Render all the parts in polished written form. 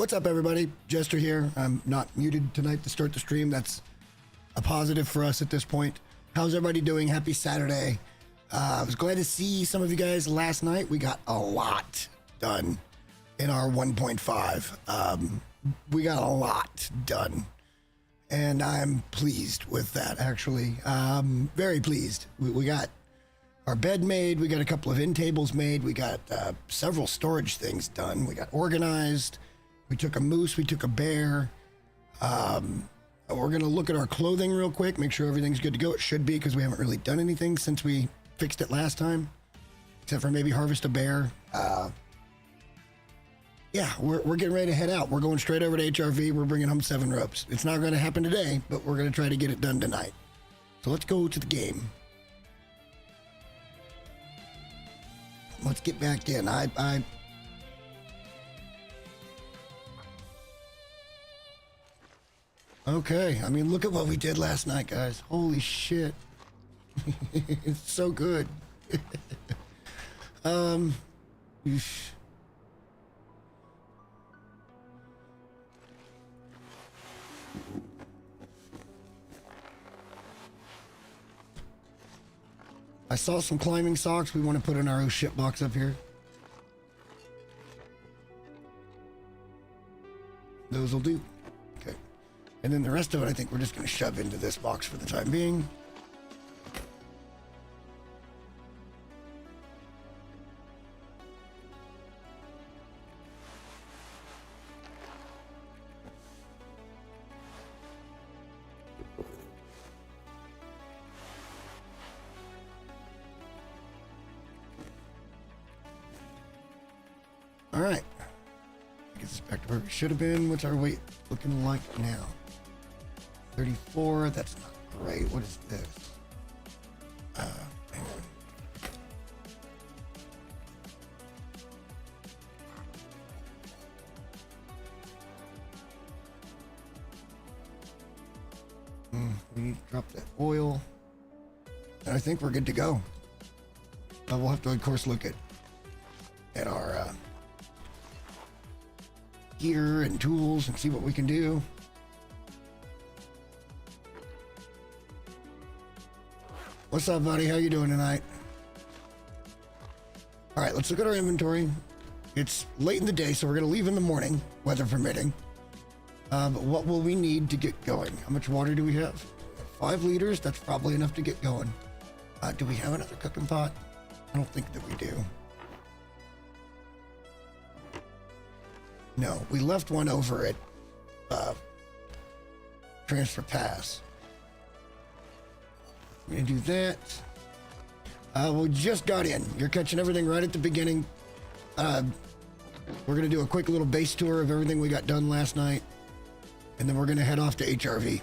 What's up, everybody? Jester here. I'm not muted tonight to start the stream. That's a positive for us at this point. How's everybody doing? Happy Saturday. I was glad to see some of you guys last night. We got a lot done in our 1.5. We got a lot done. And I'm pleased with that, actually. Very pleased. We got our bed made. We got a couple of end tables made. We got several storage things done. We got organized. We took a moose. We took a bear. We're going to look at our clothing real quick, make sure everything's good to go. It should be, because we haven't really done anything since we fixed it last time, except for maybe harvest a bear. Yeah, we're getting ready to head out. We're going straight over to HRV. We're bringing home 7 ropes. It's not going to happen today, but we're going to try to get it done tonight. So let's go to the game. Let's get back in. Okay, I mean, look at what we did last night, guys. Holy shit. It's so good. I saw some climbing socks we want to put in our ship box up here. Those will do. Okay. And then the rest of it, I think we're just going to shove into this box for the time being. All right. Get this back to where we should have been. What's our weight looking like now? 34. That's not great. What is this? Hang on. We need to drop that oil. And I think we're good to go. We'll have to, of course, look at our gear and tools and see what we can do. What's up, buddy? How you doing tonight? All right, let's look at our inventory. It's late in the day, so we're going to leave in the morning, weather permitting. But what will we need to get going? How much water do we have? 5 liters. That's probably enough to get going. Do we have another cooking pot? I don't think that we do. No, we left one over at Transfer Pass. We're gonna do that. We just got in. You're catching everything right at the beginning. We're gonna do a quick little base tour of everything we got done last night, and then we're gonna head off to HRV.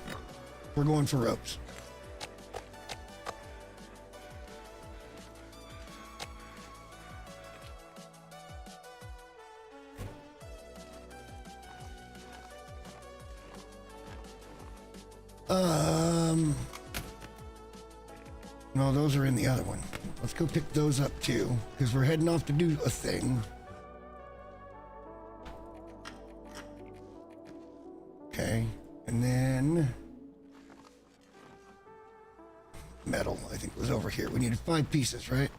We're going for ropes. No, those are in the other one. Let's go pick those up too, because we're heading off to do a thing. Okay, and then metal, I think, was over here. We needed 5 pieces, right?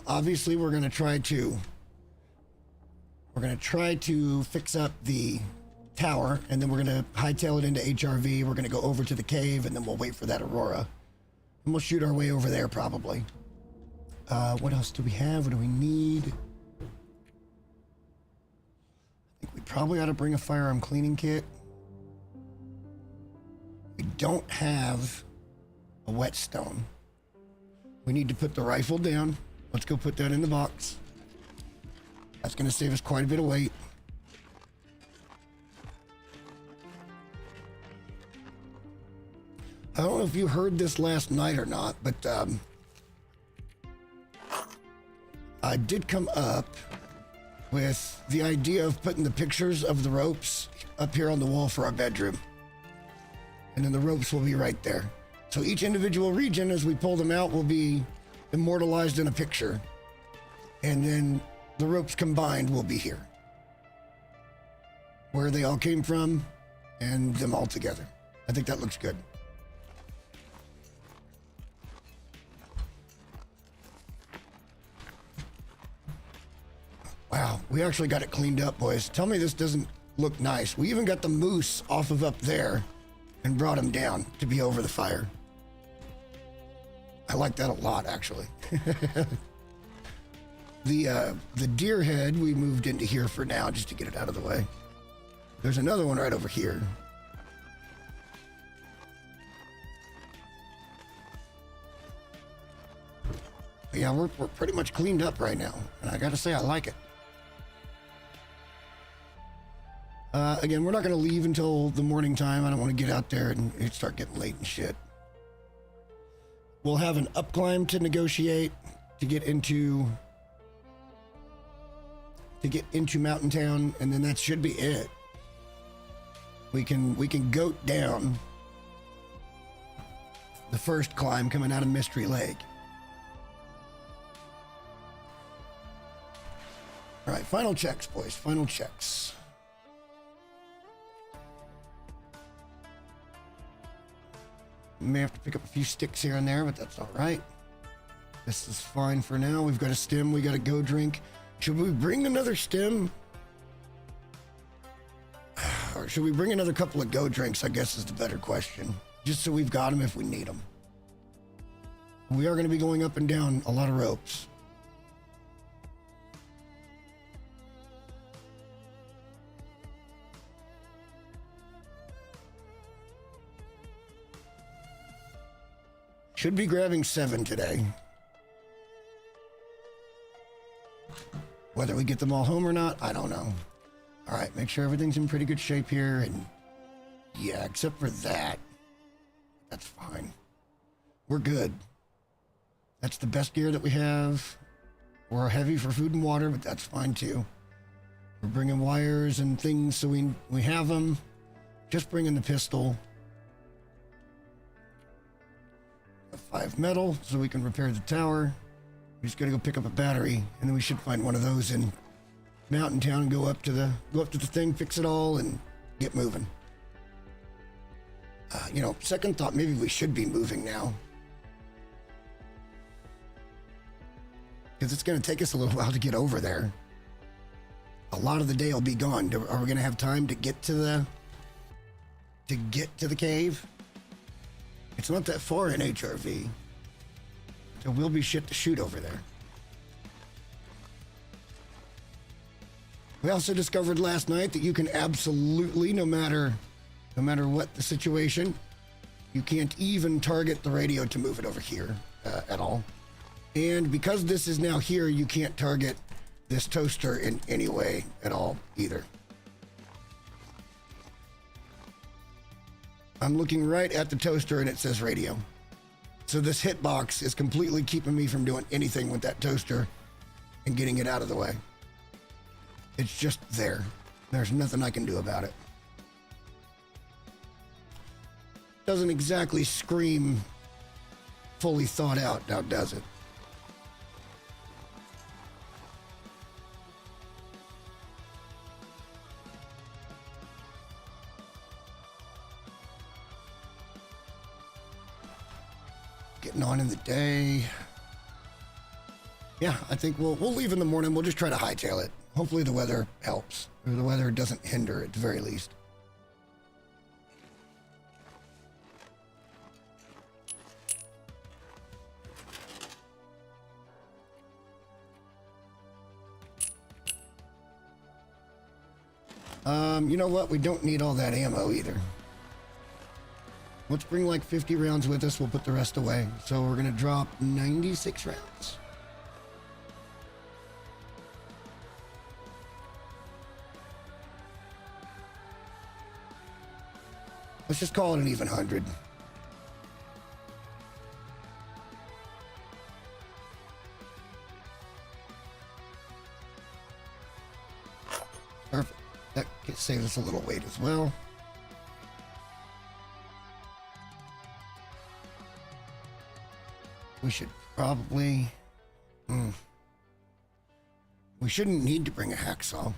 Obviously, we're going to try to fix up the tower, and then we're going to hightail it into HRV. We're going to go over to the cave, and then we'll wait for that aurora. And we'll shoot our way over there, probably. What else do we have? What do we need? I think we probably ought to bring a firearm cleaning kit. We don't have a whetstone. We need to put the rifle down. Let's go put that in the box. That's going to save us quite a bit of weight. I don't know if you heard this last night or not, but I did come up with the idea of putting the pictures of the ropes up here on the wall for our bedroom. and then the ropes will be right there. So each individual region, as we pull them out, will be immortalized in a picture. And then the ropes combined will be here. Where they all came from and them all together. I think that looks good. Wow, we actually got it cleaned up, boys. Tell me this doesn't look nice. We even got the moose off of up there and brought him down to be over the fire. I like that a lot, actually. The deer head we moved into here for now just to get it out of the way. There's another one right over here. Yeah, we're pretty much cleaned up right now, and I gotta say I like it. Again, we're not gonna leave until the morning time. I don't want to get out there and it start getting late and shit. We'll have an up climb to negotiate to get into Mountain Town, and then that should be it. We can goat down the first climb coming out of Mystery Lake. All right, final checks, boys. Final checks. May have to pick up a few sticks here and there, but that's all right. This is fine for now. We've got a stem. We got a go drink. Should we bring another stem? Or should we bring another couple of go drinks, I guess is the better question. Just so we've got them if we need them. We are going to be going up and down a lot of ropes. Should be grabbing 7 today. Whether we get them all home or not, I don't know. All right, make sure everything's in pretty good shape here. And yeah, except for that. That's fine. We're good. That's the best gear that we have. We're heavy for food and water, but that's fine too. We're bringing wires and things so we have them. Just bringing the pistol. 5 metal so we can repair the tower. We just gotta go pick up a battery, and then we should find one of those in Mountain Town and go up to the thing, fix it all, and get moving. Second thought, maybe we should be moving now, because it's gonna take us a little while to get over there. A lot of the day will be gone. Are we gonna have time to get to the cave? It's not that far in HRV. So we'll be shit to shoot over there. We also discovered last night that you can absolutely, no matter what the situation, you can't even target the radio to move it over here at all. And because this is now here, you can't target this toaster in any way at all either. I'm looking right at the toaster and it says radio. So this hitbox is completely keeping me from doing anything with that toaster and getting it out of the way. It's just there. There's nothing I can do about it. Doesn't exactly scream fully thought out now, does it? Getting on in the day. Yeah, I think we'll leave in the morning. We'll just try to hightail it. Hopefully the weather helps, or the weather doesn't hinder at the very least. You know what? We don't need all that ammo either. Let's bring like 50 rounds with us. We'll put the rest away. So we're going to drop 96 rounds. Let's just call it an even 100. Perfect. That saves us a little weight as well. We should probably... We shouldn't need to bring a hacksaw.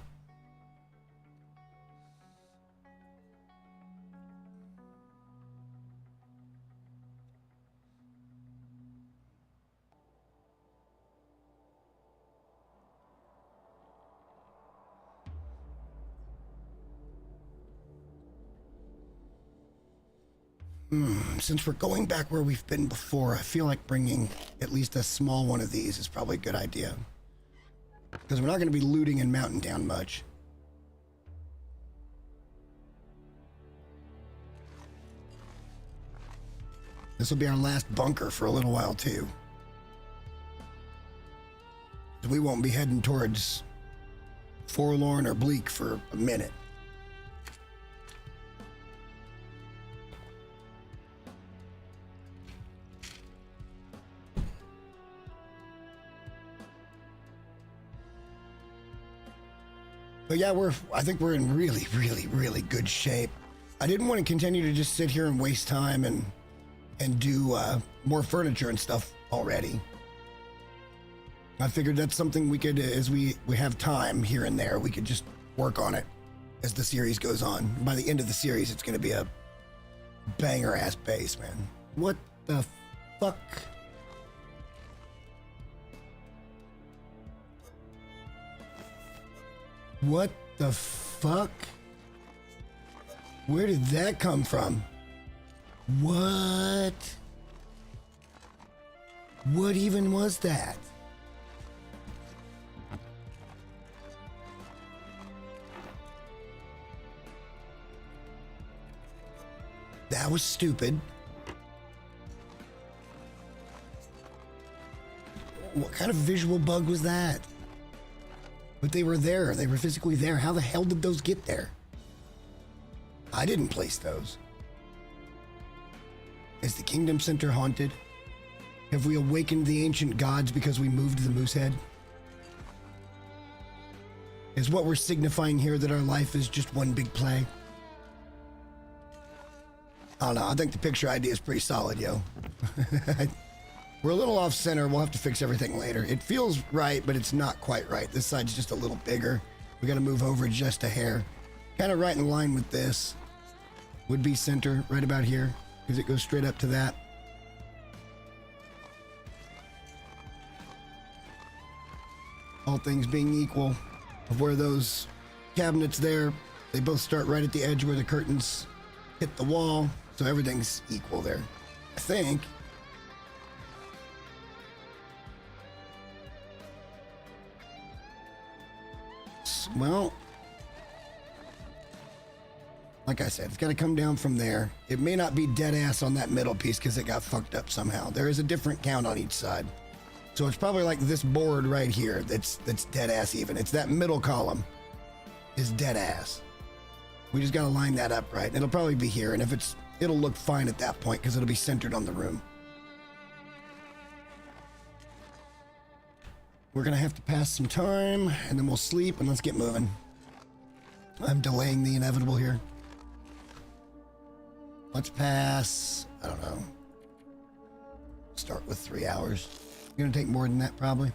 Since we're going back where we've been before, I feel like bringing at least a small one of these is probably a good idea. Because we're not going to be looting and mounting down much. This will be our last bunker for a little while, too. We won't be heading towards Forlorn or Bleak for a minute. But yeah, I think we're in really, really, really good shape. I didn't want to continue to just sit here and waste time and do more furniture and stuff already. I figured that's something we could, as we have time here and there, we could just work on it as the series goes on. By the end of the series, it's going to be a banger-ass base, man. What the fuck? What the fuck? Where did that come from? What? What even was that? That was stupid. What kind of visual bug was that? But they were there. They were physically there. How the hell did those get there? I didn't place those. Is the Kingdom Center haunted? Have we awakened the ancient gods because we moved the moose head? Is what we're signifying here that our life is just one big play? I don't know. I think the picture idea is pretty solid, yo. We're a little off center. We'll have to fix everything later. It feels right, but it's not quite right. This side's just a little bigger. We got to move over just a hair. Kind of right in line with this. Would be center right about here because it goes straight up to that. All things being equal, of where those cabinets there, they both start right at the edge where the curtains hit the wall. So everything's equal there, I think. Well, like I said, it's got to come down from there. It may not be dead ass on that middle piece because it got fucked up somehow. There is a different count on each side. So it's probably like this board right here that's dead ass even. It's that middle column is dead ass. We just got to line that up right. And it'll probably be here. And if it'll look fine at that point because it'll be centered on the room. We're going to have to pass some time, and then we'll sleep, and let's get moving. I'm delaying the inevitable here. Let's pass, I don't know. Start with 3 hours. Going to take more than that, probably.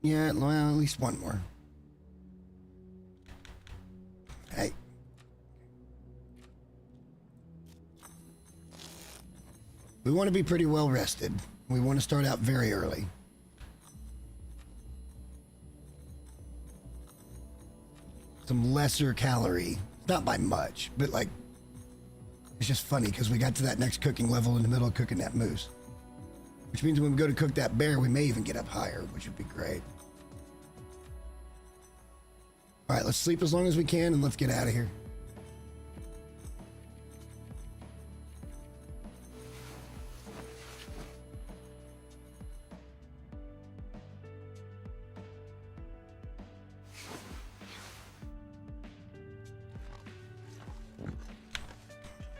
Yeah, well, at least one more. Hey. We want to be pretty well rested. We want to start out very early. Some lesser calorie. Not by much, but like, it's just funny because we got to that next cooking level in the middle of cooking that moose. Which means when we go to cook that bear, we may even get up higher, which would be great. All right, let's sleep as long as we can and let's get out of here.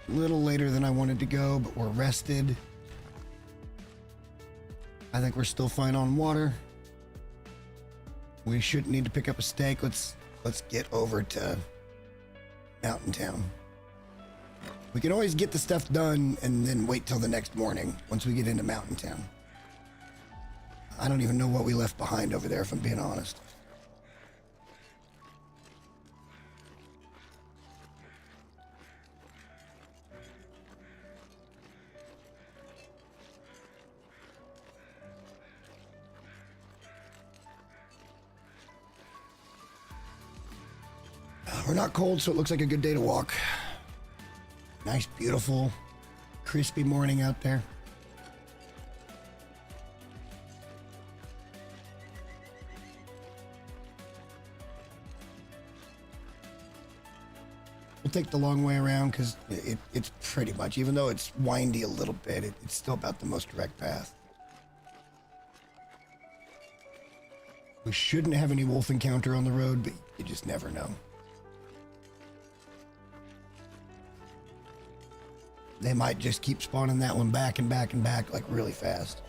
A little later than I wanted to go, but we're rested. I think we're still fine on water. We shouldn't need to pick up a steak. Let's let's get over to Mountain Town. We can always get the stuff done and then wait till the next morning once we get into Mountain Town. I don't even know what we left behind over there, if I'm being honest. We're not cold, so it looks like a good day to walk. Nice, beautiful, crispy morning out there. We'll take the long way around because it's pretty much, even though it's windy a little bit, it's still about the most direct path. We shouldn't have any wolf encounter on the road, but you just never know. They might just keep spawning that one back and back and back like really fast.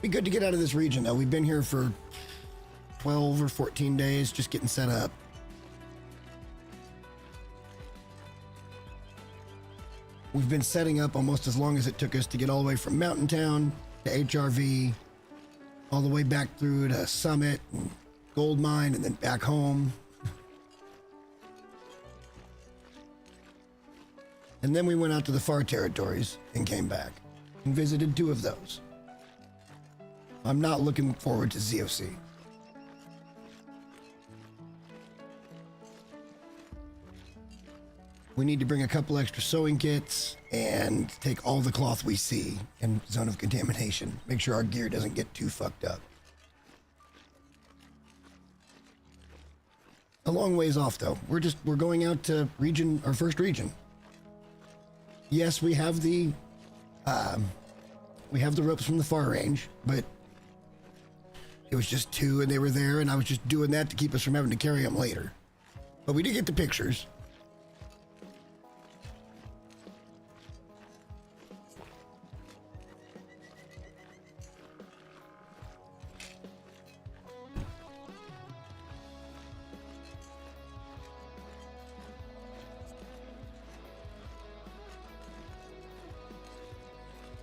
Be good to get out of this region though. We've been here for 12 or 14 days just getting set up. We've been setting up almost as long as it took us to get all the way from Mountain Town to HRV, all the way back through to Summit and Gold Mine and then back home. And then we went out to the far territories and came back and visited 2 of those. I'm not looking forward to ZOC. We need to bring a couple extra sewing kits and take all the cloth we see in zone of contamination. Make sure our gear doesn't get too fucked up. A long ways off though. We're going out to our first region. Yes, we have the ropes from the far range, but it was just 2 and they were there and I was just doing that to keep us from having to carry them later. But we did get the pictures.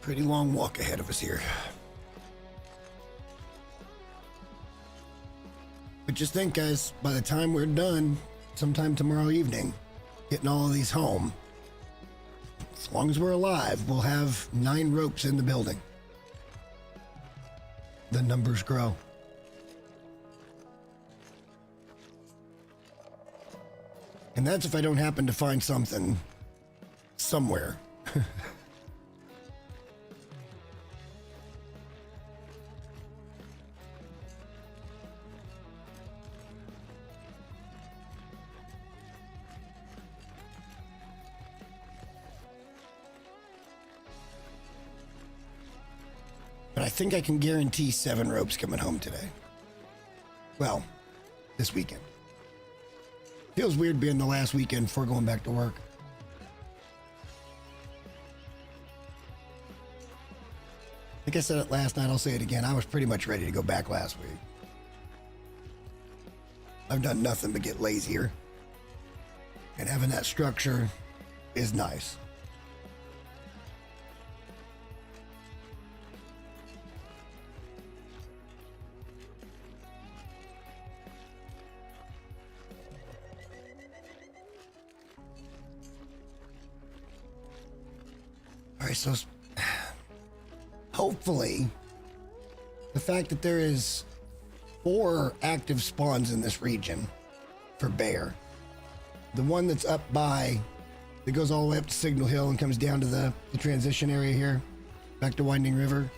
Pretty long walk ahead of us here. But just think, guys, by the time we're done, sometime tomorrow evening, getting all of these home, as long as we're alive, we'll have 9 ropes in the building. The numbers grow. And that's if I don't happen to find something somewhere. But I think I can guarantee 7 ropes coming home today. Well, this weekend. Feels weird being the last weekend before going back to work. Like I said it last night, I'll say it again. I was pretty much ready to go back last week. I've done nothing but get lazier. And having that structure is nice. All right, so hopefully the fact that there is 4 active spawns in this region for bear, the one that's up by, that goes all the way up to Signal Hill and comes down to the transition area here, back to Winding River,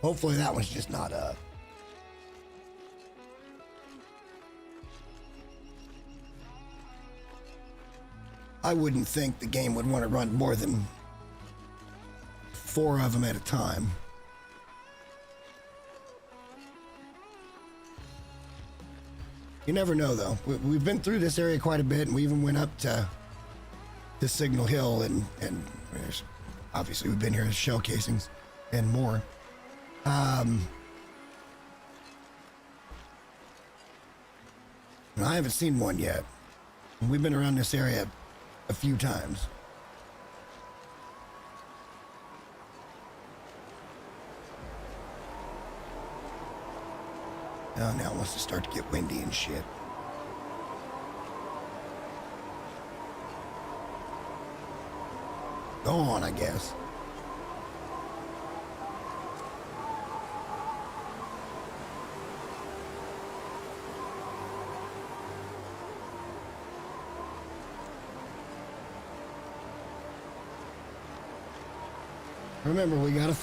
hopefully that one's just not up. I wouldn't think the game would want to run more than 4 of them at a time. You never know, though. We've been through this area quite a bit, and we even went up to Signal Hill, and obviously we've been here as shell casings and more. I haven't seen one yet. We've been around this area a few times. Oh, now it wants to start to get windy and shit. Go on, I guess. Remember, we gotta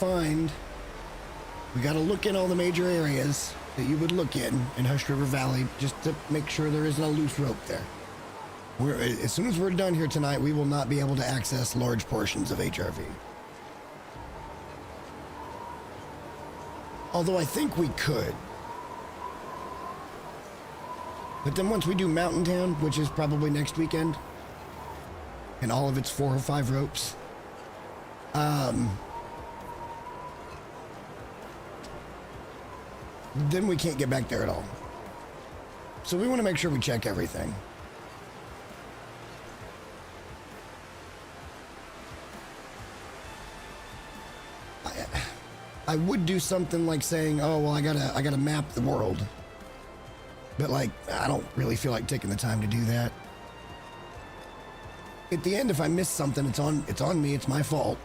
look in all the major areas that you would look in Hush River Valley just to make sure there isn't a loose rope there. As soon as we're done here tonight, we will not be able to access large portions of HRV. Although I think we could. But then once we do Mountain Town, which is probably next weekend, and all of its 4 or 5 ropes, then we can't get back there at all. So we want to make sure we check everything. I would do something like saying, oh, well, I gotta map the world. But like, I don't really feel like taking the time to do that. At the end, if I miss something, it's on me, it's my fault.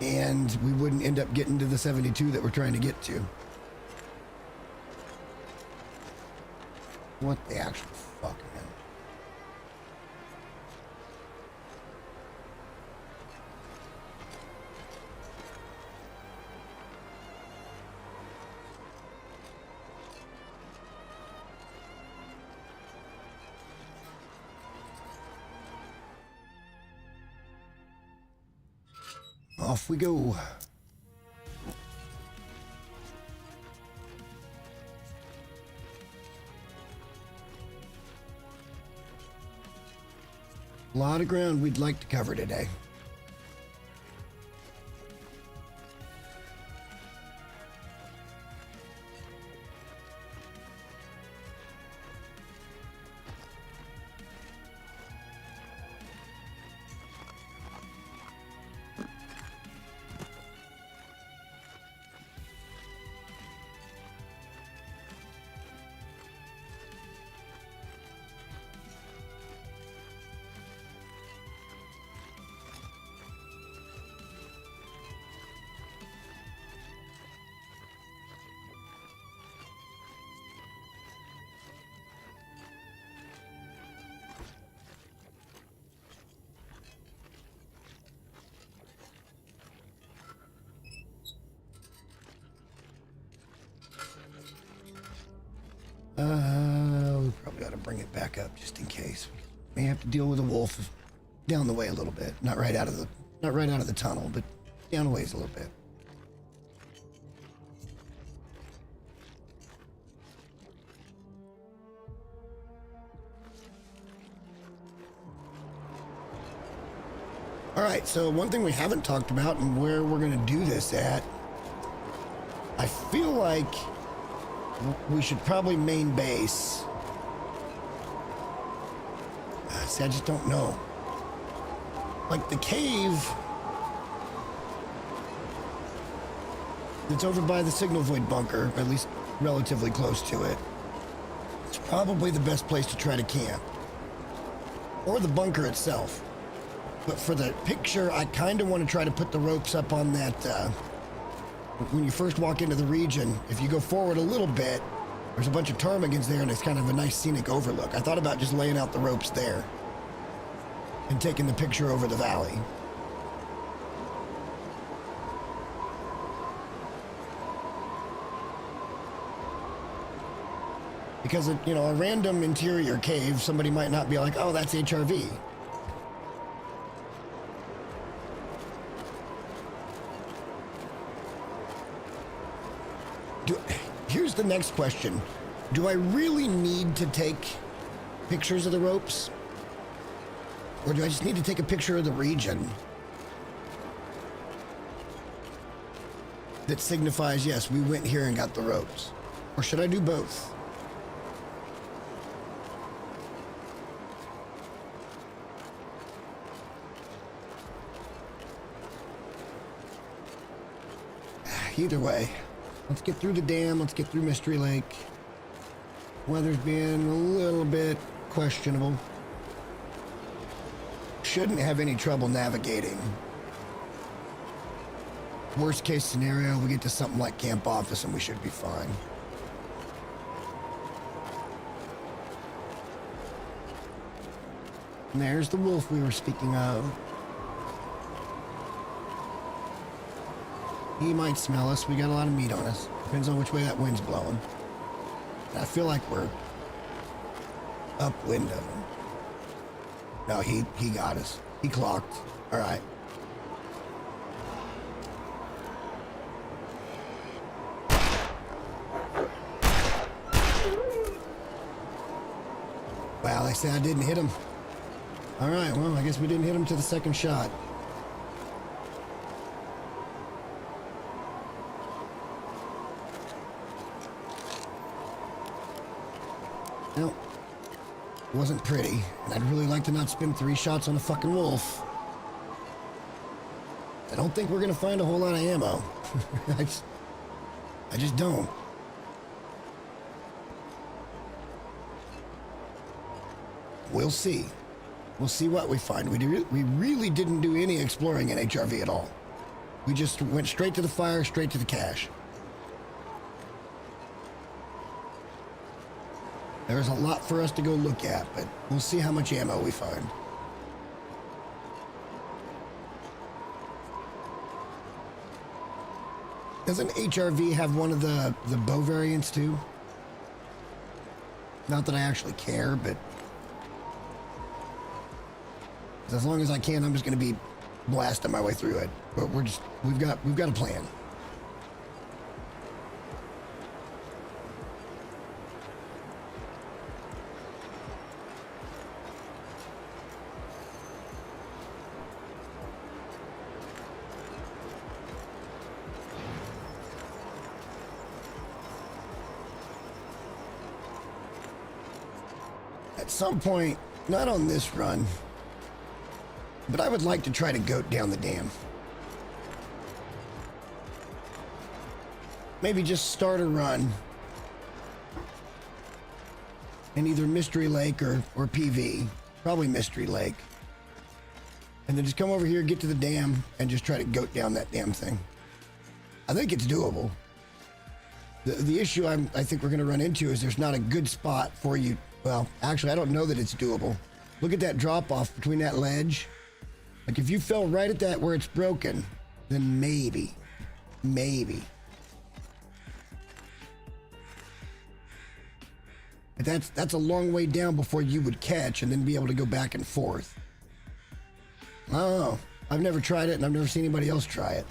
And we wouldn't end up getting to the 72 that we're trying to get to. What the actual fuck, man? Off we go. A lot of ground we'd like to cover today. We probably ought to bring it back up just in case. We may have to deal with a wolf down the way a little bit. Not right out of the tunnel, but down a ways a little bit. All right, so one thing we haven't talked about and where we're going to do this at, I feel like we should probably main base. See, I just don't know. Like the cave that's over by the signal void bunker, at least relatively close to it, it's probably the best place to try to camp. Or the bunker itself. But for the picture, I kind of want to try to put the ropes up on that, when you first walk into the region, if you go forward a little bit, there's a bunch of ptarmigans there and it's kind of a nice scenic overlook. I thought about just laying out the ropes there and taking the picture over the valley. Because, you know, a random interior cave, somebody might not be like, oh, that's HRV. Here's the next question. Do I really need to take pictures of the ropes? Or do I just need to take a picture of the region that signifies, yes, we went here and got the ropes? Or should I do both? either way, let's get through the dam. Let's get through Mystery Lake. Weather's been a little bit questionable. Shouldn't have any trouble navigating. Worst case scenario, we get to something like Camp Office and we should be fine. And there's the wolf we were speaking of. He might smell us. We got a lot of meat on us. Depends on which way that wind's blowing. And I feel like we're upwind of him. No, he got us. He clocked. All right. Wow, they say I didn't hit him. All right, well, I guess we didn't hit him to the second shot. No, it wasn't pretty, and I'd really like to not spend 3 shots on a fucking wolf. I don't think we're gonna find a whole lot of ammo. I just don't. We'll see. We'll see what we find. We really didn't do any exploring in HRV at all. We just went straight to the fire, straight to the cache. There's a lot for us to go look at, but we'll see how much ammo we find. Doesn't HRV have one of the bow variants too? Not that I actually care, but as long as I can, I'm just going to be blasting my way through it. But we've got a plan. At some point, not on this run, but I would like to try to goat down the dam. Maybe just start a run in either Mystery Lake or PV. Probably Mystery Lake. And then just come over here, get to the dam, and just try to goat down that damn thing. I think it's doable. The issue I think we're going to run into is there's not a good spot for you. Well, actually, I don't know that it's doable. Look at that drop off between that ledge. Like if you fell right at that where it's broken, then maybe. But that's a long way down before you would catch and then be able to go back and forth. I don't know. I've never tried it and I've never seen anybody else try it.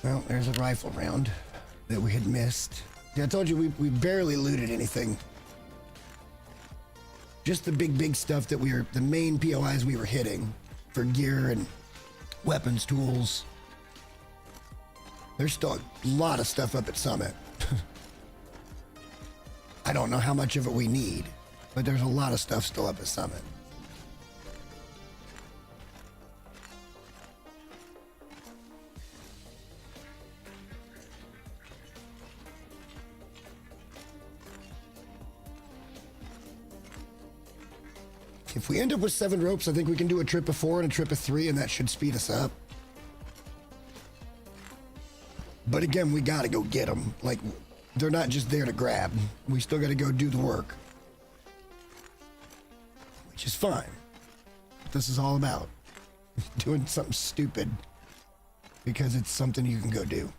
Well, there's a rifle round that we had missed. Yeah, I told you we barely looted anything. Just the big stuff that the main POIs we were hitting for gear and weapons, tools. There's still a lot of stuff up at Summit. I don't know how much of it we need, but there's a lot of stuff still up at Summit. If we end up with 7 ropes, I think we can do a trip of 4 and a trip of 3, and that should speed us up. But again, we gotta go get them. Like, they're not just there to grab. We still gotta go do the work. Which is fine. What this is all about. Doing something stupid because it's something you can go do.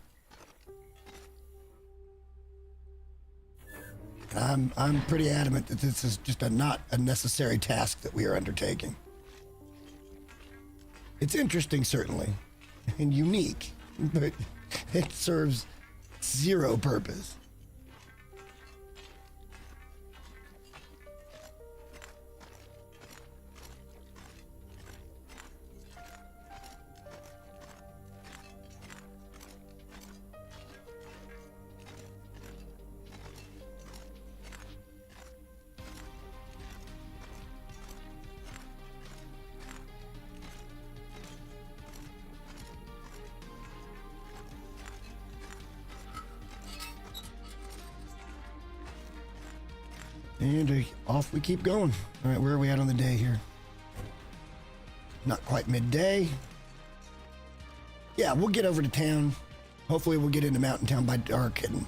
I'm pretty adamant that this is just not a necessary task that we are undertaking. It's interesting, certainly, and unique, but it serves 0 purpose. And off we keep going. All right, where are we at on the day here? Not quite midday. Yeah, we'll get over to town. Hopefully we'll get into Mountain Town by dark, and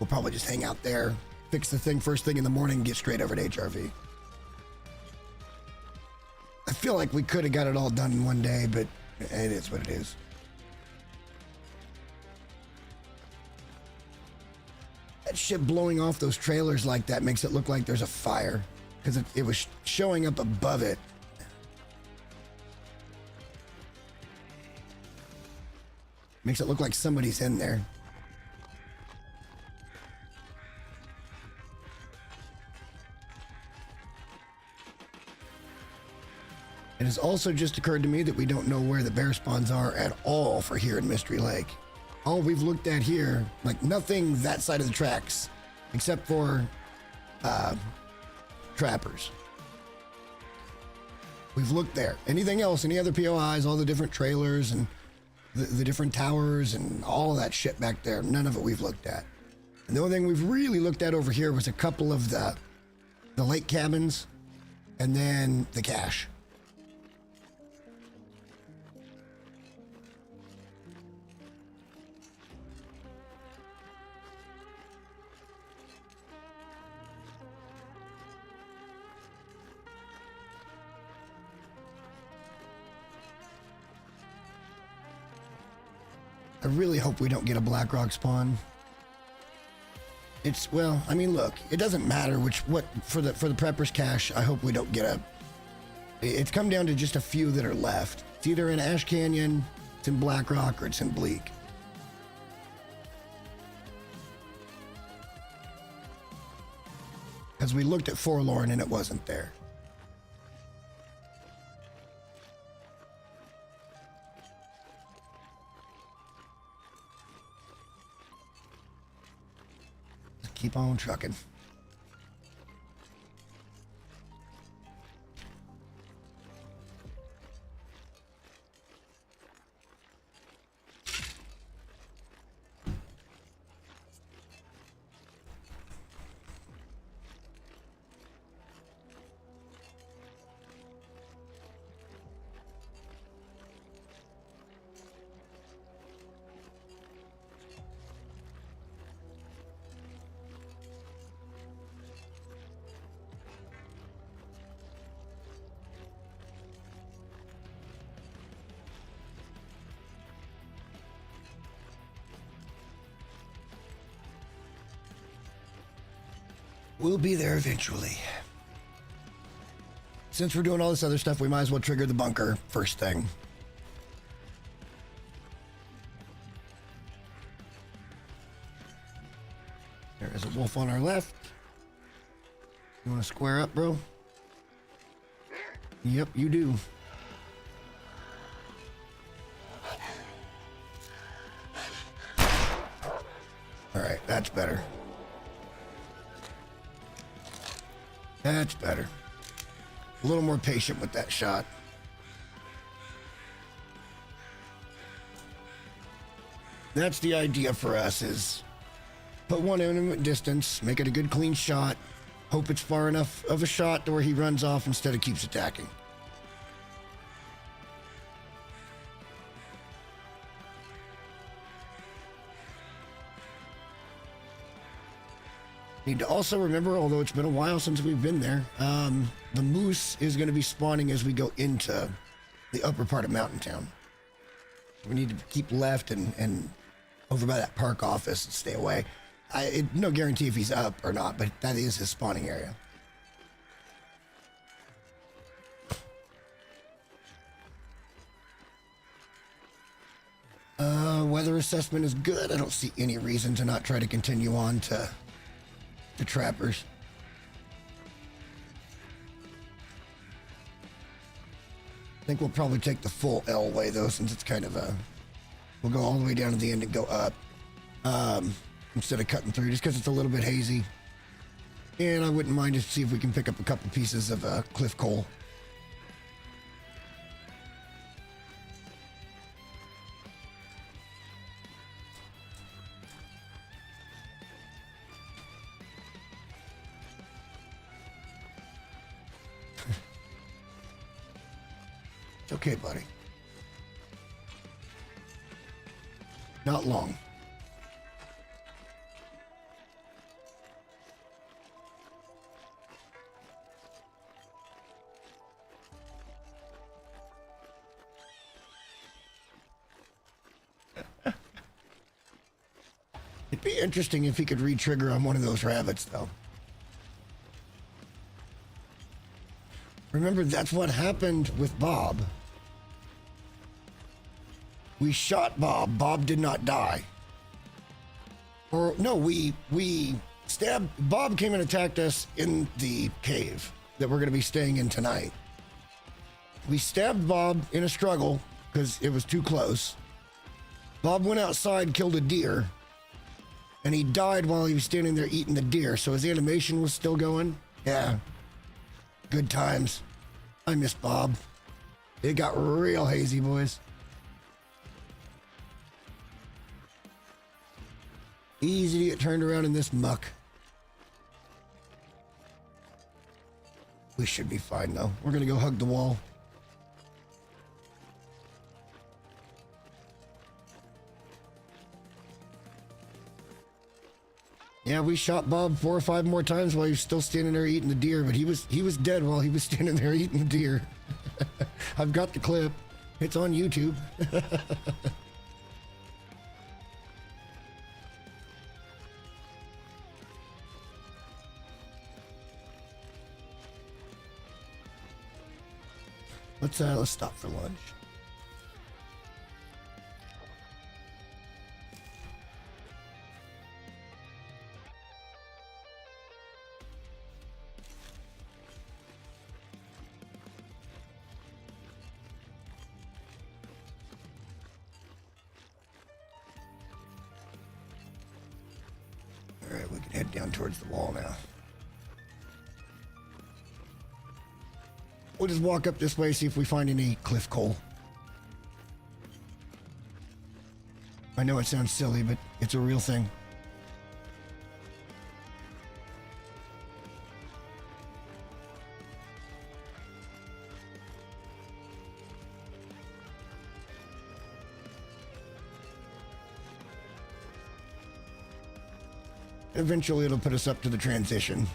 we'll probably just hang out there, fix the thing first thing in the morning, and get straight over to HRV. I feel like we could have got it all done in one day, but it is what it is. That shit blowing off those trailers like that makes it look like there's a fire, because it was showing up above it. Makes it look like somebody's in there. It has also just occurred to me that we don't know where the bear spawns are at all for here in Mystery Lake. All we've looked at here, like nothing that side of the tracks, except for trappers. We've looked there. Anything else, any other POIs, all the different trailers and the different towers and all of that shit back there, none of it we've looked at. And the only thing we've really looked at over here was a couple of the lake cabins and then the cache. I really hope we don't get a black rock spawn. It's, well, I mean, look, it doesn't matter what for the preppers cache. I hope we don't get a. It's come down to just a few that are left. It's either in Ash Canyon, it's in Black Rock, or it's in Bleak. Because we looked at Forlorn and it wasn't there. Keep on trucking. We'll be there eventually. Since we're doing all this other stuff, we might as well trigger the bunker first thing. There is a wolf on our left. You want to square up, bro? Yep, you do. All right, that's better. That's better. A little more patient with that shot. That's the idea for us, is put one in at distance, make it a good clean shot, hope it's far enough of a shot to where he runs off instead of keeps attacking. Need to also remember, although it's been a while since we've been there, the moose is going to be spawning as we go into the upper part of Mountain Town. We need to keep left and over by that park office and stay away. No guarantee if he's up or not, but that is his spawning area. Weather assessment is good. I don't see any reason to not try to continue on to the trappers. I think we'll probably take the full L way though, since it's kind of we'll go all the way down to the end and go up instead of cutting through, just because it's a little bit hazy. And I wouldn't mind to see if we can pick up a couple pieces of cliff coal. It's okay, buddy. Not long. It'd be interesting if he could re-trigger on one of those rabbits, though. Remember, that's what happened with Bob. We shot Bob. Bob did not die. Or, no, we stabbed... Bob came and attacked us in the cave that we're going to be staying in tonight. We stabbed Bob in a struggle because it was too close. Bob went outside, killed a deer, and he died while he was standing there eating the deer. So his animation was still going. Yeah. Good times. I miss Bob. It got real hazy, boys. Easy to get turned around in this muck. We should be fine, though. We're gonna go hug the wall. Yeah, we shot Bob 4 or 5 more times while he was still standing there eating the deer, but he was dead while he was standing there eating the deer. I've got the clip. It's on YouTube. Let's stop for lunch. All right, we can head down towards the wall now. We'll just walk up this way, see if we find any cliff coal. I know it sounds silly, but it's a real thing. Eventually it'll put us up to the transition.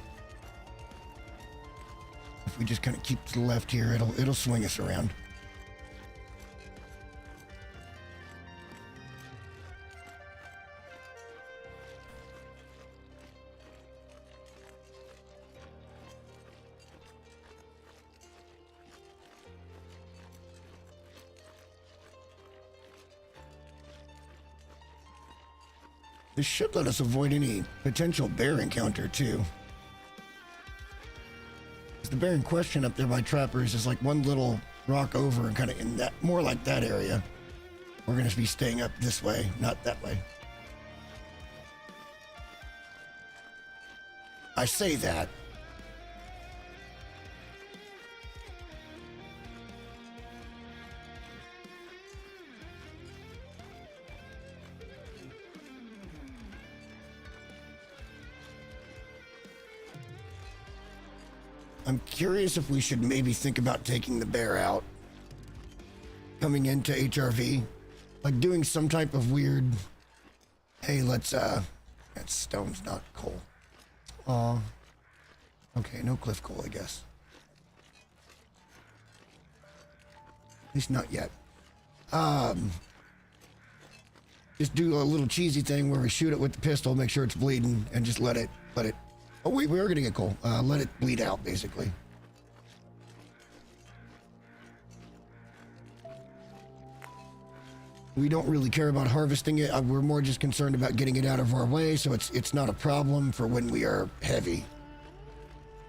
If we just kind of keep to the left here, it'll swing us around. This should let us avoid any potential bear encounter too. The bear in question up there by Trappers is like one little rock over and kind of in that, more like that area. We're going to be staying up this way, not that way. I say that. I'm curious if we should maybe think about taking the bear out. Coming into HRV. Like doing some type of weird... Hey, let's, that stone's not coal. Okay, no cliff coal, I guess. At least not yet. Just do a little cheesy thing where we shoot it with the pistol, make sure it's bleeding, and just let it... Oh, wait, we are gonna get coal. Let it bleed out, basically. We don't really care about harvesting it. We're more just concerned about getting it out of our way, so it's not a problem for when we are heavy.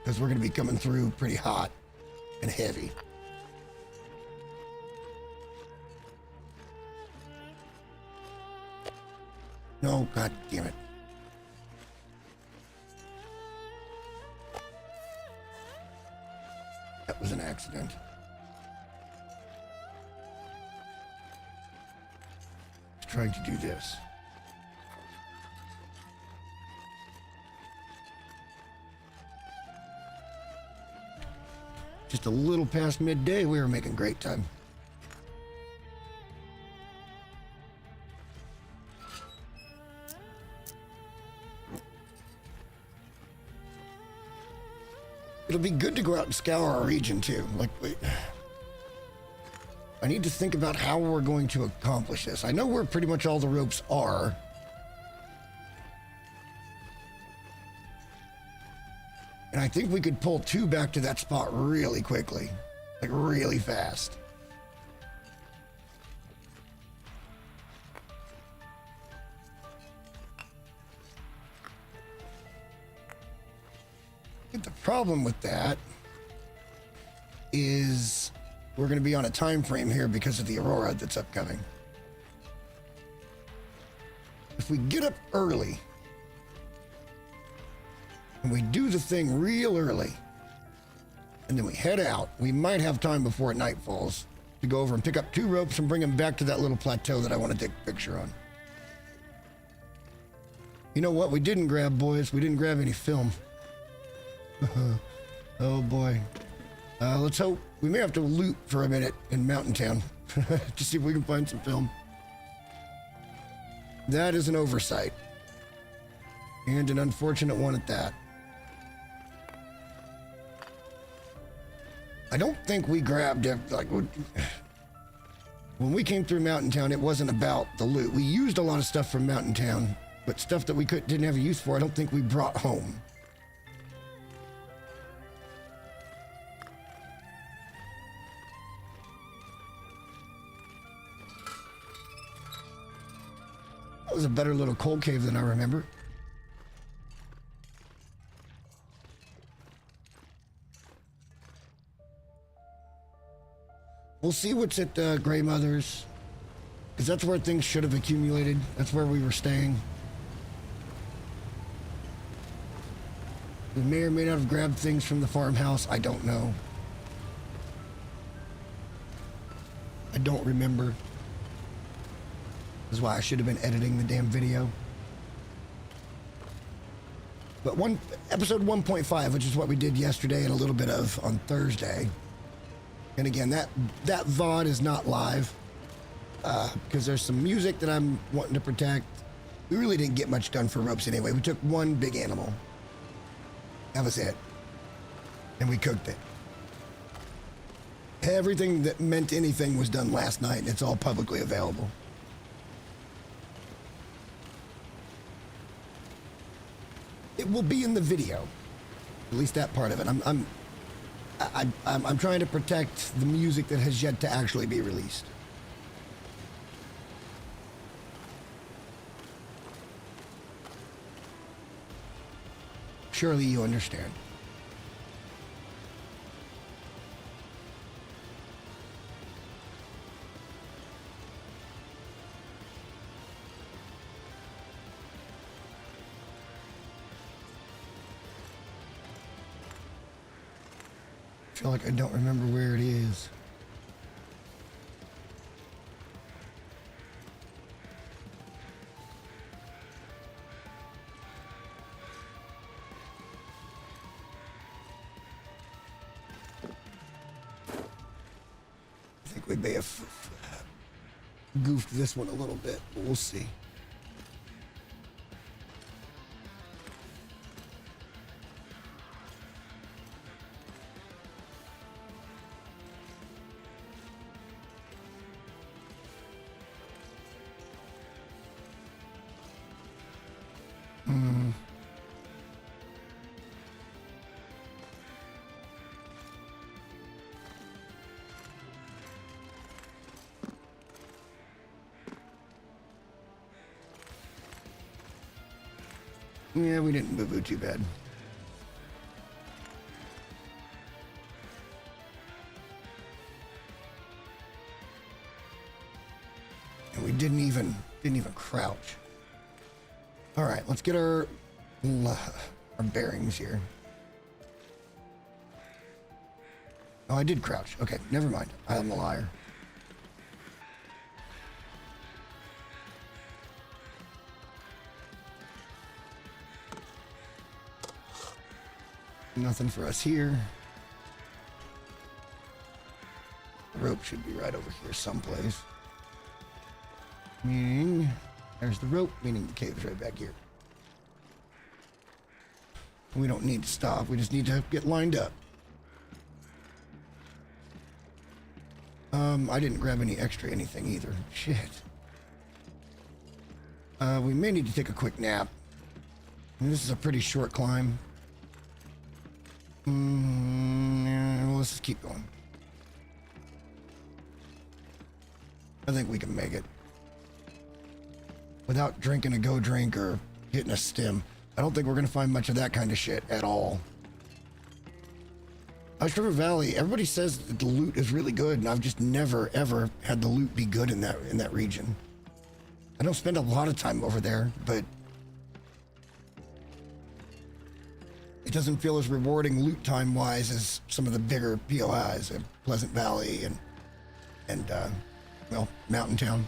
Because we're gonna be coming through pretty hot and heavy. No, god damn it. That was an accident. Trying to do this. Just a little past midday, we were making great time. It'll be good to go out and scour our region too. Like, I need to think about how we're going to accomplish this. I know where pretty much all the ropes are. And I think we could pull 2 back to that spot really quickly. Like, really fast. The problem with that is we're going to be on a time frame here because of the aurora that's upcoming. If we get up early and we do the thing real early and then we head out, we might have time before night falls to go over and pick up 2 ropes and bring them back to that little plateau that I want to take a picture on. You know what we didn't grab, boys? We didn't grab any film. Oh boy. Let's hope. We may have to loot for a minute in Mountain Town to see if we can find some film. That is an oversight. And an unfortunate one at that. I don't think we grabbed it. Like, when we came through Mountain Town, it wasn't about the loot. We used a lot of stuff from Mountain Town, but stuff that we didn't have a use for, I don't think we brought home. That was a better little coal cave than I remember. We'll see what's at Grey Mother's, because that's where things should have accumulated. That's where we were staying. We may or may not have grabbed things from the farmhouse. I don't know. I don't remember. This is why I should have been editing the damn video. But episode 1.5, which is what we did yesterday and a little bit of on Thursday. And again, that VOD is not live because there's some music that I'm wanting to protect. We really didn't get much done for ropes anyway. We took 1 big animal. That was it. And we cooked it. Everything that meant anything was done last night, and it's all publicly available. It will be in the video, at least that part of it. I'm trying to protect the music that has yet to actually be released. Surely you understand. I feel like I don't remember where it is. I think we may have goofed this one a little bit, but we'll see. Yeah, we didn't boo-boo too bad. And we didn't even crouch. All right, let's get our bearings here. Oh, I did crouch. Okay, never mind. I'm a liar. Nothing for us here. The rope should be right over here someplace. Meaning, there's the rope, meaning the cave's right back here. We don't need to stop, we just need to get lined up. I didn't grab any extra anything either. Shit. We may need to take a quick nap. This is a pretty short climb. Yeah, let's just keep going. I think we can make it. Without drinking a go drink or getting a stim. I don't think we're going to find much of that kind of shit at all. River Valley, everybody says that the loot is really good, and I've just never, ever had the loot be good in that region. I don't spend a lot of time over there, but it doesn't feel as rewarding loot time-wise as some of the bigger POIs in Pleasant Valley and well, Mountain Town.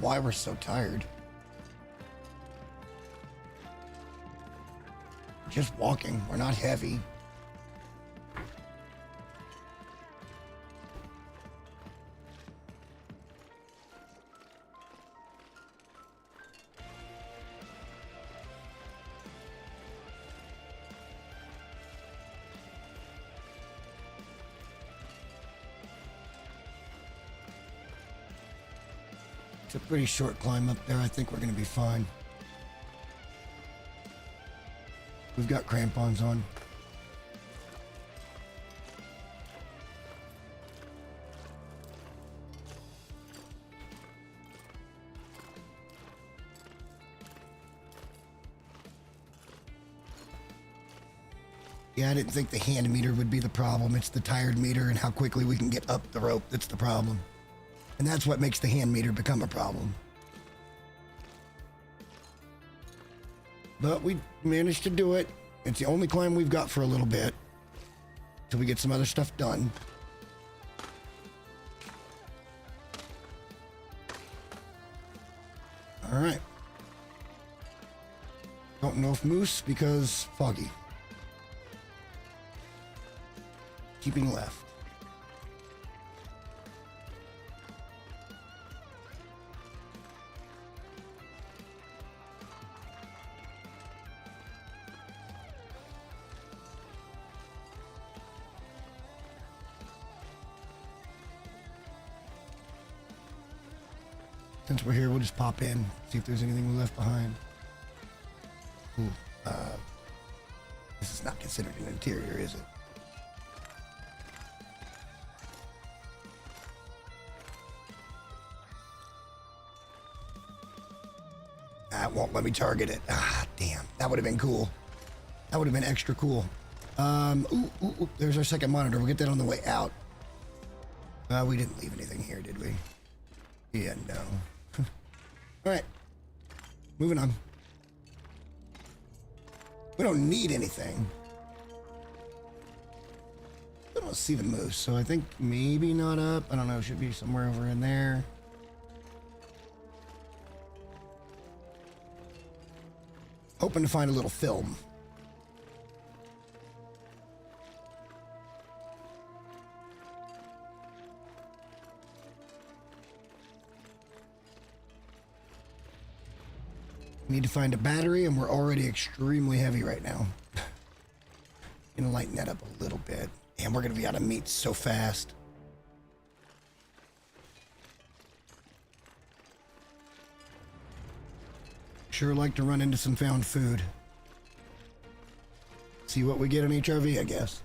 Why we're so tired. Just walking. We're not heavy. It's a pretty short climb up there. I think we're going to be fine. We've got crampons on. Yeah, I didn't think the hand meter would be the problem. It's the tired meter and how quickly we can get up the rope that's the problem. And that's what makes the hand meter become a problem. But we managed to do it. It's the only climb we've got for a little bit. Till we get some other stuff done. Alright. Don't know if moose because foggy. Keeping left. Since we're here, we'll just pop in, see if there's anything we left behind. Ooh, this is not considered an interior, is it? That won't let me target it. Ah, damn. That would have been cool. That would have been extra cool. Ooh, there's our second monitor. We'll get that on the way out. We didn't leave anything here, did we? Yeah, no. All right, moving on. We don't need anything. I don't see the moose, so I think maybe not up. I don't know, should be somewhere over in there. Hoping to find a little film. Need to find a battery, and we're already extremely heavy right now. Gonna lighten that up a little bit. And we're gonna be out of meat so fast. Sure like to run into some found food. See what we get on HRV, I guess.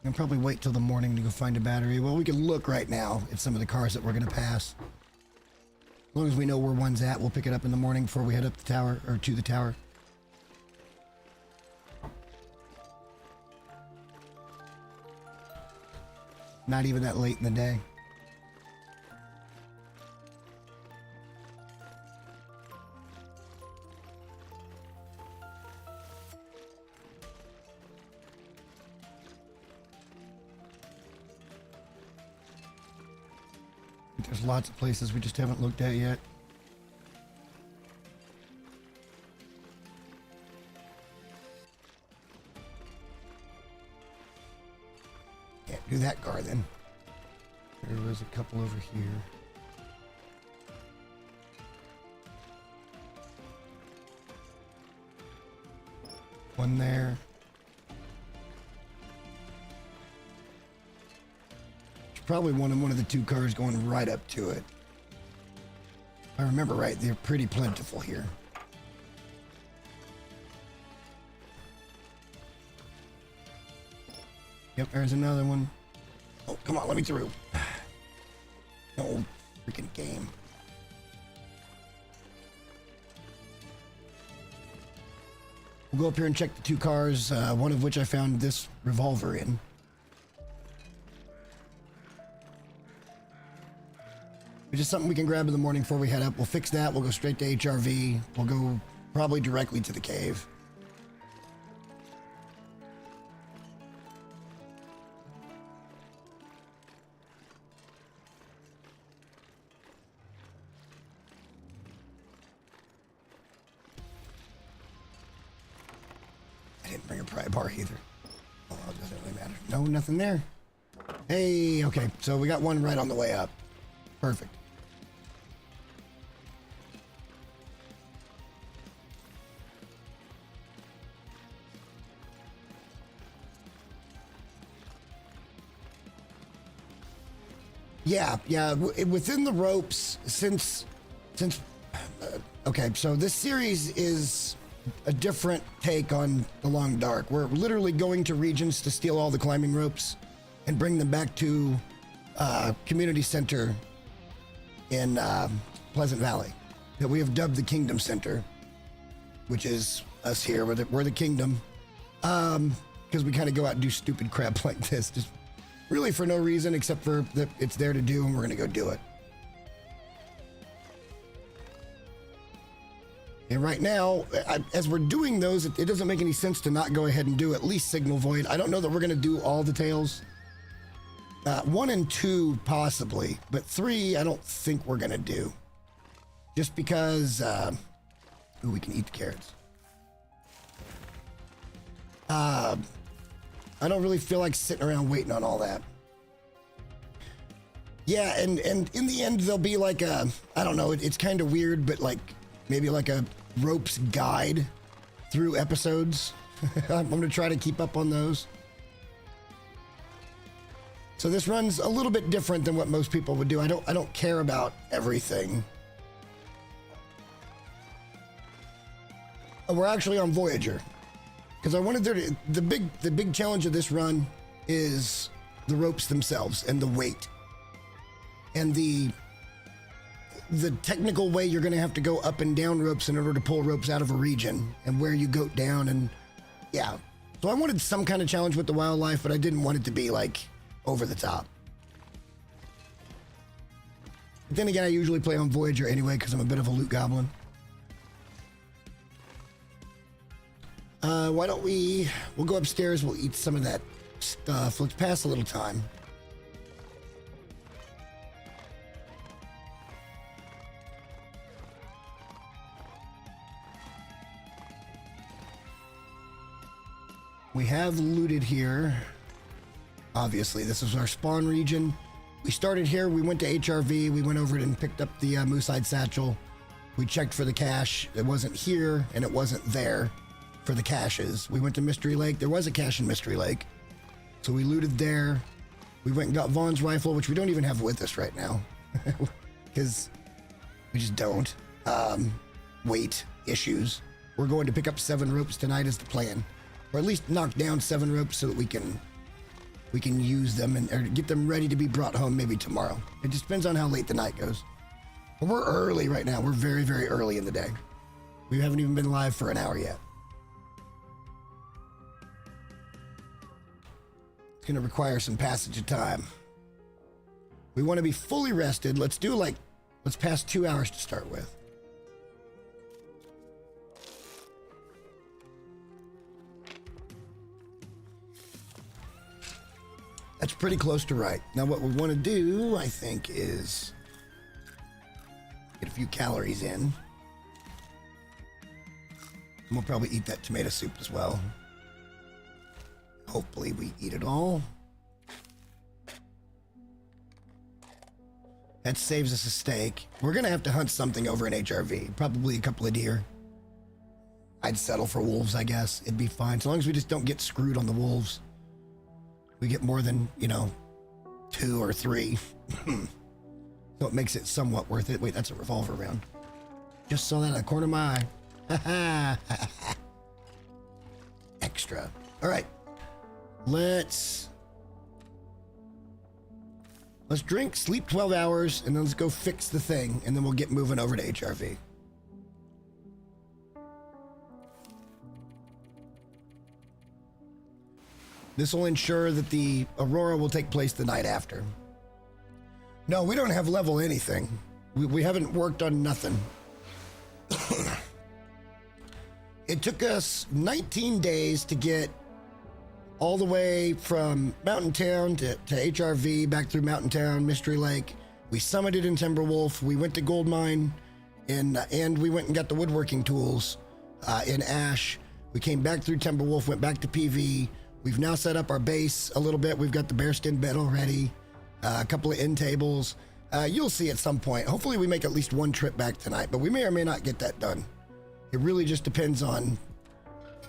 I'll probably wait till the morning to go find a battery. Well, we can look right now at some of the cars that we're going to pass. As long as we know where one's at, we'll pick it up in the morning before we head up the tower, or to the tower. Not even that late in the day. there's lots of places we just haven't looked at yet. Can't do that car then. There was a couple over here. One there. There's probably one of the two cars going right up to it. If I remember right, they're pretty plentiful here. Yep, there's another one. Oh, come on, let me through. No freaking game. We'll go up here and check the two cars, one of which I found this revolver in. Which is something we can grab in the morning before we head up. We'll fix that. We'll go straight to HRV. We'll go probably directly to the cave. I didn't bring a pry bar either. Oh, it doesn't really matter. No, nothing there. Hey, okay. So we got one right on the way up. Perfect. Yeah. Within the ropes, since okay, so this series is a different take on the Long Dark. We're literally going to regions to steal all the climbing ropes and bring them back to community center in Pleasant Valley that we have dubbed the Kingdom Center, which is us here. We're the kingdom, because we kind of go out and do stupid crap like this, just really for no reason except for that it's there to do, and we're gonna go do it. And right now, as we're doing those, it doesn't make any sense to not go ahead and do at least Signal Void. I don't know that we're going to do all the tails. 1 and 2 possibly, but 3 I don't think we're going to do. Just because, ooh, we can eat the carrots. I don't really feel like sitting around waiting on all that. Yeah, and in the end, there'll be like a, I don't know, it's kind of weird, but like, maybe like a ropes guide through episodes. I'm going to try to keep up on those. So this run's a little bit different than what most people would do. I don't care about everything. We're actually on Voyager because I wanted there to, the big challenge of this run is the ropes themselves and the weight and the technical way you're going to have to go up and down ropes in order to pull ropes out of a region and where you go down. And yeah, so I wanted some kind of challenge with the wildlife, but I didn't want it to be like over the top. But then again, I usually play on Voyager anyway because I'm a bit of a loot goblin. Why don't we'll go upstairs, we'll eat some of that stuff. Let's pass a little time. We have looted here. Obviously, this is our spawn region. We started here, we went to HRV, we went over it and picked up the Moosehide Satchel. We checked for the cache. It wasn't here, and it wasn't there for the caches. We went to Mystery Lake. There was a cache in Mystery Lake. So we looted there. We went and got Vaughn's rifle, which we don't even have with us right now. Because we just don't. Weight issues. We're going to pick up 7 ropes tonight is the plan. Or at least knock down 7 ropes so that we can use them and or get them ready to be brought home maybe tomorrow. It just depends on how late the night goes. But we're early right now. We're very, very early in the day. We haven't even been live for an hour yet. It's going to require some passage of time. We want to be fully rested. Let's pass 2 hours to start with. That's pretty close to right. Now what we want to do, I think, is Get a few calories in. And we'll probably eat that tomato soup as well. Hopefully we eat it all. That saves us a steak. We're gonna have to hunt something over in HRV. Probably a couple of deer. I'd settle for wolves, I guess. It'd be fine. So long as we just don't get screwed on the wolves. We get more than, 2 or 3. So it makes it somewhat worth it. Wait, that's a revolver round. Just saw that in the corner of my eye. Extra. All right. Let's drink, sleep 12 hours, and then let's go fix the thing, and then we'll get moving over to HRV. This will ensure that the Aurora will take place the night after. No, we don't have level anything. We haven't worked on nothing. It took us 19 days to get all the way from Mountain Town to HRV, back through Mountain Town, Mystery Lake. We summited in Timberwolf. We went to Gold Mine, and we went and got the woodworking tools in Ash. We came back through Timberwolf, went back to PV. We've now set up our base a little bit. We've got the bearskin bed already, a couple of end tables. You'll see at some point. Hopefully we make at least one trip back tonight, but we may or may not get that done. It really just depends on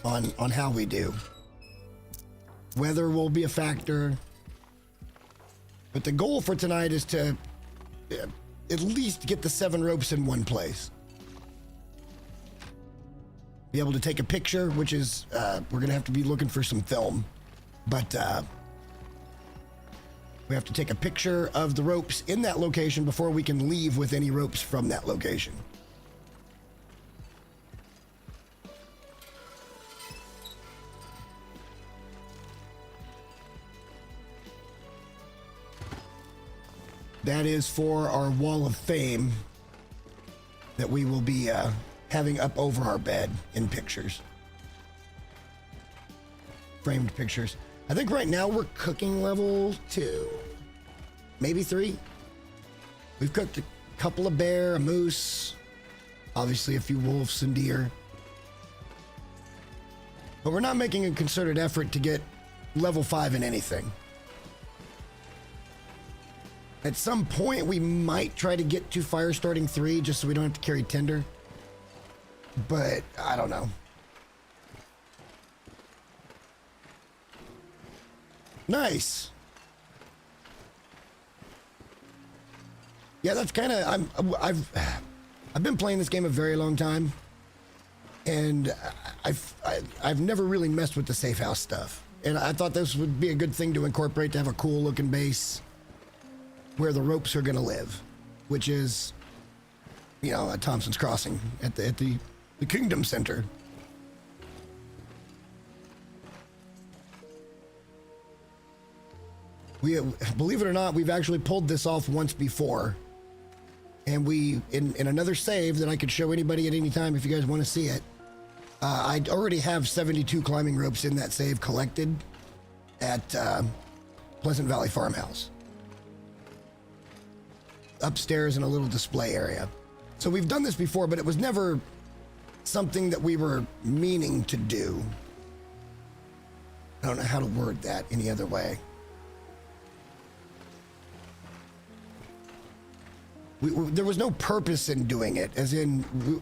how we do. Weather will be a factor, but the goal for tonight is to at least get the 7 ropes in one place. Be able to take a picture, which is we're gonna have to be looking for some film, but we have to take a picture of the ropes in that location before we can leave with any ropes from that location. That is for our wall of fame that we will be having up over our bed in pictures. Framed pictures. I think right now we're cooking level 2, maybe 3. We've cooked a couple of bear, a moose, obviously a few wolves and deer. But we're not making a concerted effort to get level 5 in anything. At some point, we might try to get to fire starting 3 just so we don't have to carry tinder. But I don't know. Nice. Yeah, that's kind of I've been playing this game a very long time, and I've never really messed with the safe house stuff. And I thought this would be a good thing to incorporate, to have a cool looking base where the ropes are going to live, which is, at Thompson's Crossing at the Kingdom Center. We, believe it or not, we've actually pulled this off once before, and we in another save that I could show anybody at any time if you guys want to see it. I already have 72 climbing ropes in that save collected at Pleasant Valley Farmhouse. Upstairs in a little display area. So we've done this before, but it was never something that we were meaning to do. I don't know how to word that any other way. There was no purpose in doing it, as in,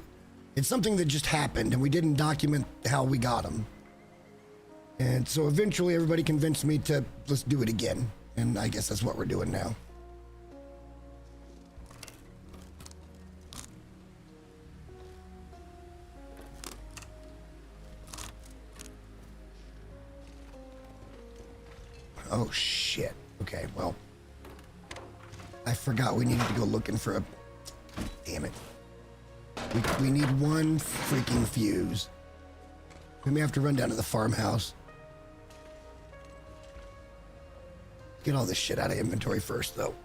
it's something that just happened and we didn't document how we got them. And so eventually everybody convinced me to, let's do it again. And I guess that's what we're doing now. Oh, shit. Okay, well, I forgot we needed to go looking for a... Damn it. We need one freaking fuse. We may have to run down to the farmhouse. Get all this shit out of inventory first, though.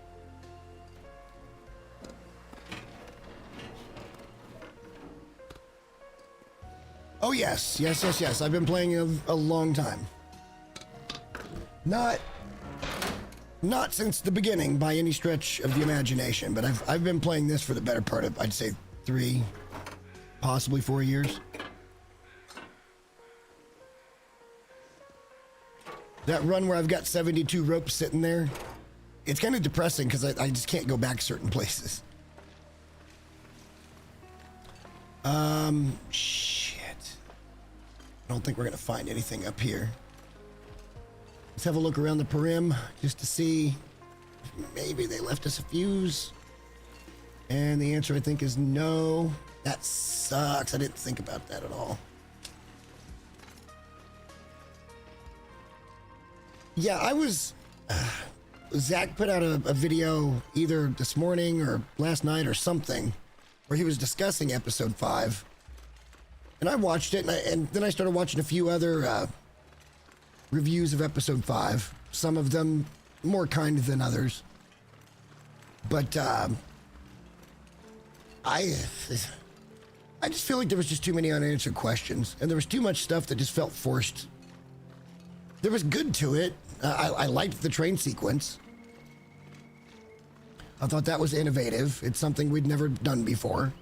Oh, yes. Yes. I've been playing a long time. Not Not since the beginning by any stretch of the imagination, but I've been playing this for the better part of, I'd say, 3, possibly 4 years. That run where I've got 72 ropes sitting there, it's kind of depressing because I just can't go back certain places. Shit. I don't think we're gonna find anything up here. Let's have a look around the perim just to see if maybe they left us a fuse. And the answer I think is no. That sucks. I didn't think about that at all. Yeah, I was... Zach put out a video either this morning or last night or something where he was discussing episode 5. And I watched it, and then I started watching a few other reviews of episode 5. Some of them more kind than others. But I just feel like there was just too many unanswered questions, and there was too much stuff that just felt forced. There was good to it. I liked the train sequence. I thought that was innovative. It's something we'd never done before.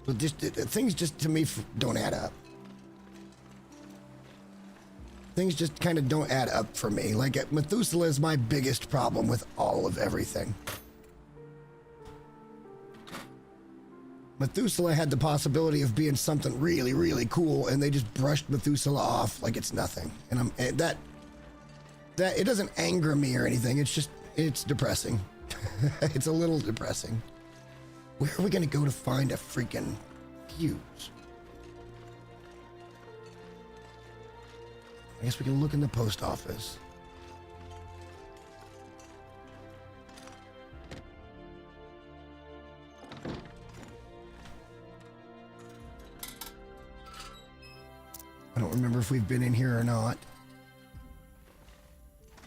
But just things just to me don't add up. Things just kind of don't add up for me. Like Methuselah is my biggest problem with all of everything. Methuselah had the possibility of being something really, really cool, and they just brushed Methuselah off like it's nothing. And that it doesn't anger me or anything. It's depressing. It's a little depressing. Where are we gonna go to find a freaking fuse? I guess we can look in the post office. I don't remember if we've been in here or not.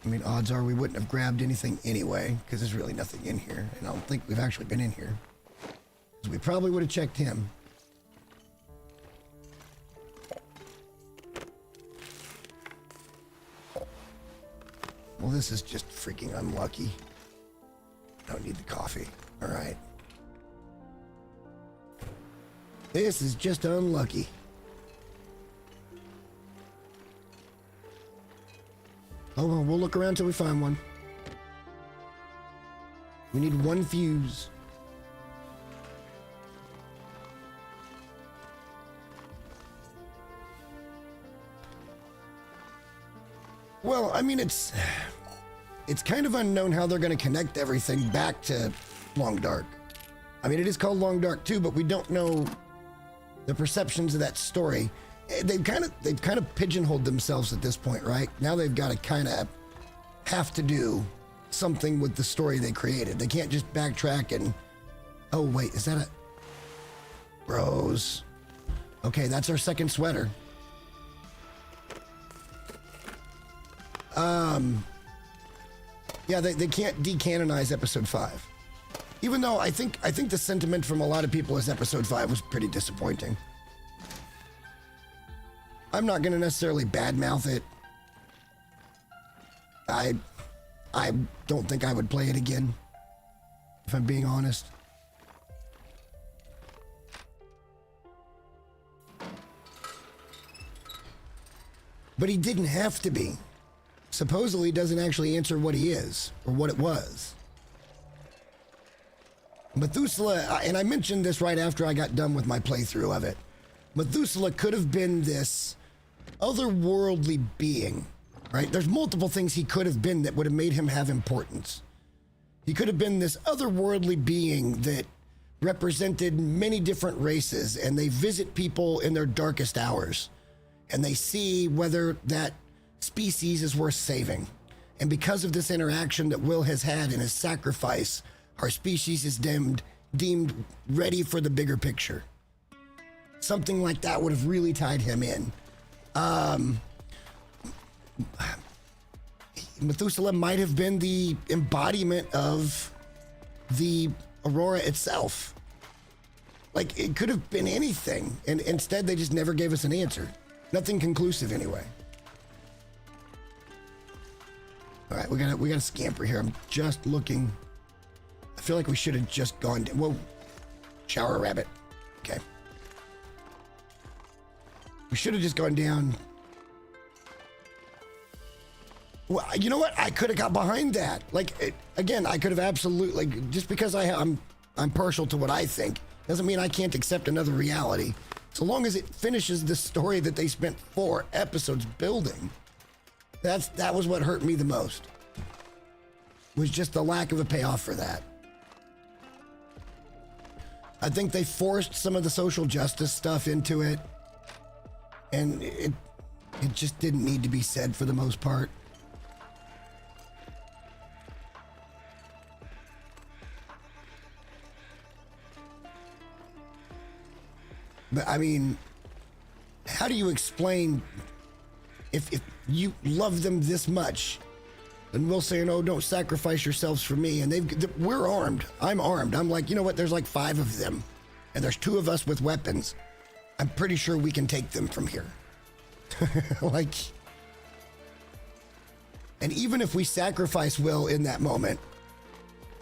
I mean, odds are we wouldn't have grabbed anything anyway, because there's really nothing in here. And I don't think we've actually been in here. Because we probably would have checked him. Well, this is just freaking unlucky. I don't need the coffee. All right. This is just unlucky. Oh, well, we'll look around till we find one. We need one fuse. Well, I mean, it's kind of unknown how they're going to connect everything back to Long Dark. I mean, it is called Long Dark 2, but we don't know the perceptions of that story. They've kind of pigeonholed themselves at this point, right? Now they've got to kind of have to do something with the story they created. They can't just backtrack and... Oh, wait, is that a... Rose. Okay, that's our second sweater. Yeah, they can't decanonize episode 5. Even though I think the sentiment from a lot of people is episode 5 was pretty disappointing. I'm not going to necessarily badmouth it. I don't think I would play it again, if I'm being honest. But he didn't have to be. Supposedly he doesn't actually answer what he is, or what it was. Methuselah, and I mentioned this right after I got done with my playthrough of it. Methuselah could have been this otherworldly being, right? There's multiple things he could have been that would have made him have importance. He could have been this otherworldly being that represented many different races, and they visit people in their darkest hours, and they see whether that species is worth saving. And because of this interaction that Will has had in his sacrifice, our species is deemed ready for the bigger picture. Something like that would have really tied him in. Methuselah might have been the embodiment of the Aurora itself. Like, it could have been anything, and instead they just never gave us an answer. Nothing conclusive anyway. All right, we gotta scamper here. I'm just looking. I feel like we should have just gone. Whoa, shower rabbit. Okay. We should have just gone down. Well, you know what? I could have got behind that. Like, again, I could have absolutely, like, just because I'm partial to what I think doesn't mean I can't accept another reality. So long as it finishes the story that they spent 4 episodes building. That was what hurt me the most. Was just the lack of a payoff for that. I think they forced some of the social justice stuff into it, and it just didn't need to be said for the most part. But I mean, how do you explain if you love them this much, and we'll say, no, don't sacrifice yourselves for me, and we're armed. I'm armed. I'm like, you know what? There's like 5 of them, and there's 2 of us with weapons. I'm pretty sure we can take them from here. Like, and even if we sacrifice Will in that moment,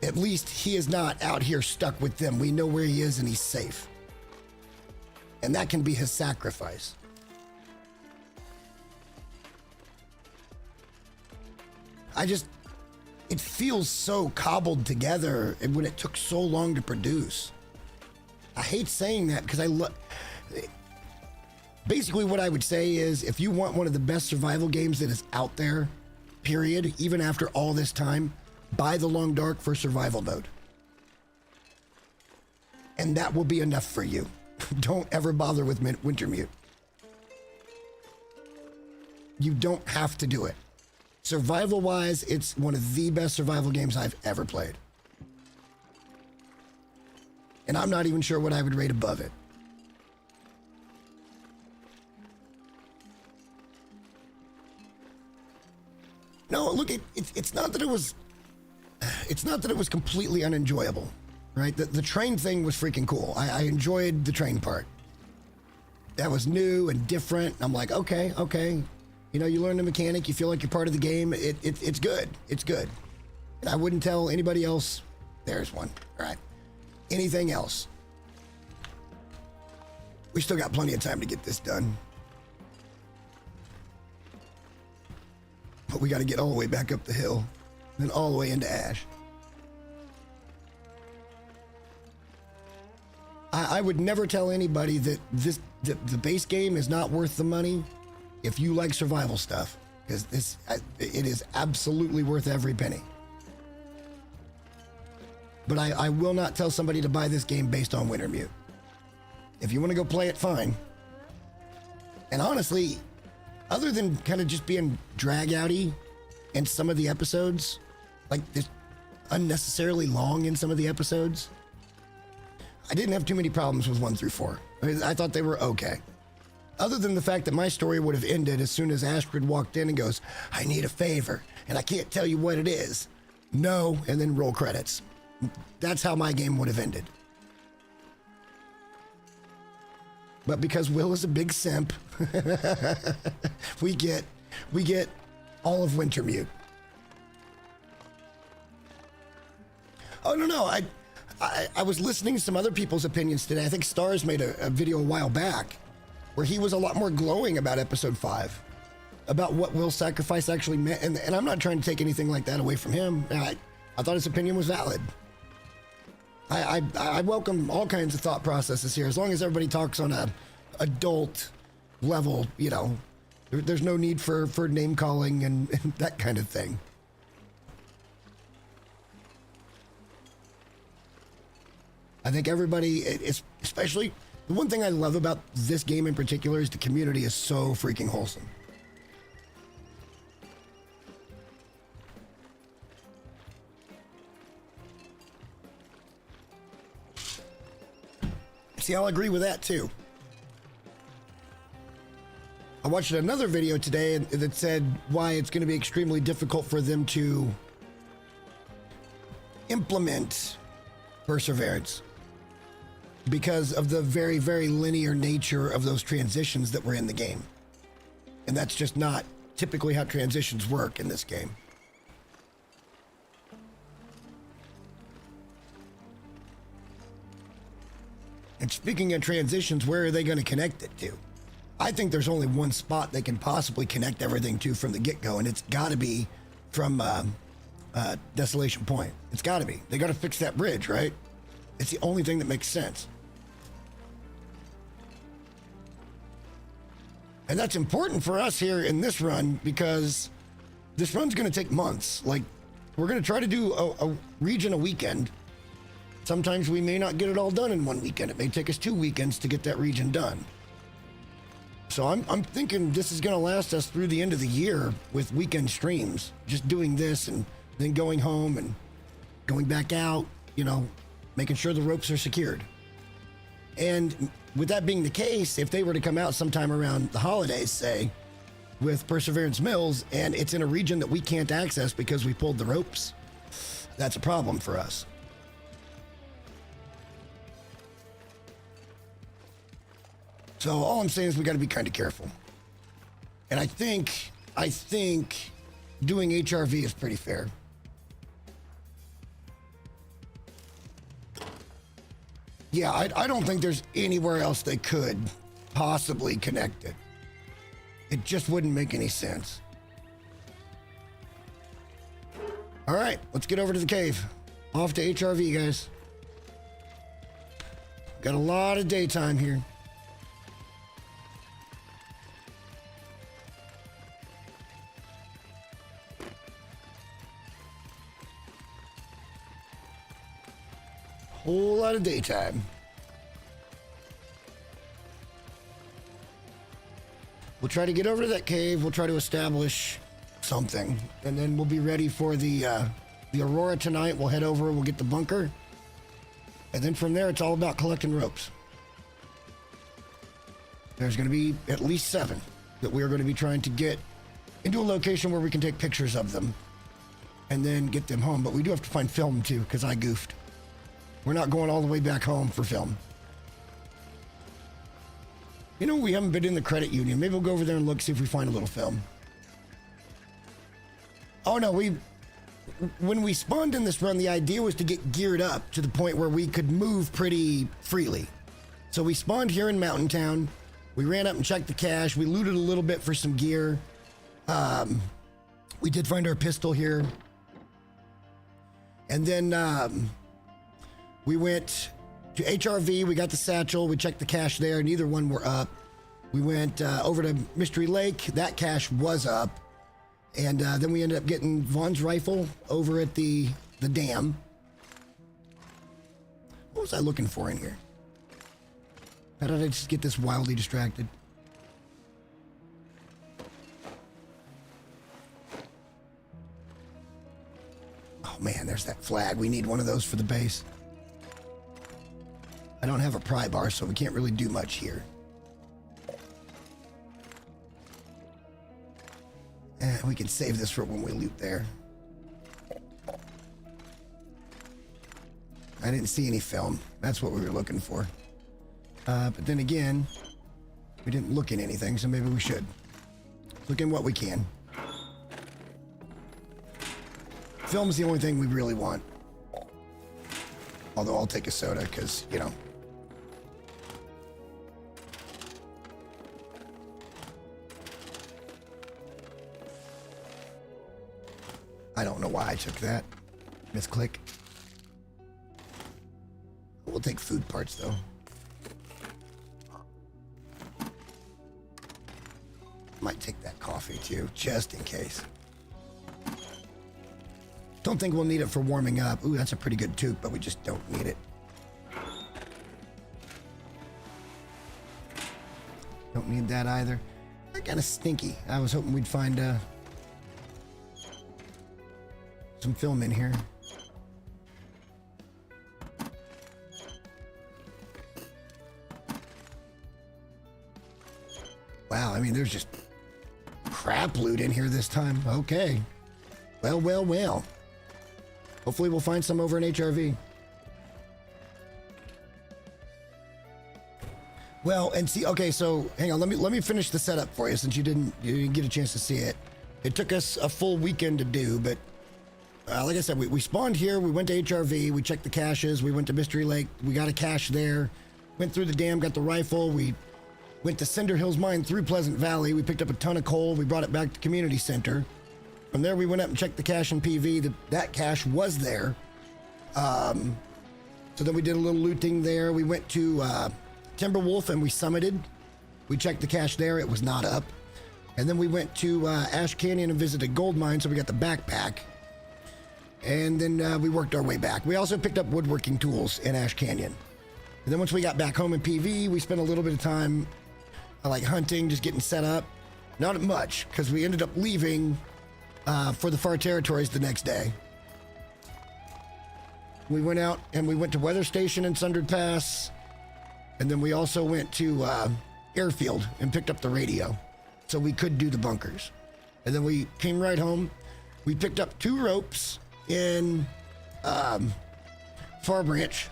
at least he is not out here stuck with them. We know where he is and he's safe. And that can be his sacrifice. It feels so cobbled together when it took so long to produce. I hate saying that because basically what I would say is, if you want one of the best survival games that is out there, period, even after all this time, buy The Long Dark for survival mode. And that will be enough for you. Don't ever bother with Wintermute. You don't have to do it. Survival-wise, it's one of the best survival games I've ever played. And I'm not even sure what I would rate above it. No, look, it's not that it was... It's not that it was completely unenjoyable. Right? The train thing was freaking cool. I enjoyed the train part. That was new and different. I'm like, okay. You know, you learn the mechanic, you feel like you're part of the game. It's good. It's good. And I wouldn't tell anybody else. There's one. All right. Anything else? We still got plenty of time to get this done. But we got to get all the way back up the hill, then all the way into Ash. I would never tell anybody that the base game is not worth the money if you like survival stuff, because it is absolutely worth every penny. But I will not tell somebody to buy this game based on Wintermute. If you want to go play it, fine. And honestly, other than kind of just being drag-outy in some of the episodes, like this unnecessarily long in some of the episodes, I didn't have too many problems with 1 through 4. I thought they were okay. Other than the fact that my story would have ended as soon as Astrid walked in and goes, I need a favor, and I can't tell you what it is. No, and then roll credits. That's how my game would have ended. But because Will is a big simp, we get all of Wintermute. Oh, no, I was listening to some other people's opinions today. I think Stars made a video a while back where he was a lot more glowing about episode 5, about what Will's sacrifice actually meant. And I'm not trying to take anything like that away from him. I thought his opinion was valid. I welcome all kinds of thought processes here, as long as everybody talks on a adult level. You know, there's no need for name calling and that kind of thing. I think everybody, especially the one thing I love about this game in particular, is the community is so freaking wholesome. See, I'll agree with that too. I watched another video today that said why it's going to be extremely difficult for them to implement perseverance. because of the very, very linear nature of those transitions that were in the game. And that's just not typically how transitions work in this game. And speaking of transitions, where are they going to connect it to? I think there's only one spot they can possibly connect everything to from the get-go, and it's got to be from Desolation Point. It's got to be. They got to fix that bridge, right? It's the only thing that makes sense. And that's important for us here in this run because this run's going to take months. Like, we're going to try to do a region a weekend. Sometimes we may not get it all done in one weekend. It may take us 2 weekends to get that region done. So I'm thinking this is going to last us through the end of the year with weekend streams. Just doing this and then going home and going back out, you know, making sure the ropes are secured. And with that being the case, if they were to come out sometime around the holidays, say, with Perseverance Mills, and it's in a region that we can't access because we pulled the ropes, that's a problem for us. So all I'm saying is we got to be kind of careful. And I think doing HRV is pretty fair. Yeah, I don't think there's anywhere else they could possibly connect it. It just wouldn't make any sense. All right, let's get over to the cave. Off to HRV, guys. Got a lot of daytime here. Whole lot of daytime. We'll try to get over to that cave. We'll try to establish something, and then we'll be ready for the Aurora tonight. We'll head over. We'll get the bunker, and then from there, it's all about collecting ropes. There's going to be at least 7 that we are going to be trying to get into a location where we can take pictures of them, and then get them home. But we do have to find film too, because I goofed. We're not going all the way back home for film. You know, we haven't been in the credit union. Maybe we'll go over there and look, see if we find a little film. Oh no, when we spawned in this run, the idea was to get geared up to the point where we could move pretty freely. So we spawned here in Mountain Town. We ran up and checked the cache. We looted a little bit for some gear. We did find our pistol here. And then we went to HRV. We got the satchel. We checked the cache there. Neither one were up. We went over to Mystery Lake. That cache was up. And then we ended up getting Vaughn's rifle over at the dam. What was I looking for in here? How did I just get this wildly distracted? Oh man, there's that flag. We need one of those for the base. I don't have a pry bar, so we can't really do much here. We can save this for when we loot there. I didn't see any film. That's what we were looking for. But then again, we didn't look in anything, so maybe we should. Look in what we can. Film's the only thing we really want. Although I'll take a soda, because, you know. I don't know why I took that. Misclick. We'll take food parts, though. Might take that coffee, too, just in case. Don't think we'll need it for warming up. Ooh, that's a pretty good toque, but we just don't need it. Don't need that either. They're kind of stinky. I was hoping we'd find some film in here. Wow, I mean, there's just crap loot in here this time. Okay. Well, well, well. Hopefully we'll find some over in HRV. Well, and see, okay, so hang on, let me finish the setup for you since you didn't get a chance to see it. It took us a full weekend to do, but like I said, we spawned here, we went to HRV, we checked the caches, we went to Mystery Lake, we got a cache there, went through the dam, got the rifle, we went to Cinder Hills Mine through Pleasant Valley, we picked up a ton of coal, we brought it back to Community Center. From there, we went up and checked the cache in PV, that cache was there. So then we did a little looting there, we went to Timberwolf and we summited. We checked the cache there, it was not up. And then we went to Ash Canyon and visited Gold Mine, so we got the backpack. And then we worked our way back. We also picked up woodworking tools in Ash Canyon. And then once we got back home in PV, we spent a little bit of time like hunting, just getting set up. Not much, because we ended up leaving for the far territories the next day. We went out and we went to Weather Station in Sundered Pass. And then we also went to Airfield and picked up the radio so we could do the bunkers. And then we came right home. We picked up 2 ropes in Far Range.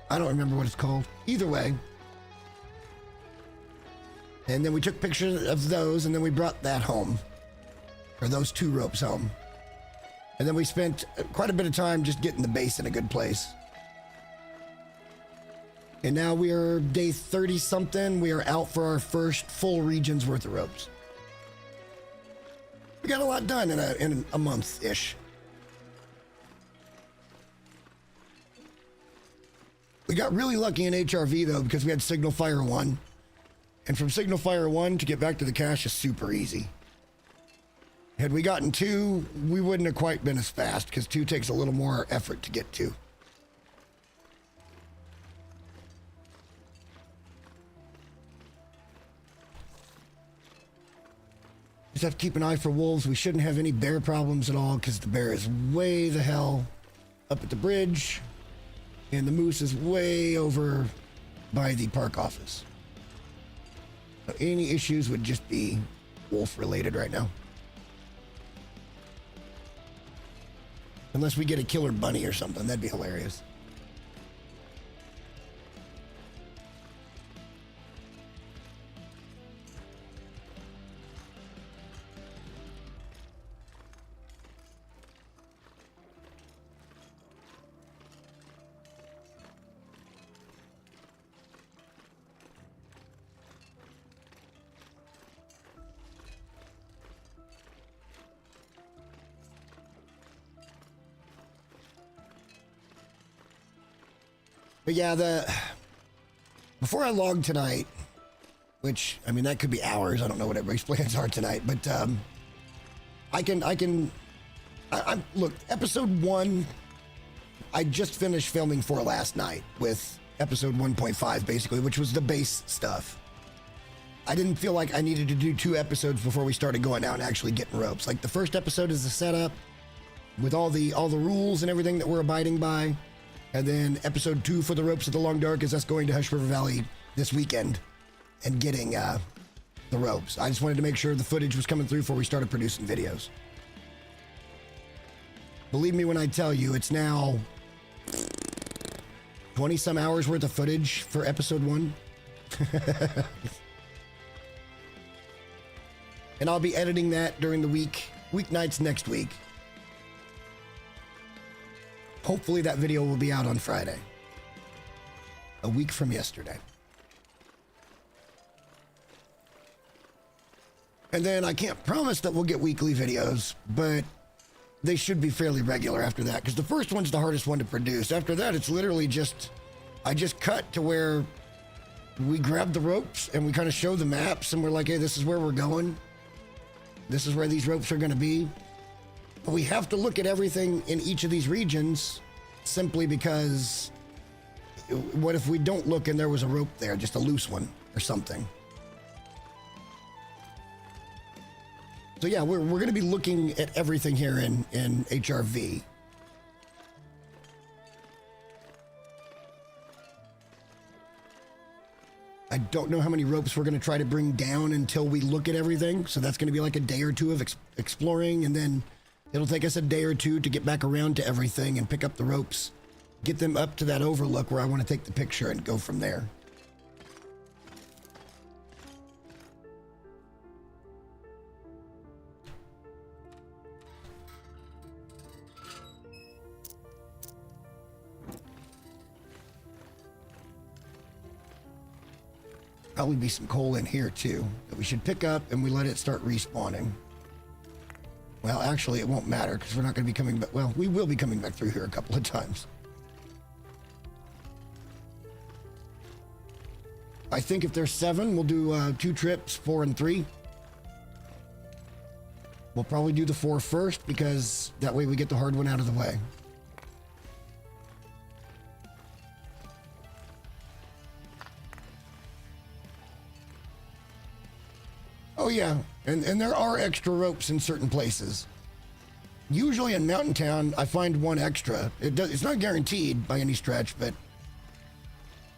I don't remember what it's called. Either way. And then we took pictures of those and then we brought that home. Or those 2 ropes home. And then we spent quite a bit of time just getting the base in a good place. And now we are day 30 something. We are out for our first full region's worth of ropes. We got a lot done in a month-ish. We got really lucky in HRV though because we had Signal Fire 1. And from Signal Fire 1 to get back to the cache is super easy. Had we gotten 2, we wouldn't have quite been as fast because 2 takes a little more effort to get to. Just have to keep an eye for wolves. We shouldn't have any bear problems at all because the bear is way the hell up at the bridge and the moose is way over by the park office. So any issues would just be wolf related right now. Unless we get a killer bunny or something, that'd be hilarious. But yeah, before I log tonight, which, I mean, that could be hours. I don't know what everybody's plans are tonight, but look, episode 1, I just finished filming for last night with episode 1.5, basically, which was the base stuff. I didn't feel like I needed to do 2 episodes before we started going out and actually getting ropes. Like, the first episode is the setup with all the rules and everything that we're abiding by. And then episode 2 for the ropes of the Long Dark is us going to Hush River Valley this weekend and getting the ropes. I just wanted to make sure the footage was coming through before we started producing videos. Believe me when I tell you, it's now 20 some hours worth of footage for episode 1. And I'll be editing that during the weeknights next week. Hopefully that video will be out on Friday. A week from yesterday. And then I can't promise that we'll get weekly videos, but they should be fairly regular after that, because the first one's the hardest one to produce. After that, it's literally I just cut to where we grab the ropes and we kind of show the maps and we're like, hey, this is where we're going. This is where these ropes are going to be. But we have to look at everything in each of these regions simply because what if we don't look and there was a rope there, just a loose one or something? So yeah, we're going to be looking at everything here in HRV. I don't know how many ropes we're going to try to bring down until we look at everything. So that's going to be like a day or 2 of exploring, and then it'll take us a day or 2 to get back around to everything and pick up the ropes get them up to that overlook where I want to take the picture and go from there. Probably be some coal in here too that we should pick up, and we let it start respawning. Well, actually it won't matter because we're not going to be coming back. Well, we will be coming back through here a couple of times. I think if there's 7, we'll do 2 trips, 4 and 3. We'll probably do the 4 first because that way we get the hard one out of the way. Oh yeah, and there are extra ropes in certain places. Usually in Mountain Town, I find 1 extra. It's not guaranteed by any stretch, but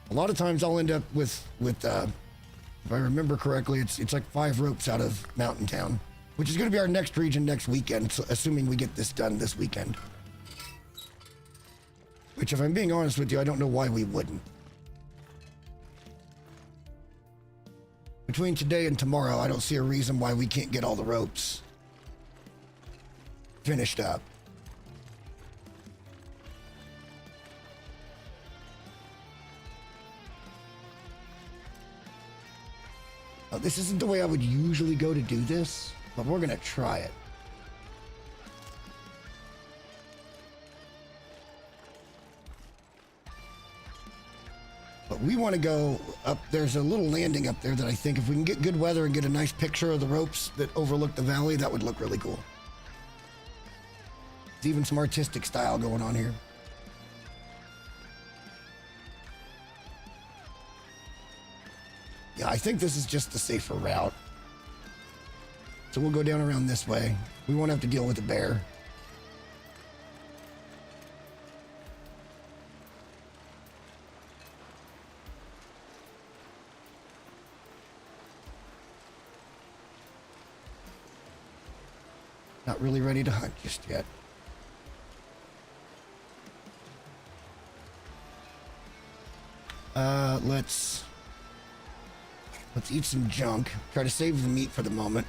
a lot of times I'll end up with if I remember correctly, it's like 5 ropes out of Mountain Town, which is going to be our next region next weekend, so assuming we get this done this weekend. Which, if I'm being honest with you, I don't know why we wouldn't. Between today and tomorrow, I don't see a reason why we can't get all the ropes finished up. Now, this isn't the way I would usually go to do this, but we're going to try it. But we want to go up. There's a little landing up there that I think if we can get good weather and get a nice picture of the ropes that overlook the valley, that would look really cool. There's even some artistic style going on here. Yeah, I think this is just the safer route. So we'll go down around this way. We won't have to deal with the bear. Not really ready to hunt just yet. Let's eat some junk. Try to save the meat for the moment.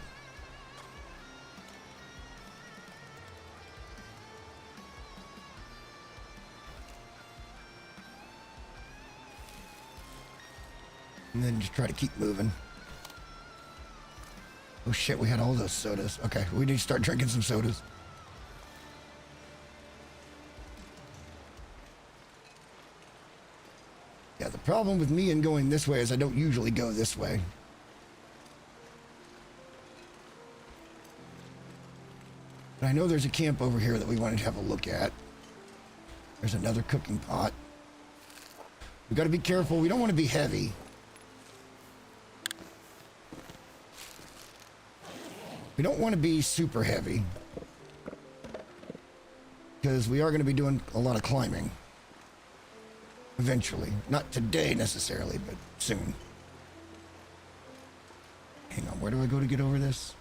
And then just try to keep moving. Oh shit, we had all those sodas. Okay, we need to start drinking some sodas. Yeah, the problem with me and going this way is I don't usually go this way. But I know there's a camp over here that we wanted to have a look at. There's another cooking pot. We got to be careful. We don't want to be heavy. We don't want to be super heavy. Because we are going to be doing a lot of climbing. Eventually. Not today necessarily, but soon. Hang on, where do I go to get over this?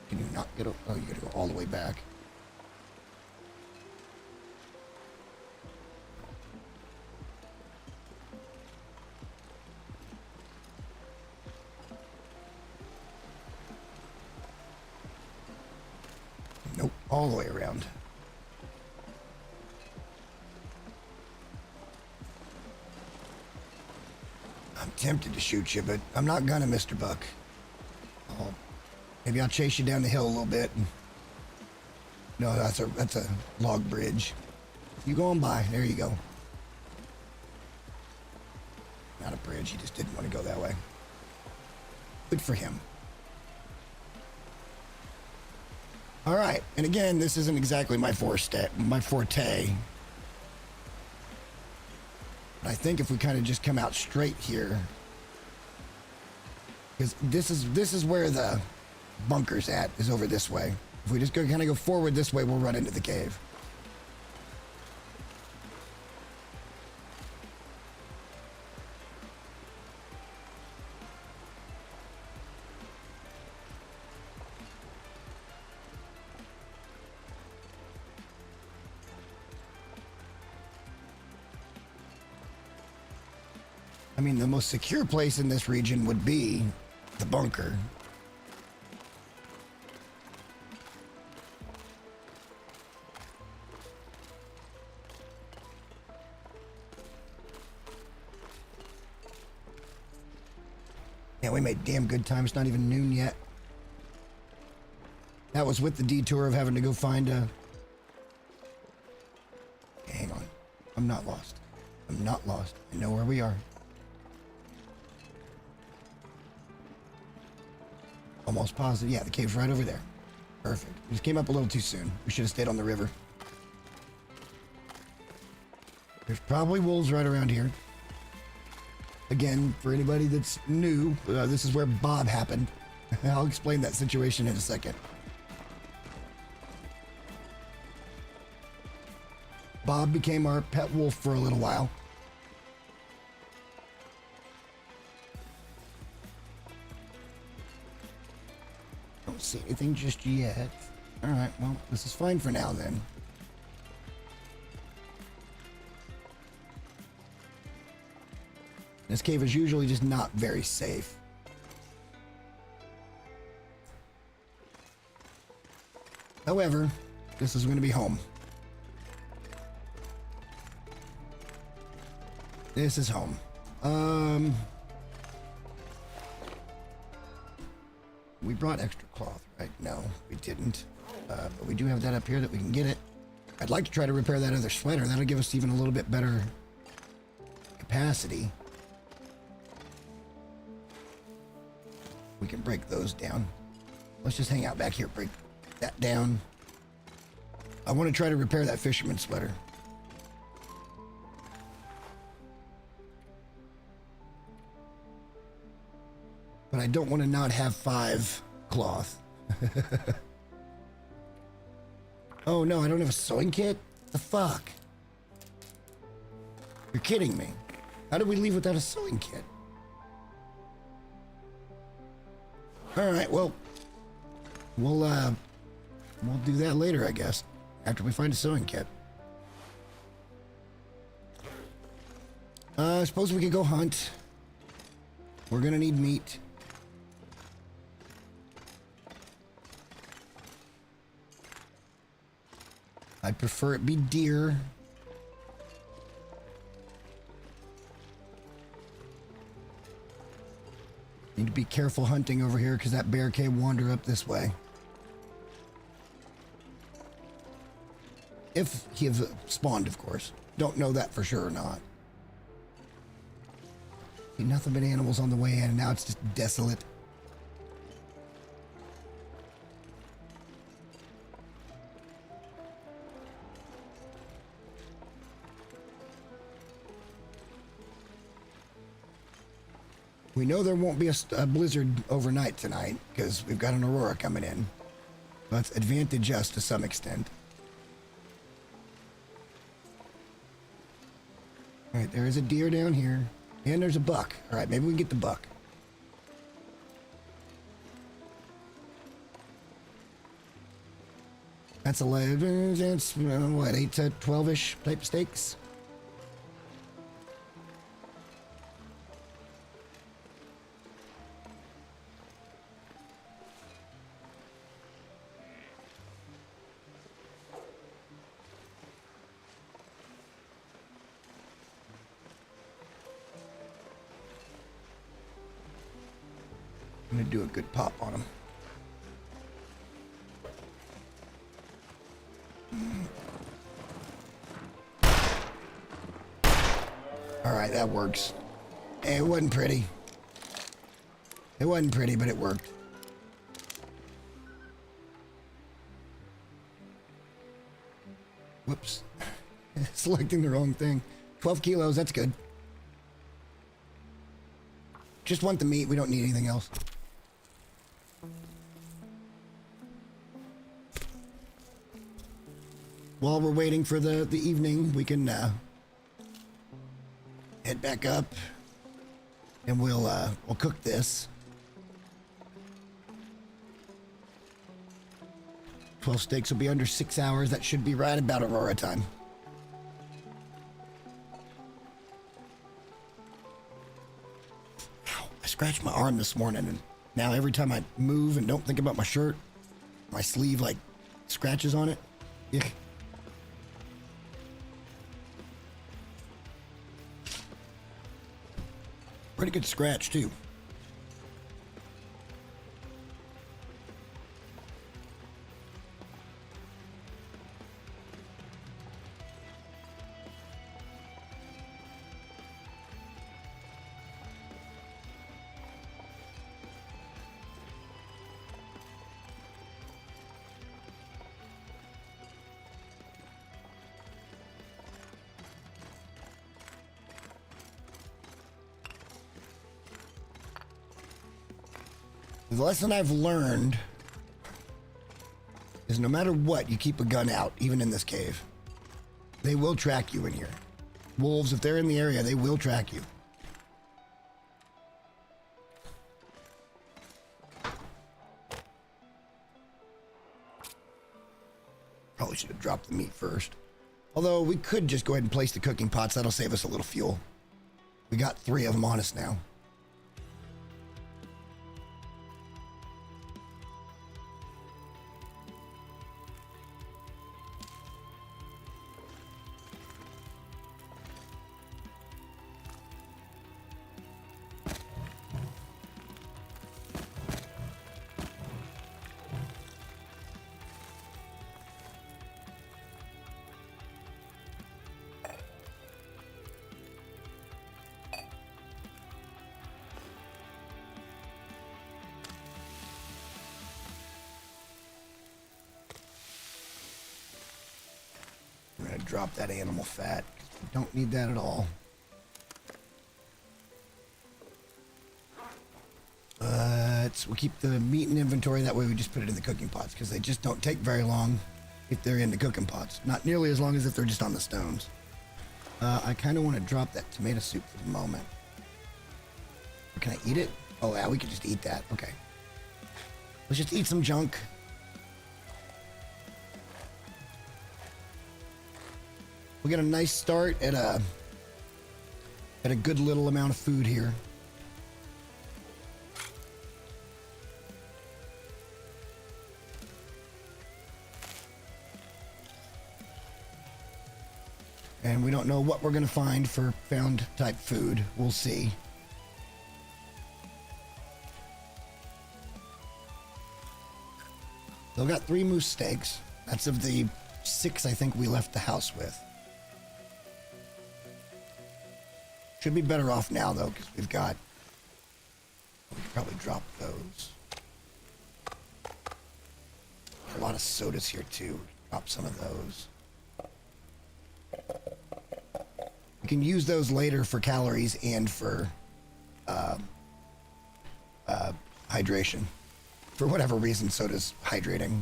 Can you not get over? Oh, you gotta go all the way back. Nope, all the way around. I'm tempted to shoot you, but I'm not gonna, Mr. Buck. Maybe I'll chase you down the hill a little bit. No, that's a log bridge. You go on by. There you go. Not a bridge. He just didn't want to go that way. Good for him. All right. And again, this isn't exactly my forte. But I think if we kind of just come out straight here, because this is where the bunker's at, is over this way. If we just kind of go forward this way, we'll run into the cave. I mean, the most secure place in this region would be the bunker. Yeah, we made damn good time. It's not even noon yet. That was with the detour of having to go find a... Hang on. I'm not lost. I'm not lost. I know where we are. Almost positive. Yeah, the cave's right over there. Perfect. We just came up a little too soon. We should have stayed on the river. There's probably wolves right around here. Again, for anybody that's new, this is where Bob happened. I'll explain that situation in a second. Bob became our pet wolf for a little while. Don't see anything just yet. All right, well, this is fine for now then. This cave is usually just not very safe. However, this is going to be home. This is home. We brought extra cloth, right? No, we didn't. But we do have that up here that we can get it. I'd like to try to repair that other sweater. That'll give us even a little bit better capacity. We can break those down. Let's just hang out back here, break that down. I want to try to repair that fisherman sweater. But I don't want to not have 5 cloth. Oh no, I don't have a sewing kit? The fuck? You're kidding me. How did we leave without a sewing kit? Alright, well, we'll do that later, I guess. After we find a sewing kit. I suppose we could go hunt. We're gonna need meat. I'd prefer it be deer. Need to be careful hunting over here because that bear can wander up this way. If he have spawned, of course. Don't know that for sure or not. See, nothing but animals on the way in, and now it's just desolate. We know there won't be a blizzard overnight tonight because we've got an aurora coming in. Let's advantage us to some extent. All right, there is a deer down here, and there's a buck. All right, maybe we can get the buck. That's 11. That's what, 8 to 12-ish type steaks. I'm gonna do a good pop on him. All right, that works. Hey, it wasn't pretty. It wasn't pretty, but it worked. Whoops. Selecting the wrong thing. 12 kilos, that's good. Just want the meat, we don't need anything else. While we're waiting for the evening, we can head back up and we'll cook this. 12 steaks will be under 6 hours. That should be right about aurora time. scratched my arm this morning, and now every time I move and don't think about my shirt, my sleeve like scratches on it. Yeah. Pretty good scratch too. The lesson I've learned is no matter what, you keep a gun out, even in this cave. They will track you in here. Wolves, if they're in the area, they will track you. Probably should have dropped the meat first. Although we could just go ahead and place the cooking pots. That'll save us a little fuel. We got 3 of them on us now. Drop that animal fat. We don't need that at all. We'll keep the meat in inventory. That way we just put it in the cooking pots because they just don't take very long if they're in the cooking pots. Not nearly as long as if they're just on the stones. I kind of want to drop that tomato soup for the moment. Can I eat it? Oh yeah, we could just eat that. Okay. Let's just eat some junk. We got a nice start at a good little amount of food here. And we don't know what we're going to find for found type food. We'll see. Still got 3 moose steaks. That's of the 6 I think we left the house with. Should be better off now, though, because we could probably drop those. A lot of sodas here, too. Drop some of those. We can use those later for calories and for hydration. For whatever reason, soda's hydrating.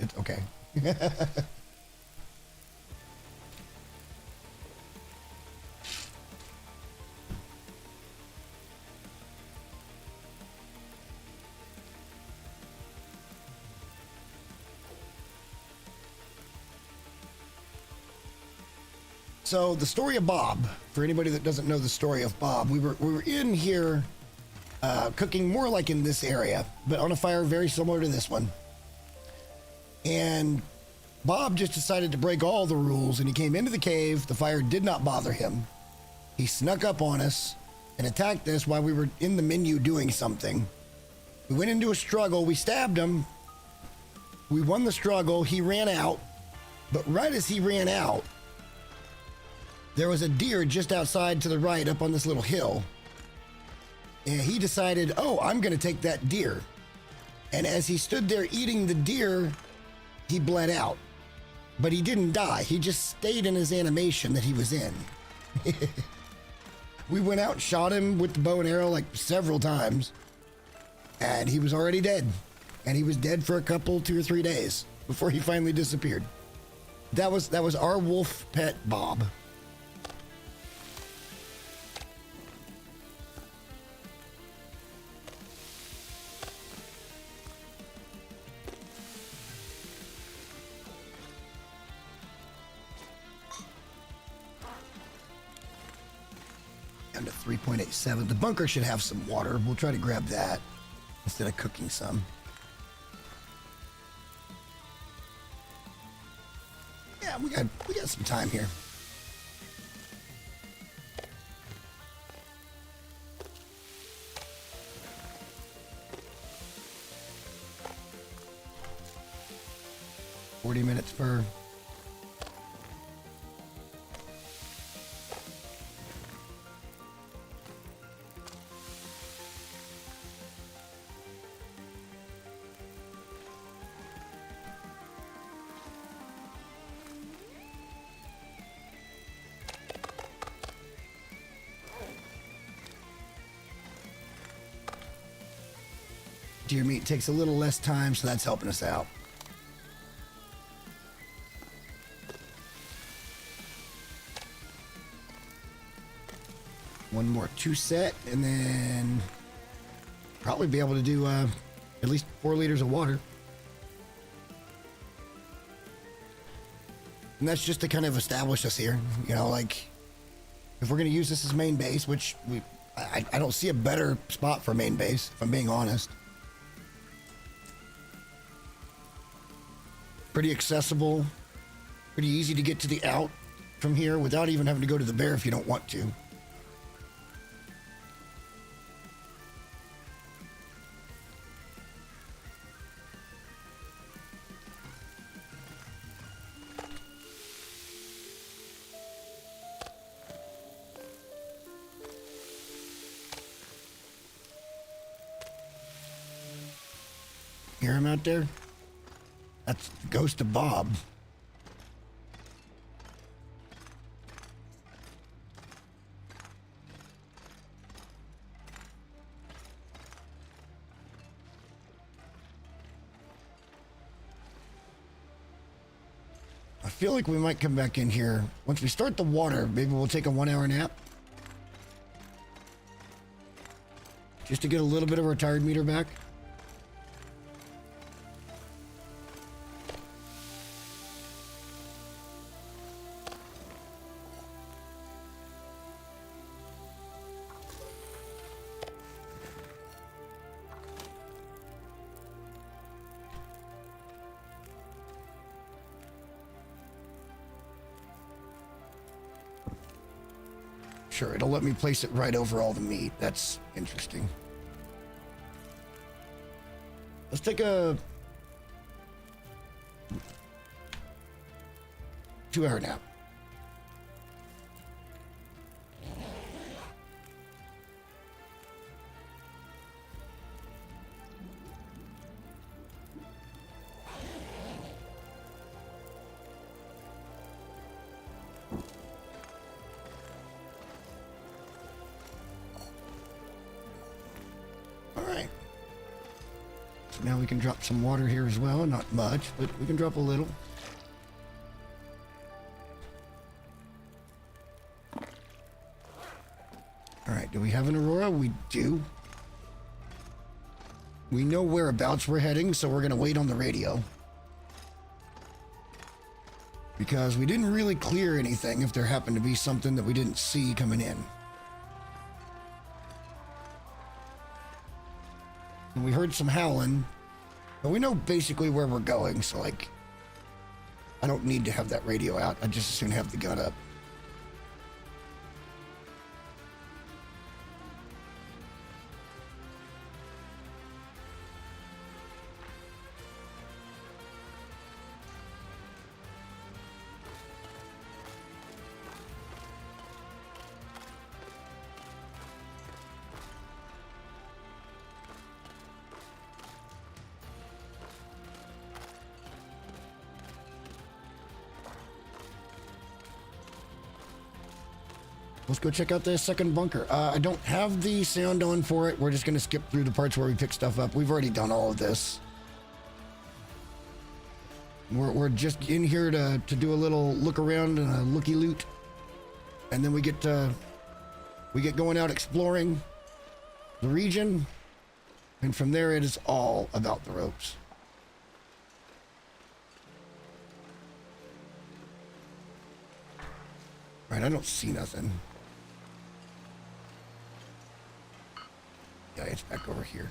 It's okay. So the story of Bob, for anybody that doesn't know the story of Bob, we were in here cooking more like in this area, but on a fire very similar to this one. And Bob just decided to break all the rules, and he came into the cave. The fire did not bother him. He snuck up on us and attacked us while we were in the menu doing something. We went into a struggle. We stabbed him. We won the struggle. He ran out. But right as he ran out, there was a deer just outside to the right up on this little hill. And he decided, oh, I'm going to take that deer. And as he stood there eating the deer, he bled out. But he didn't die. He just stayed in his animation that he was in. We went out and shot him with the bow and arrow like several times. And he was already dead. And he was dead for a couple, 2 or 3 days before he finally disappeared. That was our wolf pet, Bob. Down to 3.87. The bunker should have some water. We'll try to grab that instead of cooking some. Yeah, we got some time here. $40 for. Deer meat takes a little less time, so that's helping us out. One more 2 set, and then probably be able to do at least 4 liters of water. And that's just to kind of establish us here. You know, like, if we're going to use this as main base, which I don't see a better spot for main base, if I'm being honest. Pretty accessible, pretty easy to get to the out from here without even having to go to the bear if you don't want to. Hear him out there? That's the ghost of Bob. I feel like we might come back in here. Once we start the water, maybe we'll take a 1-hour nap. Just to get a little bit of our tired meter back. Sure, it'll let me place it right over all the meat. That's interesting. Let's take a 2-hour nap. Now we can drop some water here as well. Not much, but we can drop a little. All right, do we have an Aurora? We do. We know whereabouts we're heading, so we're going to wait on the radio. Because we didn't really clear anything if there happened to be something that we didn't see coming in. And we heard some howling. But we know basically where we're going, so like, I don't need to have that radio out. I'd just as soon have the gun up. Let's go check out the second bunker. I don't have the sound on for it. We're just going to skip through the parts where we pick stuff up. We've already done all of this. We're just in here to do a little look around and a looky loot. And then we get going out exploring the region. And from there, it is all about the ropes. Right, I don't see nothing. Yeah, it's back over here.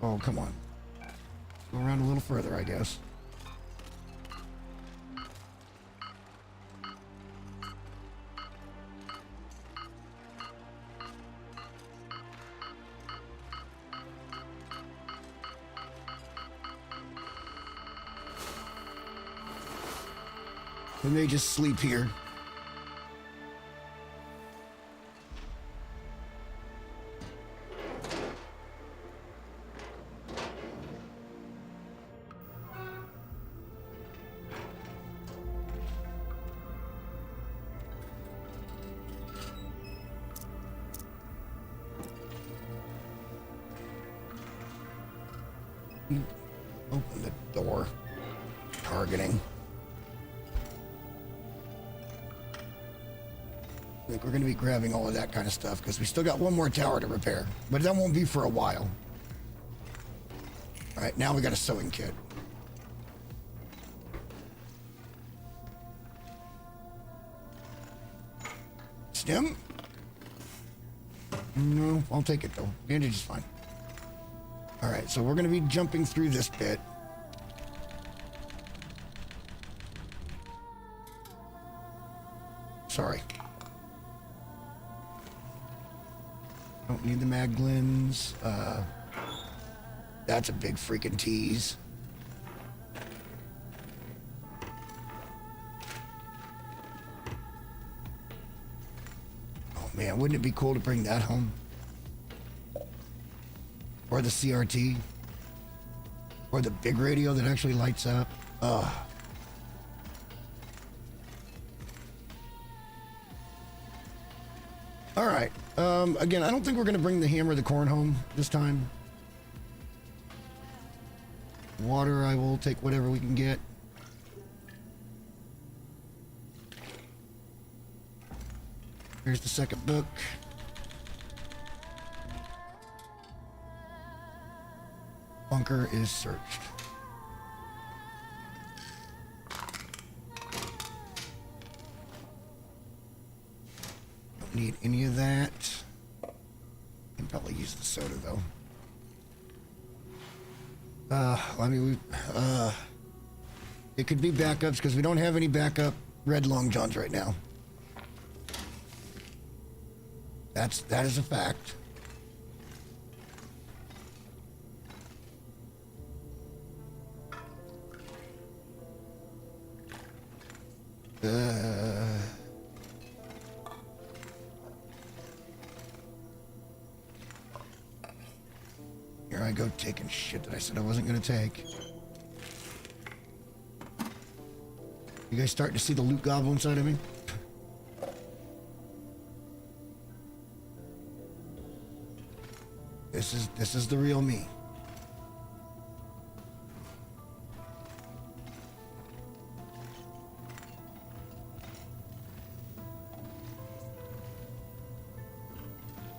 Oh, come on. Go around a little further, I guess. We may just sleep here. Open the door. Targeting. I think we're going to be grabbing all of that kind of stuff because we still got one more tower to repair, but that won't be for a while. All right, now we got a sewing kit. Stem? No, I'll take it though. Bandage is fine. All right, so we're going to be jumping through this bit. Sorry. Don't need the maglins. That's a big freaking tease. Oh man, wouldn't it be cool to bring that home? Or the CRT? Or the big radio that actually lights up? Ugh. All right. Again, I don't think we're going to bring the hammer of the corn home this time. Water, I will take whatever we can get. Here's the second book. Bunker is searched. Don't need any of that. Can probably use the soda though. I mean, it could be backups because we don't have any backup red long johns right now. That is a fact. Here I go taking shit that I said I wasn't gonna take. You guys starting to see the loot goblin side of me? This is the real me.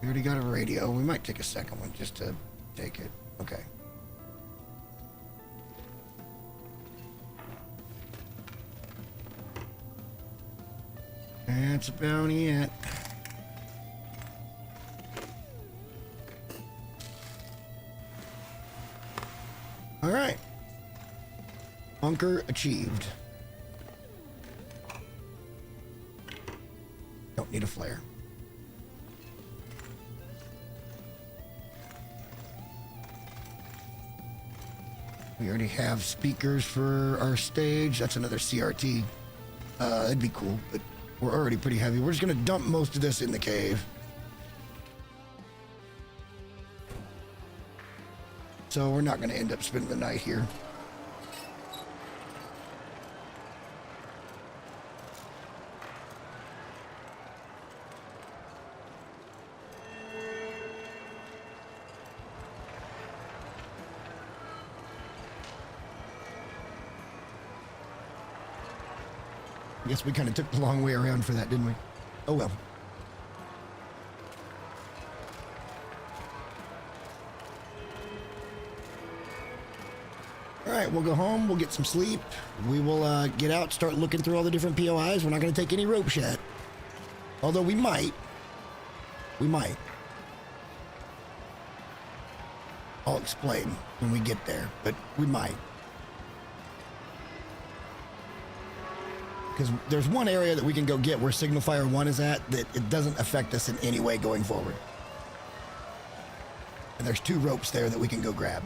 We already got a radio. We might take a second one just to take it. Okay. That's about it. All right. Bunker achieved. Don't need a flare. We already have speakers for our stage. That's another CRT. That'd be cool, but we're already pretty heavy. We're just gonna dump most of this in the cave. So we're not gonna end up spending the night here. guess we kind of took the long way around for that, didn't we? Oh well. All right, we'll go home. We'll get some sleep. We will get out, start looking through all the different POIs. We're not going to take any ropes yet. Although we might. We might. I'll explain when we get there, but we might. Because there's one area that we can go get where Signal Fire 1 is at that it doesn't affect us in any way going forward. And there's 2 ropes there that we can go grab.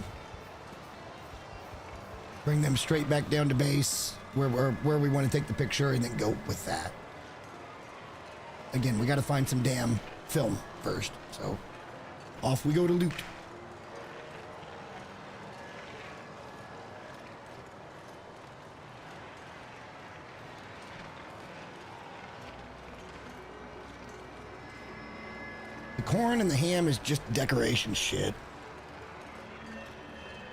Bring them straight back down to base where we want to take the picture and then go with that. Again, we got to find some damn film first. So off we go to loot. The corn and the ham is just decoration shit.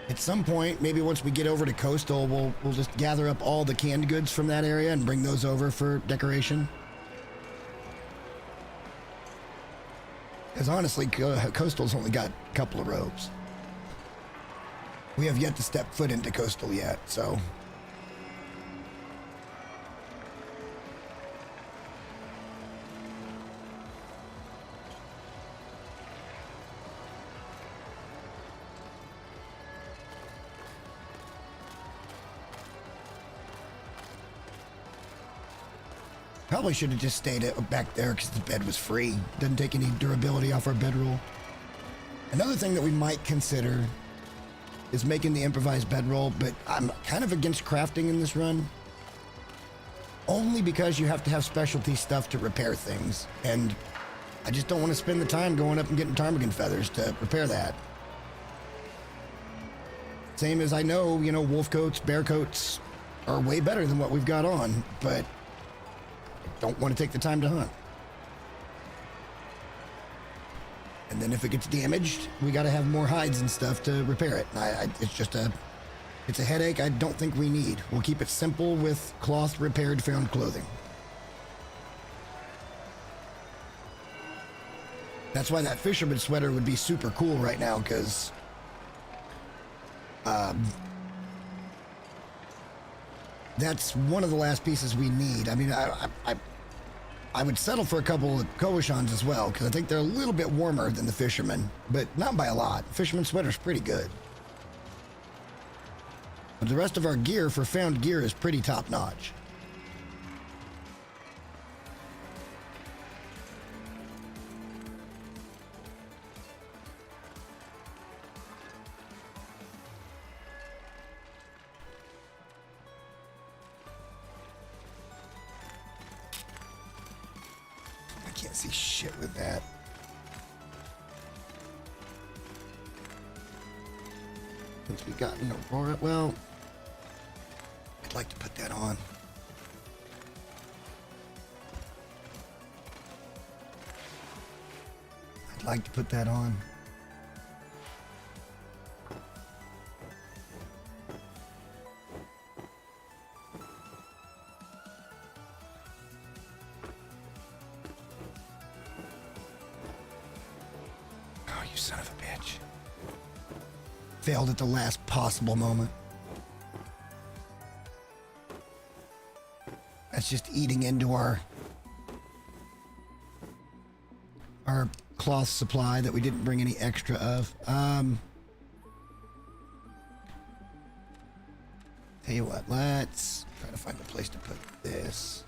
At some point, maybe once we get over to Coastal, we'll just gather up all the canned goods from that area and bring those over for decoration. Because honestly, Coastal's only got a couple of ropes. We have yet to step foot into Coastal yet, so... Probably should have just stayed back there because the bed was free. Doesn't take any durability off our bedroll. Another thing that we might consider is making the improvised bedroll, but I'm kind of against crafting in this run. Only because you have to have specialty stuff to repair things. And I just don't want to spend the time going up and getting ptarmigan feathers to repair that. Same as I know, you know, wolf coats, bear coats are way better than what we've got on, but don't want to take the time to hunt. And then if it gets damaged, we got to have more hides and stuff to repair it. It's a headache I don't think we need. We'll keep it simple with cloth repaired found clothing. That's why that fisherman sweater would be super cool right now, because that's one of the last pieces we need. I mean, I would settle for a couple of Koashans as well, because I think they're a little bit warmer than the fisherman, but not by a lot. Fisherman sweater's pretty good. But the rest of our gear for found gear is pretty top-notch. Can't see shit with that. Since we got an Aurora, well, I'd like to put that on. I'd like to put that on. Son of a bitch. Failed at the last possible moment. That's just eating into our cloth supply that we didn't bring any extra of. Tell you what, let's try to find a place to put this.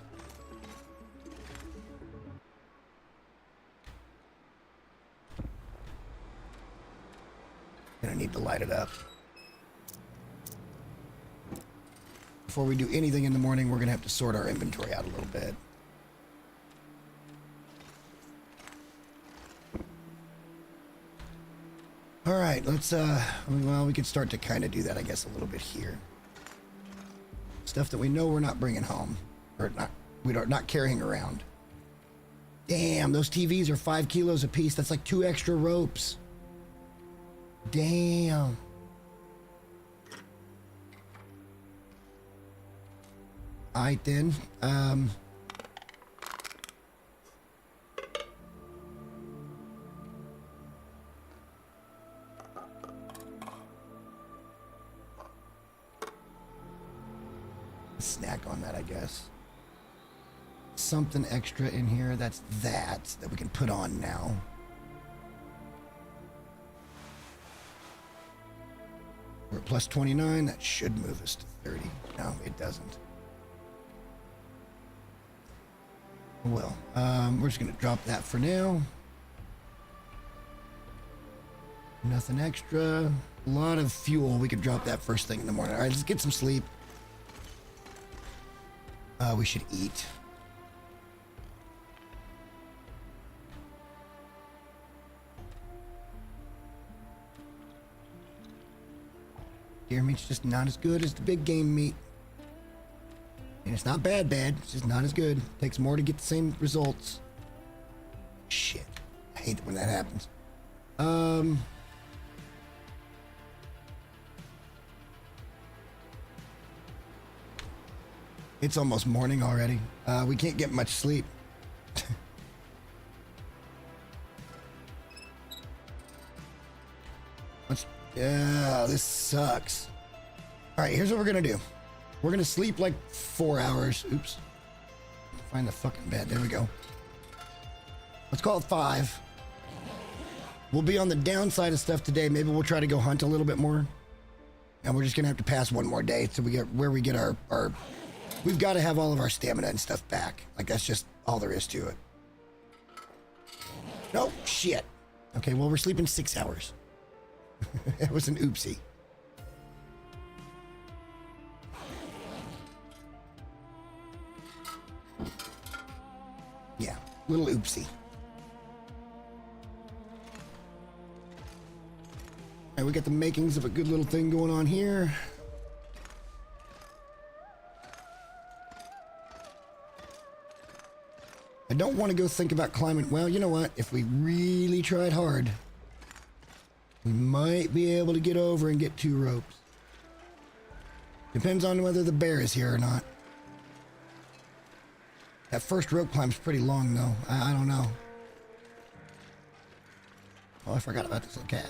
Gonna need to light it up. Before we do anything in the morning, we're gonna have to sort our inventory out a little bit. All right, let's, well, we could start to kind of do that, I guess, a little bit here. Stuff that we know we're not bringing home, or not carrying around. Damn, those TVs are 5 kilos a piece. That's like 2 extra ropes. Damn. Alright then. Snack on that, I guess. Something extra in here that we can put on now. We're at plus 29. That should move us to 30. No, it doesn't. Well, we're just going to drop that for now. Nothing extra. A lot of fuel. We could drop that first thing in the morning. All right, let's get some sleep. We should eat. Deer meat's just not as good as the big game meat. And it's not bad, it's just not as good. Takes more to get the same results. Shit. I hate it when that happens. It's almost morning already. We can't get much sleep. Yeah, this sucks. All right, here's what we're gonna do. We're gonna sleep like 4 hours. Oops. Find the fucking bed. There we go. Let's call it 5. We'll be on the downside of stuff today. Maybe we'll try to go hunt a little bit more. And we're just gonna have to pass one more day so we get where we get our we've got to have all of our stamina and stuff back. Like, that's just all there is to it. No, shit. Okay, well, we're sleeping 6 hours. It was an oopsie. Yeah, little oopsie. All right, we got the makings of a good little thing going on here. I don't want to go think about climbing. Well, you know what? If we really tried hard, we might be able to get over and get 2 ropes. Depends on whether the bear is here or not. That first rope climb's pretty long, though. I don't know. Oh, I forgot about this little cache.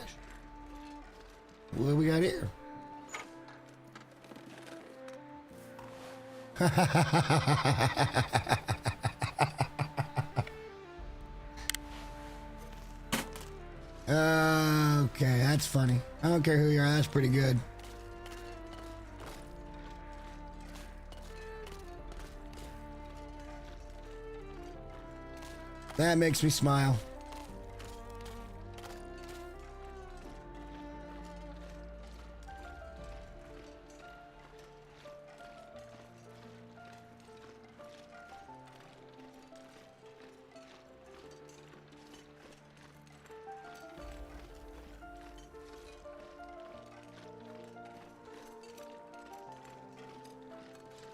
What do we got here? Okay, that's funny. I don't care who you are, that's pretty good. That makes me smile.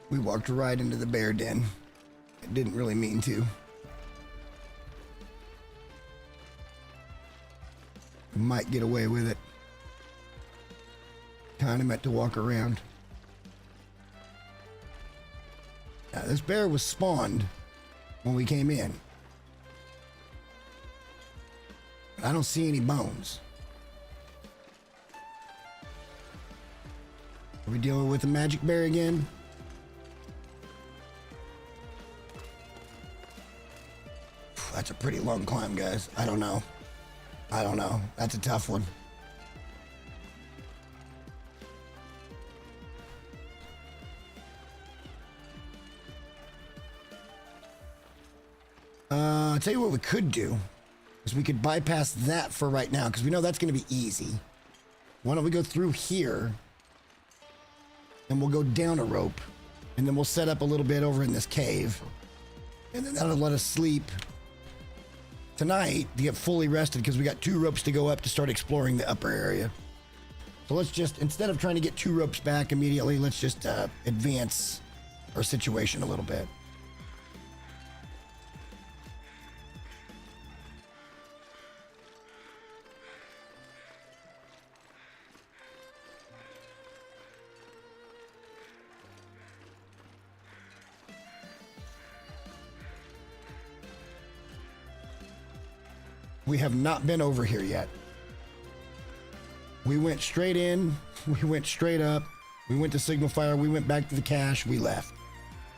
We walked right into the bear den. I didn't really mean to. We might get away with it. Kinda meant to walk around. Now, this bear was spawned when we came in. I don't see any bones. Are we dealing with a magic bear again? That's a pretty long climb, guys. I don't know. That's a tough one. I'll tell you what we could do is we could bypass that for right now because we know that's going to be easy. Why don't we go through here and we'll go down a rope and then we'll set up a little bit over in this cave and then that'll let us sleep tonight to get fully rested because we got 2 ropes to go up to start exploring the upper area. So let's just, instead of trying to get 2 ropes back immediately, let's just advance our situation a little bit. We have not been over here yet. We went straight in. We went straight up. We went to signal fire. We went back to the cache. We left.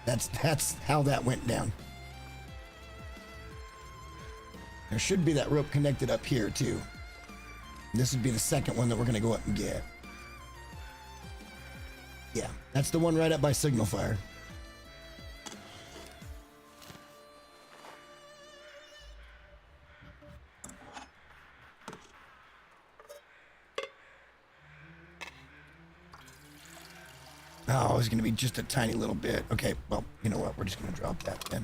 That's how that went down. There should be that rope connected up here too. This would be the second one that we're going to go up and get. Yeah, that's the one right up by signal fire. Oh, it's going to be just a tiny little bit. Okay, well, you know what? We're just going to drop that then.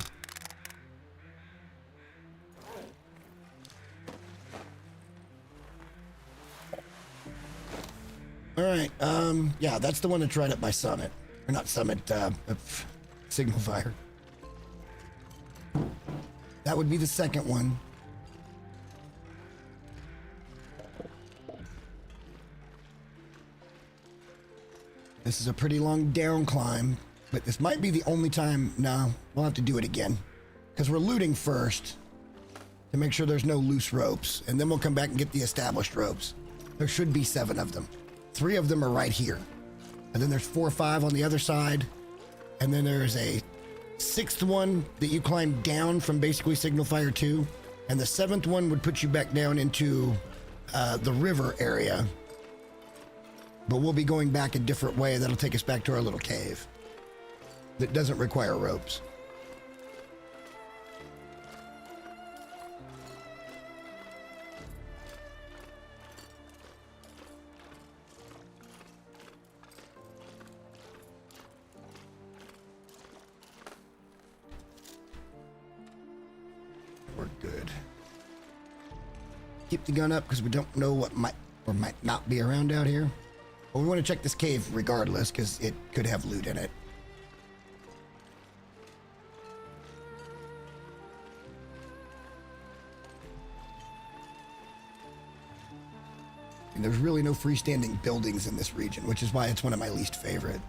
All right, yeah, that's the one that's right up by Summit. Or not Summit, Signal Fire. That would be the second one. This is a pretty long down climb, but this might be the only time. No, we'll have to do it again. Because we're looting first to make sure there's no loose ropes, and then we'll come back and get the established ropes. There should be 7 of them. 3 of them are right here. And then there's 4 or 5 on the other side. And then there's a 6th one that you climb down from basically Signal Fire 2. And the 7th one would put you back down into the river area. But we'll be going back a different way. That'll take us back to our little cave that doesn't require ropes. We're good. Keep the gun up because we don't know what might or might not be around out here. But we want to check this cave regardless because it could have loot in it. And there's really no freestanding buildings in this region, which is why it's one of my least favorite.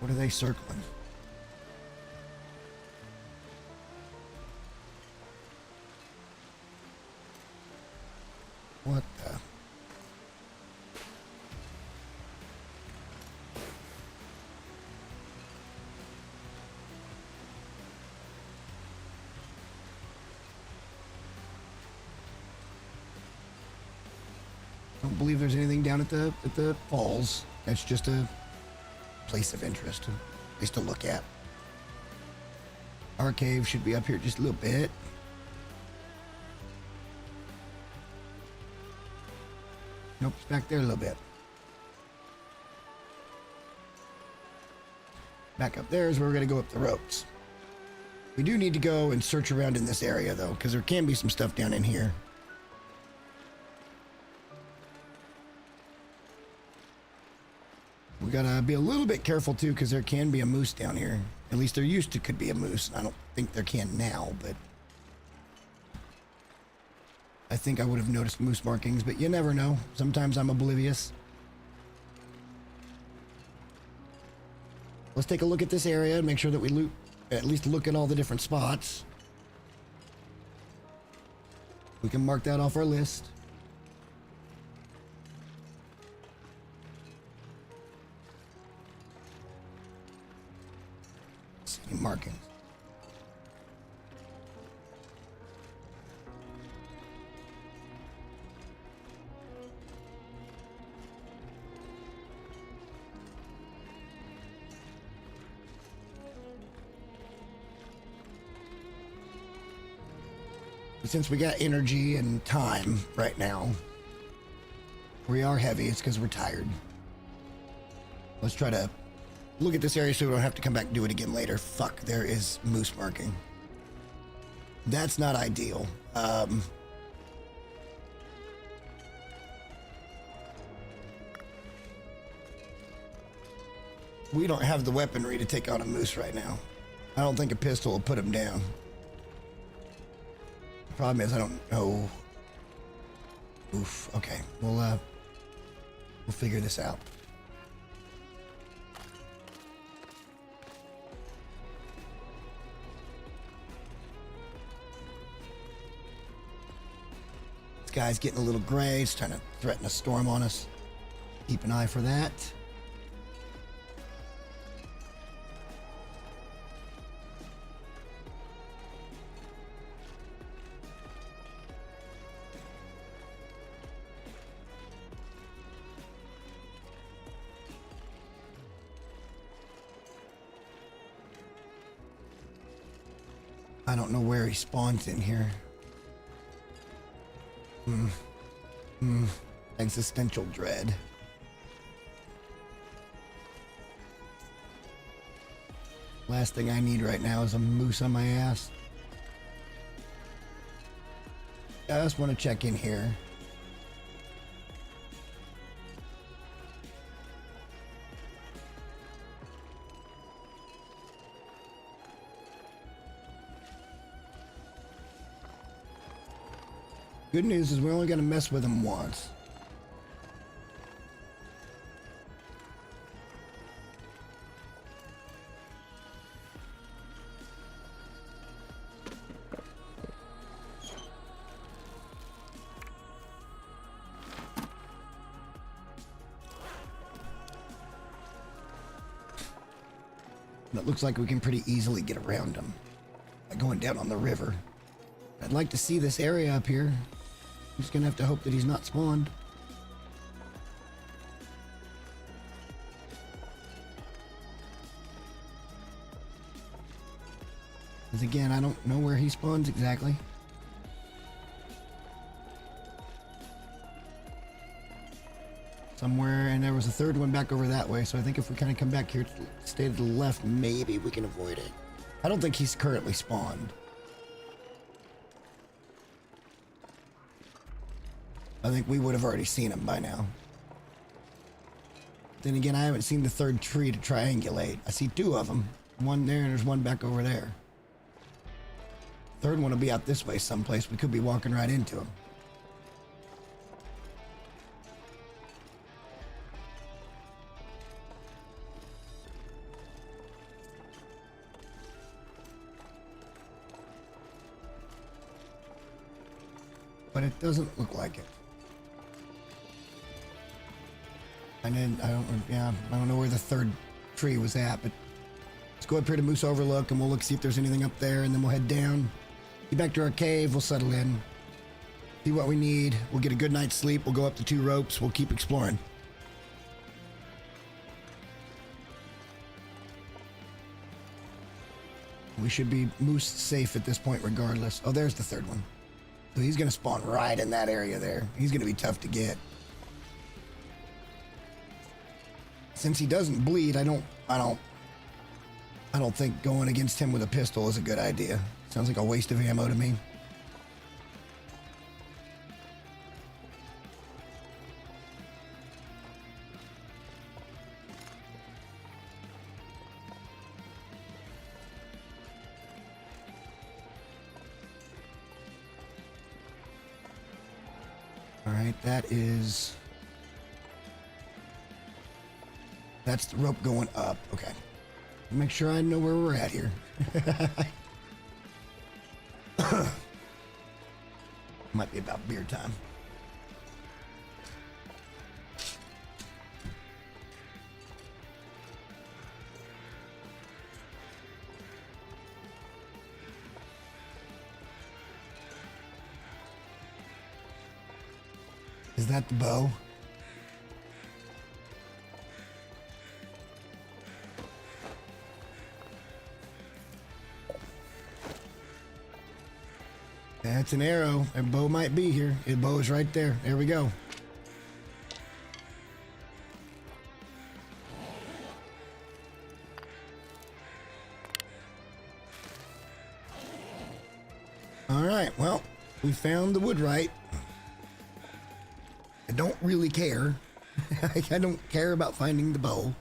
What are they circling? What the? Don't believe there's anything down at the falls. That's just a place of interest, at least to look at. Our cave should be up here just a little bit. Nope, it's back there a little bit. Back up there is where we're going to go up the ropes. We do need to go and search around in this area, though, because there can be some stuff down in here. We got to be a little bit careful, too, because there can be a moose down here. At least there used to could be a moose. I don't think there can now, but I think I would have noticed moose markings, but you never know. Sometimes I'm oblivious. Let's take a look at this area and make sure that we at least look at all the different spots. We can mark that off our list. See any markings. Since we got energy and time right now, we are heavy. It's because we're tired. Let's try to look at this area so we don't have to come back and do it again later. Fuck, there is moose marking. That's not ideal. We don't have the weaponry to take on a moose right now. I don't think a pistol will put him down. Problem is, I don't know. Oof. Okay, we'll figure this out. Sky's getting a little gray. It's trying to threaten a storm on us. Keep an eye for that. I don't know where he spawns in here. Existential dread. Last thing I need right now is a moose on my ass. I just want to check in here. Good news is we're only going to mess with him once. It looks like we can pretty easily get around him by going down on the river. I'd like to see this area up here. I'm just gonna have to hope that he's not spawned. Because again, I don't know where he spawns exactly. Somewhere, and there was a third one back over that way, so I think if we kind of come back here, stay to the left, maybe we can avoid it. I don't think he's currently spawned. I think we would have already seen him by now. Then again, I haven't seen the third tree to triangulate. I see two of them. One there and there's one back over there. Third one will be out this way someplace. We could be walking right into him. But it doesn't look like it. I don't know where the third tree was at, but let's go up here to Moose Overlook and we'll look, see if there's anything up there, and then we'll head down. Get back to our cave, we'll settle in. See what we need. We'll get a good night's sleep. We'll go up the 2 ropes. We'll keep exploring. We should be moose safe at this point regardless. Oh, there's the third one. So he's gonna spawn right in that area there. He's gonna be tough to get. Since he doesn't bleed, I don't think going against him with a pistol is a good idea. Sounds like a waste of ammo to me. All right, that's the rope going up. Okay. Make sure I know where we're at here. Might be about beer time. Is that the bow? That's an arrow. A bow might be here. The bow is right there. There we go. All right, well, we found the woodwright. I don't really care. I don't care about finding the bow.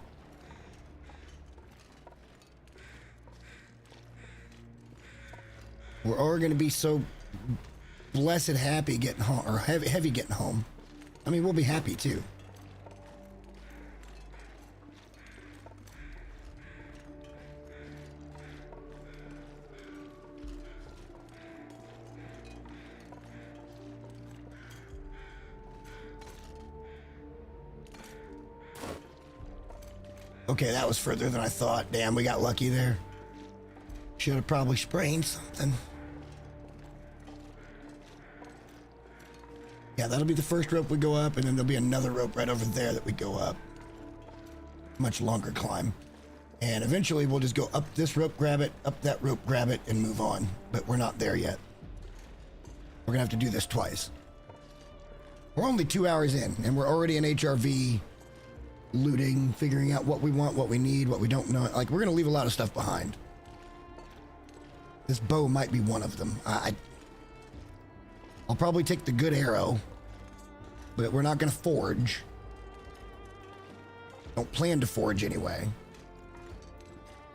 We're all going to be so blessed happy getting home, or heavy getting home. I mean, we'll be happy too. Okay, that was further than I thought. Damn, we got lucky there. Should have probably sprained something. Yeah, that'll be the first rope we go up, and then there'll be another rope right over there that we go up. Much longer climb. And eventually we'll just go up this rope, grab it, up that rope, grab it, and move on. But we're not there yet. We're gonna have to do this twice. We're only 2 hours in, and we're already in HRV, looting, figuring out what we want, what we need, what we don't know. Like, we're gonna leave a lot of stuff behind. This bow might be one of them. I'll probably take the good arrow, but we're not gonna forge. Don't plan to forge anyway.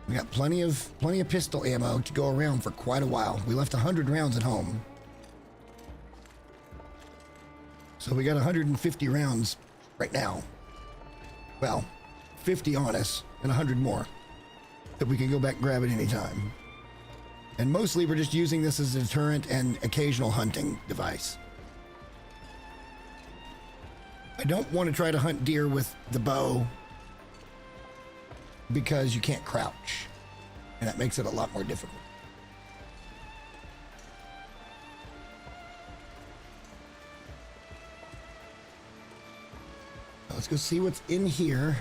We got plenty of pistol ammo to go around for quite a while. We left 100 rounds at home. So we got 150 rounds right now. Well, 50 on us and 100 more that we can go back and grab at any time. And mostly we're just using this as a deterrent and occasional hunting device. I don't want to try to hunt deer with the bow because you can't crouch, and that makes it a lot more difficult. Let's go see what's in here.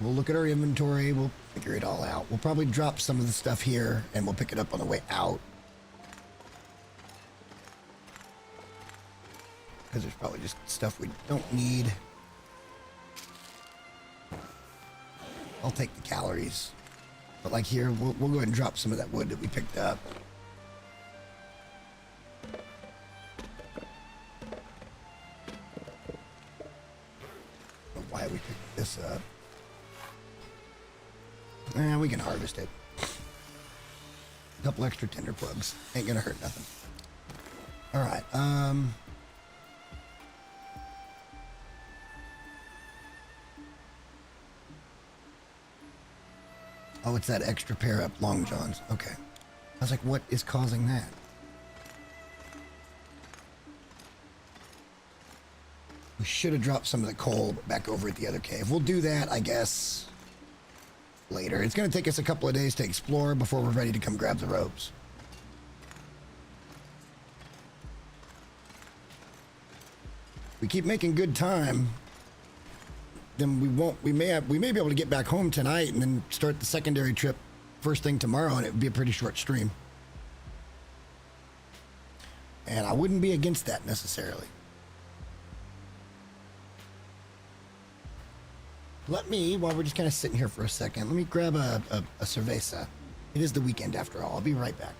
We'll look at our inventory. We'll figure it all out. We'll probably drop some of the stuff here, and we'll pick it up on the way out. Because there's probably just stuff we don't need. I'll take the calories. But like here, we'll go ahead and drop some of that wood that we picked up. I don't know why we picked this up. We can harvest it. A couple extra tinder plugs. Ain't gonna hurt nothing. Alright, oh, it's that extra pair up long johns. Okay. I was like, what is causing that? We should have dropped some of the coal back over at the other cave. We'll do that, I guess, later. It's going to take us a couple of days to explore before we're ready to come grab the ropes. We keep making good time, then we may be able to get back home tonight and then start the secondary trip first thing tomorrow, and it would be a pretty short stream. And I wouldn't be against that necessarily. Let me, while we're just kind of sitting here for a second, let me grab a cerveza. It is the weekend after all. I'll be right back.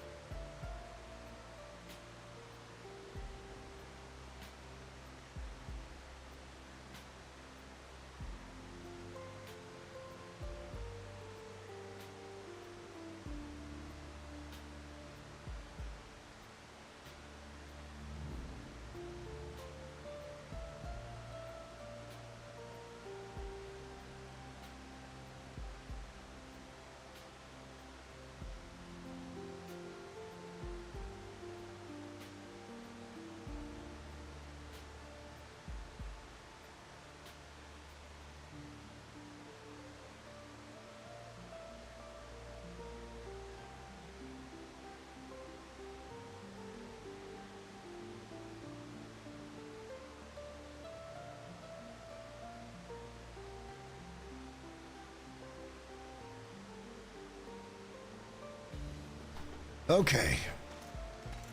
Okay,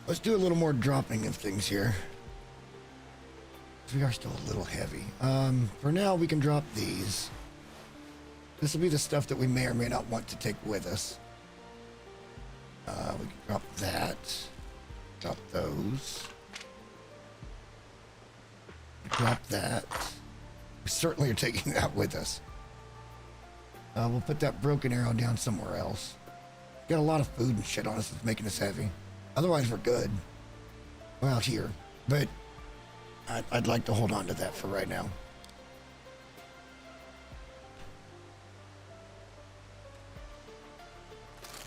let's do a little more dropping of things here. We are still a little heavy. For now, we can drop these. This will be the stuff that we may or may not want to take with us. We can drop that. Drop those. Drop that. We certainly are taking that with us. We'll put that broken arrow down somewhere else. Got a lot of food and shit on us that's making us heavy. Otherwise, we're good. Well, here. But I'd like to hold on to that for right now.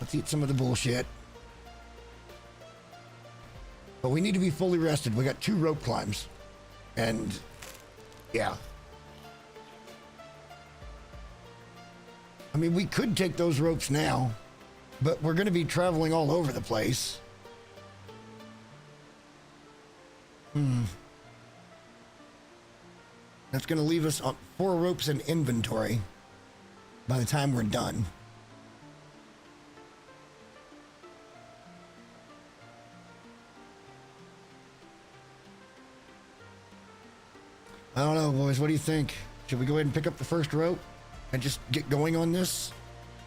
Let's eat some of the bullshit. But we need to be fully rested. We got 2 rope climbs. And, yeah. I mean, we could take those ropes now, but we're going to be traveling all over the place. That's going to leave us 4 ropes in inventory by the time we're done. I don't know, boys. What do you think? Should we go ahead and pick up the first rope and just get going on this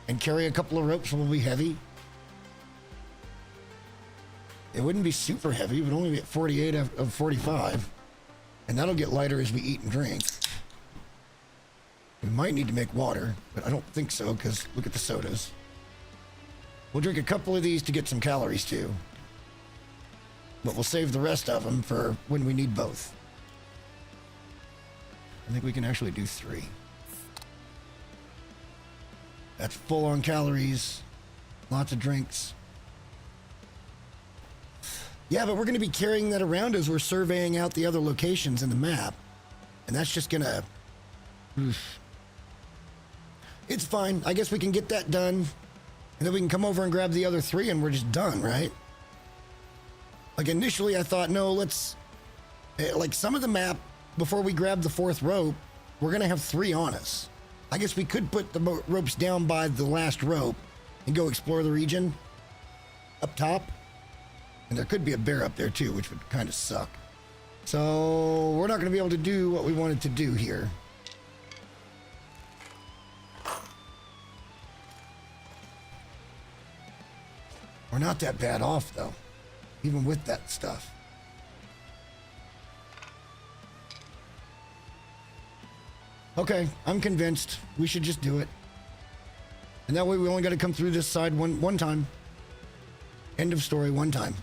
and carry a couple of ropes when we'll be heavy? It wouldn't be super heavy. It would only be at 48 of 45. And that'll get lighter as we eat and drink. We might need to make water, but I don't think so because look at the sodas. We'll drink a couple of these to get some calories too. But we'll save the rest of them for when we need both. I think we can actually do 3. That's full on calories. Lots of drinks. Yeah, but we're going to be carrying that around as we're surveying out the other locations in the map. And that's just going to... It's fine. I guess we can get that done. And then we can come over and grab the other 3 and we're just done, right? Like initially I thought, no, let's... Like some of the map, before we grab the 4th rope, we're going to have 3 on us. I guess we could put the ropes down by the last rope and go explore the region up top. And there could be a bear up there too, which would kind of suck. So we're not going to be able to do what we wanted to do here. We're not that bad off though, even with that stuff. Okay, I'm convinced we should just do it. And that way we only got to come through this side one time. End of story, one time.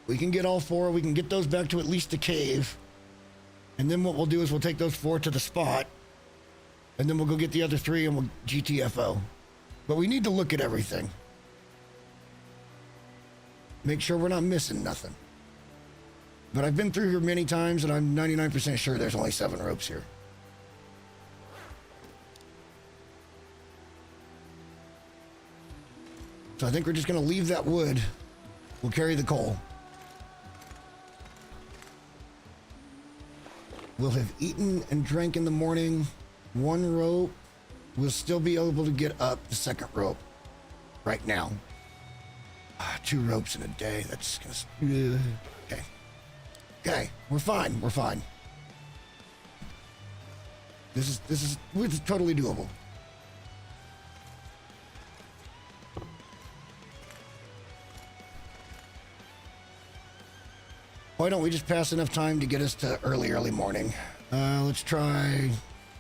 We can get all 4. We can get those back to at least the cave. And then what we'll do is we'll take those 4 to the spot. And then we'll go get the other 3 and we'll GTFO. But we need to look at everything. Make sure we're not missing nothing. But I've been through here many times and I'm 99% sure there's only 7 ropes here. So I think we're just going to leave that wood. We'll carry the coal. We'll have eaten and drank in the morning. 1 rope. We'll still be able to get up the 2nd rope right now. 2 ropes in a day. That's gonna... Okay. Okay. We're fine. We're fine. This is totally doable. Why don't we just pass enough time to get us to early morning? Let's try...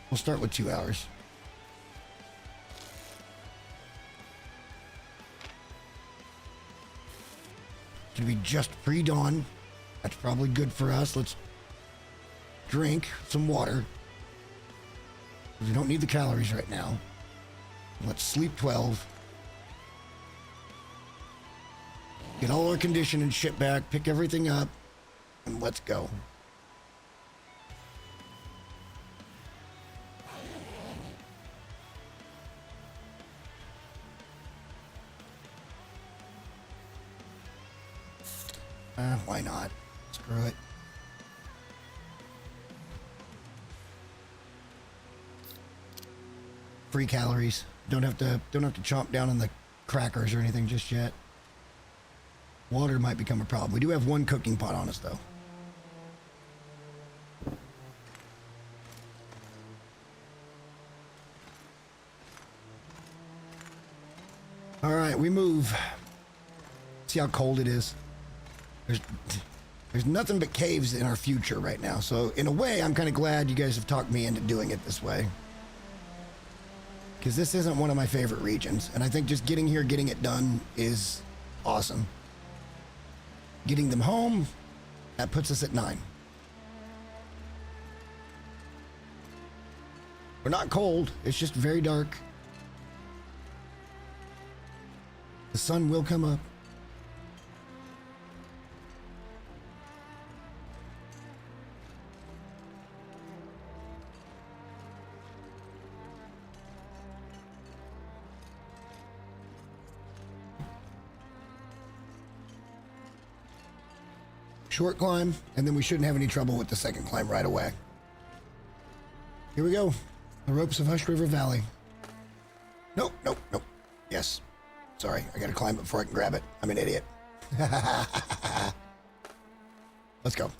We'll start with 2 hours. It's gonna be just pre-dawn. That's probably good for us. Let's drink some water. We don't need the calories right now. Let's sleep 12. Get all our condition and shit back, pick everything up, and let's go. Why not? Screw it. Free calories. Don't have to chomp down on the crackers or anything just yet. Water might become a problem. We do have 1 cooking pot on us though. All right, we move. See how cold it is. There's nothing but caves in our future right now. So in a way, I'm kind of glad you guys have talked me into doing it this way. Because this isn't one of my favorite regions. And I think just getting here, getting it done is awesome. Getting them home, that puts us at 9. We're not cold. It's just very dark. The sun will come up. short climb, and then we shouldn't have any trouble with the second climb right away. Here we go. The ropes of Hush River Valley. Nope, nope, nope. Yes. Sorry, I gotta climb it before I can grab it. I'm an idiot. Let's go.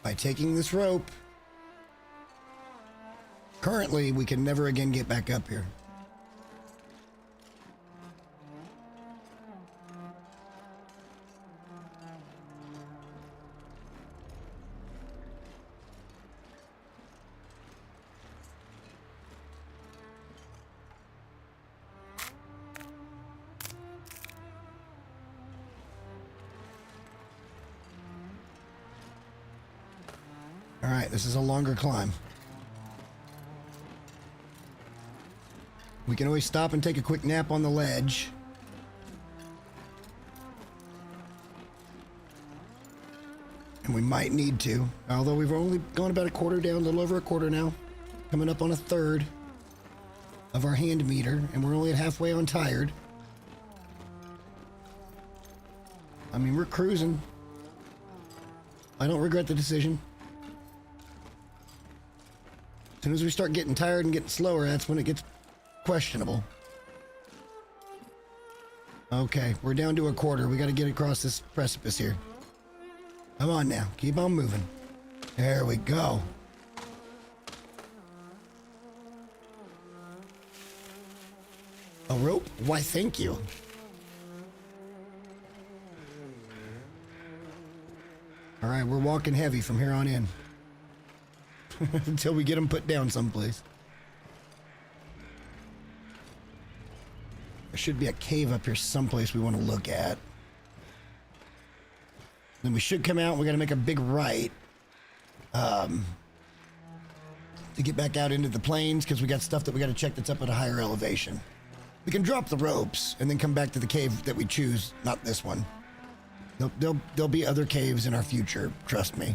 By taking this rope, currently we can never again get back up here. All right, this is a longer climb. We can always stop and take a quick nap on the ledge. And we might need to, although we've only gone about a quarter down, a little over a quarter now. Coming up on a third of our hand meter, and we're only at halfway on tired. I mean, we're cruising. I don't regret the decision. As soon as we start getting tired and getting slower, that's when it gets questionable. Okay, we're down to a quarter. We got to get across this precipice here. Come on now, keep on moving. There we go. A rope? Why, thank you. All right, we're walking heavy from here on in. Until we get them put down someplace. There should be a cave up here someplace we want to look at. Then we should come out and we got to make a big right. To get back out into the plains because we got stuff that we got to check that's up at a higher elevation. We can drop the ropes and then come back to the cave that we choose, not this one. There'll be other caves in our future, trust me.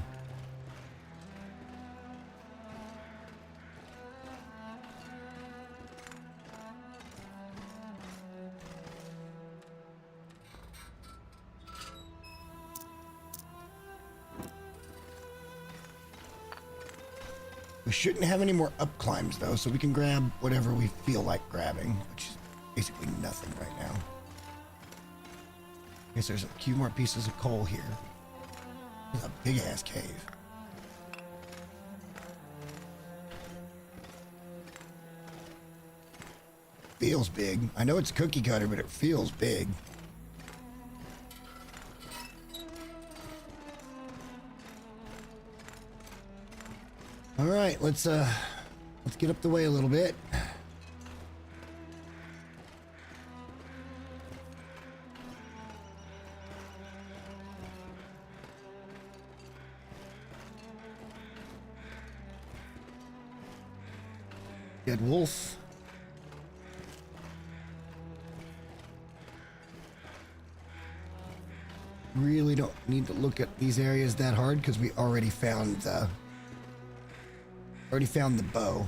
We shouldn't have any more up climbs though, so we can grab whatever we feel like grabbing, which is basically nothing right now. I guess there's a few more pieces of coal here. There's a big ass cave. Feels big. I know it's cookie cutter, but it feels big. All right, let's get up the way a little bit. Dead wolf. Really don't need to look at these areas that hard because we already found the bow.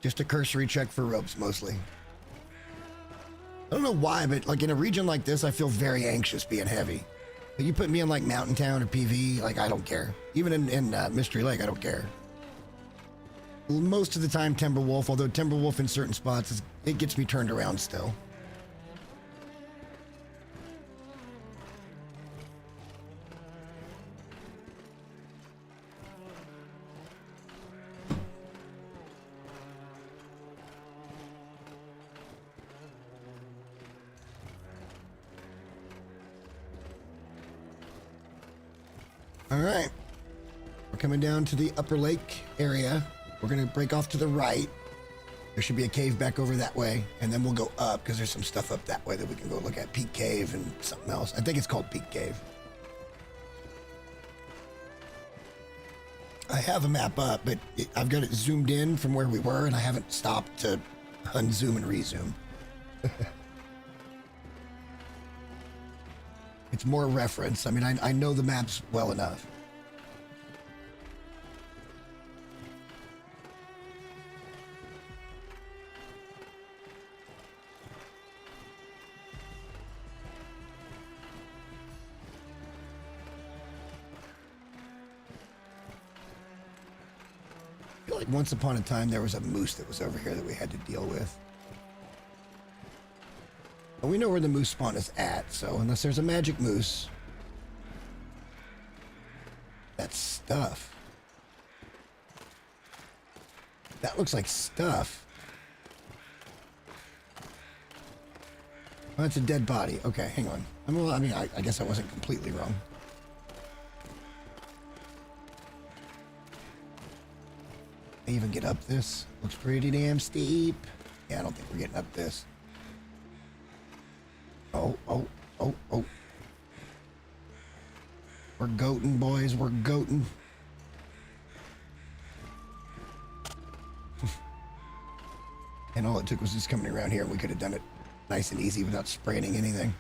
Just a cursory check for ropes mostly. I don't know why, but like in a region like this, I feel very anxious being heavy. Like you put me in like Mountain Town or PV, like I don't care. Even in Mystery Lake, I don't care. Most of the time Timberwolf, although Timberwolf in certain spots, it gets me turned around still. All right, we're coming down to the upper lake area. We're gonna break off to the right. There should be a cave back over that way, and then we'll go up because there's some stuff up that way that we can go look at. Peak Cave and something else. I think it's called Peak Cave. I have a map up, but I've got it zoomed in from where we were, and I haven't stopped to unzoom and rezoom. It's more reference. I mean, I know the maps well enough. I feel like once upon a time there was a moose that was over here that we had to deal with. But we know where the moose spawn is at, so unless there's a magic moose... That's stuff. That looks like stuff. Oh, that's a dead body. Okay, hang on. I guess I wasn't completely wrong. I even get up this? Looks pretty damn steep. Yeah, I don't think we're getting up this. Oh. We're goating, boys. We're goating. And all it took was just coming around here. We could have done it nice and easy without spraying anything.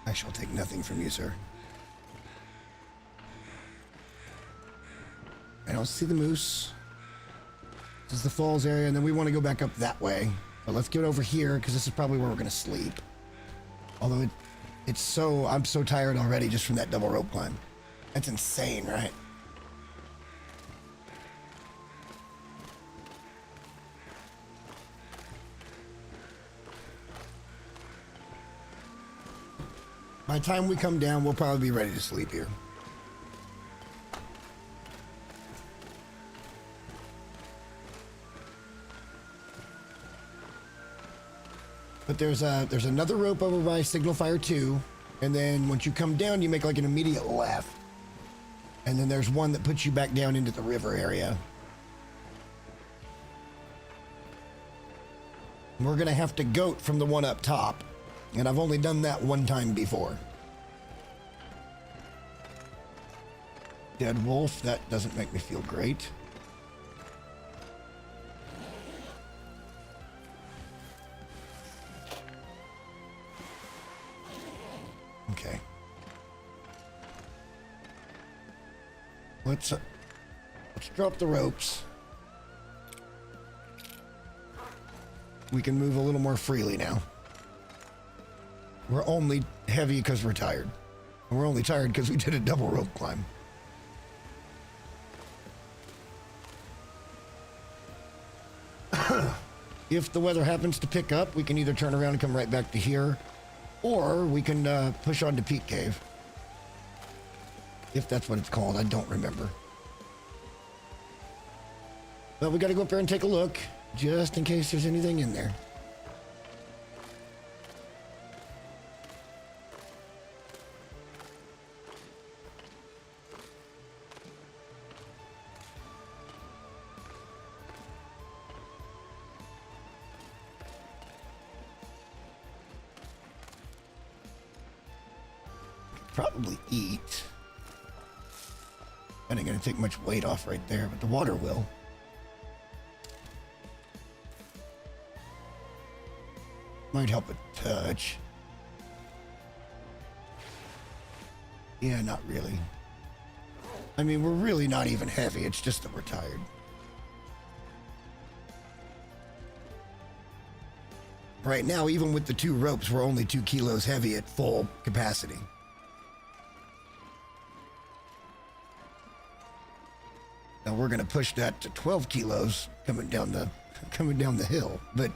I shall take nothing from you, sir. I don't see the moose. This is the falls area, and then we want to go back up that way. But let's get over here, because this is probably where we're going to sleep. Although I'm so tired already just from that double rope climb. That's insane, right? By the time we come down, we'll probably be ready to sleep here. But there's another rope over by Signal Fire 2, and then once you come down, you make like an immediate left. And then there's one that puts you back down into the river area. We're gonna have to goat from the one up top, and I've only done that one time before. Dead wolf, that doesn't make me feel great. Okay. Let's drop the ropes. We can move a little more freely now. We're only heavy because we're tired. And we're only tired because we did a double rope climb. If the weather happens to pick up, we can either turn around and come right back to here, or we can push on to Peak Cave. If that's what it's called, I don't remember. But we gotta go up there and take a look, just in case there's anything in there. Probably eat. That ain't gonna take much weight off right there, but the water will. Might help a touch. Yeah, not really. I mean, we're really not even heavy, it's just that we're tired. Right now, even with the 2 ropes, we're only 2 kilos heavy at full capacity. Now we're gonna push that to 12 kilos coming down the hill, but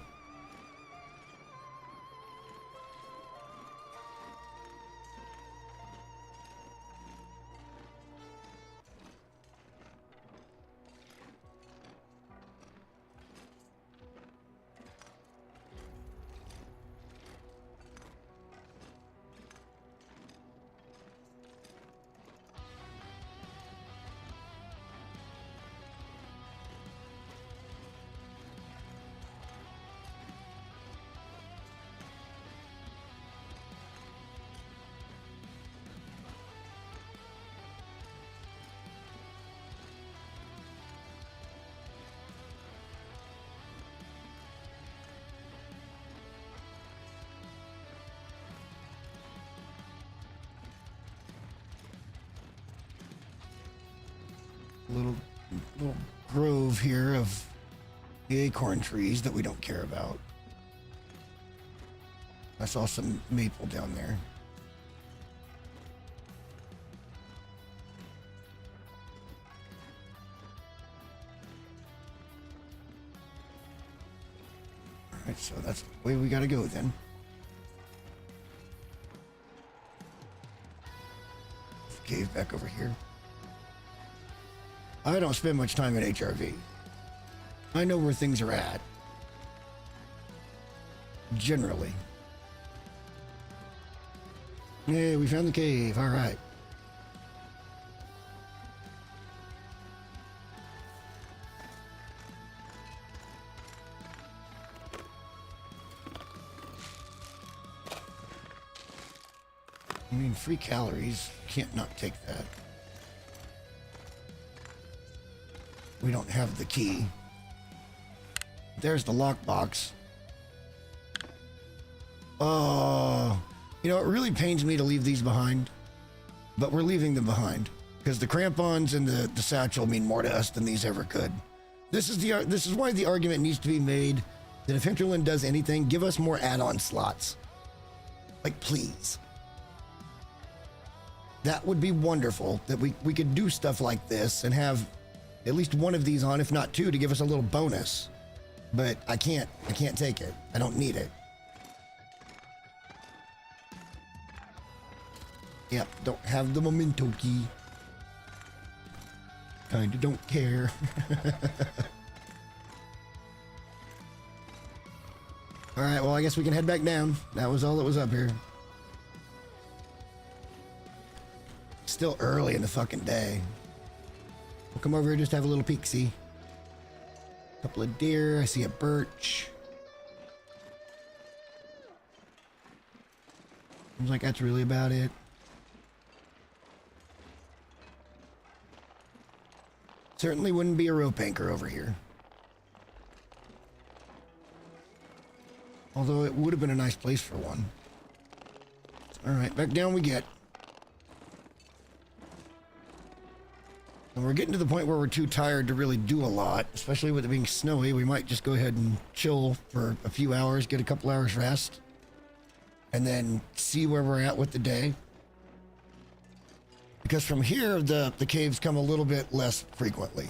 little grove here of the acorn trees that we don't care about. I saw some maple down there. Alright, so that's the way we gotta go then. Cave back over here. I don't spend much time in HRV. I know where things are at. Generally. Yeah, we found the cave. All right. I mean, free calories. Can't not take that. We don't have the key. There's the lockbox. Oh, you know, it really pains me to leave these behind, but we're leaving them behind because the crampons and the satchel mean more to us than these ever could. This is why the argument needs to be made that if Hinterland does anything, give us more add-on slots. Like, please. That would be wonderful that we could do stuff like this and have at least one of these on, if not two, to give us a little bonus. But I can't take it. I don't need it. Yep, don't have the memento key. Kinda don't care. Alright, well, I guess we can head back down. That was all that was up here. Still early in the fucking day. We'll come over here just to have a little peek-see. Couple of deer. I see a birch. Seems like that's really about it. Certainly wouldn't be a rope anchor over here. Although it would have been a nice place for one. Alright, back down we get. And we're getting to the point where we're too tired to really do a lot, especially with it being snowy. We might just go ahead and chill for a few hours, get a couple hours rest, and then see where we're at with the day. Because from here, the caves come a little bit less frequently.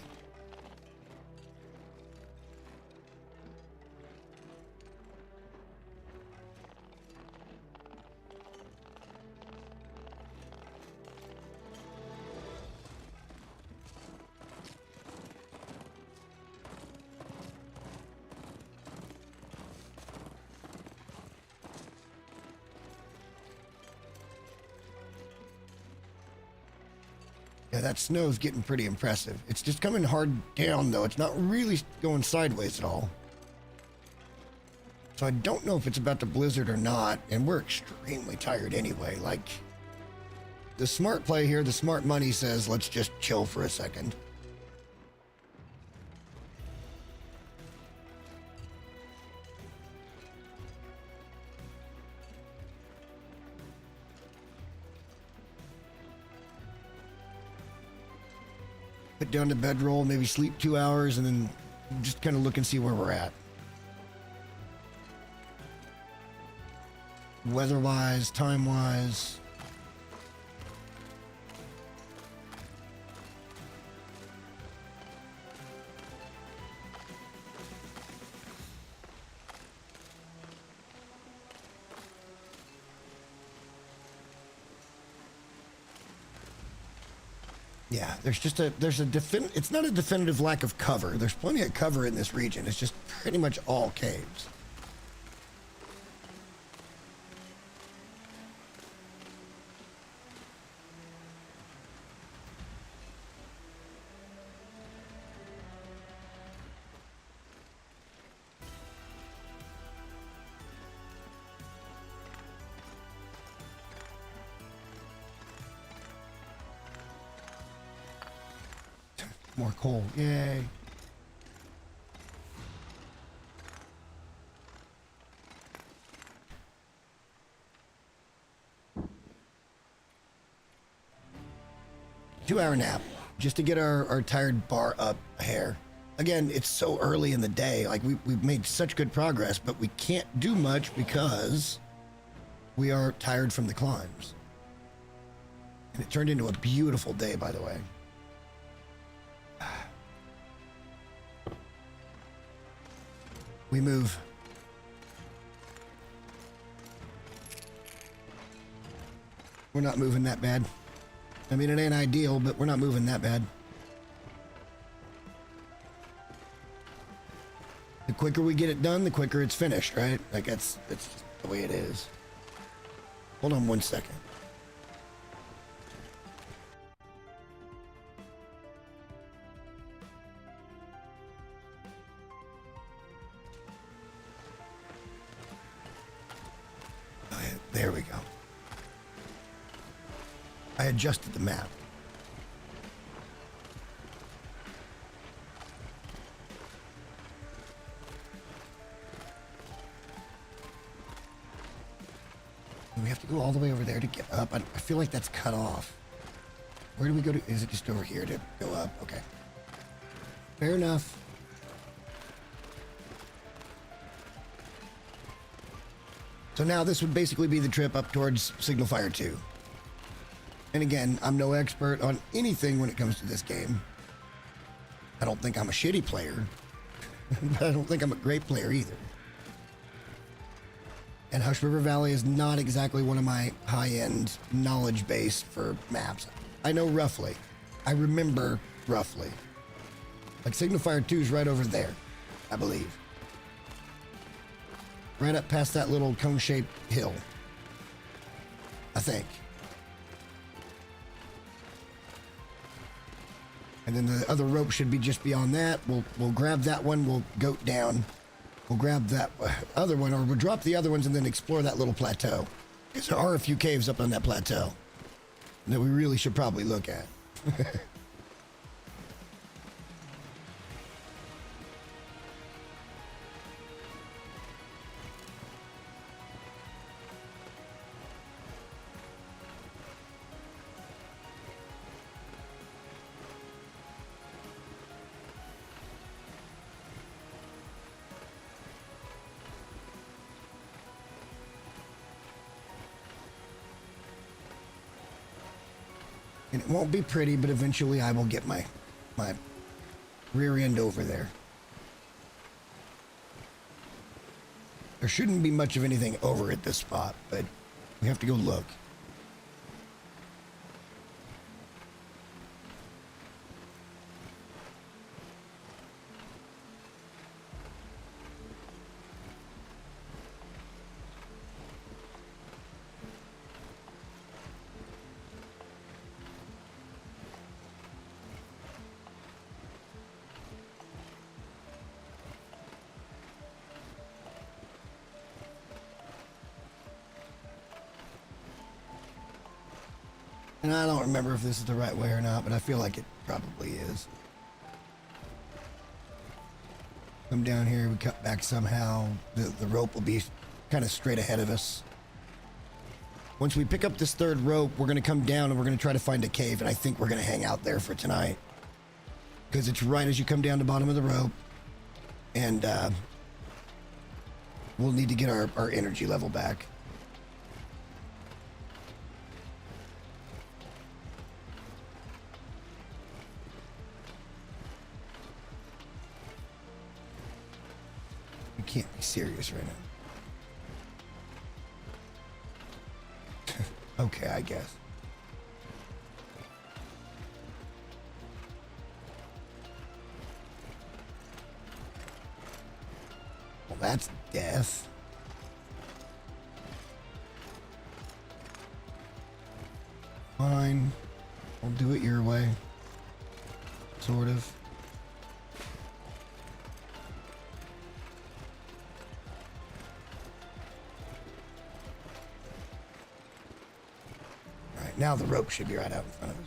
Yeah, that snow's getting pretty impressive. It's just coming hard down, though. It's not really going sideways at all. So I don't know if it's about to blizzard or not, and we're extremely tired anyway. Like, the smart play here, the smart money says, let's just chill for a second. Put down the bedroll, maybe sleep 2 hours, and then just kind of look and see where we're at. Weather-wise, time-wise. Yeah, it's not a definitive lack of cover. There's plenty of cover in this region. It's just pretty much all caves. More coal, yay. Two-hour nap. just to get our tired bar up a hair. Again, it's so early in the day. Like we've made such good progress, but we can't do much because we are tired from the climbs. And it turned into a beautiful day, by the way. We move. We're not moving that bad. I mean, it ain't ideal, but we're not moving that bad. The quicker we get it done, the quicker it's finished, right? Like that's just the way it is. Hold on 1 second. Oh, yeah, there we go. I adjusted the map. We have to go all the way over there to get up. I feel like that's cut off. Where do we go to? Is it just over here to go up? Okay. Fair enough. So now this would basically be the trip up towards Signal Fire 2. And again, I'm no expert on anything when it comes to this game. I don't think I'm a shitty player, but I don't think I'm a great player either. And Hush River Valley is not exactly one of my high-end knowledge base for maps. I know roughly. I remember roughly. Like Signal Fire 2 is right over there, I believe. Right up past that little cone-shaped hill. I think. And then the other rope should be just beyond that. We'll grab that one. We'll goat down. We'll grab that other one, or we'll drop the other ones and then explore that little plateau. Because there are a few caves up on that plateau that we really should probably look at. And it won't be pretty, but eventually I will get my rear end over there. There shouldn't be much of anything over at this spot, but we have to go look. And I don't remember if this is the right way or not, but I feel like it probably is. Come down here, we cut back somehow. The rope will be kind of straight ahead of us. Once we pick up this third rope, we're going to come down and we're going to try to find a cave, and I think we're going to hang out there for tonight. Because it's right as you come down the bottom of the rope, and we'll need to get our energy level back. Can't be serious right now. Okay, I guess. Well, that's death. Fine. I'll do it your way. Sort of. Now the rope should be right out in front of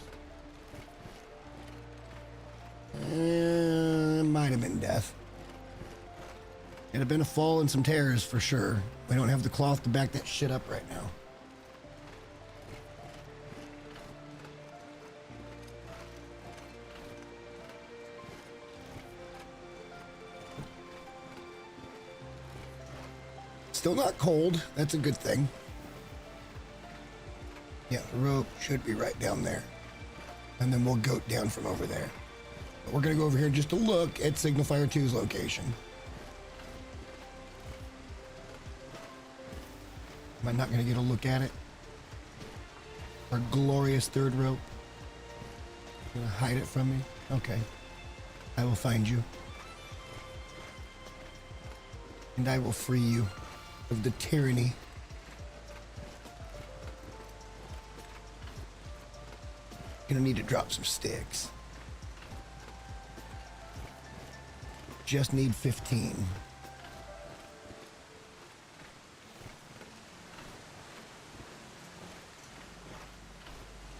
us. It might have been death. It'd have been a fall and some tears for sure. We don't have the cloth to back that shit up right now. Still not cold. That's a good thing. Yeah, the rope should be right down there. And then we'll goat down from over there. But we're going to go over here just to look at Signal Fire 2's location. Am I not going to get a look at it? Our glorious third rope. Gonna hide it from me? Okay. I will find you. And I will free you of the tyranny. Gonna need to drop some sticks. Just need 15.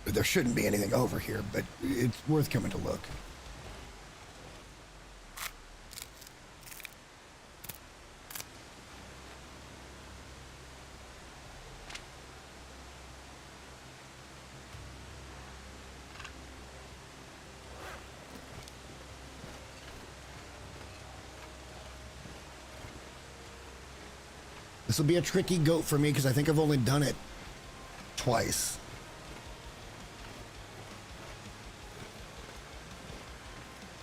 There shouldn't be anything over here, but it's worth coming to look. This will be a tricky goat for me because I think I've only done it twice.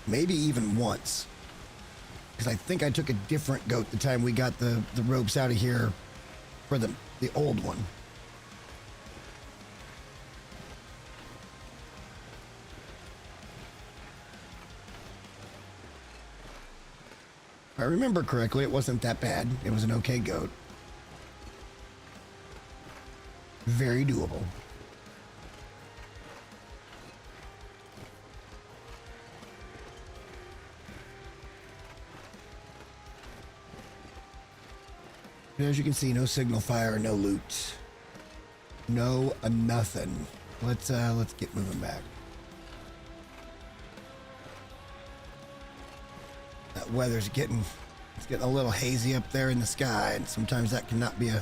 Maybe even once. Because I think I took a different goat the time we got the ropes out of here for the old one. If I remember correctly, it wasn't that bad. It was an okay goat. Very doable. And as you can see, no signal fire, no loot. No nothing. Let's get moving back. That weather's getting a little hazy up there in the sky, and sometimes that cannot be a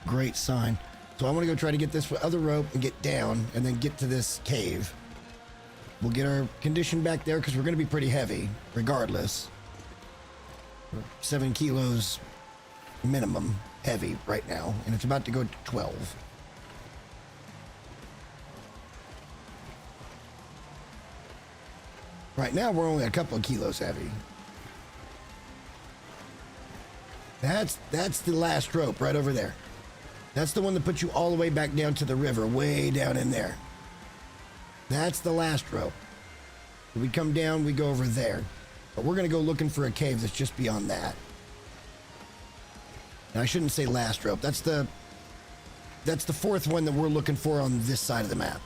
great sign. So I'm gonna go try to get this other rope and get down and then get to this cave. We'll get our condition back there because we're gonna be pretty heavy regardless. We're 7 kilos minimum heavy right now, and it's about to go to 12. Right now we're only a couple of kilos heavy. That's the last rope right over there. That's the one that puts you all the way back down to the river, way down in there. That's the last rope. We come down, we go over there. But we're gonna go looking for a cave that's just beyond that. And I shouldn't say last rope. That's the fourth one that we're looking for on this side of the map.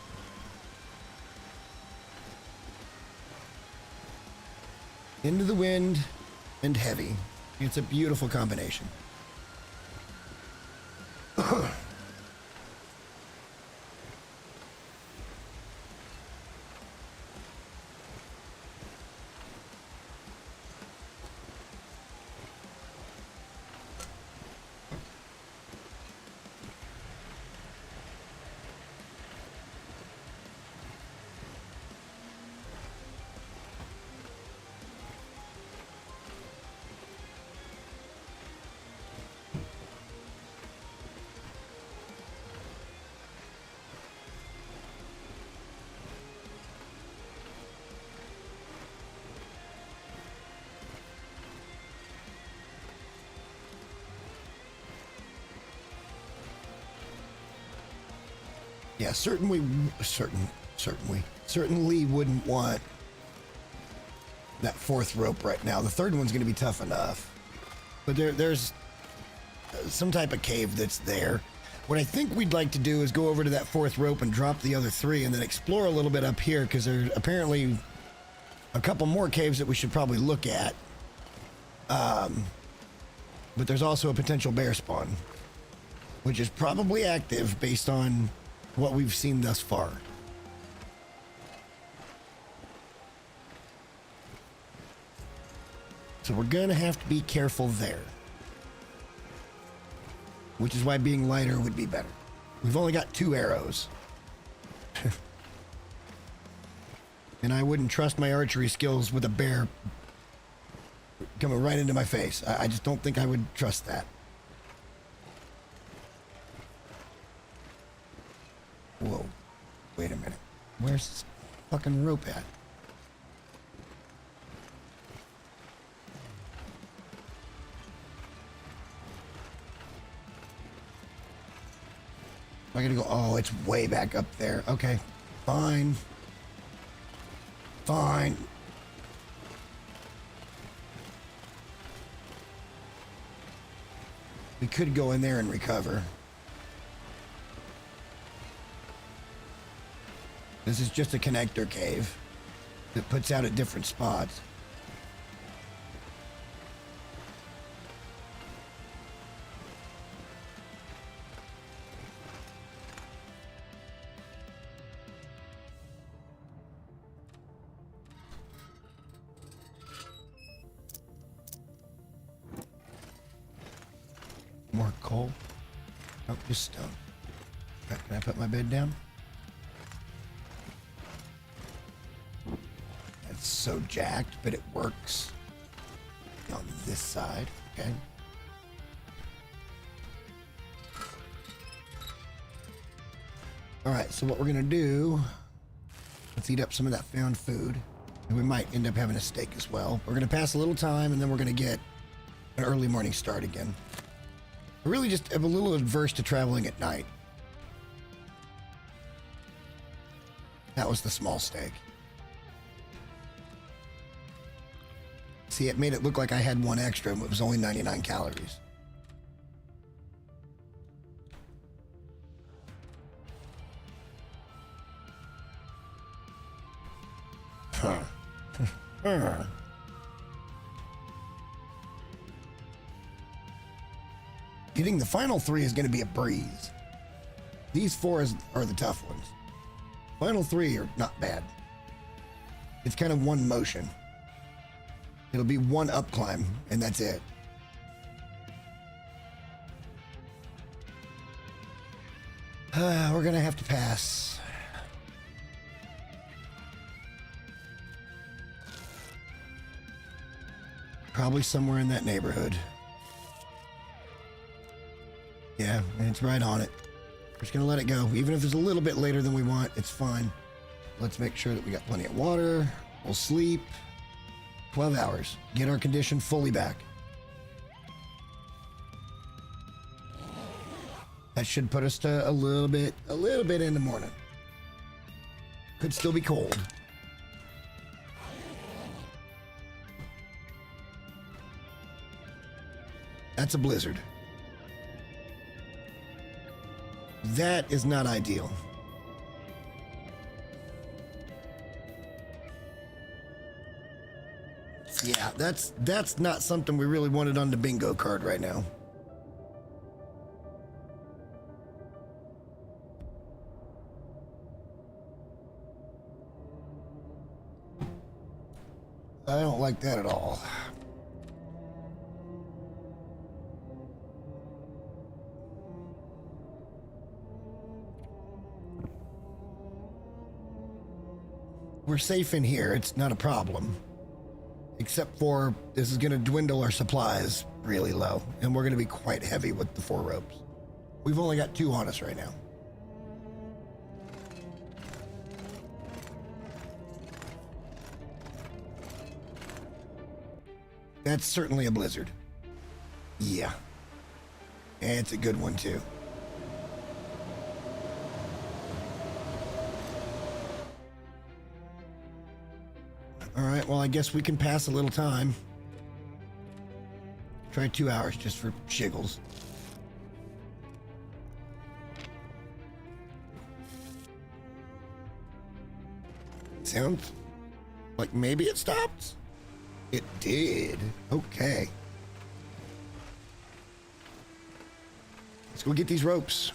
Into the wind and heavy. It's a beautiful combination. Yeah, certainly wouldn't want that fourth rope right now. The third one's going to be tough enough. But there's some type of cave that's there. What I think we'd like to do is go over to that fourth rope and drop the other 3 and then explore a little bit up here because there's apparently a couple more caves that we should probably look at. But there's also a potential bear spawn, which is probably active based on what we've seen thus far. So we're gonna have to be careful there, which is why being lighter would be better. We've only got 2 arrows. And I wouldn't trust my archery skills with a bear coming right into my face. I just don't think I would trust that. Where's this fucking rope at? I gotta go. Oh, it's way back up there. Okay. Fine. Fine. We could go in there and recover. This is just a connector cave that puts out at different spots. More coal. Oh, just stone. Can I put my bed down? That's so jacked, but it works. On this side, okay. All right, so what we're gonna do, let's eat up some of that found food. And we might end up having a steak as well. We're gonna pass a little time and then we're gonna get an early morning start again. I really just am a little adverse to traveling at night. That was the small steak. See, it made it look like I had one extra and it was only 99 calories. Huh. Getting the final 3 is going to be a breeze. These 4 are the tough ones. Final 3 are not bad. It's kind of one motion. It'll be one up climb, and that's it. We're going to have to pass. Probably somewhere in that neighborhood. Yeah, and it's right on it. We're just gonna let it go. Even if it's a little bit later than we want, it's fine. Let's make sure that we got plenty of water. We'll sleep. 12 hours. Get our condition fully back. That should put us to a little bit in the morning. Could still be cold. That's a blizzard. That is not ideal. Yeah, that's not something we really wanted on the bingo card right now. I don't like that at all. We're safe in here. It's not a problem. Except for this is going to dwindle our supplies really low. And we're going to be quite heavy with the 4 ropes. We've only got 2 on us right now. That's certainly a blizzard. Yeah. And it's a good one too. All right, well, I guess we can pass a little time. Try 2 hours just for shiggles. Sounds like maybe it stopped. It did. Okay. Let's go get these ropes.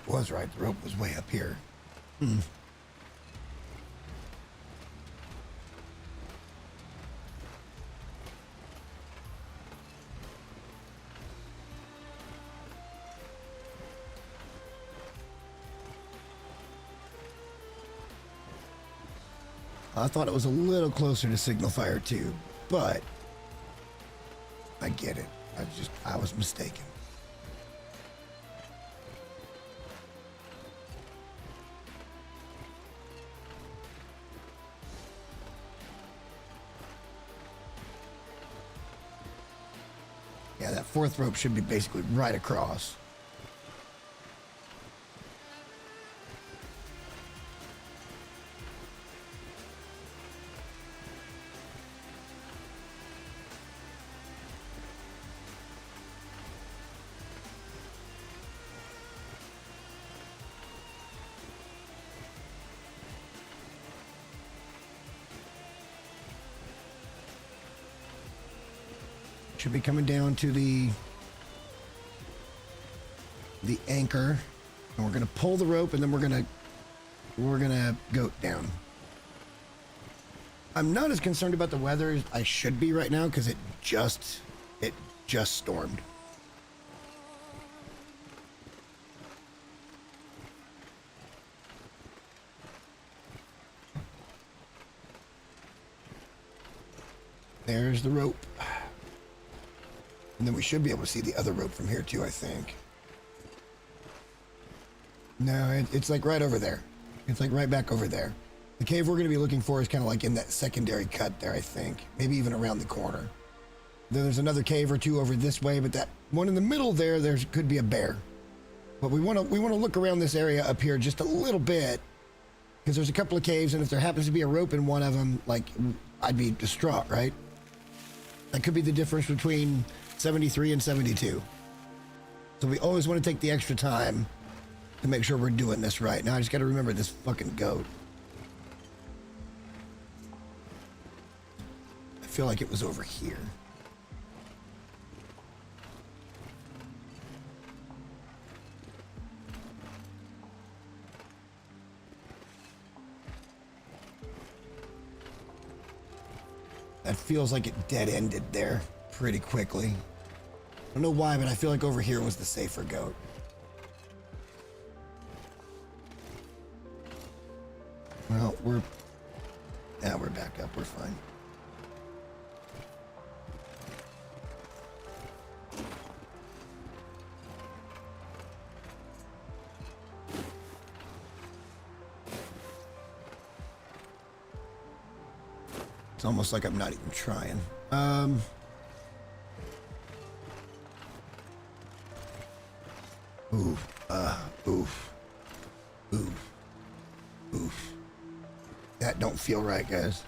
was right. The rope was way up here. I thought it was a little closer to signal fire too, but I get it. I was mistaken. Yeah, that fourth rope should be basically right across. Should be coming down to the anchor, and we're gonna pull the rope, and then we're gonna goat down. I'm not as concerned about the weather as I should be right now because it just stormed. There's the rope. And then we should be able to see the other rope from here too, I think. No, it's like right over there. It's like right back over there. The cave we're going to be looking for is kind of like in that secondary cut there, I think. Maybe even around the corner. There's another cave or two over this way, but that one in the middle there could be a bear. But we want to look around this area up here just a little bit, because there's a couple of caves, and if there happens to be a rope in one of them, like, I'd be distraught, right? That could be the difference between 73 and 72. So we always want to take the extra time to make sure we're doing this right. Now I just got to remember this fucking goat. I feel like it was over here. That feels like it dead-ended there pretty quickly. I don't know why, but I feel like over here was the safer goat. Well, we're back up. We're fine. It's almost like I'm not even trying. Oof. That don't feel right, guys.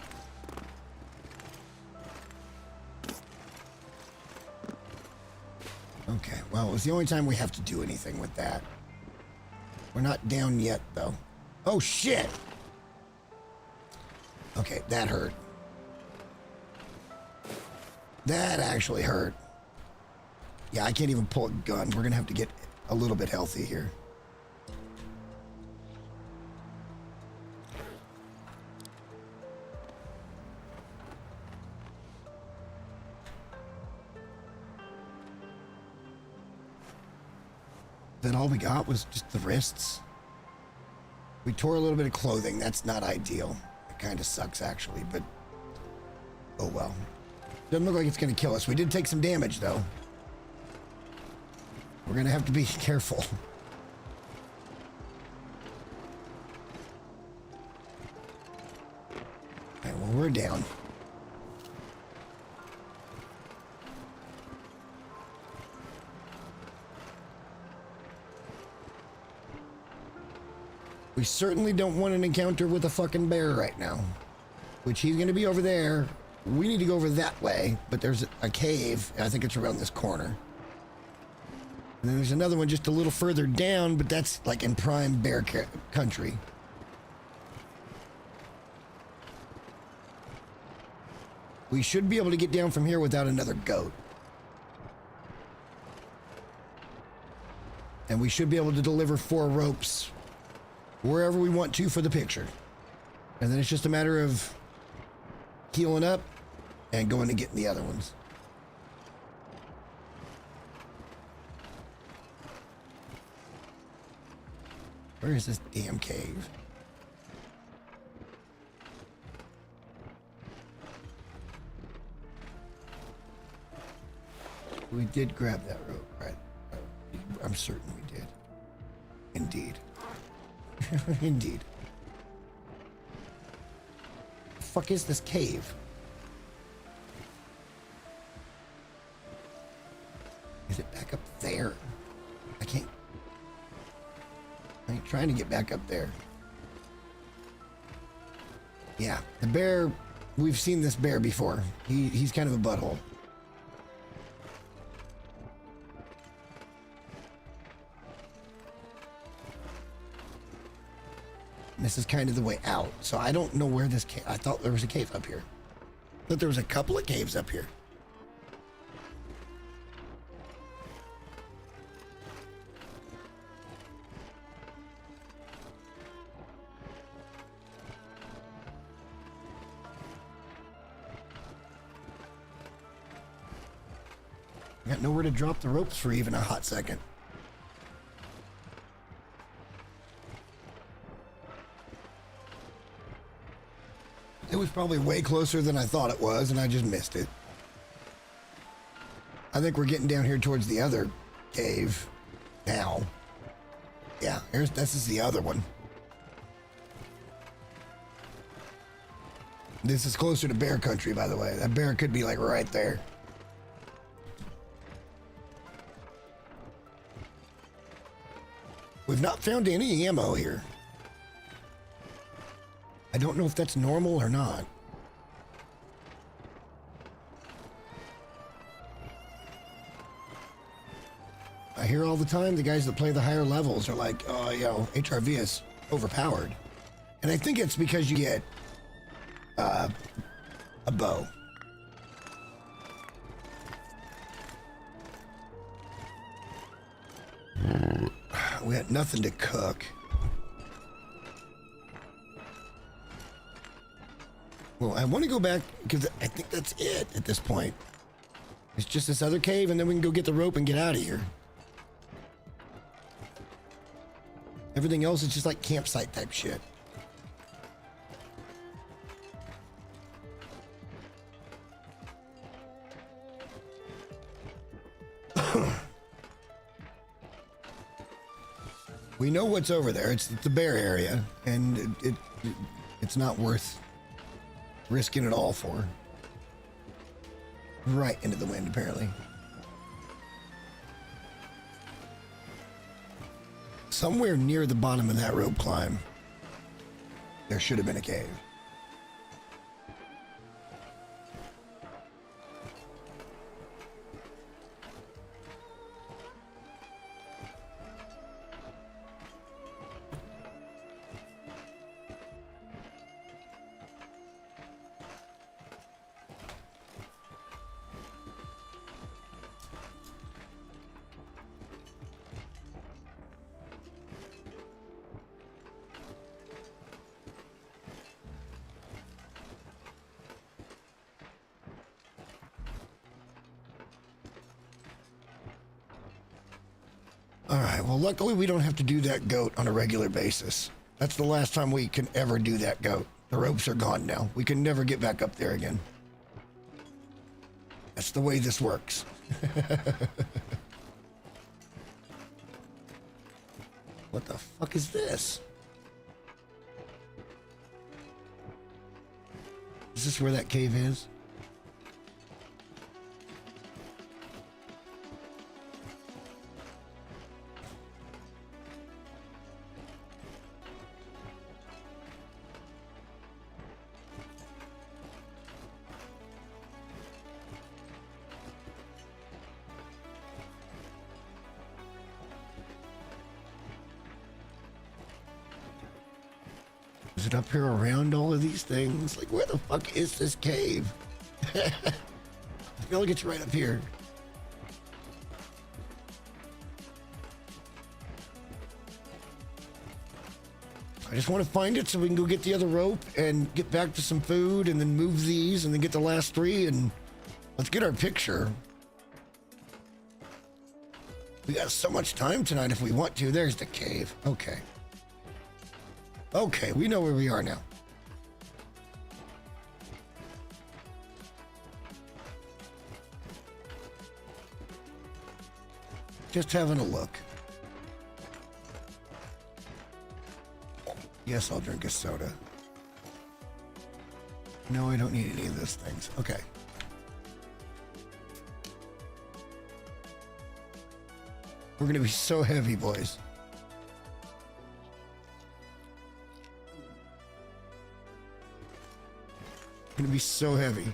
Okay, well, it was the only time we have to do anything with that. We're not down yet, though. Oh, shit! Okay, that hurt. That actually hurt. Yeah, I can't even pull a gun. We're gonna have to get a little bit healthy here. Then all we got was just the wrists. We tore a little bit of clothing. That's not ideal. It kind of sucks, actually, but oh well. Doesn't look like it's going to kill us. We did take some damage, though. We're going to have to be careful. All right, well, we're down. We certainly don't want an encounter with a fucking bear right now. Which he's going to be over there. We need to go over that way, but there's a cave. I think it's around this corner. And then there's another one just a little further down, but that's like in prime bear country. We should be able to get down from here without another goat. And we should be able to deliver 4 ropes wherever we want to for the picture. And then it's just a matter of healing up and going to getting the other ones. Where is this damn cave? We did grab that rope, right? I'm certain we did. Indeed. Indeed. The fuck is this cave? Is it back up there? I can't. I ain't trying to get back up there. Yeah, the bear. We've seen this bear before. He's kind of a butthole. This is kind of the way out, so I don't know where this cave. I thought there was a cave up here. I thought there was a couple of caves up here. I got nowhere to drop the ropes for even a hot second. It was probably way closer than I thought it was, and I just missed it. I think we're getting down here towards the other cave now. Yeah, this is the other one. This is closer to bear country, by the way. That bear could be like right there. We've not found any ammo here. I don't know if that's normal or not. I hear all the time the guys that play the higher levels are like, oh, you know, HRV is overpowered. And I think it's because you get a bow. We had nothing to cook. Well, I want to go back because I think that's it at this point. It's just this other cave, and then we can go get the rope and get out of here. Everything else is just like campsite type shit. We know what's over there. It's the bear area, and it's not worth risking it all for. Right into the wind, apparently. Somewhere near the bottom of that rope climb, there should have been a cave. Alright, well luckily we don't have to do that goat on a regular basis. That's the last time we can ever do that goat. The ropes are gone now. We can never get back up there again. That's the way this works. What the fuck is this? Is this where that cave is? Is it up here around all of these things? Like, where the fuck is this cave? I feel like it's right up here. I just want to find it so we can go get the other rope and get back to some food and then move these and then get the last 3 and let's get our picture. We got so much time tonight if we want to. There's the cave. Okay. Okay, we know where we are now. Just having a look. Yes, I'll drink a soda. No, I don't need any of those things. Okay. We're gonna be so heavy, boys. We're gonna be so heavy.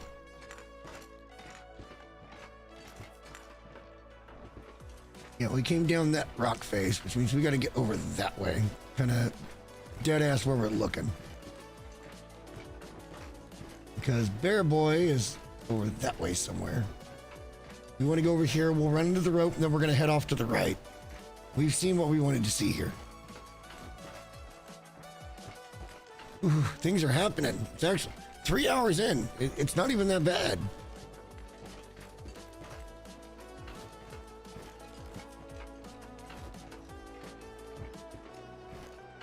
Yeah, we came down that rock face, which means we gotta get over that way. Kinda dead ass where we're looking. Because Bear Boy is over that way somewhere. We want to go over here, we'll run into the rope, and then we're going to head off to the right. We've seen what we wanted to see here. Ooh, things are happening. It's actually 3 hours in. It's not even that bad.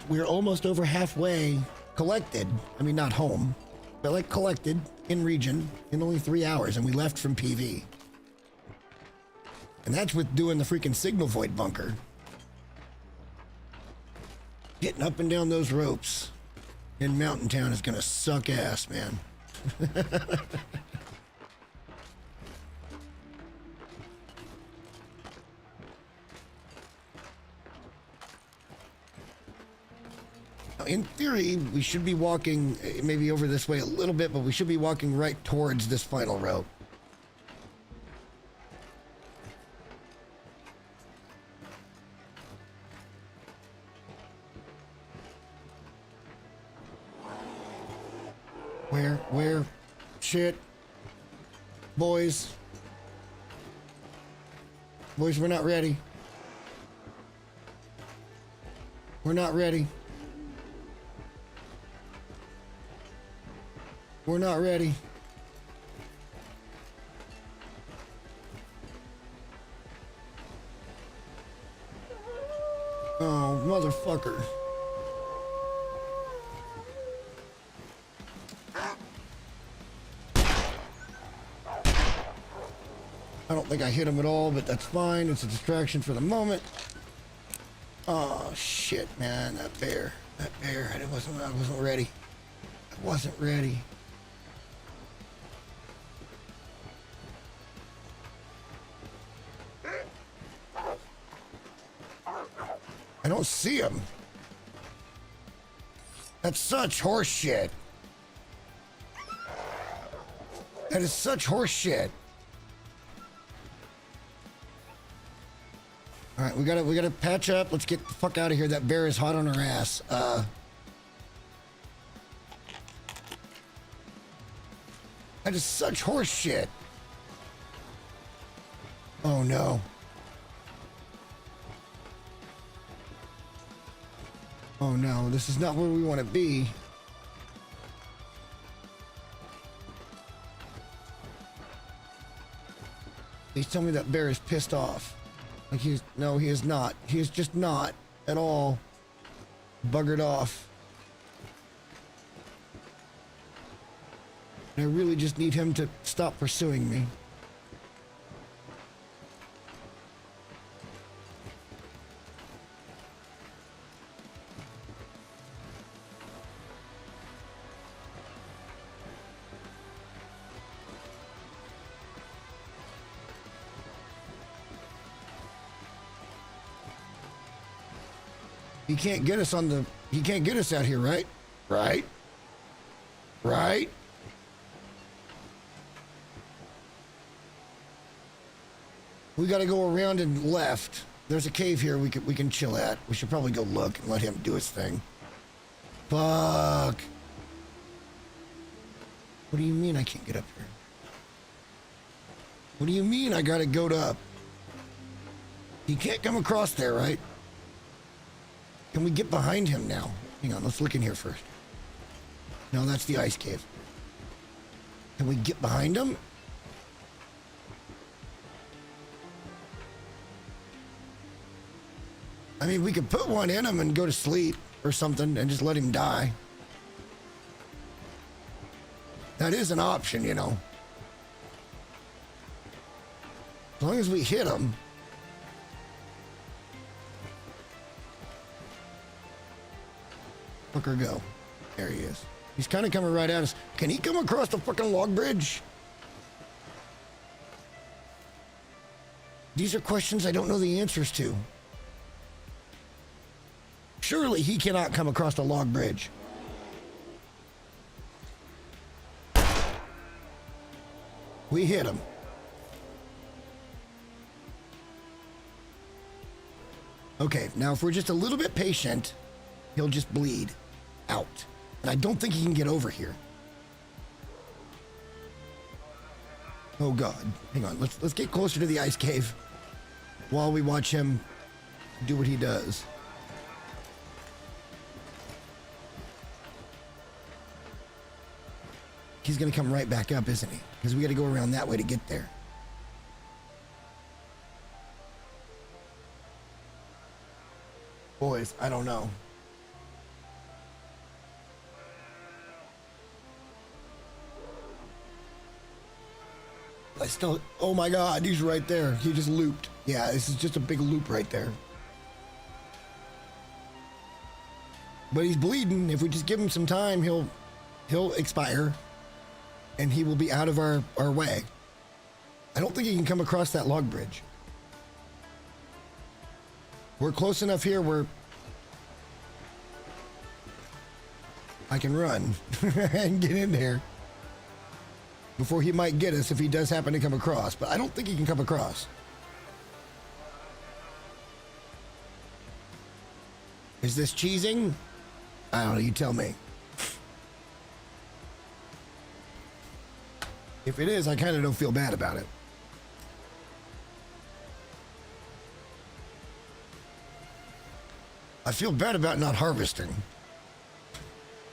We're almost over halfway collected. I mean, not home, but like collected in region in only 3 hours, and we left from PV. And that's with doing the freaking signal void bunker. Getting up and down those ropes in Mountain Town is gonna suck ass, man. In theory, we should be walking maybe over this way a little bit, but we should be walking right towards this final rope. Where? Shit. Boys, we're not ready. We're not ready. We're not ready. Oh, motherfucker. I don't think I hit him at all, but that's fine. It's a distraction for the moment. Oh, shit, man. That bear. I wasn't ready. I wasn't ready. I don't see him. That's such horse shit. That is such horse shit. All right, we gotta patch up. Let's get the fuck out of here. That bear is hot on our ass. That is such horse shit. Oh no. Oh no, this is not where we want to be. Please tell me that bear is pissed off. Like no, he is not. He is just not at all buggered off. And I really just need him to stop pursuing me. He can't get us he can't get us out here, right? Right? Right? We gotta go around and left. There's a cave here we can chill at. We should probably go look and let him do his thing. Fuck. What do you mean I can't get up here? What do you mean I gotta go up? He can't come across there, right? Can we get behind him now? Hang on, let's look in here first. No, that's the ice cave. Can we get behind him? I mean, we could put one in him and go to sleep or something and just let him die. That is an option, you know. As long as we hit him. Fucker go. There he is. He's kind of coming right at us. Can he come across the fucking log bridge? These are questions I don't know the answers to. Surely he cannot come across the log bridge. We hit him. Okay, now if we're just a little bit patient, he'll just bleed out. And I don't think he can get over here. Oh God, hang on, let's get closer to the ice cave while we watch him do what he does. He's gonna come right back up, isn't he? Because we gotta go around that way to get there. Boys, I don't know. I still, oh my God, he's right there. He just looped. Yeah, this is just a big loop right there. But he's bleeding. If we just give him some time, he'll expire and he will be out of our way. I don't think he can come across that log bridge. We're close enough here where I can run and get in there before he might get us if he does happen to come across, but I don't think he can come across. Is this cheesing? I don't know, you tell me. If it is, I kind of don't feel bad about it. I feel bad about not harvesting.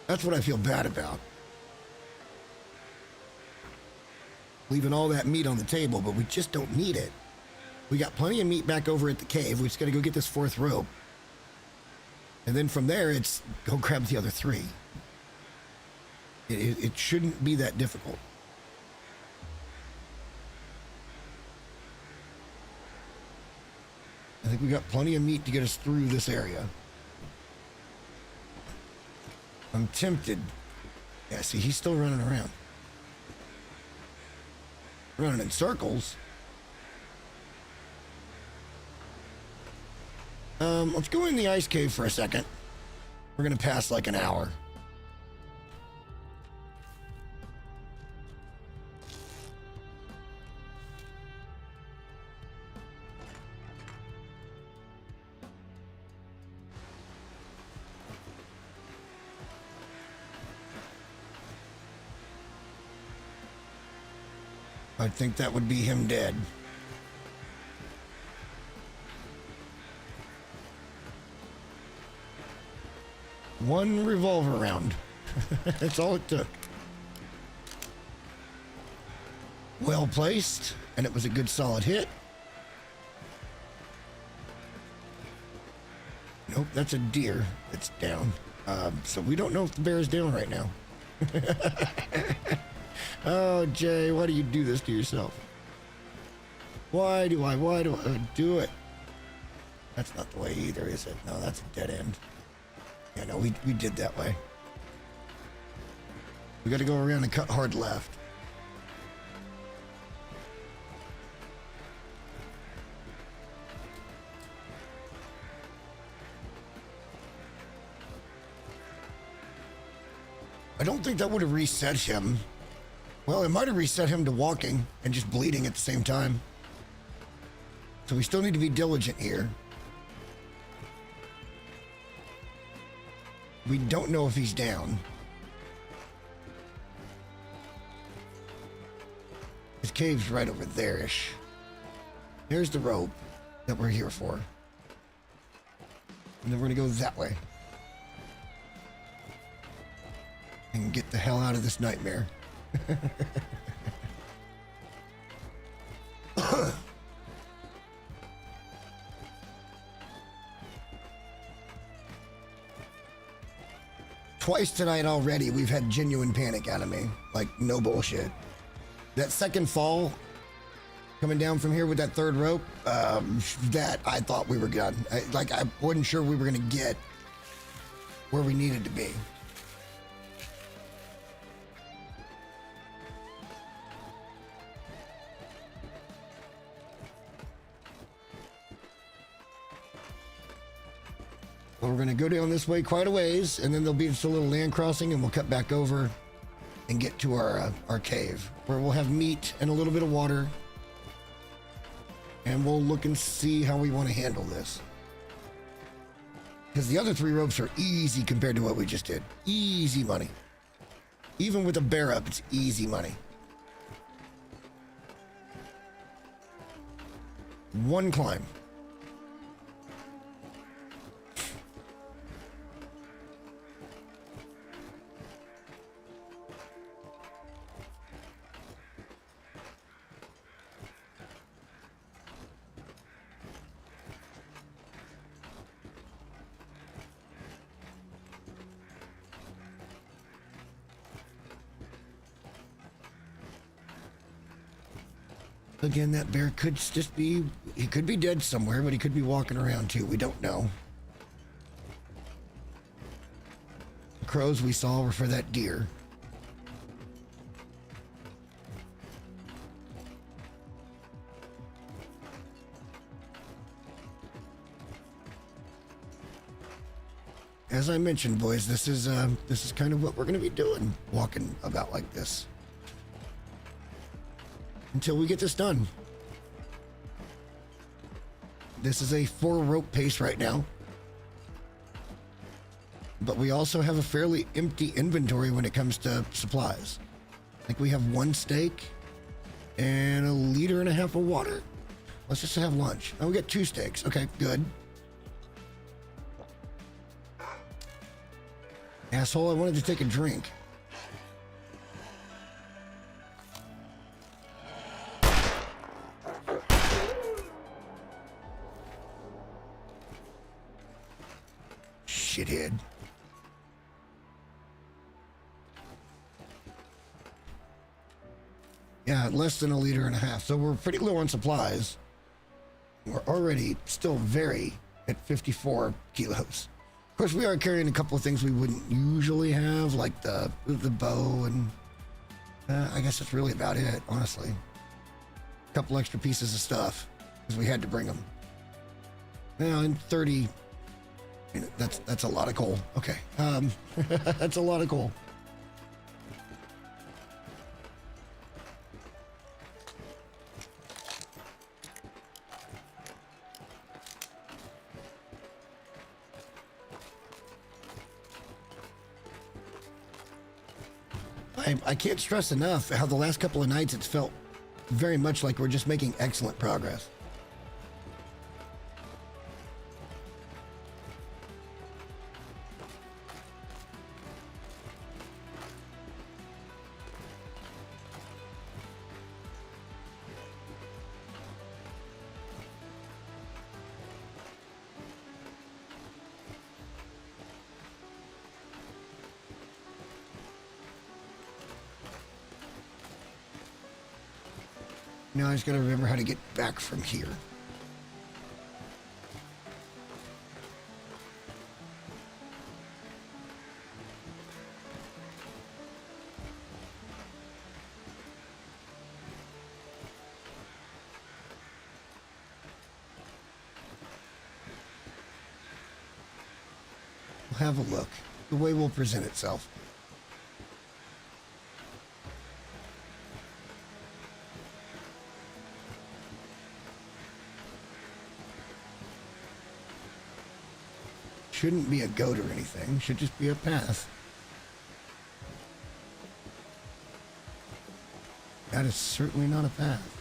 That's what I feel bad about. Leaving all that meat on the table, but we just don't need it. We got plenty of meat back over at the cave. We just got to go get this fourth rope. And then from there, it's go grab the other three. It shouldn't be that difficult. I think we got plenty of meat to get us through this area. I'm tempted. Yeah, see, he's still running around. Running in circles. Let's go in the ice cave for a second. We're gonna pass like an hour. I think that would be him dead. One revolver round. That's all it took. Well placed, and it was a good solid hit. Nope, that's a deer that's down. So we don't know if the bear is down right now. Oh, Jay, why do you do this to yourself? Why do I do it? That's not the way either, is it? No, that's a dead end. Yeah, no, we did that way. We got to go around and cut hard left. I don't think that would have reset him. Well, it might have reset him to walking and just bleeding at the same time. So we still need to be diligent here. We don't know if he's down. His cave's right over there-ish. There's the rope that we're here for. And then we're gonna go that way. and get the hell out of this nightmare. Twice tonight already, we've had genuine panic out of me. Like, no bullshit. That second fall, coming down from here with that third rope, that I thought we were done. I wasn't sure we were going to get where we needed to be. Well, we're going to go down this way quite a ways, and then there'll be just a little land crossing, and we'll cut back over and get to our cave, where we'll have meat and a little bit of water, and we'll look and see how we want to handle this. Because the other 3 ropes are easy compared to what we just did. Easy money. Even with a bear up, it's easy money. One climb. Again, that bear could just be, he could be dead somewhere, but he could be walking around too. We don't know. The crows we saw were for that deer. As I mentioned, boys, this is kind of what we're going to be doing, walking about like this. Until we get this done. This is a 4 rope pace right now. But we also have a fairly empty inventory when it comes to supplies. I think we have 1 steak and 1.5 liters of water. Let's just have lunch. Oh, we got 2 steaks. Okay, good. Asshole, I wanted to take a drink. Shithead. Yeah, less than 1.5 liters. So we're pretty low on supplies. We're already still very at 54 kilos. Of course, we are carrying a couple of things we wouldn't usually have, like the bow, and I guess that's really about it, honestly. A couple extra pieces of stuff, because we had to bring them. Now, in 30... That's a lot of coal. Okay. That's a lot of coal. I can't stress enough how the last couple of nights it's felt very much like we're just making excellent progress. Now I just gotta remember how to get back from here. We'll have a look. The way will present itself. Shouldn't be a goat or anything. Should just be a path. That is certainly not a path.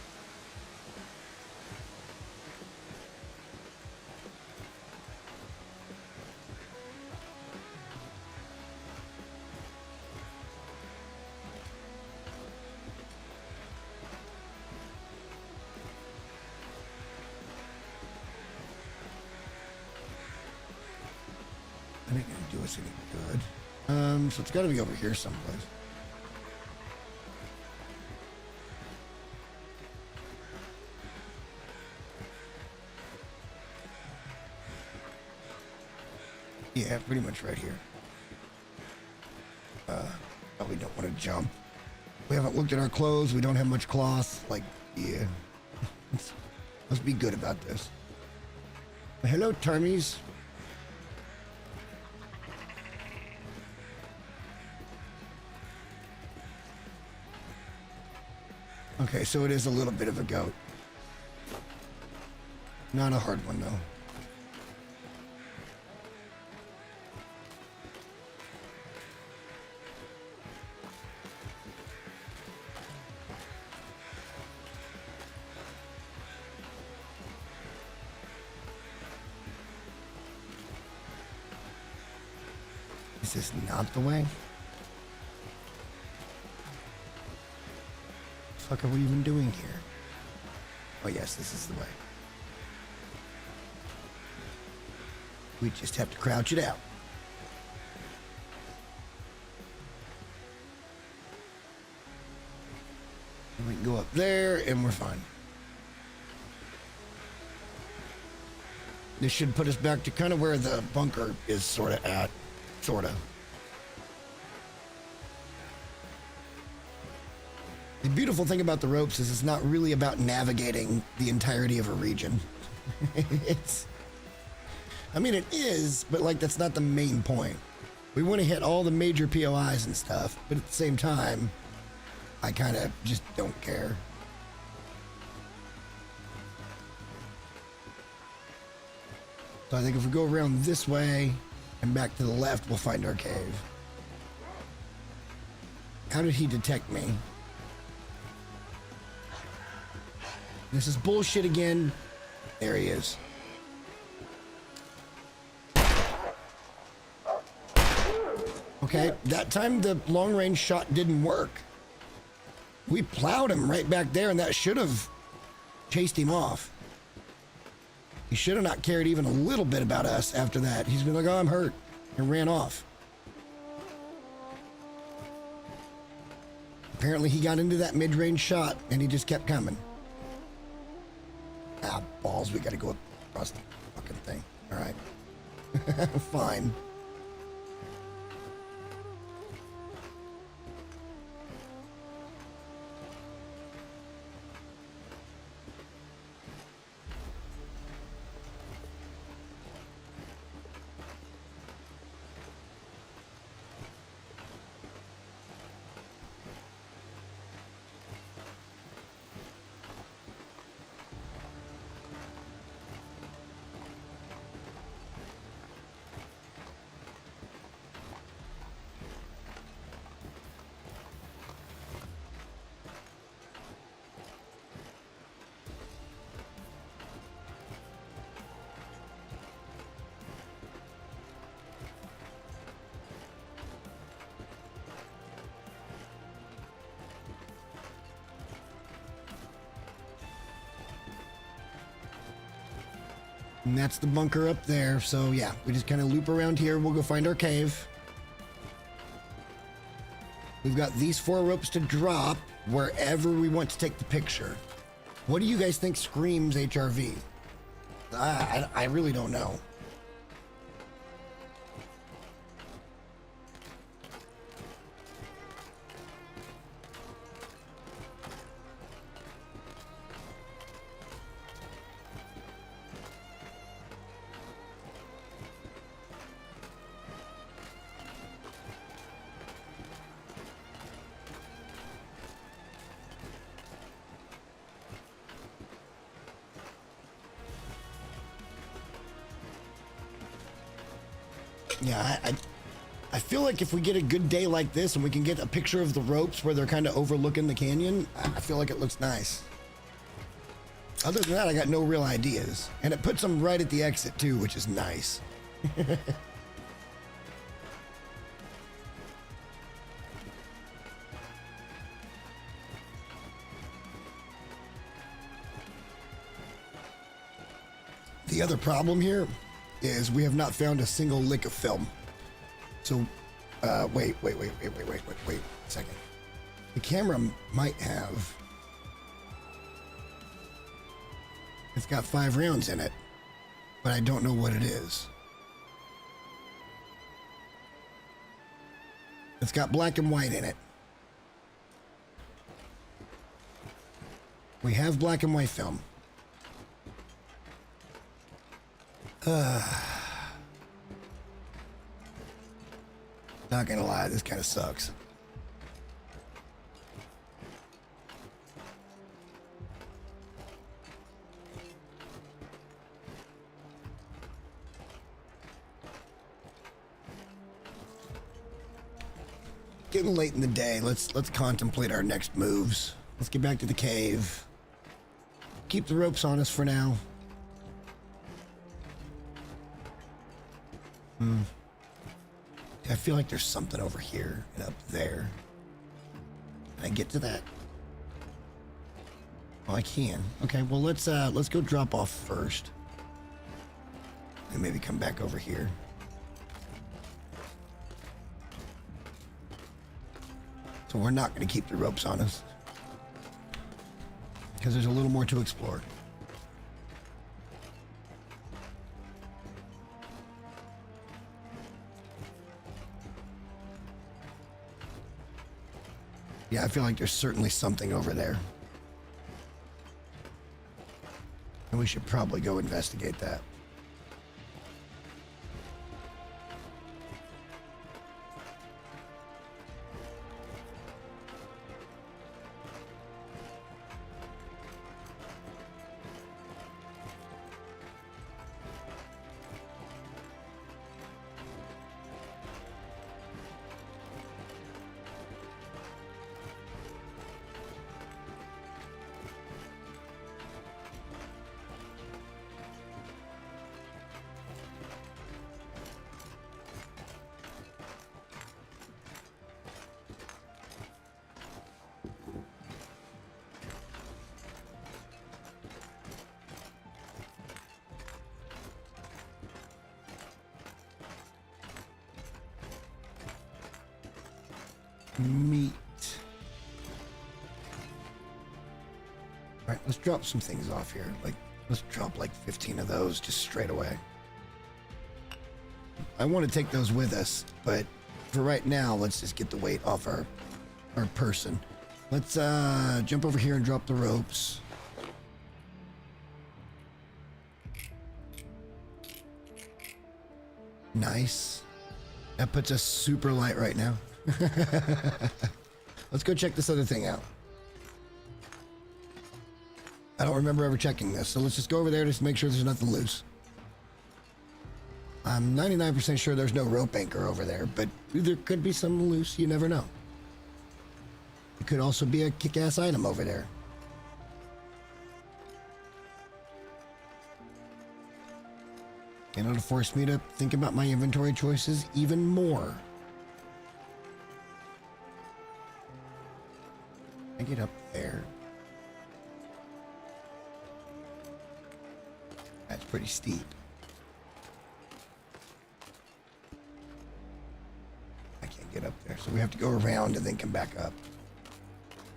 That ain't gonna do us any good. So it's gotta be over here someplace. Yeah, pretty much right here. Probably don't want to jump. We haven't looked at our clothes. We don't have much cloth. Like, yeah. Let's be good about this. Hello, Termies. Okay, so it is a little bit of a goat. Not a hard one, though. Is this not the way? What the fuck are we even doing here? Oh yes, this is the way. We just have to crouch it out. And we can go up there and we're fine. This should put us back to kind of where the bunker is sort of at. Sort of. The beautiful thing about the ropes is it's not really about navigating the entirety of a region. I mean, it is, but like that's not the main point. We want to hit all the major POIs and stuff, but at the same time, I kind of just don't care. So I think if we go around this way and back to the left, we'll find our cave. How did he detect me? This is bullshit again. There he is. Okay, that time the long-range shot didn't work. We plowed him right back there, and that should have chased him off. He should have not cared even a little bit about us after that. He's been like, oh, I'm hurt, and ran off. Apparently he got into that mid-range shot, and he just kept coming. Ah, balls, we gotta go across the fucking thing. All right. Fine. And that's the bunker up there. So yeah, we just kind of loop around here. We'll go find our cave. We've got these 4 ropes to drop wherever we want to take the picture. What do you guys think screams HRV? I really don't know. Yeah, I feel like if we get a good day like this and we can get a picture of the ropes where they're kind of overlooking the canyon, I feel like it looks nice. Other than that, I got no real ideas. And it puts them right at the exit too, which is nice. The other problem here is we have not found a single lick of film. So, wait a second. The camera might have... It's got 5 rounds in it, but I don't know what it is. It's got black and white in it. We have black and white film. Not gonna lie, this kind of sucks. Getting late in the day. Let's contemplate our next moves. Let's get back to the cave. Keep the ropes on us for now. I feel like there's something over here and up there. Can I get to that? Oh, I can. Okay, well let's go drop off first. And maybe come back over here. So we're not going to keep the ropes on us. Because there's a little more to explore. Yeah, I feel like there's certainly something over there. And we should probably go investigate that. Meat. All right, let's drop some things off here. Like, let's drop like 15 of those just straight away. I want to take those with us, but for right now, let's just get the weight off our person. Let's jump over here and drop the ropes. Nice. That puts us super light right now. Let's go check this other thing out. I don't remember ever checking this, so let's just go over there just to make sure there's nothing loose. I'm 99% sure there's no rope anchor over there, but there could be something loose. You never know. It could also be a kick-ass item over there. And it'll force me to think about my inventory choices even more. I get up there. That's pretty steep. I can't get up there, so we have to go around and then come back up.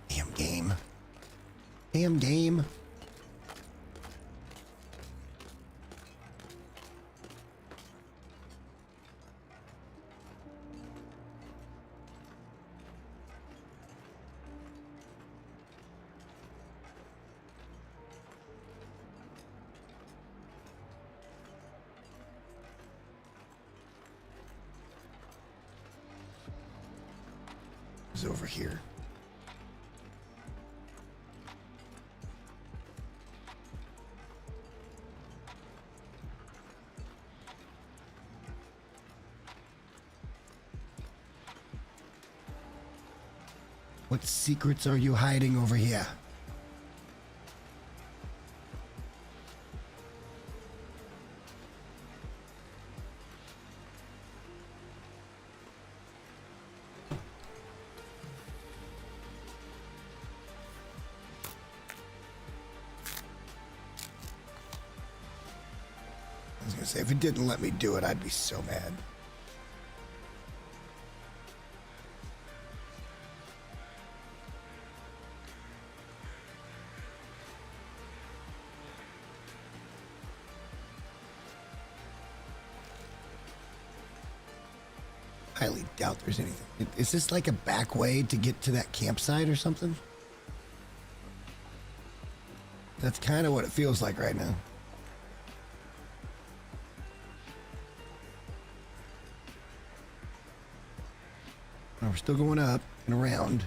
Damn game. Damn game. Over here. What secrets are you hiding over here? I was gonna say, if it didn't let me do it, I'd be so mad. highly doubt there's anything. Is this like a back way to get to that campsite or something? That's kind of what it feels like right now. Oh, we're still going up and around.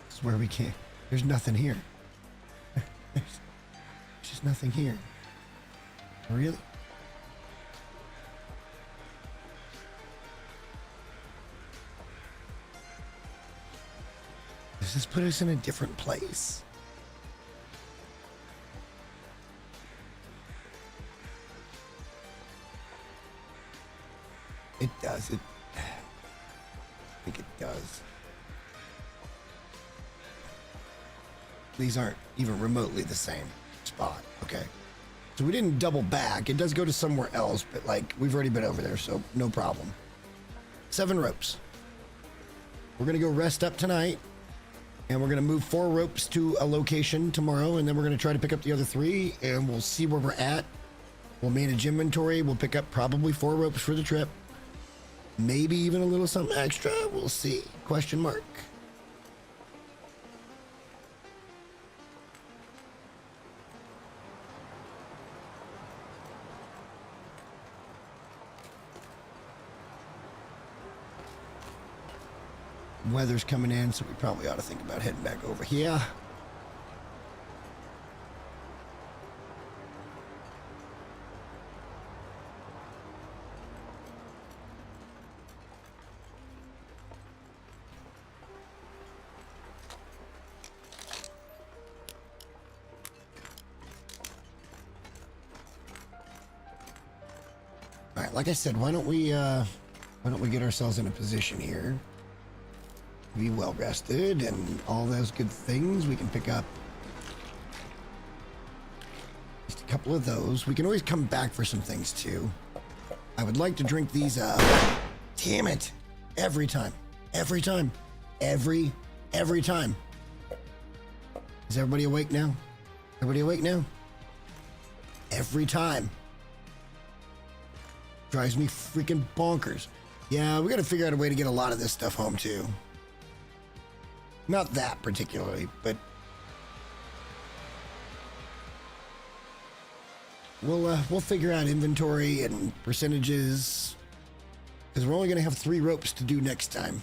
This is where we can't. There's nothing here. There's just nothing here. Really? Does this put us in a different place? It does. I think it does. These aren't even remotely the same spot. Okay. So we didn't double back. It does go to somewhere else, but like we've already been over there, so no problem. 7 ropes. We're going to go rest up tonight. And we're going to move 4 ropes to a location tomorrow, and then we're going to try to pick up the other 3, and we'll see where we're at. We'll manage inventory. We'll pick up probably 4 ropes for the trip. Maybe even a little something extra. We'll see. Question mark. Weather's coming in, so we probably ought to think about heading back over here. All right, like I said, why don't we get ourselves in a position here? Be well rested and all those good things. We can pick up just a couple of those. We can always come back for some things too. I would like to drink these up. Damn it. Every time. Every time. Every time. Is everybody awake now? Everybody awake now? Every time. Drives me freaking bonkers. Yeah, we gotta figure out a way to get a lot of this stuff home too. Not that particularly, but we'll figure out inventory and percentages because we're only going to have 3 ropes to do next time.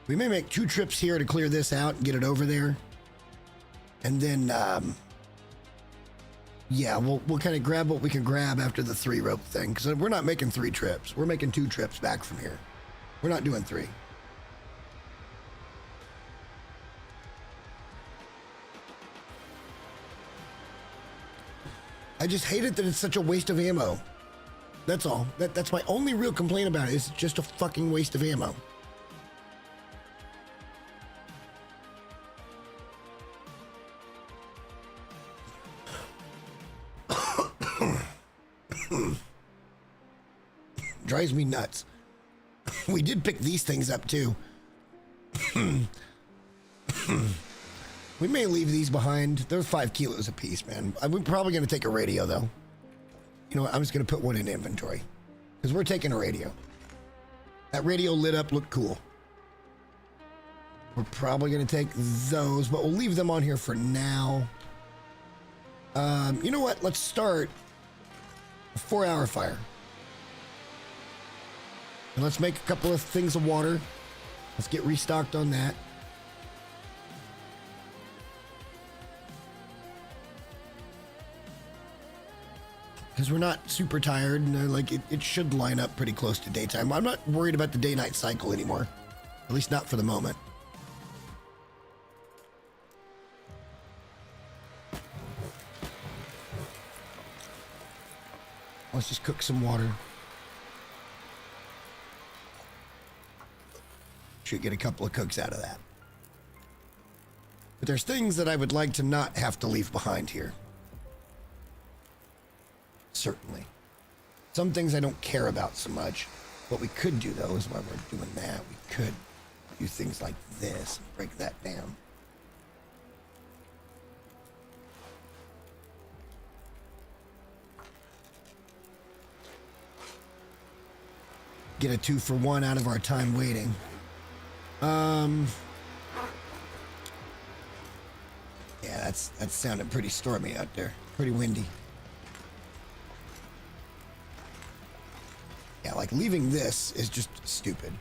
We may make 2 trips here to clear this out and get it over there, and then yeah, we'll kind of grab what we can grab after the 3 rope thing because we're not making 3 trips. We're making 2 trips back from here. We're not doing 3. I just hate it that it's such a waste of ammo. That's all. That's my only real complaint about it. It's just a fucking waste of ammo. Drives me nuts. We did pick these things up too. We may leave these behind. They're 5 kilos a piece, man. We're probably going to take a radio, though. You know what? I'm just going to put one in inventory. Because we're taking a radio. That radio lit up, looked cool. We're probably going to take those, but we'll leave them on here for now. You know what? Let's start a 4-hour fire. And let's make a couple of things of water. Let's get restocked on that. Because we're not super tired, and like it should line up pretty close to daytime. I'm not worried about the day-night cycle anymore, at least not for the moment. Let's just cook some water. Should get a couple of cooks out of that. But there's things that I would like to not have to leave behind here. Certainly. Some things I don't care about so much. What we could do, though, is while we're doing that, we could do things like this. Break that down. Get a 2-for-1 out of our time waiting. Yeah, that's sounding pretty stormy out there. Pretty windy. Yeah, like leaving this is just stupid.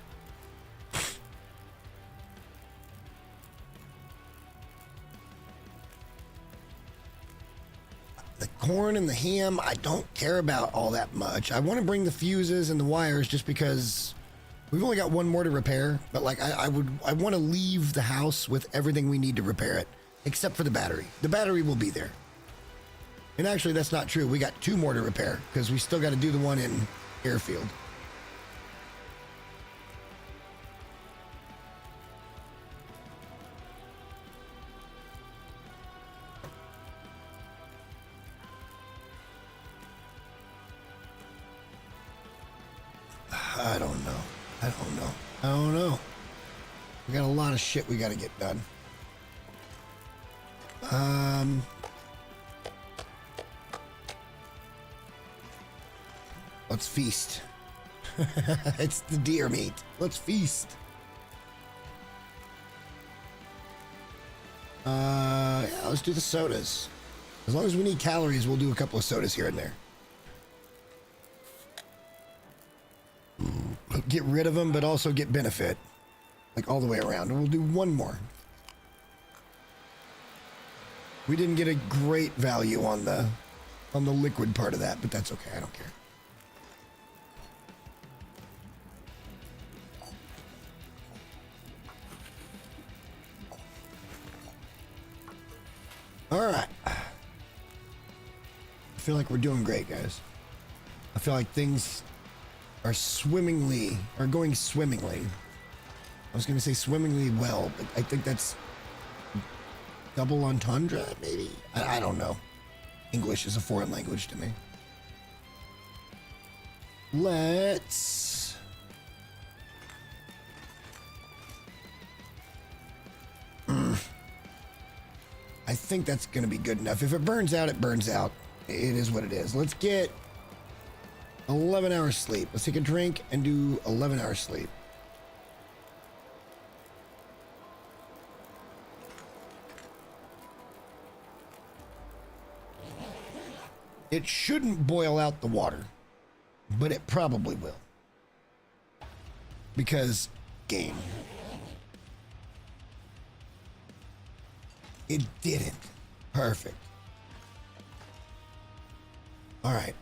The corn and the ham, I don't care about all that much. I want to bring the fuses and the wires just because we've only got one more to repair, but like I want to leave the house with everything we need to repair it, except for the battery. The battery will be there. And actually, that's not true. We got 2 more to repair because we still got to do the one in Airfield. I don't know. I don't know. I don't know. We got a lot of shit we got to get done. Let's feast. It's the deer meat. Let's feast. Yeah, let's do the sodas. As long as we need calories, we'll do a couple of sodas here and there. Get rid of them, but also get benefit. Like all the way around. And we'll do one more. We didn't get a great value on the liquid part of that, but that's okay. I don't care. All right. I feel like we're doing great, guys. I feel like things are going swimmingly. I was going to say swimmingly well, but I think that's double entendre, maybe? I don't know. English is a foreign language to me. Let's... I think that's going to be good enough. If it burns out, it burns out. It is what it is. Let's get 11 hours sleep. Let's take a drink and do 11 hours sleep. It shouldn't boil out the water, but it probably will. Because game. It didn't. Perfect. All right.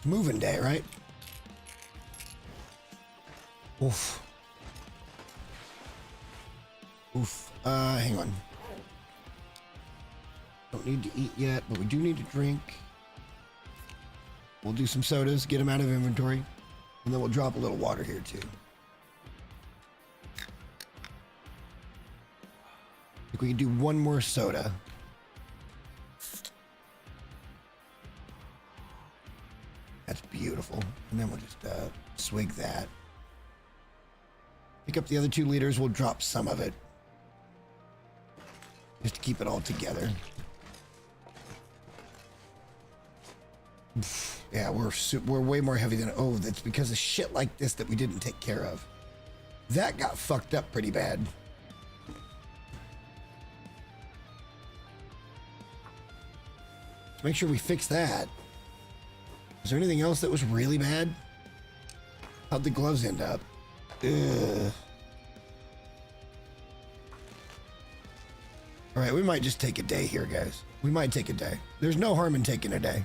Moving day, right? Oof. Oof. Hang on. Don't need to eat yet, but we do need to drink. We'll do some sodas, get them out of inventory, and then we'll drop a little water here too. I think we can do one more soda. That's beautiful. And then we'll just swig that. Pick up the other 2 liters. We'll drop some of it. Just to keep it all together. Yeah, we're way more heavy than... Oh, that's because of shit like this that we didn't take care of. That got fucked up pretty bad. Let's make sure we fix that. Is there anything else that was really bad? How'd the gloves end up? Ugh. All right, we might just take a day here, guys. We might take a day. There's no harm in taking a day.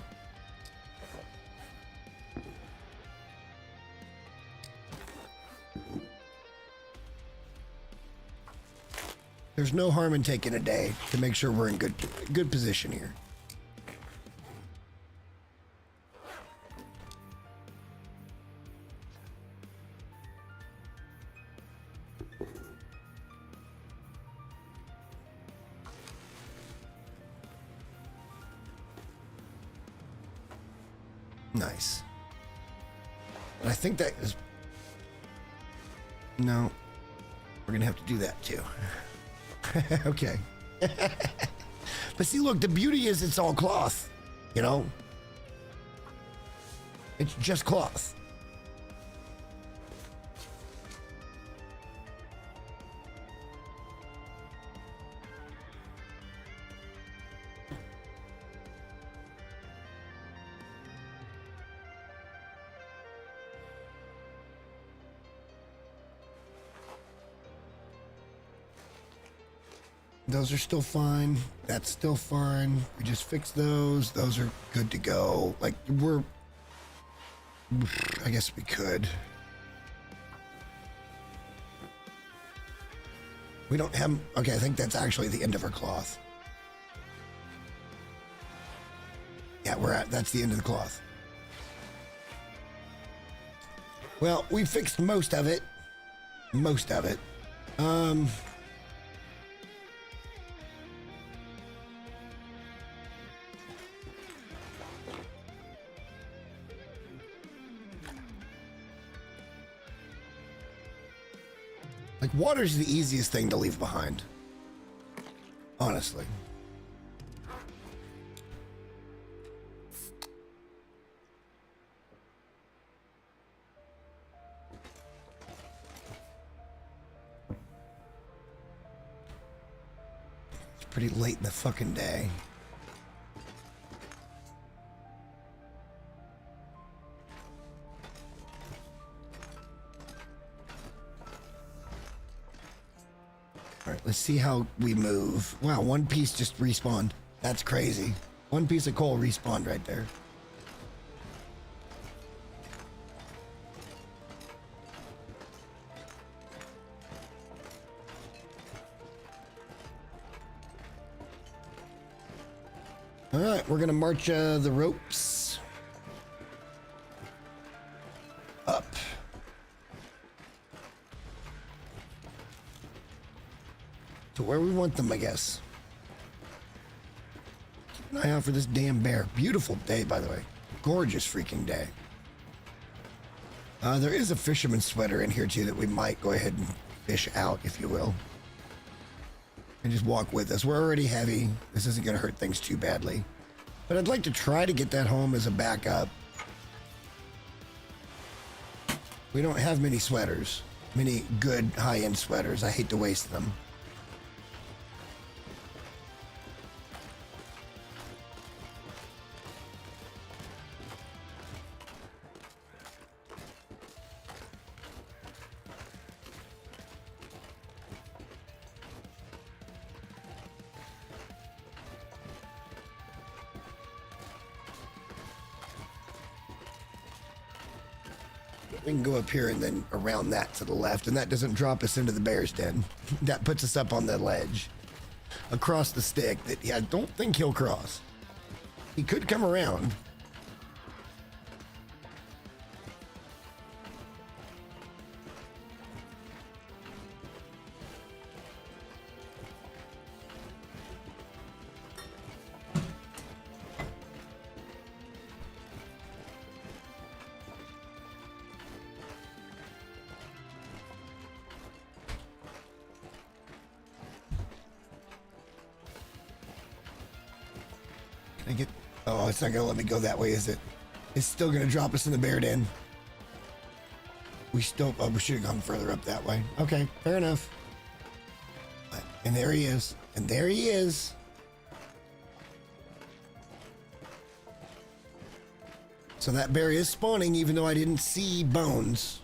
There's no harm in taking a day to make sure we're in good position here. Nice. And I think that is... No. We're gonna have to do that too. Okay. But see, look, the beauty is it's all cloth, you know? It's just cloth. Those are still fine. That's still fine. We just fixed those. Those are good to go. Like, I guess we could. We don't have, okay, I think that's actually the end of our cloth. Yeah, that's the end of the cloth. Well, we fixed most of it. Most of it. Like, water's the easiest thing to leave behind. Honestly. It's pretty late in the fucking day. All right, let's see how we move. Wow, one piece just respawned. That's crazy. One piece of coal respawned right there. All right, we're gonna march the ropes up. To where we want them, I guess. Keep an eye out for this damn bear. Beautiful day, by the way. Gorgeous freaking day. There is a fisherman's sweater in here, too, that we might go ahead and fish out, if you will. And just walk with us. We're already heavy. This isn't going to hurt things too badly. But I'd like to try to get that home as a backup. We don't have many sweaters. Many good high-end sweaters. I hate to waste them. We can go up here and then around that to the left, and that doesn't drop us into the bear's den. That puts us up on the ledge across the stick that, yeah, I don't think he'll cross. He could come around. Can I get... Oh, it's not going to let me go that way, is it? It's still going to drop us in the bear den. We still... Oh, we should have gone further up that way. Okay, fair enough. And there he is. And there he is. So that bear is spawning, even though I didn't see bones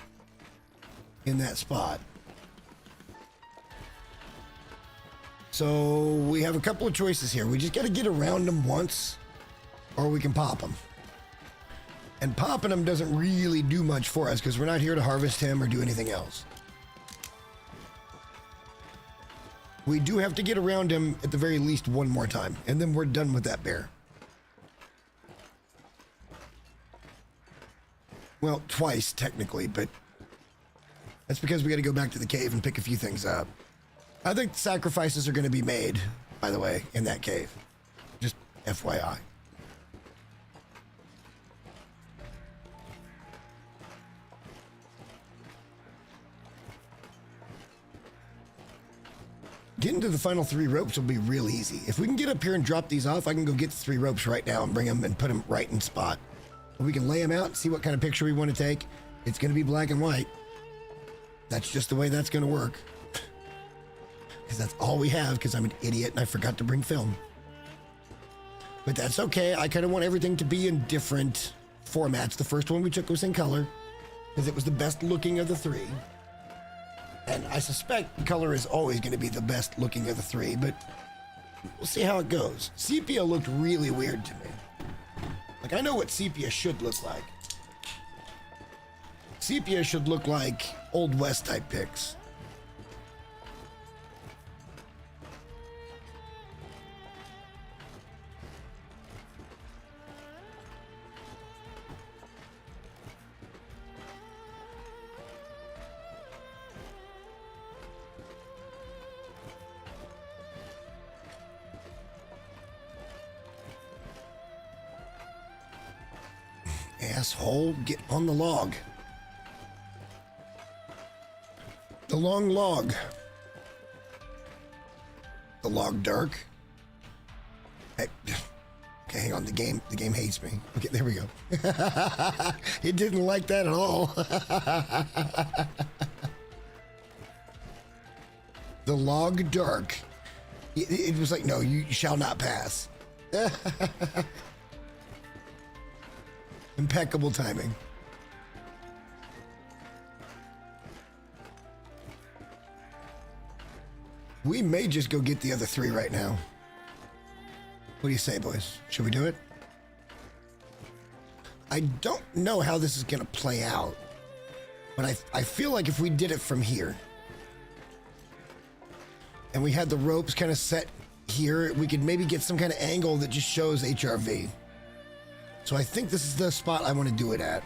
in that spot. So we have a couple of choices here. We just got to get around them once, or we can pop them. And popping them doesn't really do much for us because we're not here to harvest him or do anything else. We do have to get around him at the very least one more time, and then we're done with that bear. Well, twice technically, but that's because we got to go back to the cave and pick a few things up. I think sacrifices are going to be made, by the way, in that cave. Just FYI. Getting to the final 3 ropes will be real easy. If we can get up here and drop these off, I can go get the 3 ropes right now and bring them and put them right in spot. We can lay them out and see what kind of picture we want to take. It's going to be black and white. That's just the way that's going to work. Because that's all we have, because I'm an idiot and I forgot to bring film. But that's okay. I kind of want everything to be in different formats. The first one we took was in color, because it was the best looking of the 3. And I suspect color is always going to be the best looking of the 3, but we'll see how it goes. Sepia looked really weird to me. Like, I know what sepia should look like. Sepia should look like Old West type pics. Asshole, get on the log. The long log. The log dark. Hey, okay, hang on. The game hates me. Okay, there we go. It didn't like that at all. The log dark. It was like, no, you shall not pass. Impeccable timing. We may just go get the other 3 right now. What do you say, boys? Should we do it? I don't know how this is going to play out, but I feel like if we did it from here and we had the ropes kind of set here, we could maybe get some kind of angle that just shows HRV. So I think this is the spot I want to do it at.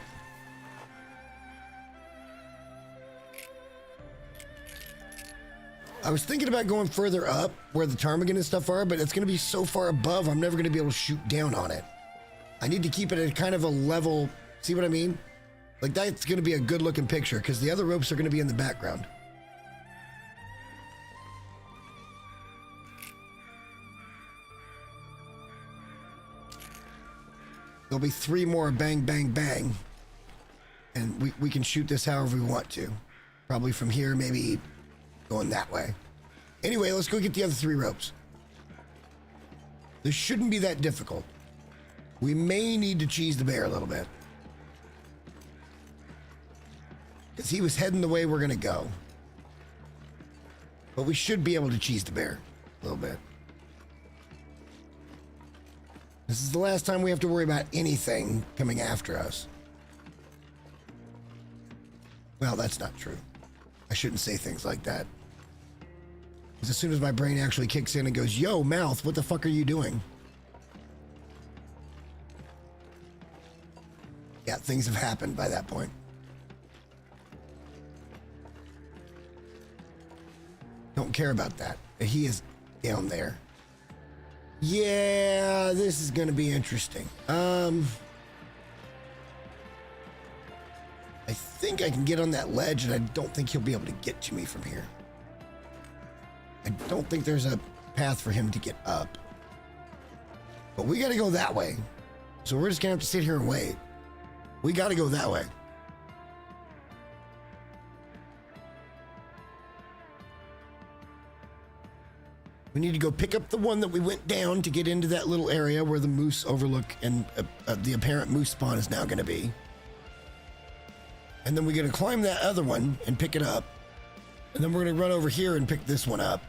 I was thinking about going further up where the ptarmigan and stuff are, but it's going to be so far above, I'm never going to be able to shoot down on it. I need to keep it at kind of a level, see what I mean? Like, that's going to be a good looking picture, because the other ropes are going to be in the background. There'll be 3 more bang, bang, bang. And we can shoot this however we want to. Probably from here, maybe going that way. Anyway, let's go get the other 3 ropes. This shouldn't be that difficult. We may need to cheese the bear a little bit, because he was heading the way we're going to go. But we should be able to cheese the bear a little bit. This is the last time we have to worry about anything coming after us. Well, that's not true. I shouldn't say things like that. Because as soon as my brain actually kicks in and goes, yo, mouth, what the fuck are you doing? Yeah, things have happened by that point. Don't care about that. He is down there. Yeah, this is going to be interesting. I think I can get on that ledge, and I don't think he'll be able to get to me from here. I don't think there's a path for him to get up. But we got to go that way. So we're just going to have to sit here and wait. We got to go that way. We need to go pick up the one that we went down to get into that little area where the moose overlook and the apparent moose spawn is now going to be. And then we're going to climb that other one and pick it up. And then we're going to run over here and pick this one up.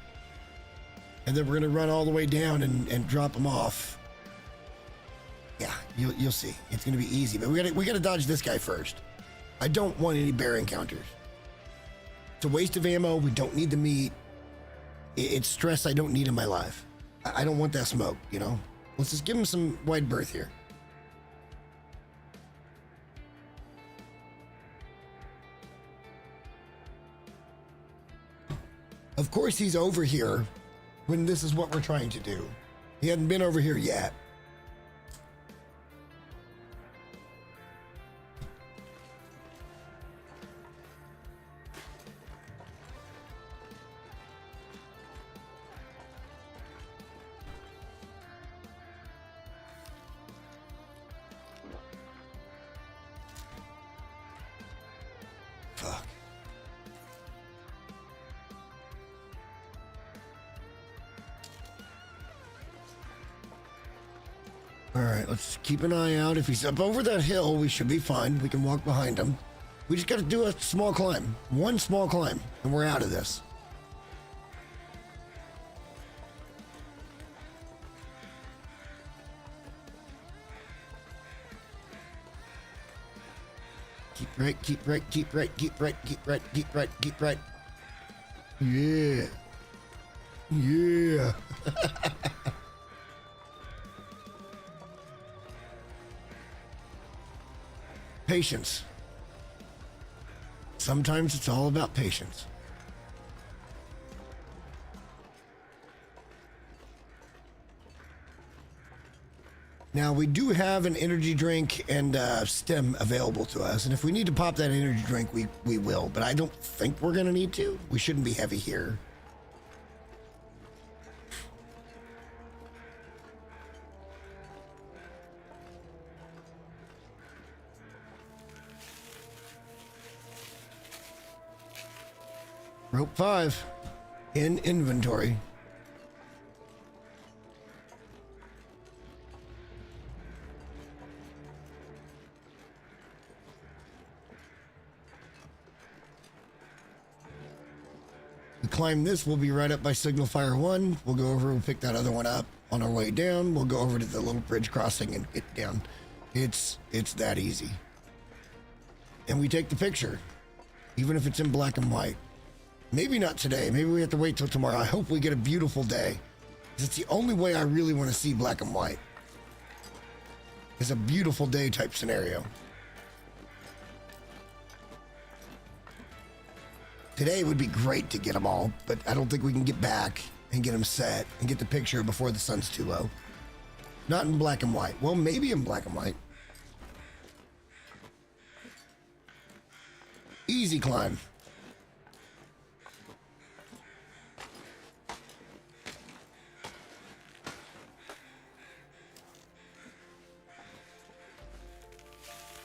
And then we're going to run all the way down and drop them off. Yeah, you'll see. It's going to be easy, but we got to dodge this guy first. I don't want any bear encounters. It's a waste of ammo. We don't need the meat. It's stress I don't need in my life. I don't want that smoke, you know? Let's just give him some wide berth here. Of course he's over here when this is what we're trying to do. He hadn't been over here yet. All right, let's keep an eye out. If he's up over that hill, we should be fine. We can walk behind him. We just got to do a small climb. One small climb, and we're out of this. Keep right, keep right, keep right, keep right, keep right, keep right, keep right. Yeah. Yeah. Patience. Sometimes it's all about patience. Now, we do have an energy drink and stem available to us, and if we need to pop that energy drink, we will, but I don't think we're going to need to. We shouldn't be heavy here. Rope 5 in inventory. We climb this, we'll be right up by Signal Fire 1. We'll go over, we'll pick that other one up on our way down. We'll go over to the little bridge crossing and get down. It's that easy. And we take the picture, even if it's in black and white. Maybe not today. Maybe we have to wait till tomorrow. I hope we get a beautiful day. It's the only way I really want to see black and white. It's a beautiful day type scenario. Today would be great to get them all, but I don't think we can get back and get them set and get the picture before the sun's too low. Not in black and white. Well, maybe in black and white. Easy climb.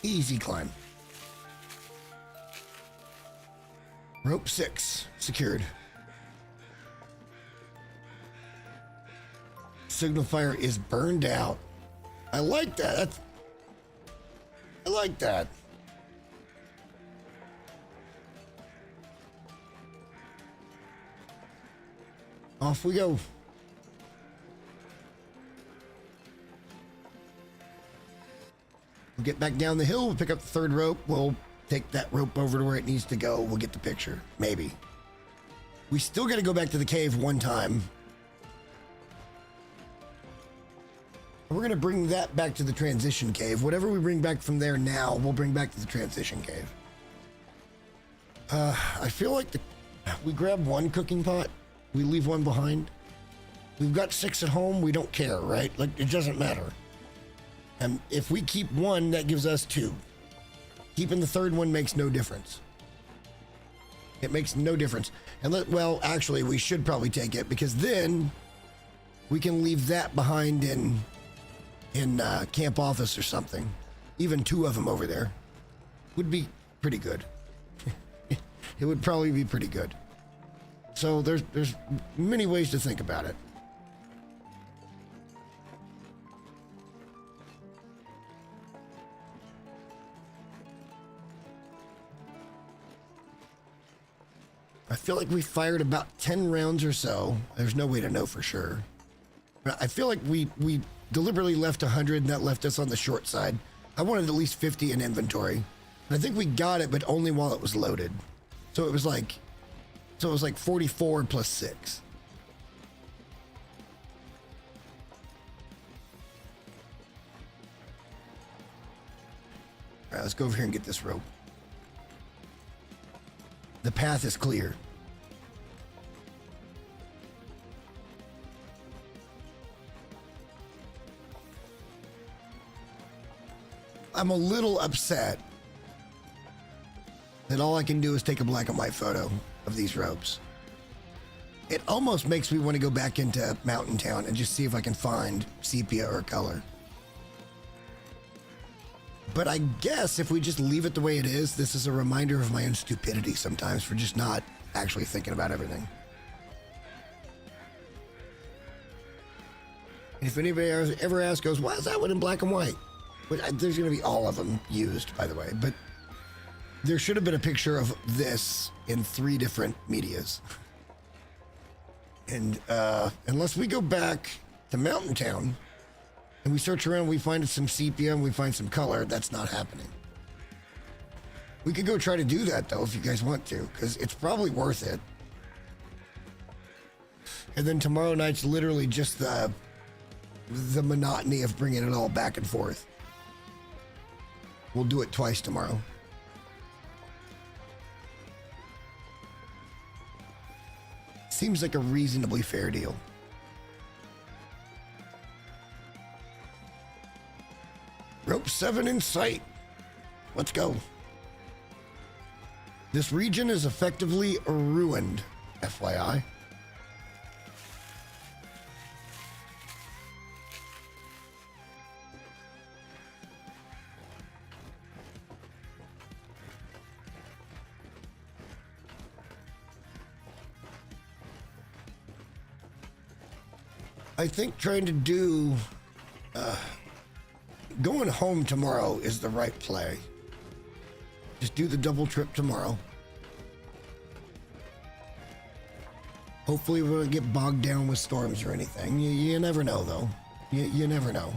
Easy climb. Rope 6 secured. Signal fire is burned out. I like that. I like that. Off we go. We'll get back down the hill. We'll pick up the third rope. We'll take that rope over to where it needs to go. We'll get the picture. Maybe. We still got to go back to the cave one time. We're going to bring that back to the transition cave. Whatever we bring back from there now, we'll bring back to the transition cave. I feel like we grab one cooking pot. We leave one behind. We've got 6 at home. We don't care, right? Like, it doesn't matter. And if we keep one, that gives us 2. Keeping the third one makes no difference. It makes no difference. And well, actually, we should probably take it because then we can leave that behind in camp office or something. Even 2 of them over there would be pretty good. It would probably be pretty good. So there's many ways to think about it. I feel like we fired about 10 rounds or so. There's no way to know for sure. But I feel like we deliberately left 100 and that left us on the short side. I wanted at least 50 in inventory. And I think we got it, but only while it was loaded. So it was like 44 plus 6. All right, let's go over here and get this rope. The path is clear. I'm a little upset that all I can do is take a black and white photo of these ropes. It almost makes me want to go back into Mountain Town and just see if I can find sepia or color. But I guess if we just leave it the way it is, this is a reminder of my own stupidity sometimes for just not actually thinking about everything. And if anybody ever asks, goes, why is that one in black and white? But there's going to be all of them used, by the way. But there should have been a picture of this in 3 different medias. And unless we go back to Mountain Town and we search around, we find some sepia and we find some color, that's not happening. We could go try to do that, though, if you guys want to, because it's probably worth it. And then tomorrow night's literally just the monotony of bringing it all back and forth. We'll do it twice tomorrow. Seems like a reasonably fair deal. Rope 7 in sight. Let's go. This region is effectively ruined, FYI. I think trying to do going home tomorrow is the right play. Just do the double trip tomorrow. Hopefully we won't get bogged down with storms or anything. You never know, though. You never know.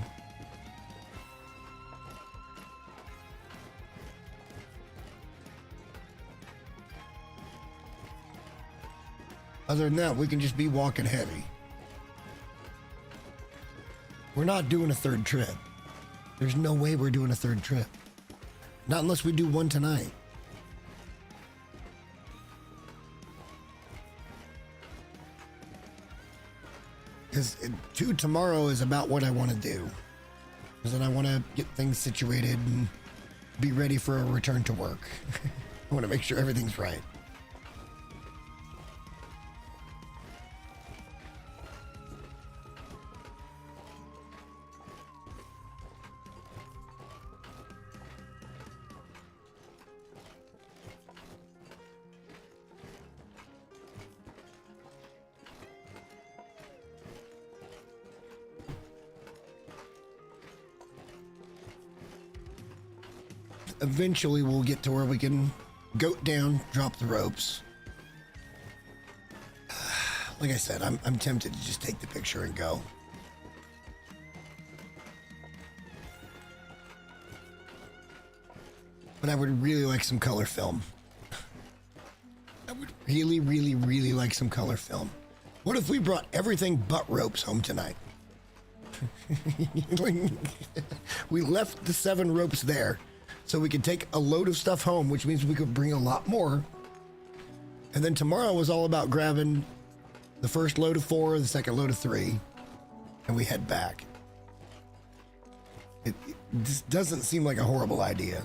Other than that, we can just be walking heavy. We're not doing a 3rd trip. There's no way we're doing a 3rd trip. Not unless we do one tonight. Because 2 tomorrow is about what I want to do. Because then I want to get things situated and be ready for a return to work. I want to make sure everything's right. Eventually we'll get to where we can goat down, drop the ropes. Like I said, I'm tempted to just take the picture and go. But I would really like some color film. I would really, really, really like some color film. What if we brought everything but ropes home tonight? We left the 7 ropes there. So we could take a load of stuff home, which means we could bring a lot more. And then tomorrow was all about grabbing the first load of 4, the second load of 3, and we head back. It just doesn't seem like a horrible idea.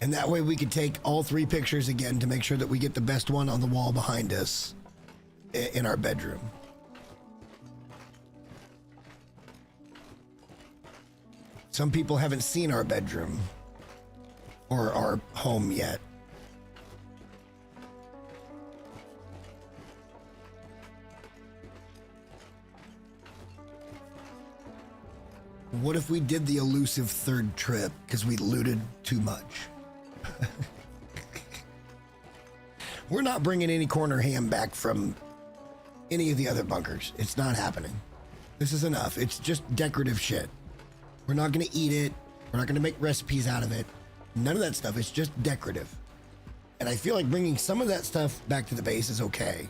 And that way we could take all 3 pictures again to make sure that we get the best one on the wall behind us in our bedroom. Some people haven't seen our bedroom or our home yet. What if we did the elusive 3rd trip because we looted too much? We're not bringing any corner ham back from any of the other bunkers. It's not happening. This is enough. It's just decorative shit. We're not going to eat it. We're not going to make recipes out of it. None of that stuff. It's just decorative. And I feel like bringing some of that stuff back to the base is okay.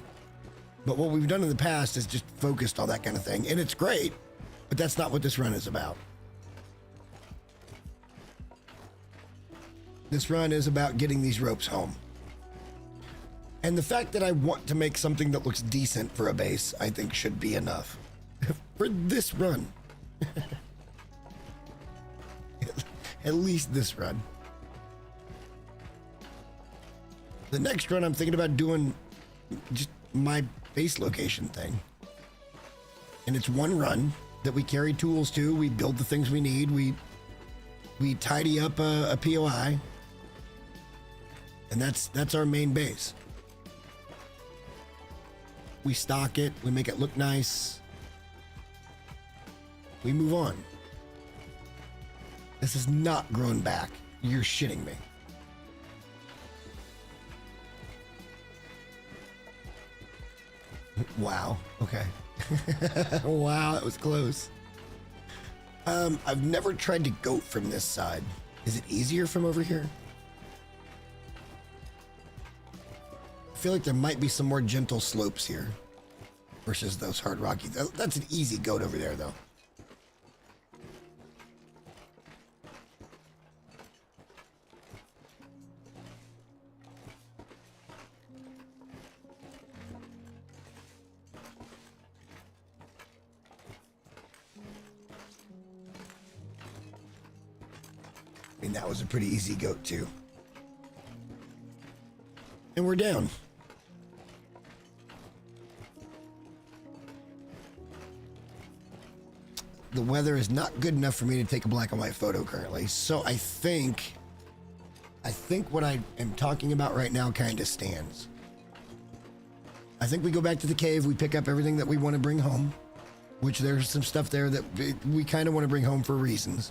But what we've done in the past is just focused on that kind of thing. And it's great, but that's not what this run is about. This run is about getting these ropes home. And the fact that I want to make something that looks decent for a base, I think should be enough. For this run. At least this run. The next run, I'm thinking about doing just my base location thing. And it's one run that we carry tools to. We build the things we need. We tidy up a POI. And that's our main base. we stock it, we make it look nice, we move on. This is not grown back. You're shitting me. Wow. Okay. Wow, that was close. I've never tried to goat from this side. Is it easier from over here? I feel like there might be some more gentle slopes here versus those hard rocky. That's an easy goat over there, though. I mean, that was a pretty easy goat, too. And we're down. The weather is not good enough for me to take a black and white photo currently. So I think what I am talking about right now kind of stands. I think we go back to the cave. We pick up everything that we want to bring home, which there's some stuff there that we kind of want to bring home for reasons.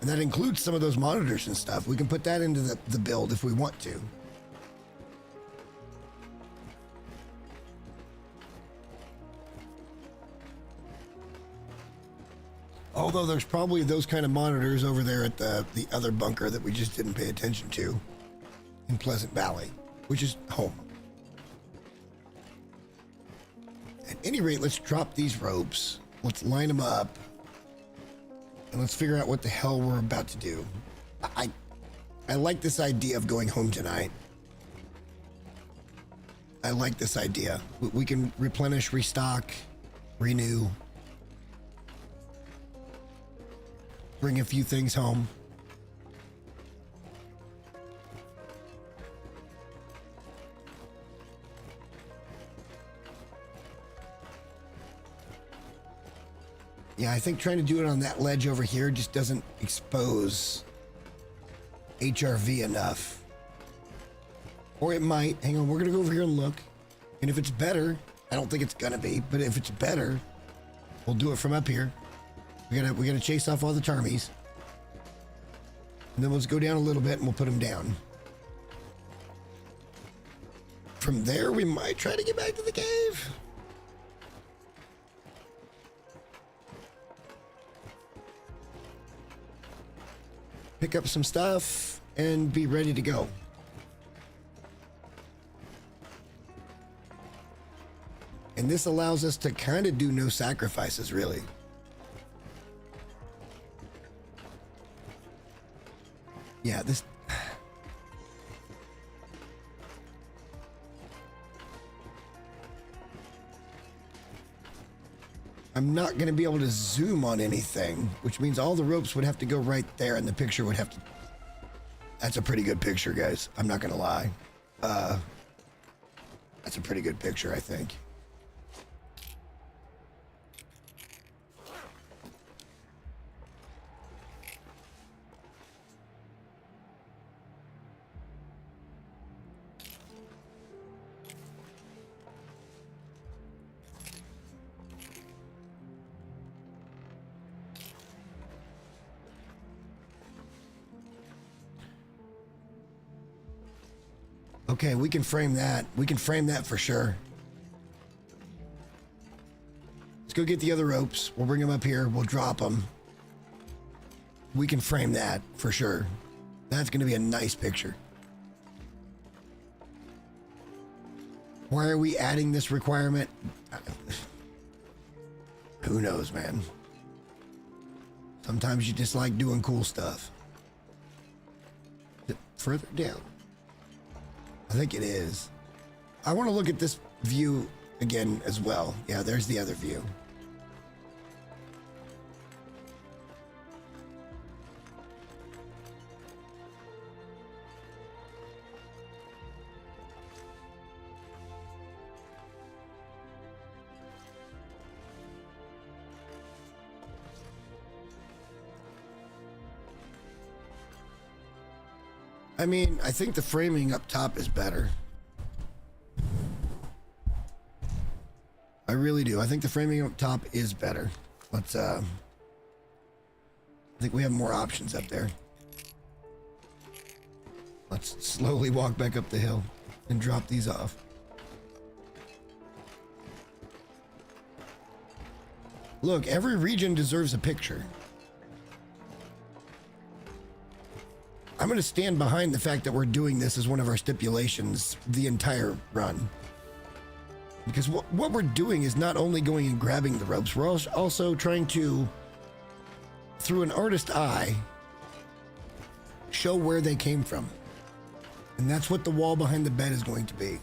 And that includes some of those monitors and stuff. We can put that into the build if we want to. Although there's probably those kind of monitors over there at the other bunker that we just didn't pay attention to in Pleasant Valley, which is home. At any rate, let's drop these ropes. Let's line them up. And let's figure out what the hell we're about to do. I like this idea of going home tonight. I like this idea. We can replenish, restock, renew. Bring a few things home. Yeah, I think trying to do it on that ledge over here just doesn't expose HRV enough. Or it might. Hang on, we're gonna go over here and look. And if it's better, I don't think it's gonna be, but if it's better, we'll do it from up here. We gotta chase off all the tarmies. And then let's go down a little bit and we'll put them down. From there, we might try to get back to the cave. Pick up some stuff and be ready to go. And this allows us to kind of do no sacrifices, really. Yeah, this... I'm not going to be able to zoom on anything, which means all the ropes would have to go right there and the picture would have to... That's a pretty good picture, guys. I'm not going to lie. That's a pretty good picture, I think. Okay, we can frame that. We can frame that for sure. Let's go get the other ropes. We'll bring them up here. We'll drop them. We can frame that for sure. That's going to be a nice picture. Why are we adding this requirement? Who knows, man? Sometimes you just like doing cool stuff. Further down. I think it is. I want to look at this view again as well. Yeah, there's the other view. I mean, I think the framing up top is better. I really do. I think the framing up top is better. Let's, I think we have more options up there. Let's slowly walk back up the hill and drop these off. Look, every region deserves a picture. I'm going to stand behind the fact that we're doing this as one of our stipulations the entire run. Because what we're doing is not only going and grabbing the ropes, we're also trying to, through an artist's eye, show where they came from. And that's what the wall behind the bed is going to be.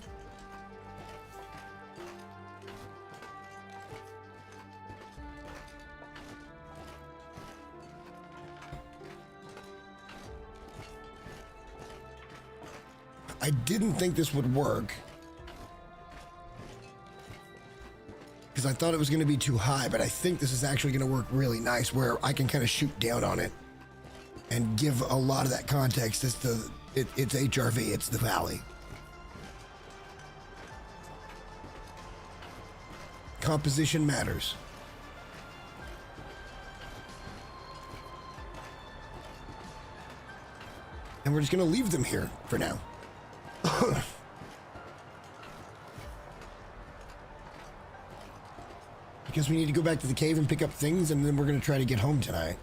I didn't think this would work because I thought it was going to be too high, but I think this is actually going to work really nice where I can kind of shoot down on it and give a lot of that context as to it's HRV, it's the valley. Composition matters. And we're just going to leave them here for now. Because we need to go back to the cave and pick up things, and then we're going to try to get home tonight.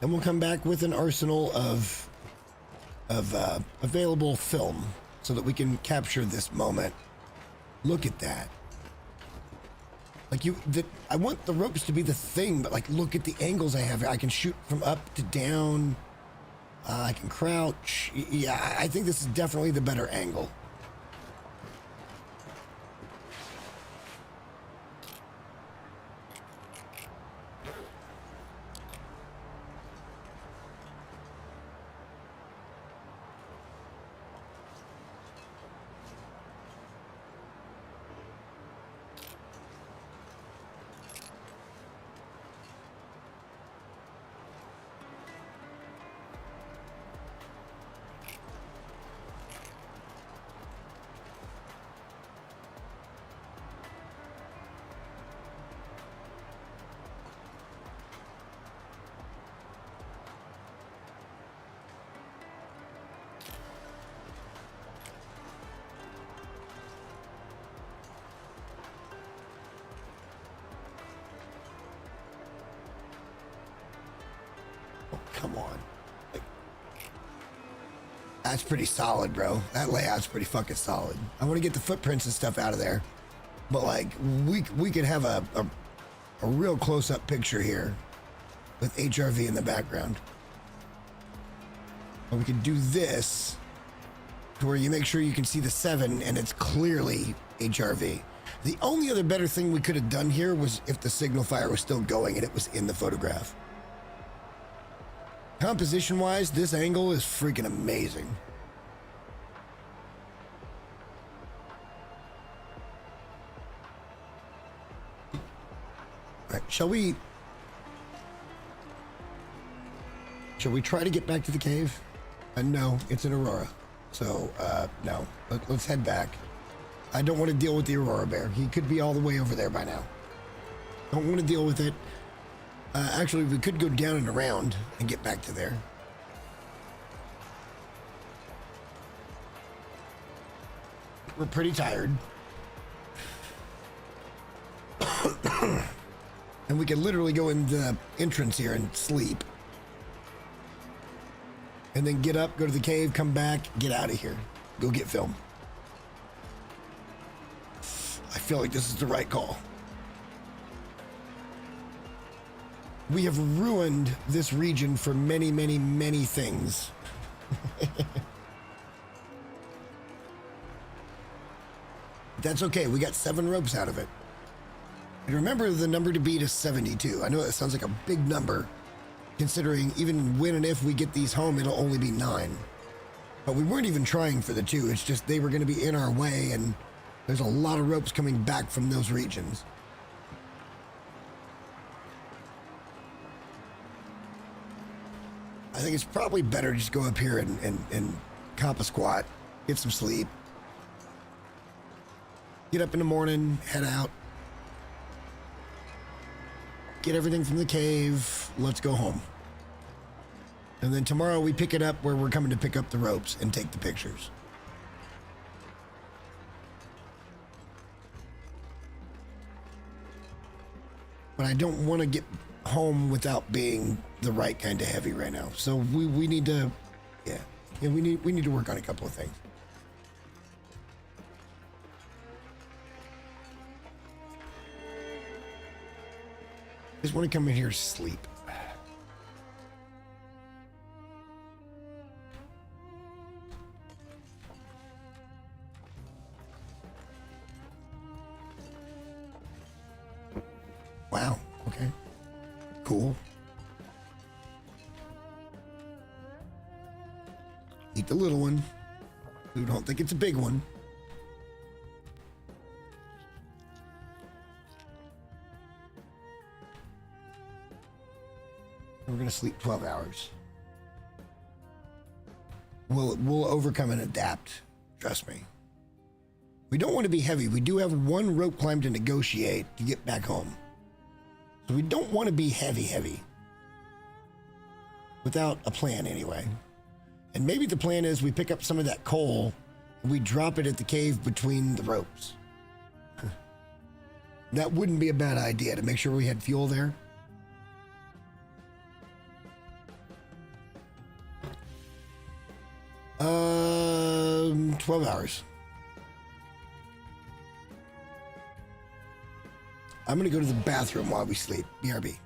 And we'll come back with an arsenal of available film so that we can capture this moment. Look at that. Like I want the ropes to be the thing, but like look at the angles I have. I can shoot from up to down. I can crouch. Yeah, I think this is definitely the better angle. Come on. Like, that's pretty solid, bro. That layout's pretty fucking solid. I want to get the footprints and stuff out of there. But like, we could have a real close-up picture here with HRV in the background. Or we could do this to where you make sure you can see the 7 and it's clearly HRV. The only other better thing we could have done here was if the signal fire was still going and it was in the photograph. Composition-wise, this angle is freaking amazing. All right, shall we try to get back to the cave? No, it's an Aurora. So, no. Let's head back. I don't want to deal with the Aurora bear. He could be all the way over there by now. Don't want to deal with it. Actually, we could go down and around and get back to there. We're pretty tired. And we can literally go in the entrance here and sleep. And then get up, go to the cave, come back, get out of here. Go get film. I feel like this is the right call. We have ruined this region for many, many, many things. That's okay. We got 7 ropes out of it. And remember, the number to beat is 72. I know that sounds like a big number, considering even when and if we get these home, it'll only be 9. But we weren't even trying for the 2. It's just they were going to be in our way, and there's a lot of ropes coming back from those regions. I think it's probably better to just go up here and cop a squat, get some sleep, get up in the morning, head out, get everything from the cave. Let's go home. And then tomorrow we pick it up where we're coming to pick up the ropes and take the pictures. But I don't want to get home without being the right kind of heavy right now. So we need to, we need to work on a couple of things. I just want to come in here to sleep. Wow, okay. Cool. Eat the little one. We don't think it's a big one. We're gonna sleep 12 hours. We'll overcome and adapt. Trust me. We don't want to be heavy. We do have one rope climb to negotiate to get back home. So we don't want to be heavy. Without a plan anyway. And maybe the plan is we pick up some of that coal and we drop it at the cave between the ropes. That wouldn't be a bad idea to make sure we had fuel there. 12 hours. I'm gonna go to the bathroom while we sleep. BRB.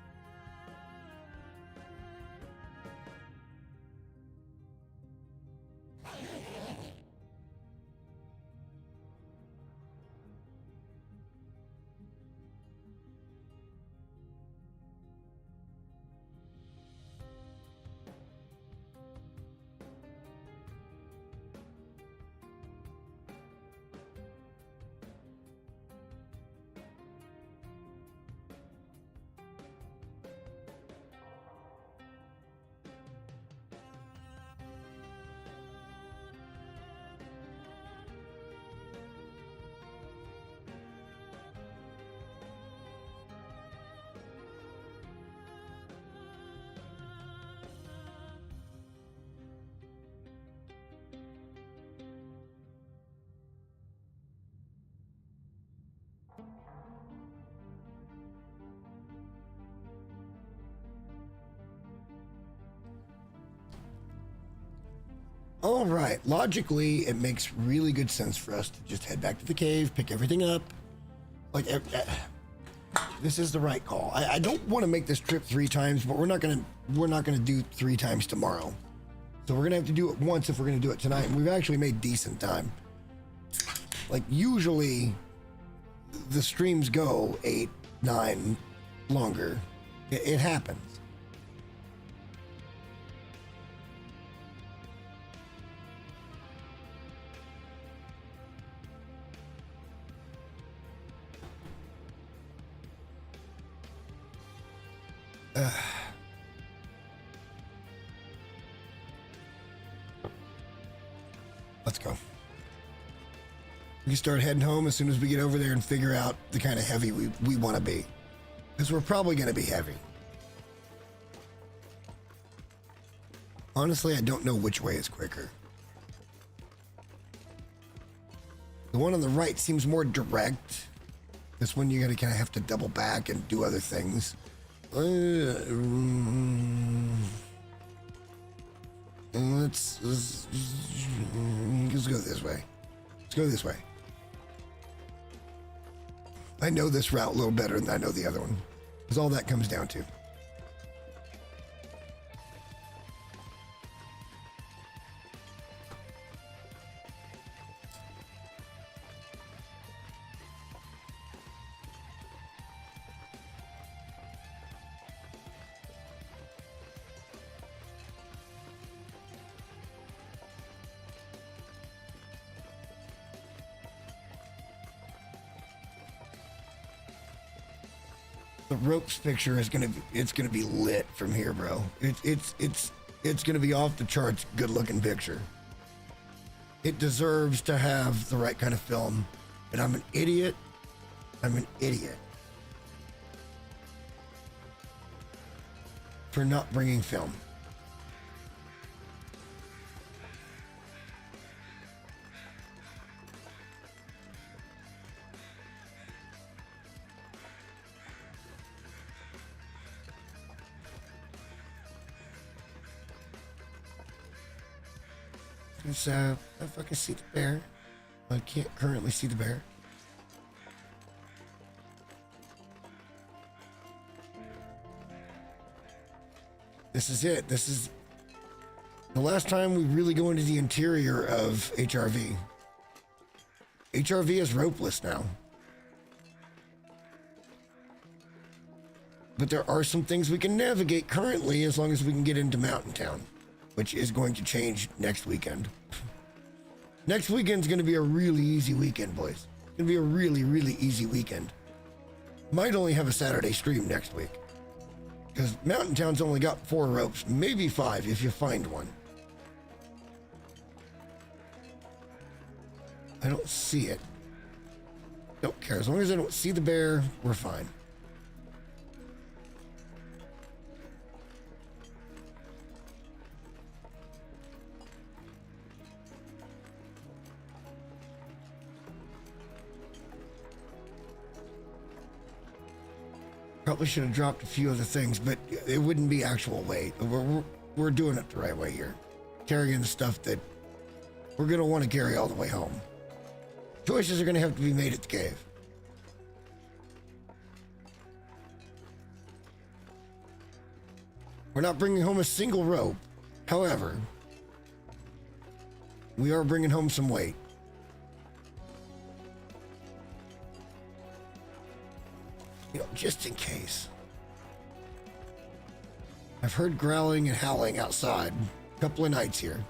All right, logically, it makes really good sense for us to just head back to the cave, pick everything up. Like, this is the right call. I don't want to make this trip 3 times, but we're not gonna do 3 times tomorrow. So we're gonna have to do it once if we're gonna do it tonight. And we've actually made decent time. Like usually, the streams go 8, 9 longer. It happens. Let's go. We can start heading home as soon as we get over there and figure out the kind of heavy we want to be. Because we're probably going to be heavy. Honestly, I don't know which way is quicker. The one on the right seems more direct. This one you're going to kind of have to double back and do other things. Let's go this way. Let's go this way. I know this route a little better than I know the other one. Because all that comes down to. The ropes picture is it's gonna be lit from here, bro. It's gonna be off the charts good looking picture. It deserves to have the right kind of film. And I'm an idiot. for not bringing film. If I can see the bear. I can't currently see the bear. This is it. This is the last time we really go into the interior of HRV. HRV is ropeless now. But there are some things we can navigate currently as long as we can get into Mountain Town, which is going to change next weekend. Next weekend's going to be a really easy weekend, boys. It's going to be a really, really easy weekend. Might only have a Saturday stream next week. Because Mountain Town's only got 4 ropes, maybe 5 if you find one. I don't see it. Don't care. As long as I don't see the bear, we're fine. Probably should have dropped a few other things, but it wouldn't be actual weight. We're doing it the right way here. Carrying the stuff that we're going to want to carry all the way home. Choices are going to have to be made at the cave. We're not bringing home a single rope. However, we are bringing home some weight. You know, just in case. I've heard growling and howling outside a couple of nights here.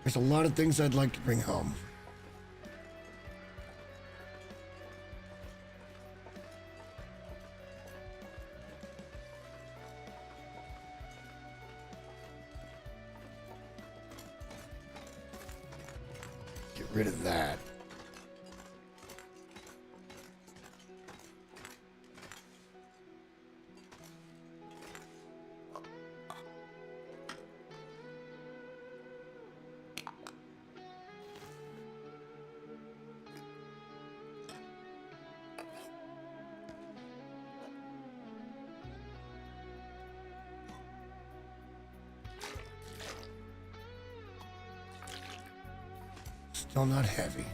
There's a lot of things I'd like to bring home. Get rid of that. Still not heavy.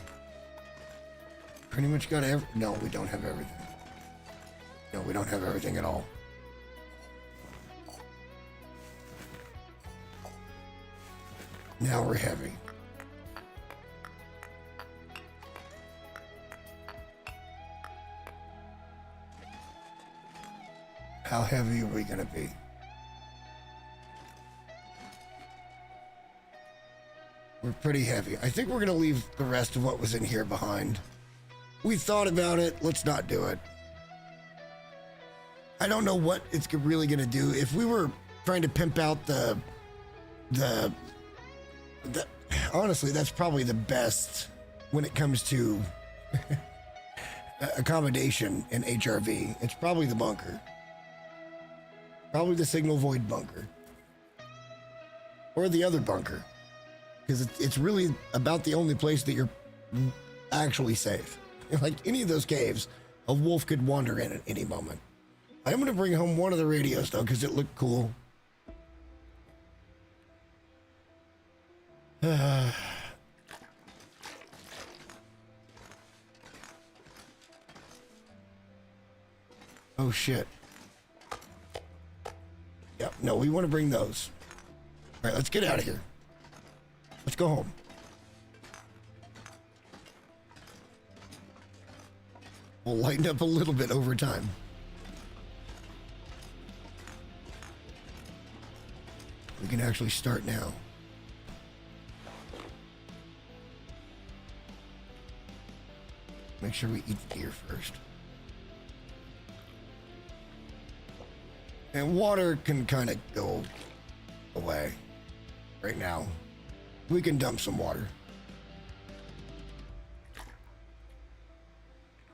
Pretty much got no, we don't have everything. No, we don't have everything at all. Now we're heavy. How heavy are we gonna be? We're pretty heavy. I think we're going to leave the rest of what was in here behind. We thought about it. Let's not do it. I don't know what it's really going to do. If we were trying to pimp out the honestly, that's probably the best when it comes to accommodation in HRV. It's probably the bunker. Probably the signal void bunker. Or the other bunker. Because it's really about the only place that you're actually safe. Like any of those caves, a wolf could wander in at any moment. I'm going to bring home one of the radios, though, because it looked cool. Oh, shit. Yep, no, we want to bring those. All right, let's get out of here. Let's go home. We'll lighten up a little bit over time. We can actually start now. Make sure we eat the deer first. And water can kind of go away right now. We can dump some water.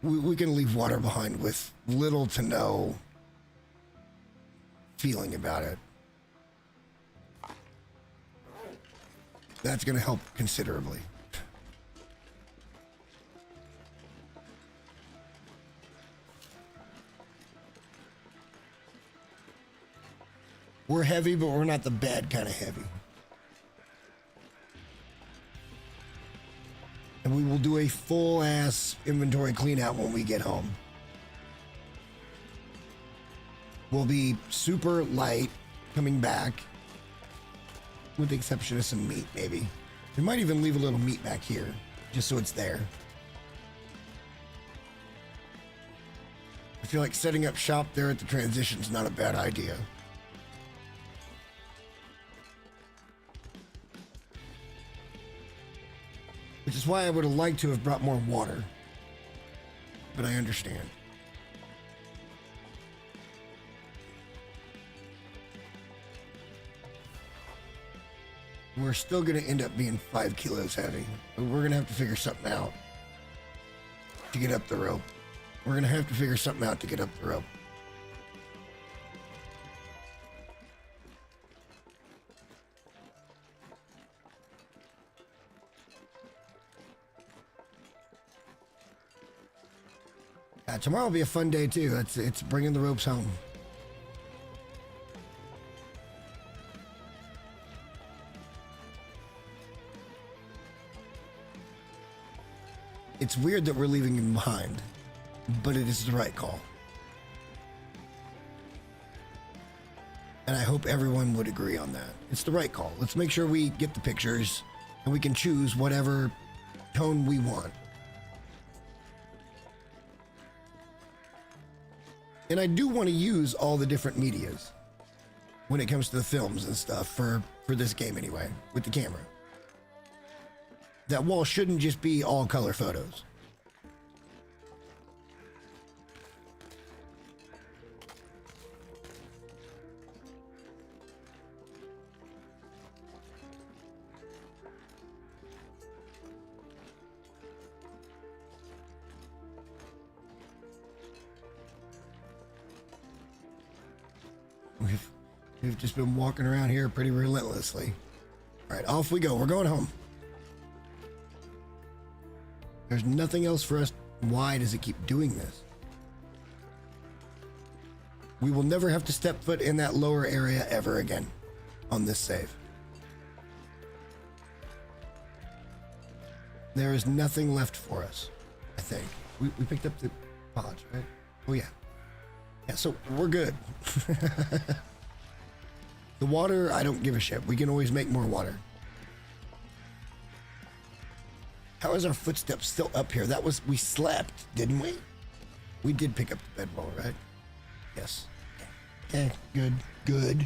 We can leave water behind with little to no feeling about it. That's going to help considerably. We're heavy, but we're not the bad kind of heavy. And we will do a full-ass inventory clean-out when we get home. We'll be super light coming back, with the exception of some meat, maybe. We might even leave a little meat back here, just so it's there. I feel like setting up shop there at the transition's not a bad idea. Which is why I would have liked to have brought more water. But I understand. We're still going to end up being 5 kilos heavy. But we're going to have to figure something out to get up the rope. We're going to have to figure something out to get up the rope. Tomorrow will be a fun day too. It's bringing the ropes home. It's weird that we're leaving him behind, but it is the right call. And I hope everyone would agree on that. It's the right call. Let's make sure we get the pictures and we can choose whatever tone we want. And I do want to use all the different medias when it comes to the films and stuff for this game anyway, with the camera. That wall shouldn't just be all color photos. We've just been walking around here pretty relentlessly. All right, off we go. We're going home. There's nothing else for us. Why does it keep doing this? We will never have to step foot in that lower area ever again on this save. There is nothing left for us, I think. We picked up the pods, right? Oh, yeah. Yeah, so we're good. The water, I don't give a shit. We can always make more water. How is our footsteps still up here? That was, we slept, didn't we? We did pick up the bedroll, right? Yes. Okay, good, good,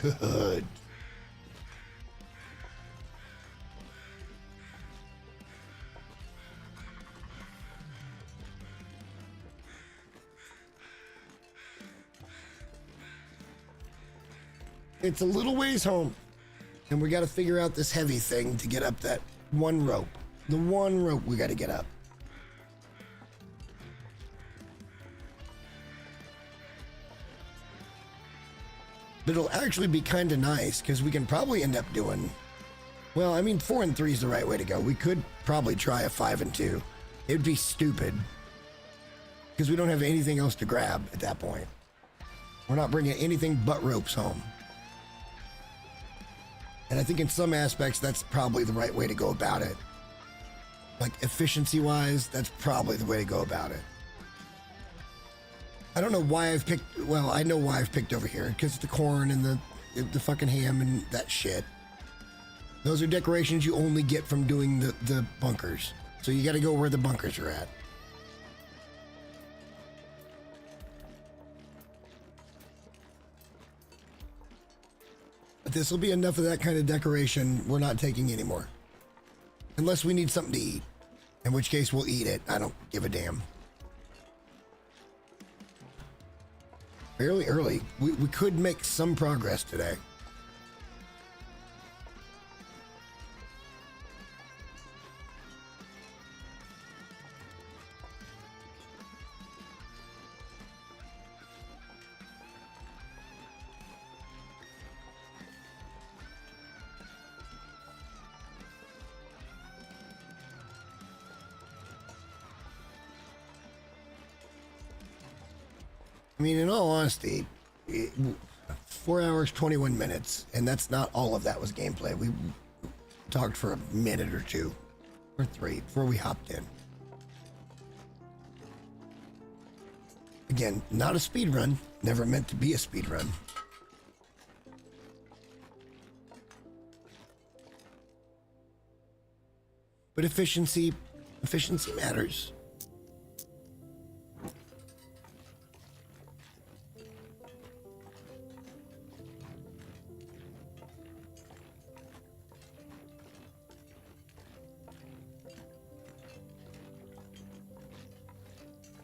good. It's a little ways home, and we got to figure out this heavy thing to get up that one rope. The one rope we got to get up. But it'll actually be kind of nice because we can probably end up doing, well, I mean, 4 and 3 is the right way to go. We could probably try a 5 and 2. It'd be stupid because we don't have anything else to grab at that point. We're not bringing anything but ropes home. And I think in some aspects, that's probably the right way to go about it. Like efficiency-wise, that's probably the way to go about it. I don't know why I've picked, well, I know why I've picked over here, because the corn and the fucking ham and that shit. Those are decorations you only get from doing the bunkers. So you gotta go where the bunkers are at. But this will be enough of that kind of decoration we're not taking anymore. Unless we need something to eat. In which case we'll eat it. I don't give a damn. fairly early. We could make some progress today. I mean, in all honesty, 4 hours, 21 minutes, and that's not all of that was gameplay. We talked for a minute or two, or three, before we hopped in. Again, not a speed run, never meant to be a speed run. But efficiency matters.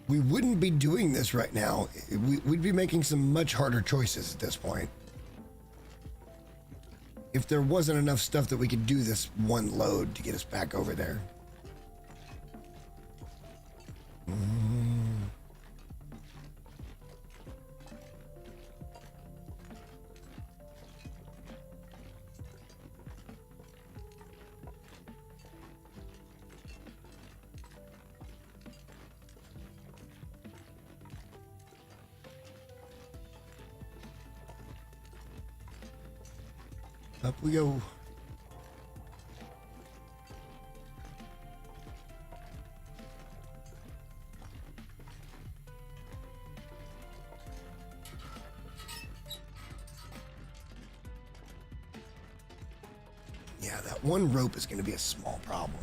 We wouldn't be doing this right now. We'd be making some much harder choices at this point. If there wasn't enough stuff that we could do this one load to get us back over there. Up we go. Yeah, that one rope is going to be a small problem.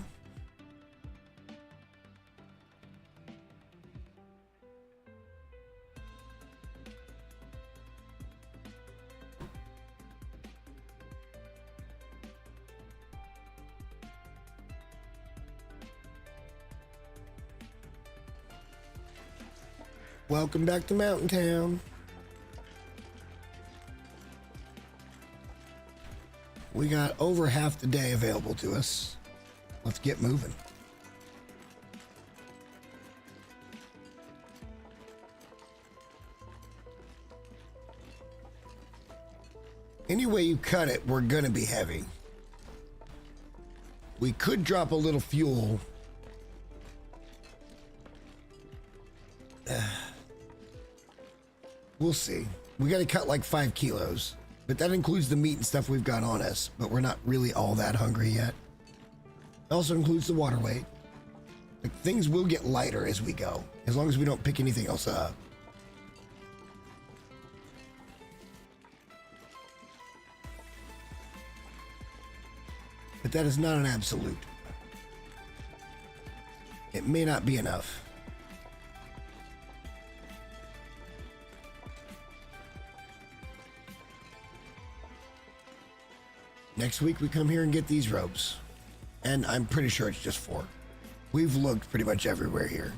Welcome back to Mountain Town. We got over half the day available to us. Let's get moving. Any way you cut it, we're gonna be heavy. We could drop a little fuel. We'll see. We gotta cut like 5 kilos, but that includes the meat and stuff we've got on us, but we're not really all that hungry yet. It also includes the water weight. Like, things will get lighter as we go, as long as we don't pick anything else up. But that is not an absolute. It may not be enough. Next week we come here and get these ropes. And I'm pretty sure it's just 4. We've looked pretty much everywhere here.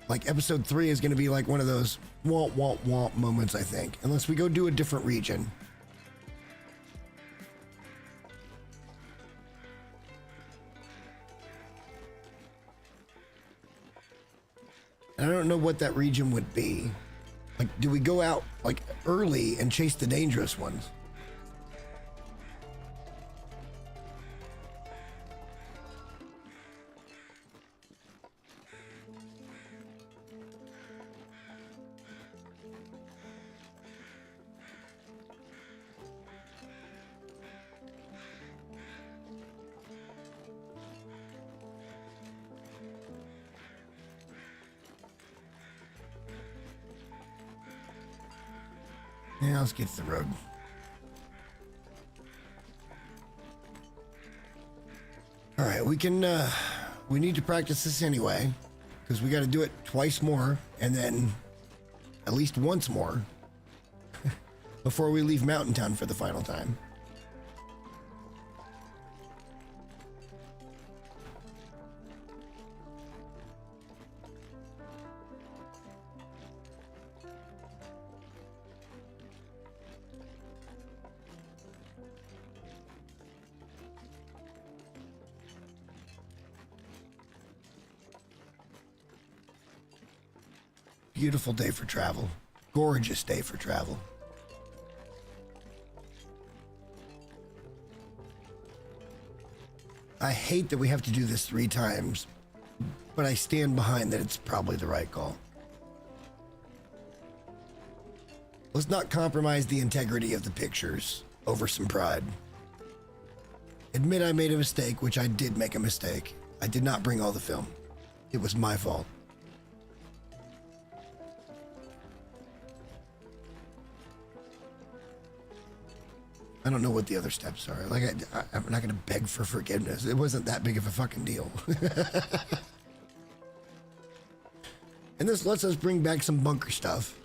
Like episode 3 is going to be like one of those womp womp womp moments, I think. Unless we go do a different region. And I don't know what that region would be. Like, do we go out like early and chase the dangerous ones? Yeah, let's get to the road. All right, we need to practice this anyway, because we got to do it twice more and then at least once more before we leave Mountain Town for the final time. Beautiful day for travel. Gorgeous day for travel. I hate that we have to do this 3 times, but I stand behind that it's probably the right call. Let's not compromise the integrity of the pictures over some pride. Admit I made a mistake, which I did make a mistake. I did not bring all the film. It was my fault. I don't know what the other steps are. Like, I'm not going to beg for forgiveness. It wasn't that big of a fucking deal. And this lets us bring back some bunker stuff.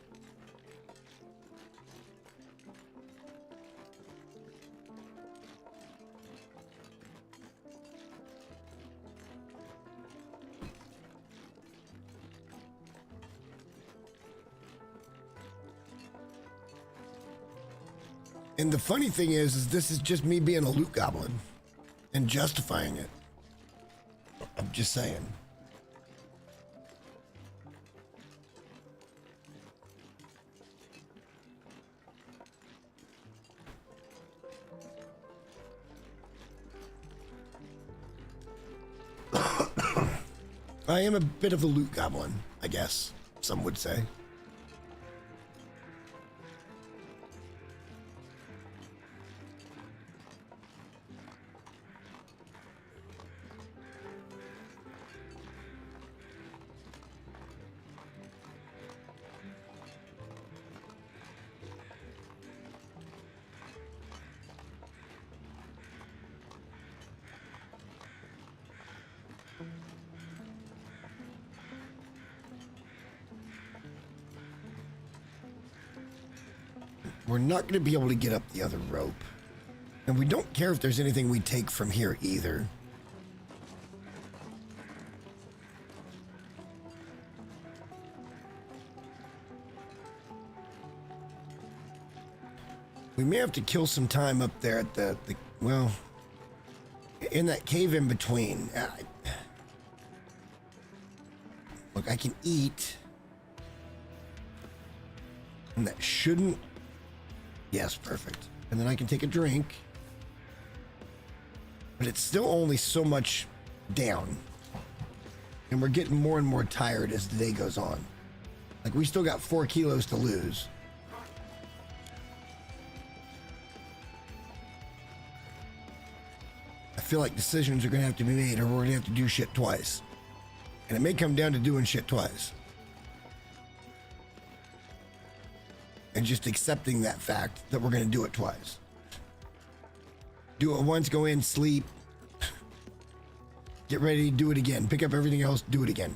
And the funny thing is this is just me being a loot goblin and justifying it. I'm just saying. I am a bit of a loot goblin, I guess, some would say. We're not going to be able to get up the other rope. And we don't care if there's anything we take from here either. We may have to kill some time up there at the well, in that cave in between. Look, I can eat. And that shouldn't... Yes, perfect. And then I can take a drink. But it's still only so much down. And we're getting more and more tired as the day goes on. Like, we still got 4 kilos to lose. I feel like decisions are going to have to be made, or we're going to have to do shit twice. And it may come down to doing shit twice. And just accepting that fact that we're going to do it twice. Do it once, go in, sleep. Get ready, do it again. Pick up everything else, do it again.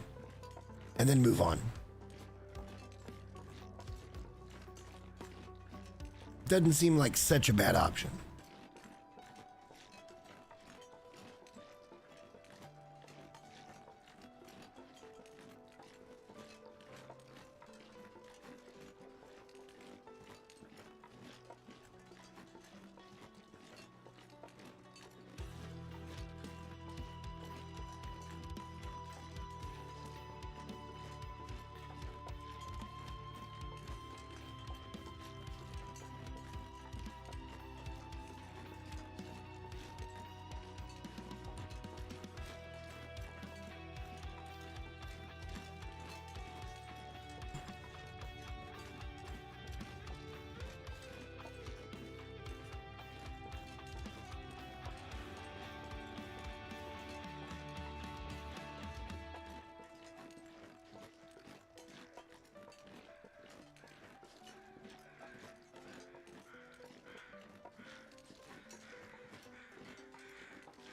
And then move on. Doesn't seem like such a bad option.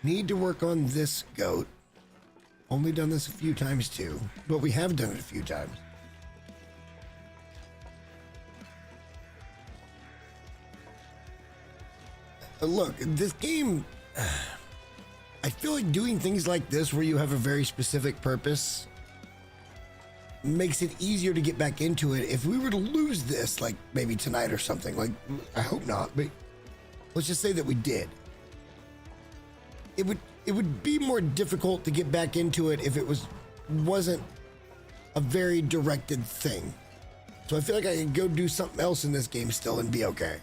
Need to work on this goat. Only done this a few times too, but we have done it a few times. Look, this game, I feel like doing things like this where you have a very specific purpose makes it easier to get back into it. If we were to lose this, like maybe tonight or something, like I hope not, but let's just say that we did. It would be more difficult to get back into it if it wasn't a very directed thing. So I feel like I can go do something else in this game still and be okay.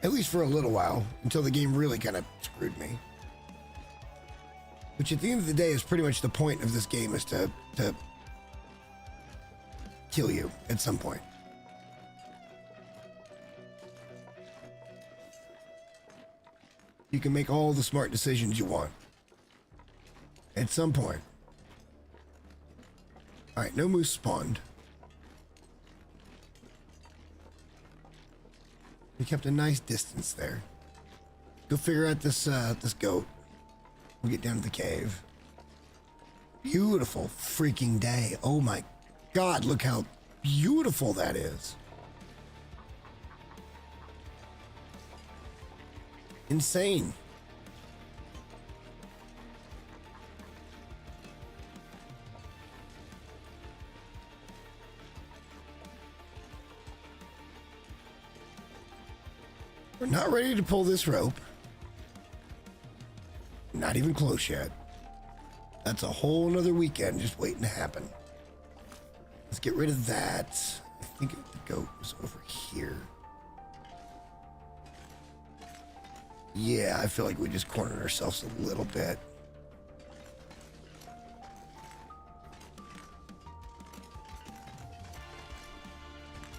At least for a little while, until the game really kind of screwed me. Which at the end of the day is pretty much the point of this game, is to kill you at some point. You can make all the smart decisions you want. At some point. Alright, no moose spawned. We kept a nice distance there. Go figure out this this goat. We'll get down to the cave. Beautiful freaking day. Oh my God, look how beautiful that is. Insane. We're not ready to pull this rope. Not even close yet. That's a whole nother weekend just waiting to happen. Let's get rid of that. I think the goat was over here. Yeah, I feel like we just cornered ourselves a little bit.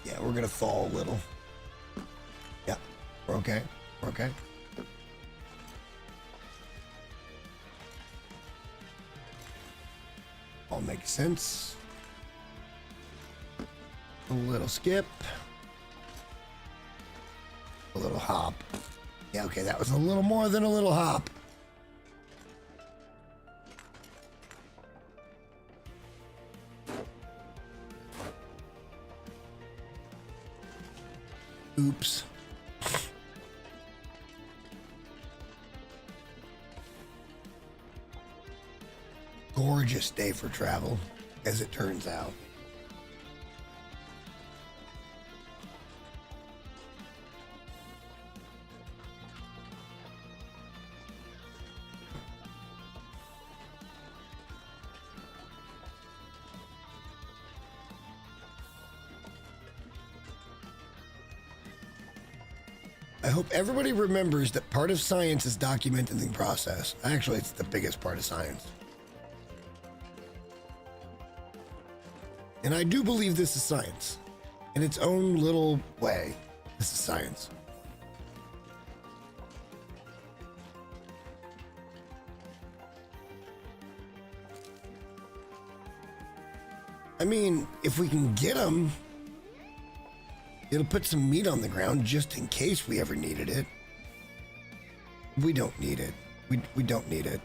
Yeah, we're gonna fall a little. Yeah, we're okay. We're okay. All makes sense. A little skip. A little hop. Yeah, okay, that was a little more than a little hop. Oops. Gorgeous day for travel, as it turns out. I hope everybody remembers that part of science is documenting the process. Actually, it's the biggest part of science. And I do believe this is science. In its own little way, this is science. I mean, if we can get them, it'll put some meat on the ground just in case we ever needed it. We don't need it. We don't need it.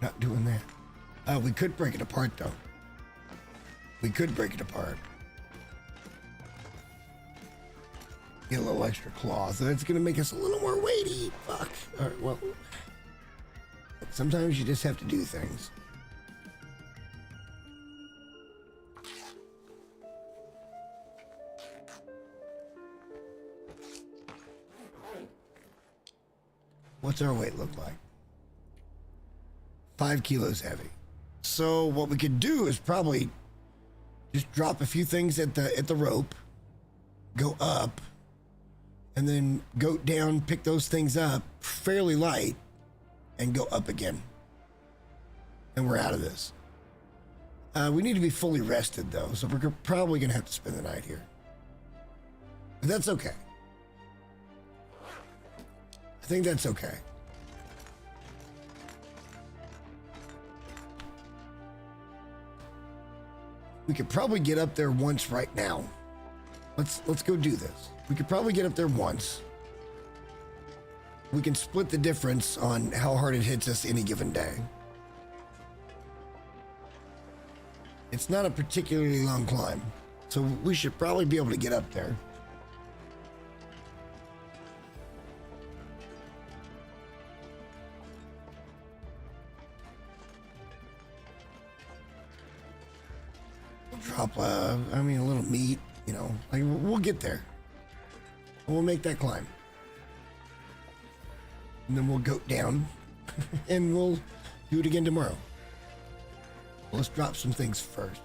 Not doing that. We could break it apart, though. We could break it apart. Get a little extra cloth. That's going to make us a little more weighty. Fuck. All right, well, sometimes you just have to do things. What's our weight look like? 5 kilos heavy. So what we could do is probably just drop a few things at the rope, go up, and then go down, pick those things up fairly light, and go up again. And we're out of this. We need to be fully rested though, so we're probably gonna have to spend the night here. But that's okay. I think that's okay. We could probably get up there once right now. Let's go do this. We could probably get up there once. We can split the difference on how hard it hits us any given day. It's not a particularly long climb, so we should probably be able to get up there. We'll drop, I mean, a little meat, you know, like we'll get there. We'll make that climb. And then we'll go down and we'll do it again tomorrow. Let's drop some things first.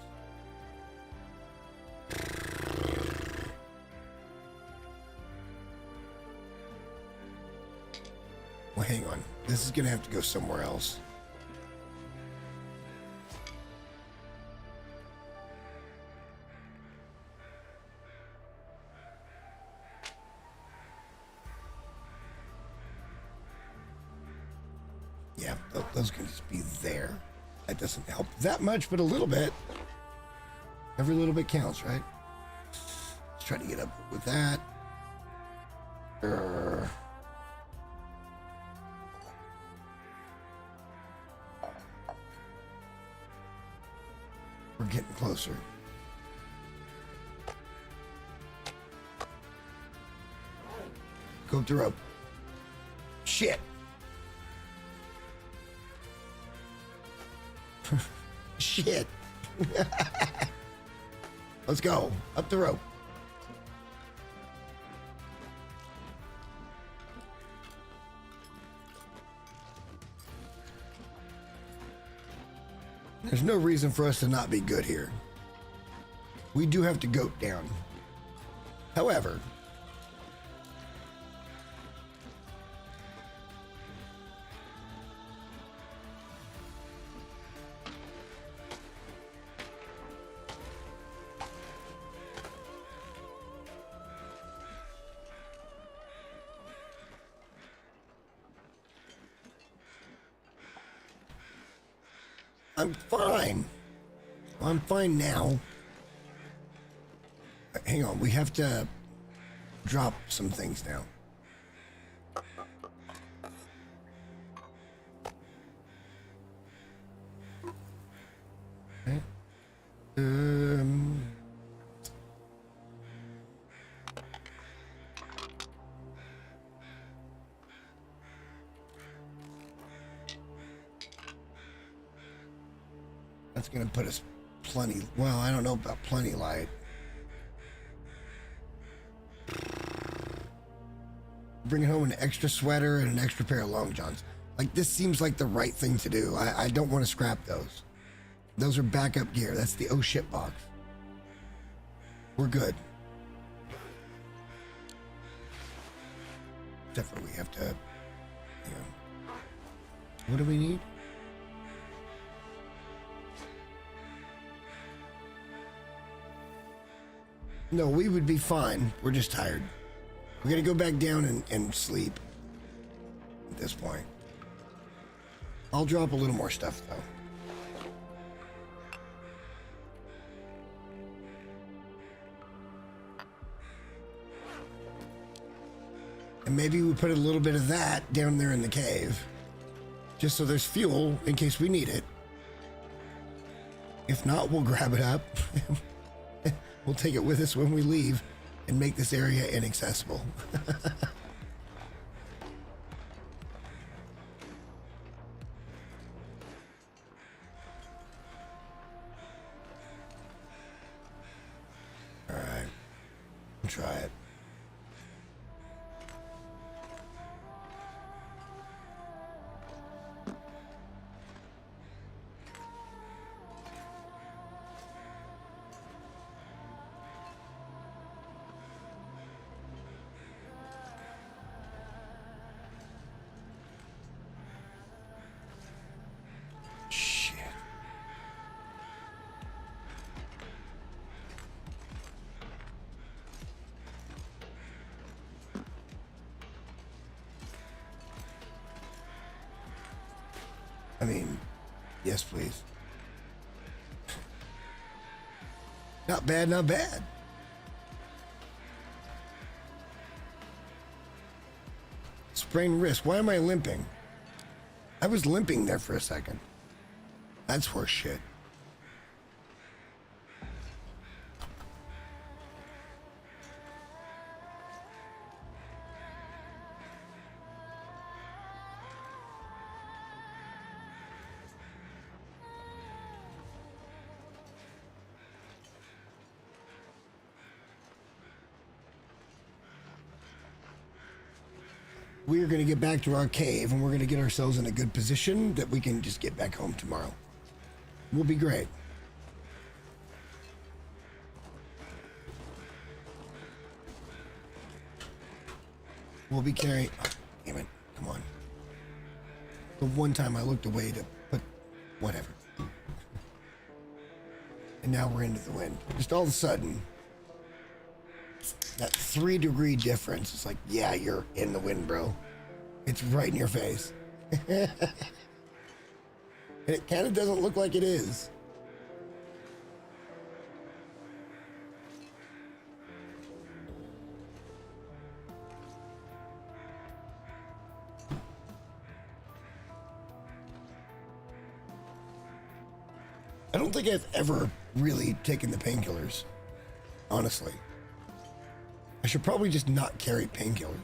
Well, hang on. This is gonna have to go somewhere else. Yeah, those can just be there. That doesn't help that much, but a little bit. Every little bit counts, right? Let's try to get up with that. We're getting closer. Go up the rope. Shit. Shit. Let's go. Up the rope. There's no reason for us to not be good here. We do have to goat down. However, I'm fine. I'm fine now. Hang on, we have to drop some things now. Okay. That's gonna put us plenty. Well, I don't know about plenty light. Bringing home an extra sweater and an extra pair of long johns. Like, this seems like the right thing to do. I don't want to scrap those. Those are backup gear. That's the oh shit box. We're good. Except for we have to, you know. What do we need? No, we would be fine. We're just tired. We're gonna go back down and sleep at this point. I'll drop a little more stuff though. And maybe we put a little bit of that down there in the cave. Just so there's fuel in case we need it. If not, we'll grab it up. We'll take it with us when we leave and make this area inaccessible. All right, try it. I mean, yes, please. Not bad, not bad. Sprained wrist. Why am I limping? I was limping there for a second. That's horse shit. we're going to get back to our cave and we're going to get ourselves in a good position that we can just get back home tomorrow. We'll be great. We'll be carrying... Oh, damn it. Come on. The one time I looked away to put... Whatever. And now we're into the wind. Just all of a sudden, that 3-degree difference. It's like, yeah, you're in the wind, bro. It's right in your face. And it kind of doesn't look like it is. I don't think I've ever really taken the painkillers, honestly. I should probably just not carry painkillers.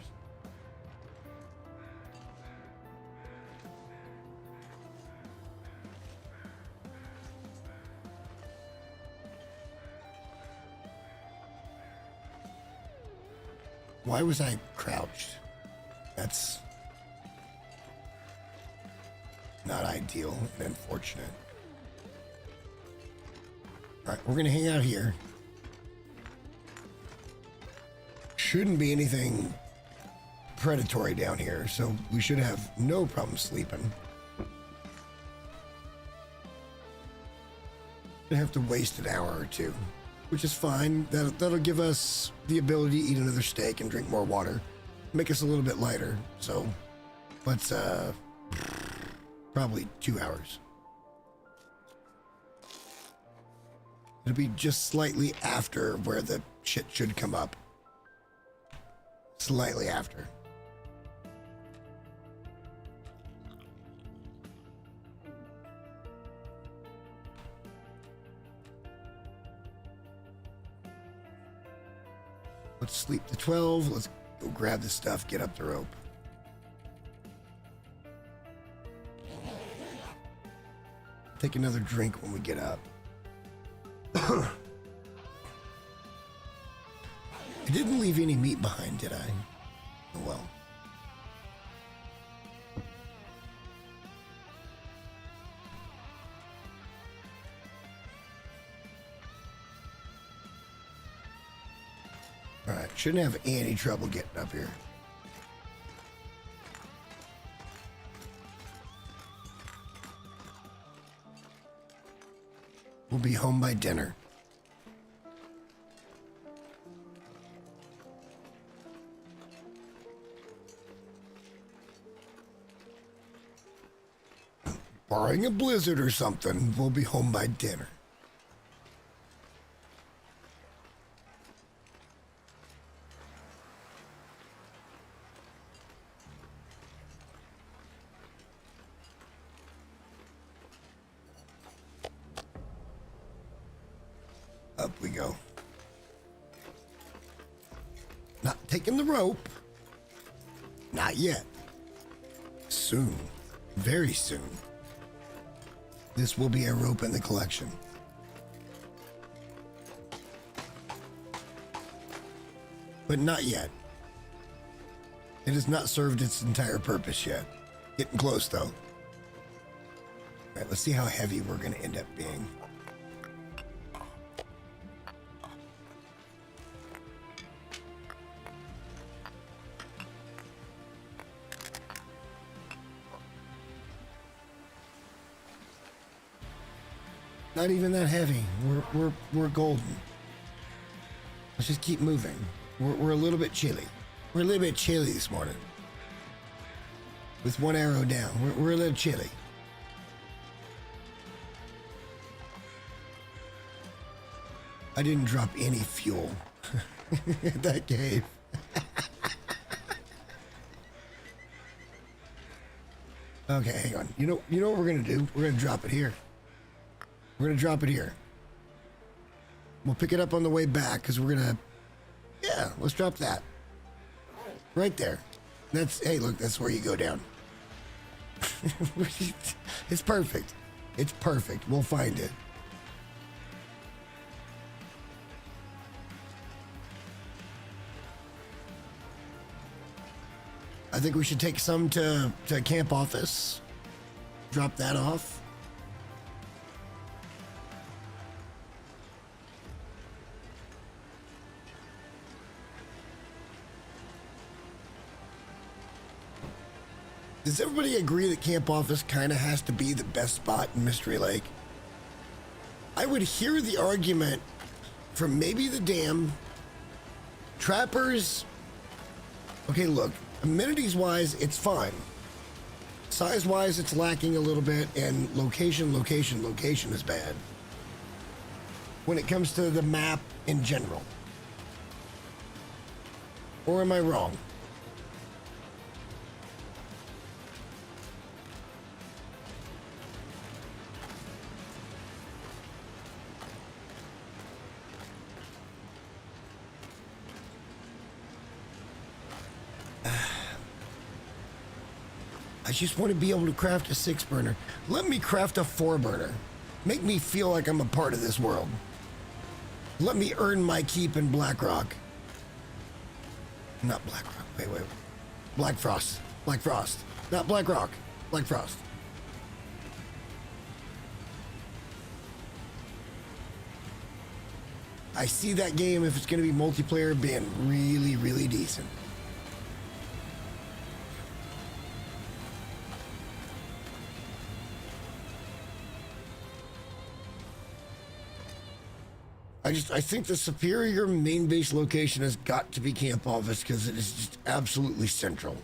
Why was I crouched? That's not ideal and unfortunate. All right, we're gonna hang out here. Shouldn't be anything predatory down here, so we should have no problem sleeping. Gonna have to waste an hour or two, which is fine. That'll give us the ability to eat another steak and drink more water, make us a little bit lighter. So let's probably 2 hours. It'll be just slightly after where the shit should come up. Slightly after. Let's sleep to 12. Let's go grab the stuff, get up the rope. Take another drink when we get up. I didn't leave any meat behind, did I? Oh well. Alright, shouldn't have any trouble getting up here. We'll be home by dinner. Barring a blizzard or something, we'll be home by dinner. Up we go. Not taking the rope. Not yet. Soon. Very soon. This will be a rope in the collection. But not yet. It has not served its entire purpose yet. Getting close though. All right, let's see how heavy we're going to end up being. Not even that heavy. We're golden. Let's just keep moving. We're a little bit chilly. We're a little bit chilly this morning. With one arrow down, we're a little chilly. I didn't drop any fuel at that cave. Okay, hang on. You know what we're gonna do? We're gonna drop it here. We're gonna drop it here. We'll pick it up on the way back because we're gonna... Yeah, let's drop that. Right there. Hey, look, that's where you go down. It's perfect. It's perfect. We'll find it. I think we should take some to camp office. Drop that off. Does everybody agree that camp office kind of has to be the best spot in Mystery Lake? I would hear the argument from maybe the dam, trappers. Okay, look, amenities wise, it's fine. Size wise, it's lacking a little bit, and location is bad when it comes to the map in general. Or am I wrong? I just want to be able to craft a 6-burner. Let me craft a 4-burner. Make me feel like I'm a part of this world. Let me earn my keep in Blackrock. Not Blackrock. Wait. Black Frost. Not Blackrock. Black Frost. I see that game, if it's going to be multiplayer, being really, really decent. I think the superior main base location has got to be camp office because it is just absolutely central.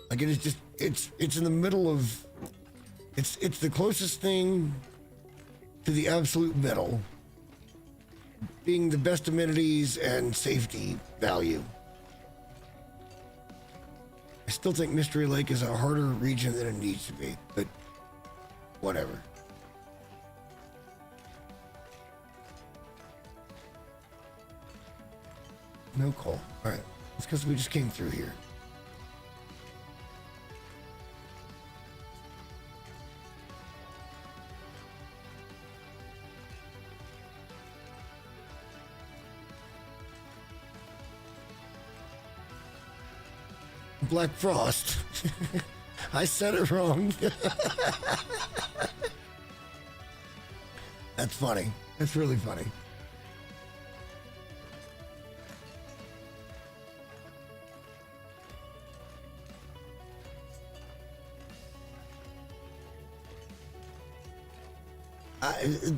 Like it is just, it's in the middle of, it's the closest thing to the absolute middle, being the best amenities and safety value. I still think Mystery Lake is a harder region than it needs to be, but whatever. No coal. All right. It's because we just came through here. Black Frost. I said it wrong. That's funny. That's really funny.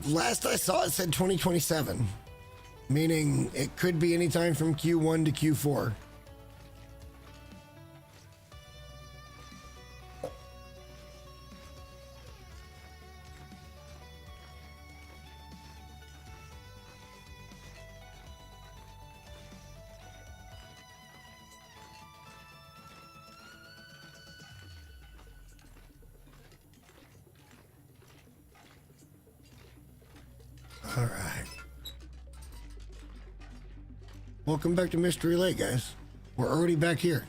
Last I saw, it said 2027, meaning it could be anytime from Q1 to Q4. All right. Welcome back to Mystery Lake, guys. We're already back here.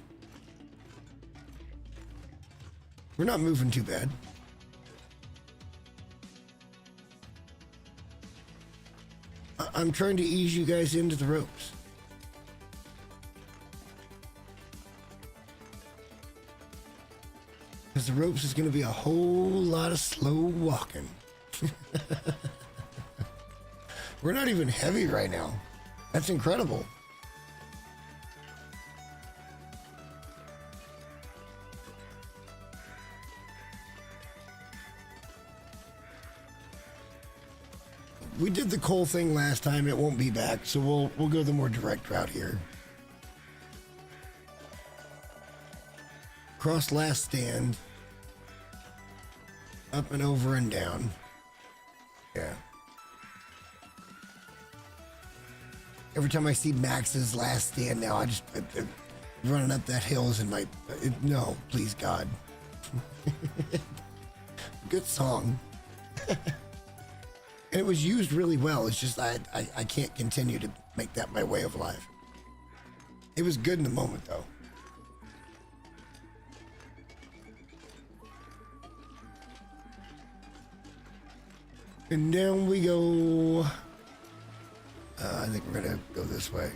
We're not moving too bad. I'm trying to ease you guys into the ropes. Because the ropes is going to be a whole lot of slow walking. We're not even heavy right now. That's incredible. We did the coal thing last time. It won't be back, so we'll go the more direct route here. Cross last stand. Up and over and down. Yeah. Every time I see Max's last stand now, I running up that hill is in my, no, please God. Good song. And it was used really well. It's just, I can't continue to make that my way of life. It was good in the moment though. And down we go. I think we're gonna go this way.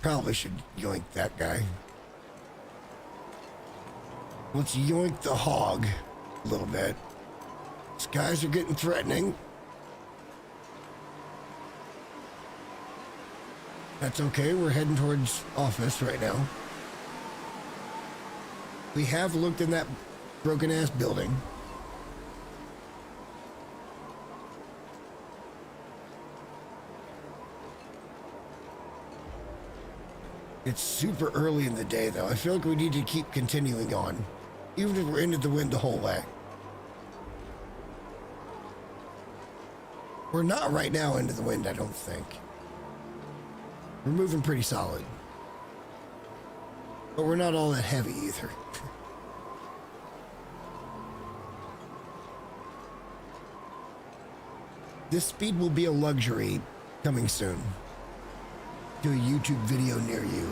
Probably should yoink that guy. Let's yoink the hog a little bit. Skies are getting threatening. That's okay, we're heading towards office right now. We have looked in that broken ass building. It's super early in the day though. I feel like we need to keep continuing on. Even if we're into the wind the whole way. We're not right now into the wind, I don't think. We're moving pretty solid. But we're not all that heavy either. This speed will be a luxury coming soon. Do a YouTube video near you.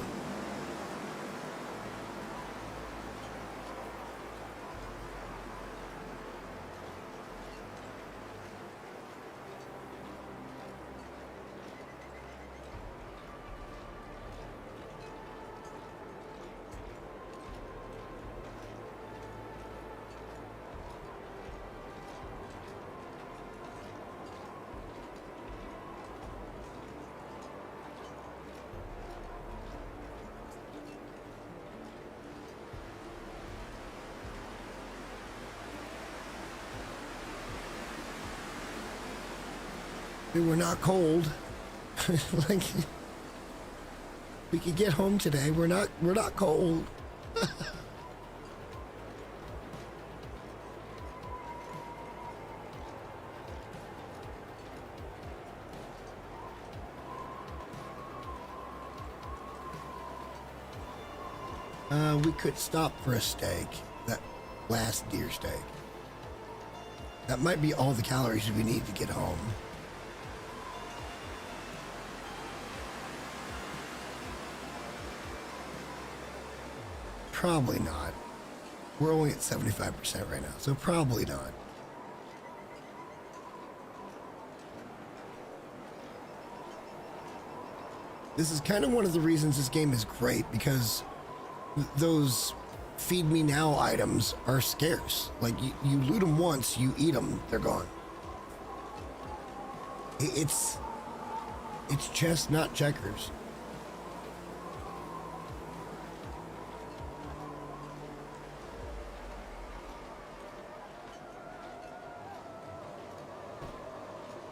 We're not cold. Like, we could get home today. We're not cold. We could stop for a steak. That last deer steak. That might be all the calories we need to get home. Probably not. We're only at 75% right now, so probably not. This is kind of one of the reasons this game is great, because those feed me now items are scarce. Like, you loot them once, you eat them, they're gone. It's chess, not checkers.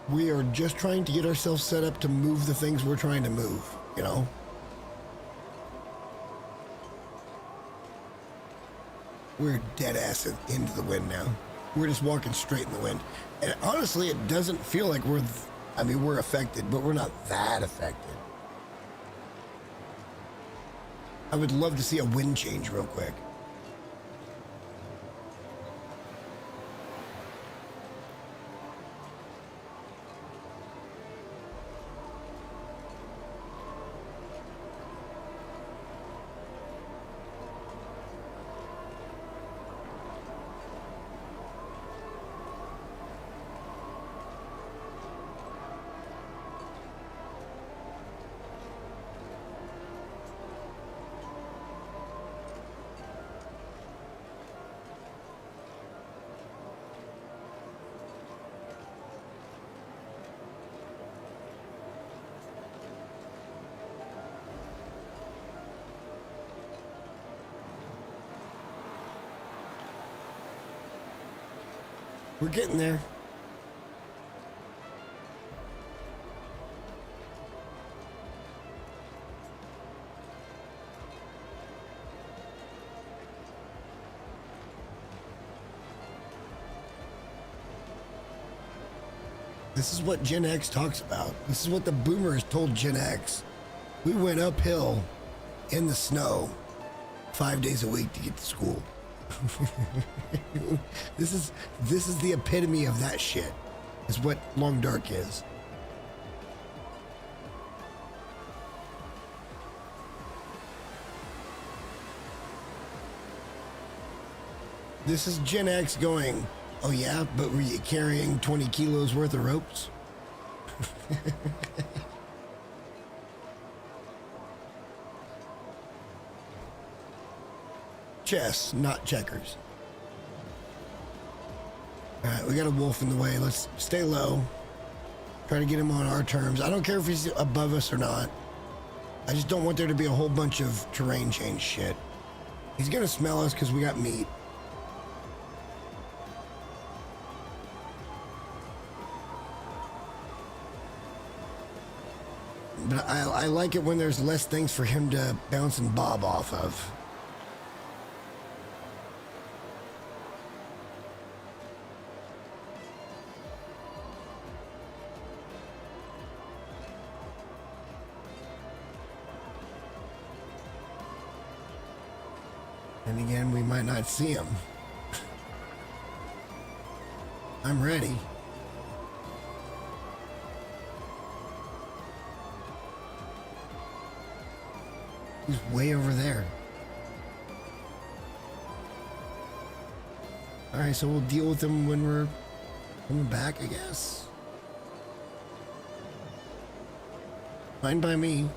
We are just trying to get ourselves set up to move the things we're trying to move, you know? We're dead ass into the wind now. We're just walking straight in the wind. And honestly, it doesn't feel like we're affected, but we're not that affected. I would love to see a wind change real quick. We're getting there. This is what Gen X talks about. This is what the boomers told Gen X. We went uphill in the snow 5 days a week to get to school. This is the epitome of that shit. Is what Long Dark is. This is Gen X going, oh yeah, but were you carrying 20 kilos worth of ropes? chess, not checkers. All right, we got a wolf in the way. Let's stay low. Try to get him on our terms. I don't care if he's above us or not. I just don't want there to be a whole bunch of terrain change shit. He's gonna smell us because we got meat. But I like it when there's less things for him to bounce and bob off of. And again, we might not see him. I'm ready. He's way over there. All right, so we'll deal with him when we're coming back, I guess. Fine by me.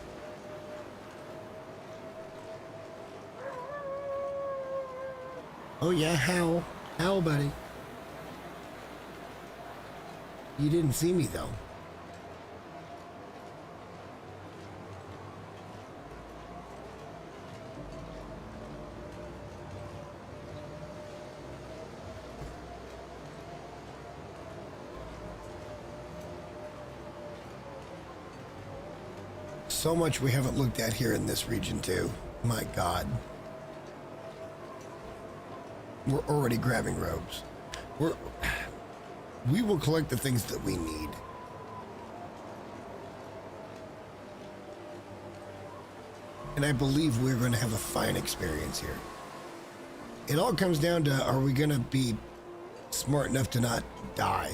Oh yeah, how? How, buddy? You didn't see me though. So much we haven't looked at here in this region too. My God. We're already grabbing robes. We will collect the things that we need. And I believe we're going to have a fine experience here. It all comes down to, are we going to be smart enough to not die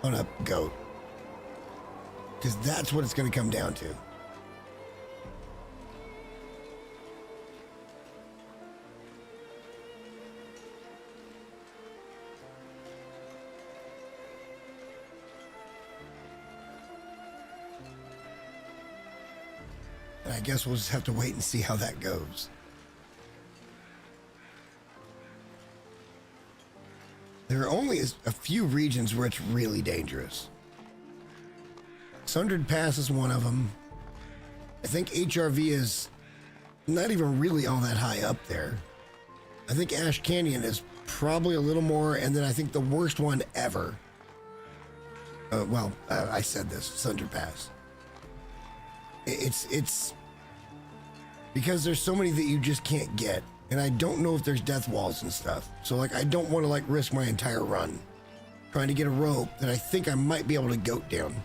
on a goat? Because that's what it's going to come down to. I guess we'll just have to wait and see how that goes. There are only a few regions where it's really dangerous. Sundered Pass is one of them. I think HRV is not even really all that high up there. I think Ash Canyon is probably a little more, and then I think the worst one ever. I said this, Sundered Pass. It's because there's so many that you just can't get, and I don't know if there's death walls and stuff. So like, I don't want to like risk my entire run trying to get a rope that I think I might be able to goat down.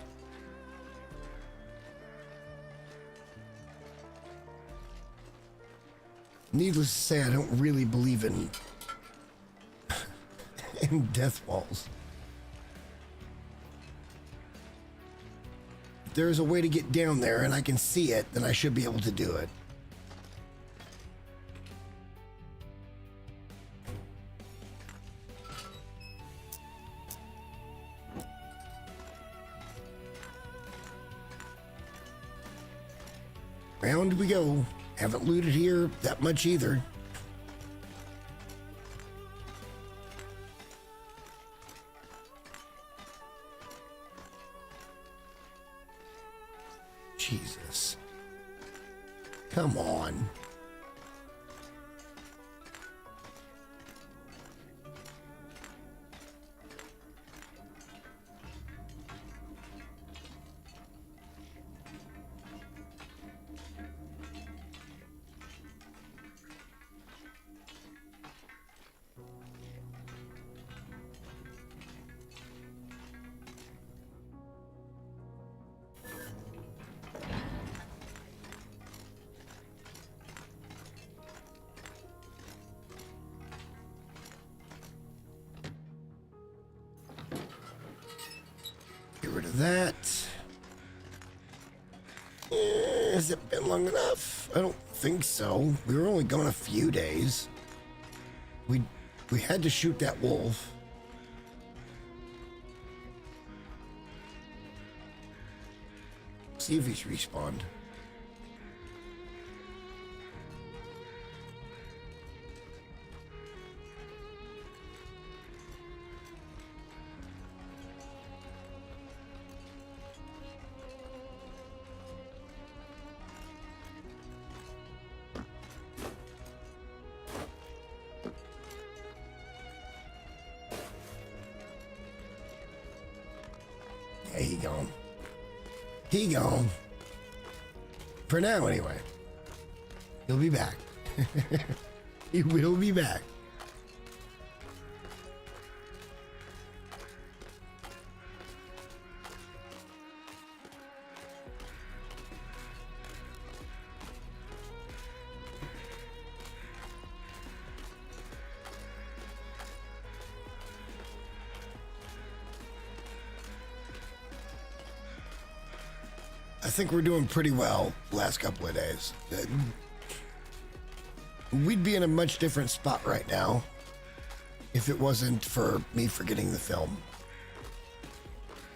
Needless to say, I don't really believe in in death walls. If there's a way to get down there and I can see it, then I should be able to do it. Round we go. Haven't looted here that much either. Jesus. Come on. Get rid of that. Has it been long enough? I don't think so. We were only gone a few days. We had to shoot that wolf. See if he's respawned. he gone. He gone. For now, anyway. He'll be back. He will be back. I think we're doing pretty well the last couple of days. We'd be in a much different spot right now if it wasn't for me forgetting the film.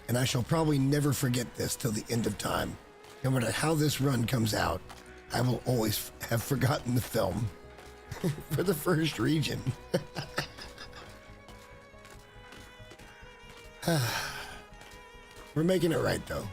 And I shall probably never forget this till the end of time. No matter how this run comes out, I will always have forgotten the film for the first region. We're making it right, though.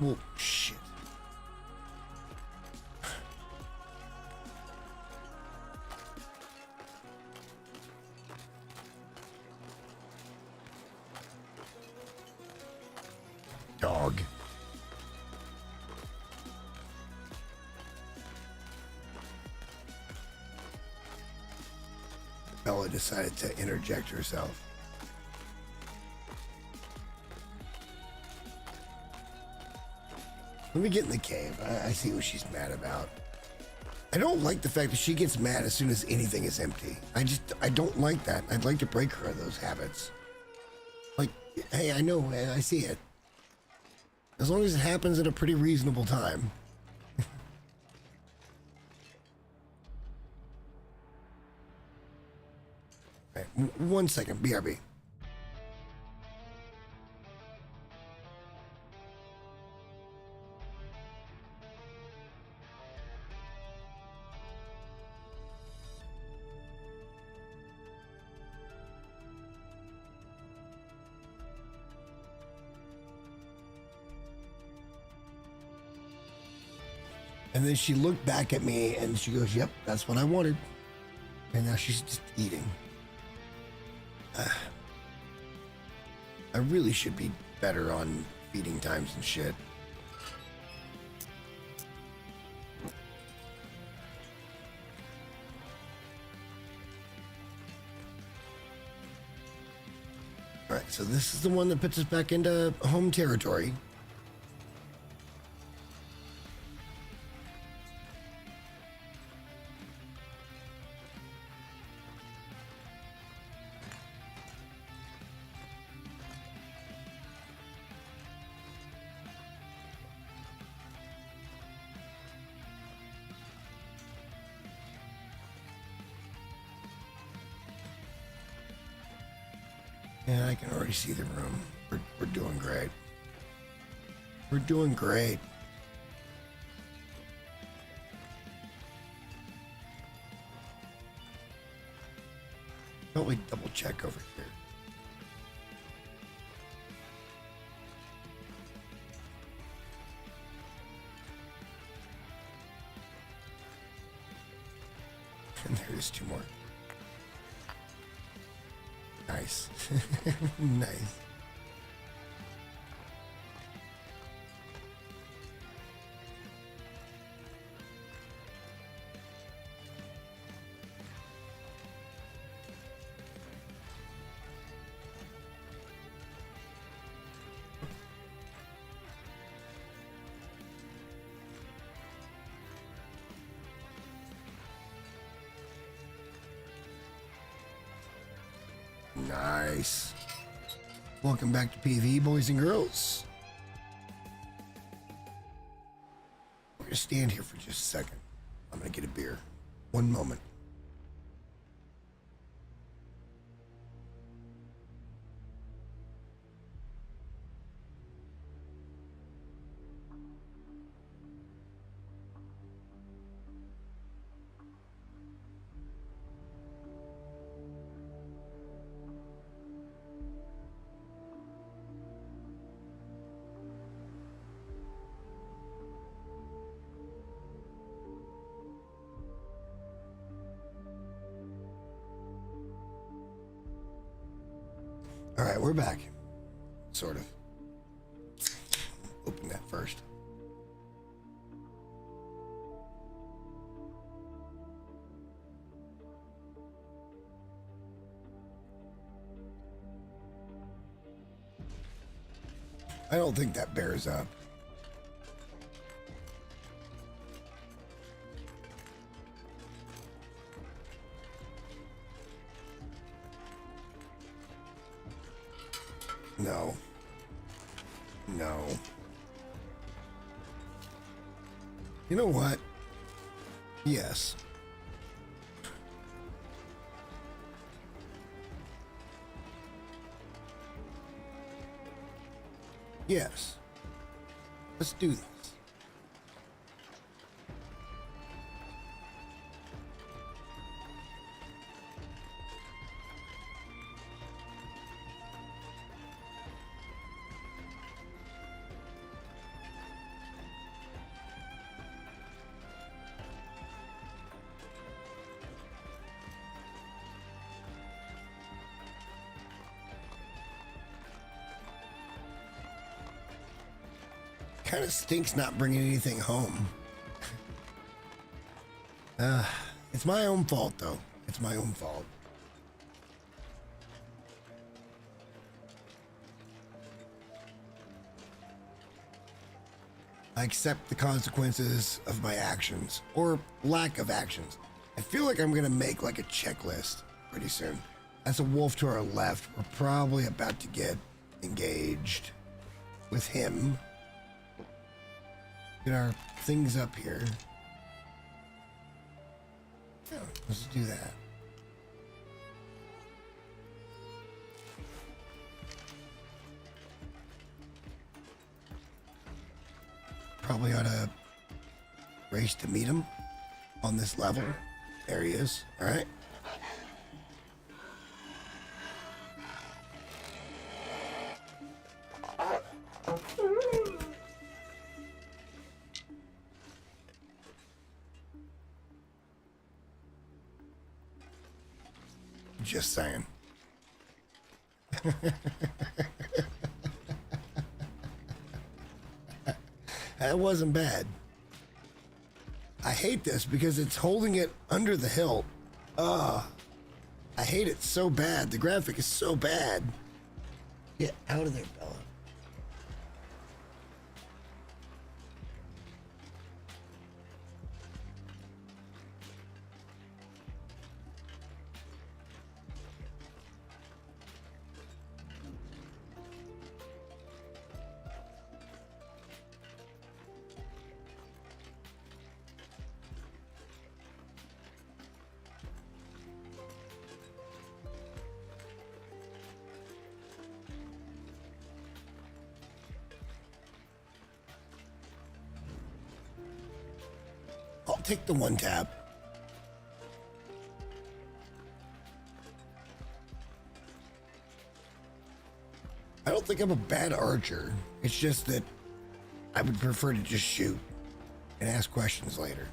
Well, shit. Dog. Bella decided to interject herself. Let me get in the cave. I see what she's mad about. I don't like the fact that she gets mad as soon as anything is empty. I don't like that. I'd like to break her of those habits. Like, hey, I know, I see it. As long as it happens at a pretty reasonable time. Right, 1 second, BRB. And then she looked back at me and she goes, yep, that's what I wanted. And now she's just eating. I really should be better on feeding times and shit. All right, so this is the one that puts us back into home territory. Yeah, I can already see the room. We're doing great. We're doing great. Don't we double check over here? And there's 2 more. Nice. Nice. Nice. Welcome back to PvE, boys and girls. We're gonna stand here for just a second. I'm gonna get a beer. 1 moment. All right, we're back. Sort of. Open that first. I don't think that bears up. No. No. You know what? Yes. Yes. Let's do this. Kind of stinks not bringing anything home. It's my own fault, though. It's my own fault. I accept the consequences of my actions, or lack of actions. I feel like I'm gonna make like a checklist pretty soon. That's a wolf to our left. We're probably about to get engaged with him. Get our things up here. Yeah, let's do that. Probably ought to race to meet him on this level. There he is. All right. Just saying. That wasn't bad. I hate this because it's holding it under the hilt. I hate it so bad. The graphic is so bad. Get out of there, Bella. I'll take the one tab. I don't think I'm a bad archer. It's just that I would prefer to just shoot and ask questions later.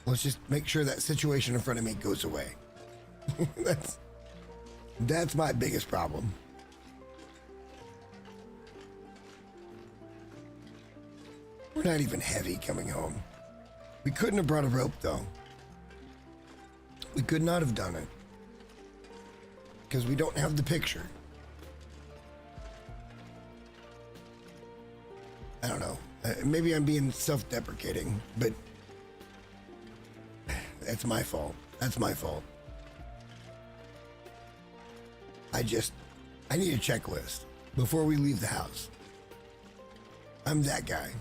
Let's just make sure that situation in front of me goes away. That's my biggest problem. We're not even heavy coming home. We couldn't have brought a rope, though. We could not have done it. Because we don't have the picture. I don't know. Maybe I'm being self-deprecating, but that's my fault. That's my fault. I need a checklist before we leave the house. I'm that guy.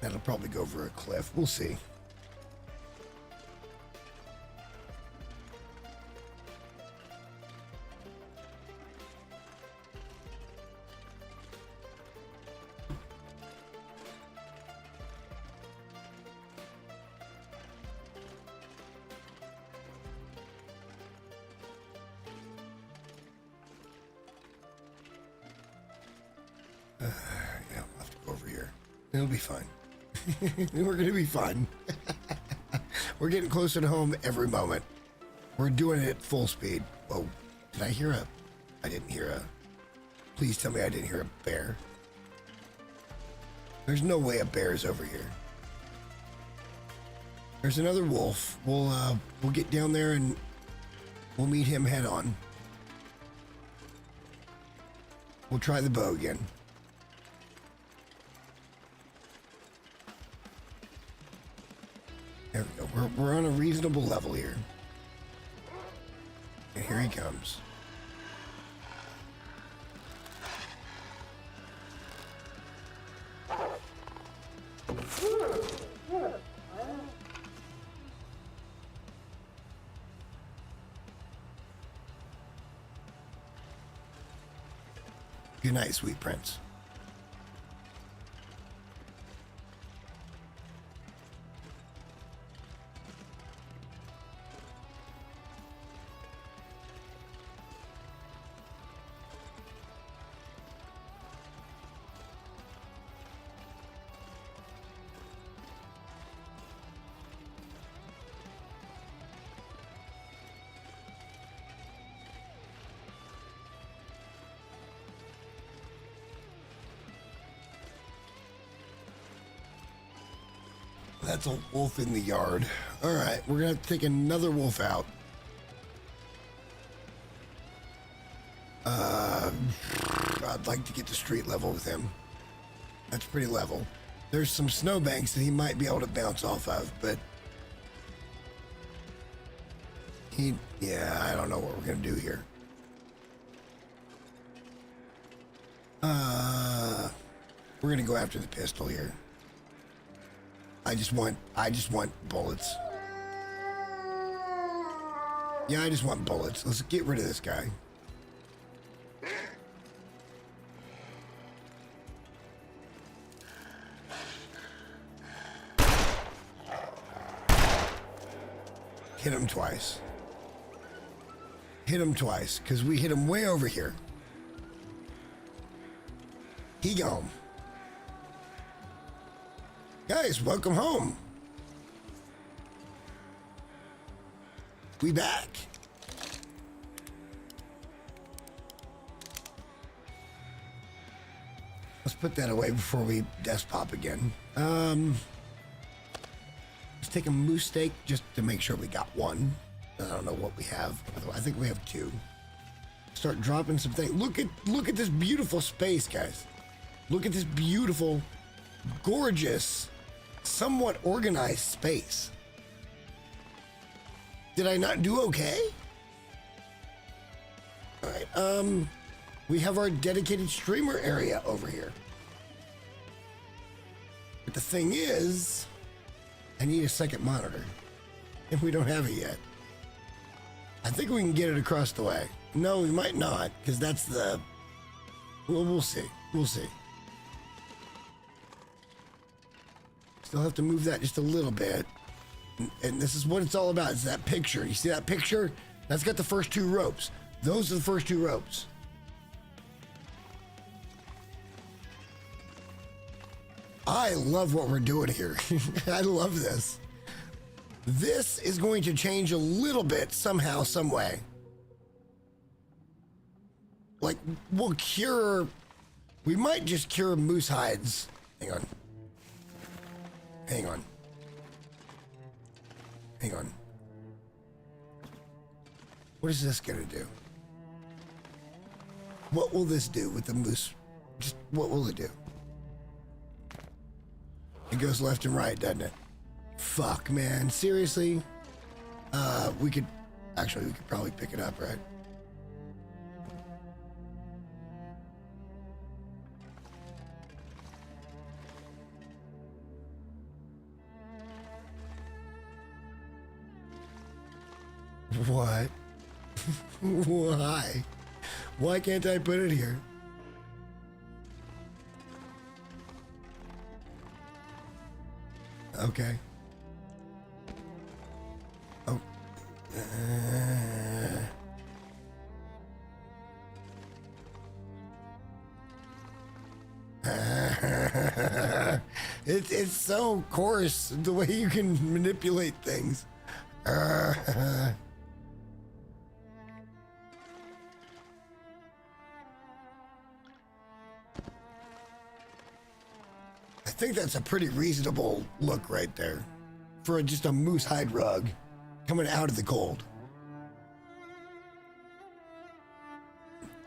That'll probably go over a cliff. We'll see. Yeah, I'll have to go over here. It'll be fine. We're gonna be fine. We're getting closer to home every moment. We're doing it at full speed. Whoa, did I hear a... I didn't hear a... Please tell me I didn't hear a bear. There's no way a bear is over here. There's another wolf. We'll get down there and we'll meet him head on. We'll try the bow again. There we go. We're on a reasonable level here. And here he comes. Good night, sweet prince. That's a wolf in the yard. All right, we're gonna have to take another wolf out. I'd like to get to street level with him. That's pretty level. There's some snowbanks that he might be able to bounce off of, but yeah, I don't know what we're gonna do here. We're gonna go after the pistol here. I just want bullets. Yeah, I just want bullets. Let's get rid of this guy. Hit him twice. Hit him twice, because we hit him way over here. He gone. Guys, welcome home. We back. Let's put that away before we death pop again. Let's take a moose steak just to make sure we got one. I don't know what we have. I think we have two. Start dropping some things. Look at this beautiful space, guys. Look at this beautiful, gorgeous, somewhat organized space. Did I not do okay? All right, we have our dedicated streamer area over here. But the thing is, I need a second monitor, and we don't have it yet. I think we can get it across the way. No, we might not, because that's the... Well, we'll see. We'll see. Still have to move that just a little bit. And this is what it's all about. It's that picture. You see that picture? That's got the first two ropes. Those are the first two ropes. I love what we're doing here. I love this. This is going to change a little bit somehow, some way. Like, we'll cure... We might just cure moose hides. Hang on. Hang on. Hang on. What is this gonna do? What will this do with the moose? Just what will it do? It goes left and right, doesn't it? Fuck, man. Seriously? We could probably pick it up, right? What? Why? Why can't I put it here? Okay. Oh. It's so coarse the way you can manipulate things. I think that's a pretty reasonable look right there for just a moose hide rug coming out of the cold.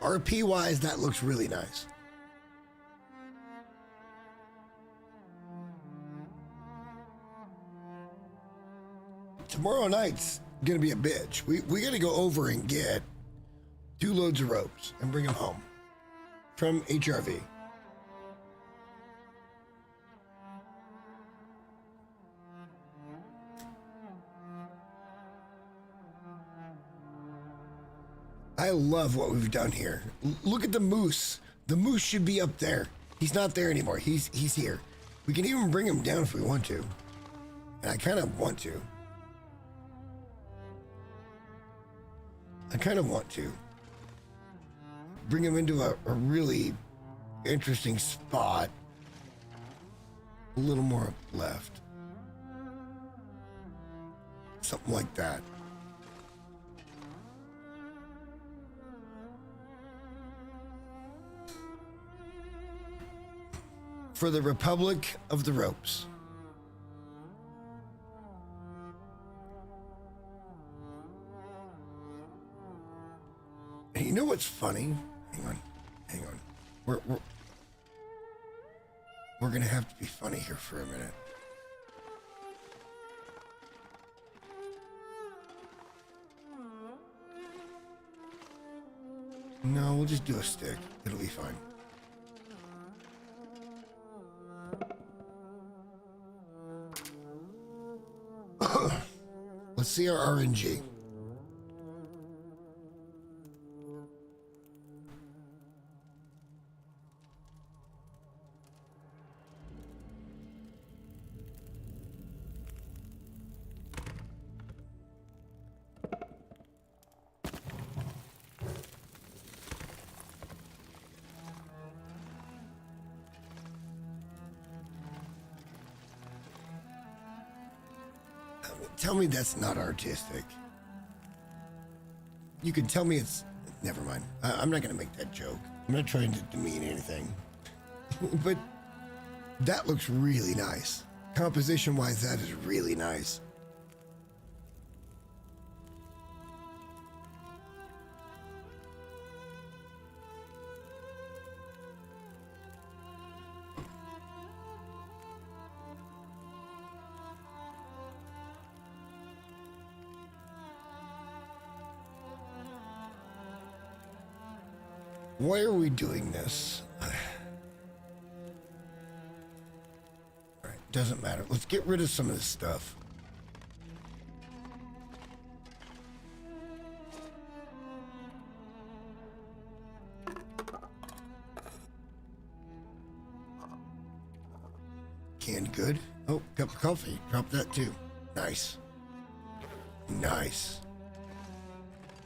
RP wise, that looks really nice. Tomorrow night's gonna be a bitch. We gotta go over and get 2 loads of ropes and bring them home from HRV. I love what we've done here. Look at the moose. The moose should be up there. He's not there anymore. He's here. We can even bring him down if we want to. And I kind of want to. Bring him into a really interesting spot. A little more left. Something like that. For the Republic of the Ropes. And you know what's funny? Hang on. We're gonna have to be funny here for a minute. No, we'll just do a stick. It'll be fine. Let's see our RNG. Tell me that's not artistic. You can tell me it's... Never mind. I'm not going to make that joke. I'm not trying to demean anything. But that looks really nice. Composition-wise, that is really nice. Why are we doing this? Alright, doesn't matter. Let's get rid of some of this stuff. Canned good. Oh, cup of coffee. Drop that too. Nice. Nice.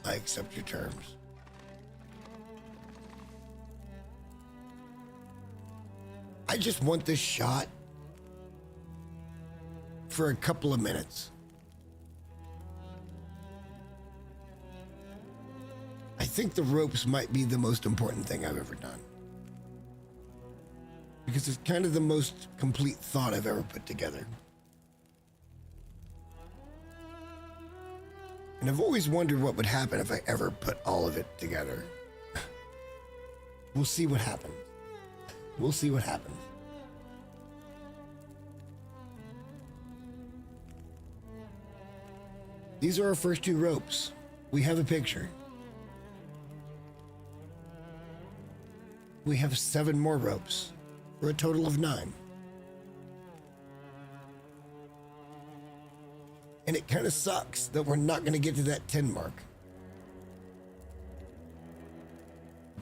I accept your terms. I just want this shot for a couple of minutes. I think the ropes might be the most important thing I've ever done. Because it's kind of the most complete thought I've ever put together. And I've always wondered what would happen if I ever put all of it together. We'll see what happens. We'll see what happens. These are our first 2 ropes. We have a picture. We have 7 more ropes for a total of 9. And it kind of sucks that we're not going to get to that 10 mark.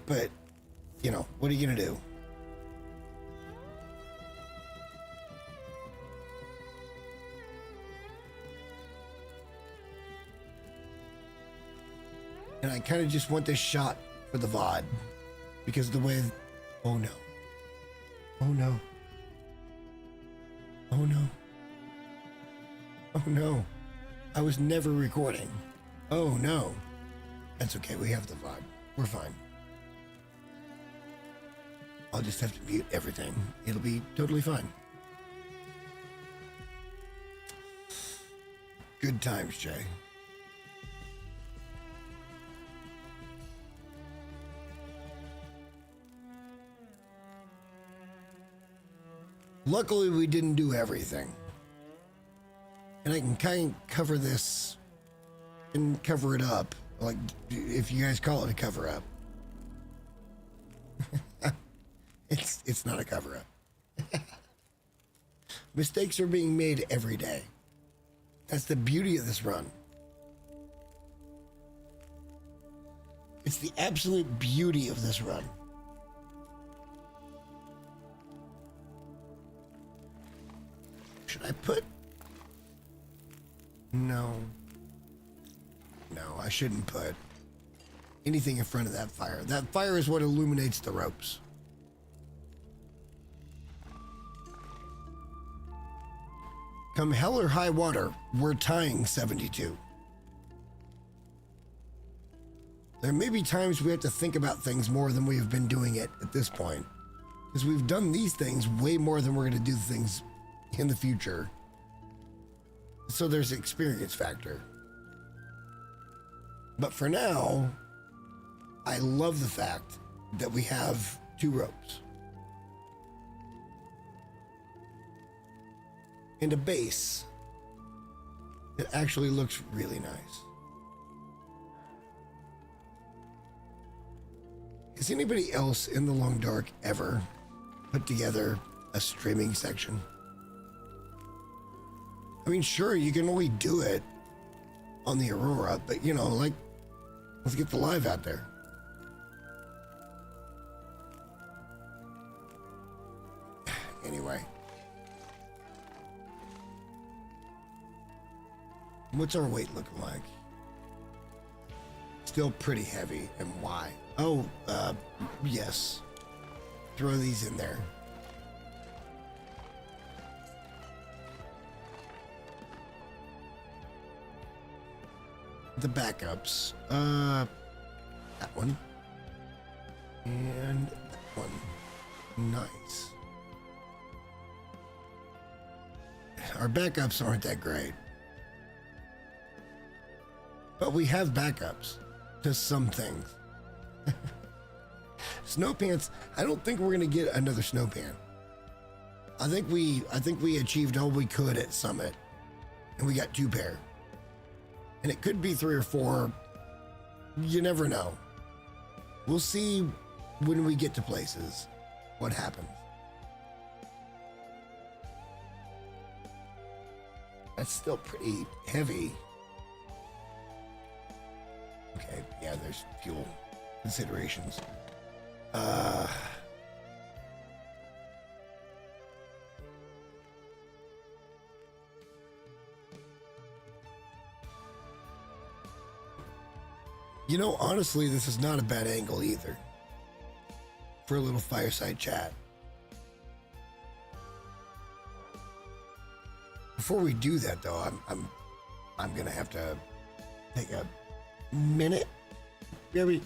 But, you know, what are you going to do? And I kind of just want this shot for the VOD because of the way... Oh no. Oh no. Oh no. Oh no. I was never recording. Oh no. That's okay, we have the vibe. We're fine. I'll just have to mute everything. It'll be totally fine. Good times, Jay. Luckily, we didn't do everything. And I can kind of cover this and cover it up. Like, if you guys call it a cover up. It's not a cover up. Mistakes are being made every day. That's the beauty of this run. It's the absolute beauty of this run. Should I put... No. No, I shouldn't put anything in front of that fire. That fire is what illuminates the ropes. Come hell or high water, we're tying 72. There may be times we have to think about things more than we have been doing it at this point. Because we've done these things way more than we're going to do things in the future. So there's an experience factor. But for now, I love the fact that we have 2 ropes. And a base that actually looks really nice. Has anybody else in the Long Dark ever put together a streaming section? I mean, sure, you can only do it on the Aurora, but you know, like, let's get the live out there. Anyway. What's our weight looking like? Still pretty heavy, and why? Oh, yes. Throw these in there. The backups. That one. And that one. Nice. Our backups aren't that great. But we have backups to some things. Snow pants, I don't think we're gonna get another snow pant. I think we achieved all we could at Summit, and we got 2 pair. And it could be 3 or 4. You never know. We'll see when we get to places what happens. That's still pretty heavy. Okay, yeah, there's fuel considerations. You know, honestly, this is not a bad angle either for a little fireside chat. Before we do that, though, I'm gonna have to take a minute, maybe.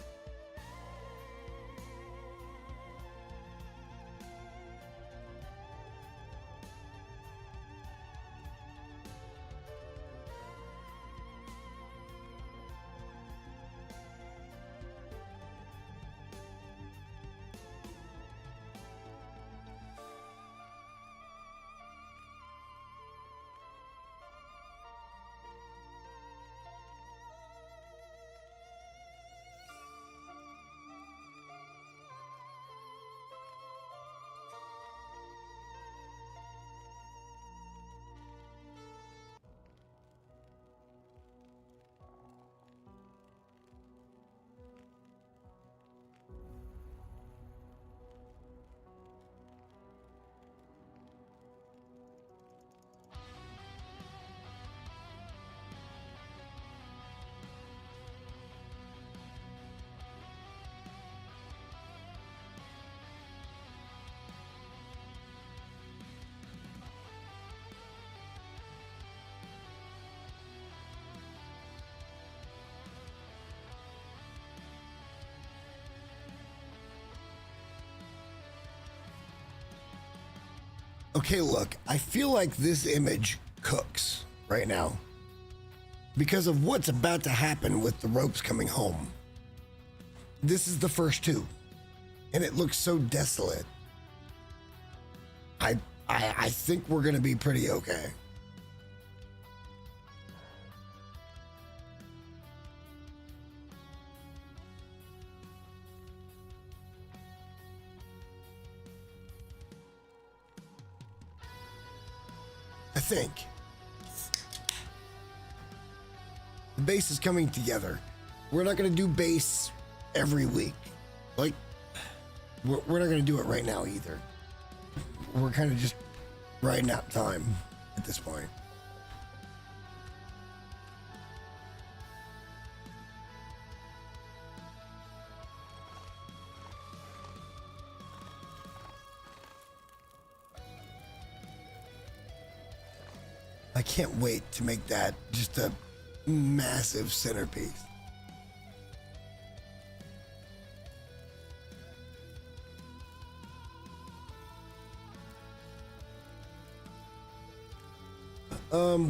Okay, look, I feel like this image cooks right now because of what's about to happen with the ropes coming home. This is the first two, and it looks so desolate. I think we're gonna be pretty okay. I think. The base is coming together. We're not going to do base every week. Like, we're not going to do it right now either. We're kind of just riding out time at this point. I can't wait to make that just a massive centerpiece.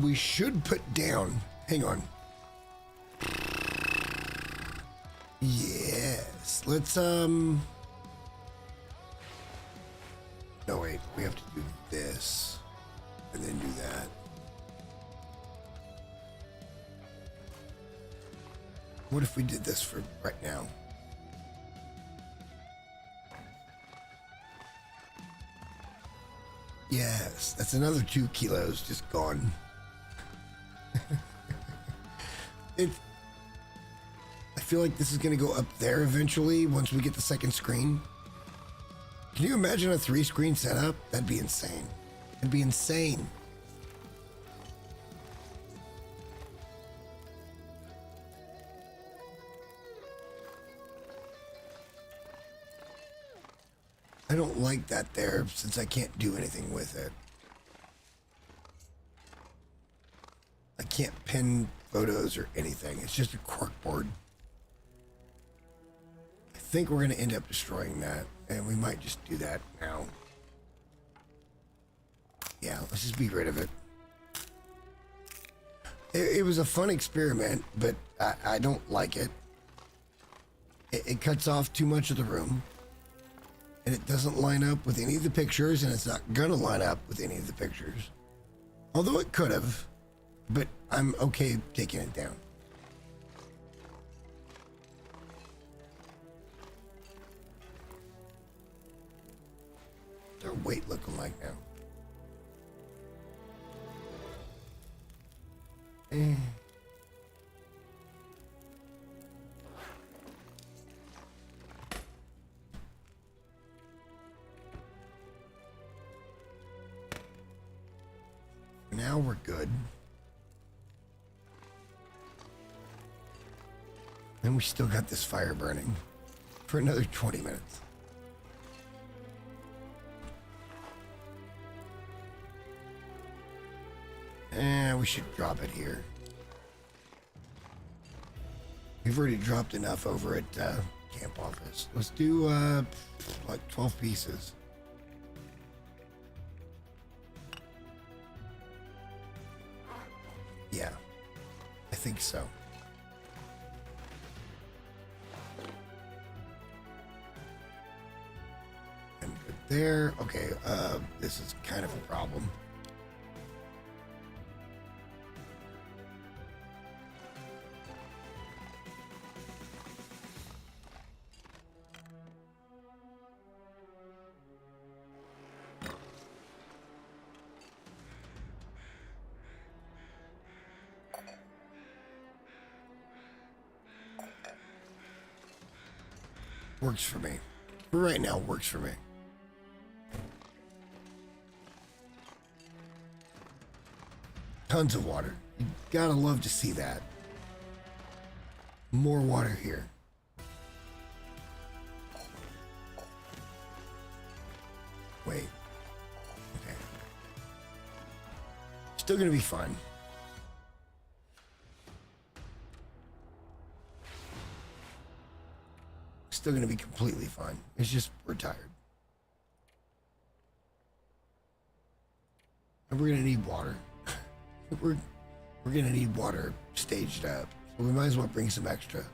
We should put down, hang on. Yes, let's, no wait, we have to do this and then do that. What if we did this for right now? Yes, that's another 2 kilos just gone. I feel like this is going to go up there eventually once we get the second screen. Can you imagine a 3-screen setup? That'd be insane. It'd be insane. I don't like that there since I can't do anything with it. I can't pin photos or anything. It's just a corkboard. I think we're going to end up destroying that, and we might just do that now. Yeah, let's just be rid of it. It was a fun experiment, but I don't like it. It cuts off too much of the room. And it doesn't line up with any of the pictures, and it's not gonna line up with any of the pictures. Although it could have, but I'm okay taking it down. What's their weight looking like now? Now we're good. And we still got this fire burning for another 20 minutes. And we should drop it here. We've already dropped enough over at camp office. Let's do like 12 pieces. Yeah, I think so. And good there. Okay, this is kind of a problem. Works for me. For right now, works for me. Tons of water. You gotta love to see that. More water here. Wait. Okay. Still gonna be fun. Still gonna be completely fine. It's just we're tired. And we're gonna need water. we're gonna need water staged up. So we might as well bring some extra.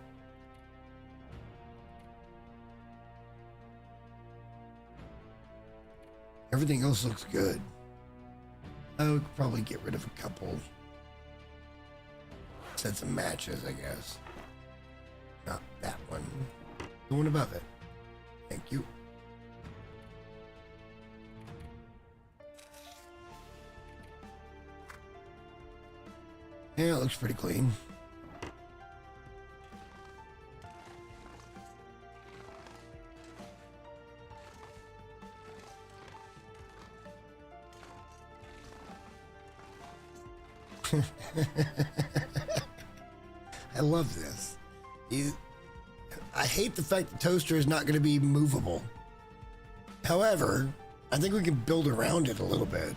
Everything else looks good. I would probably get rid of a couple sets of matches, I guess. Not that one. The one above it. Thank you. Yeah, it looks pretty clean. I love this. I hate the fact the toaster is not going to be movable. However, I think we can build around it a little bit.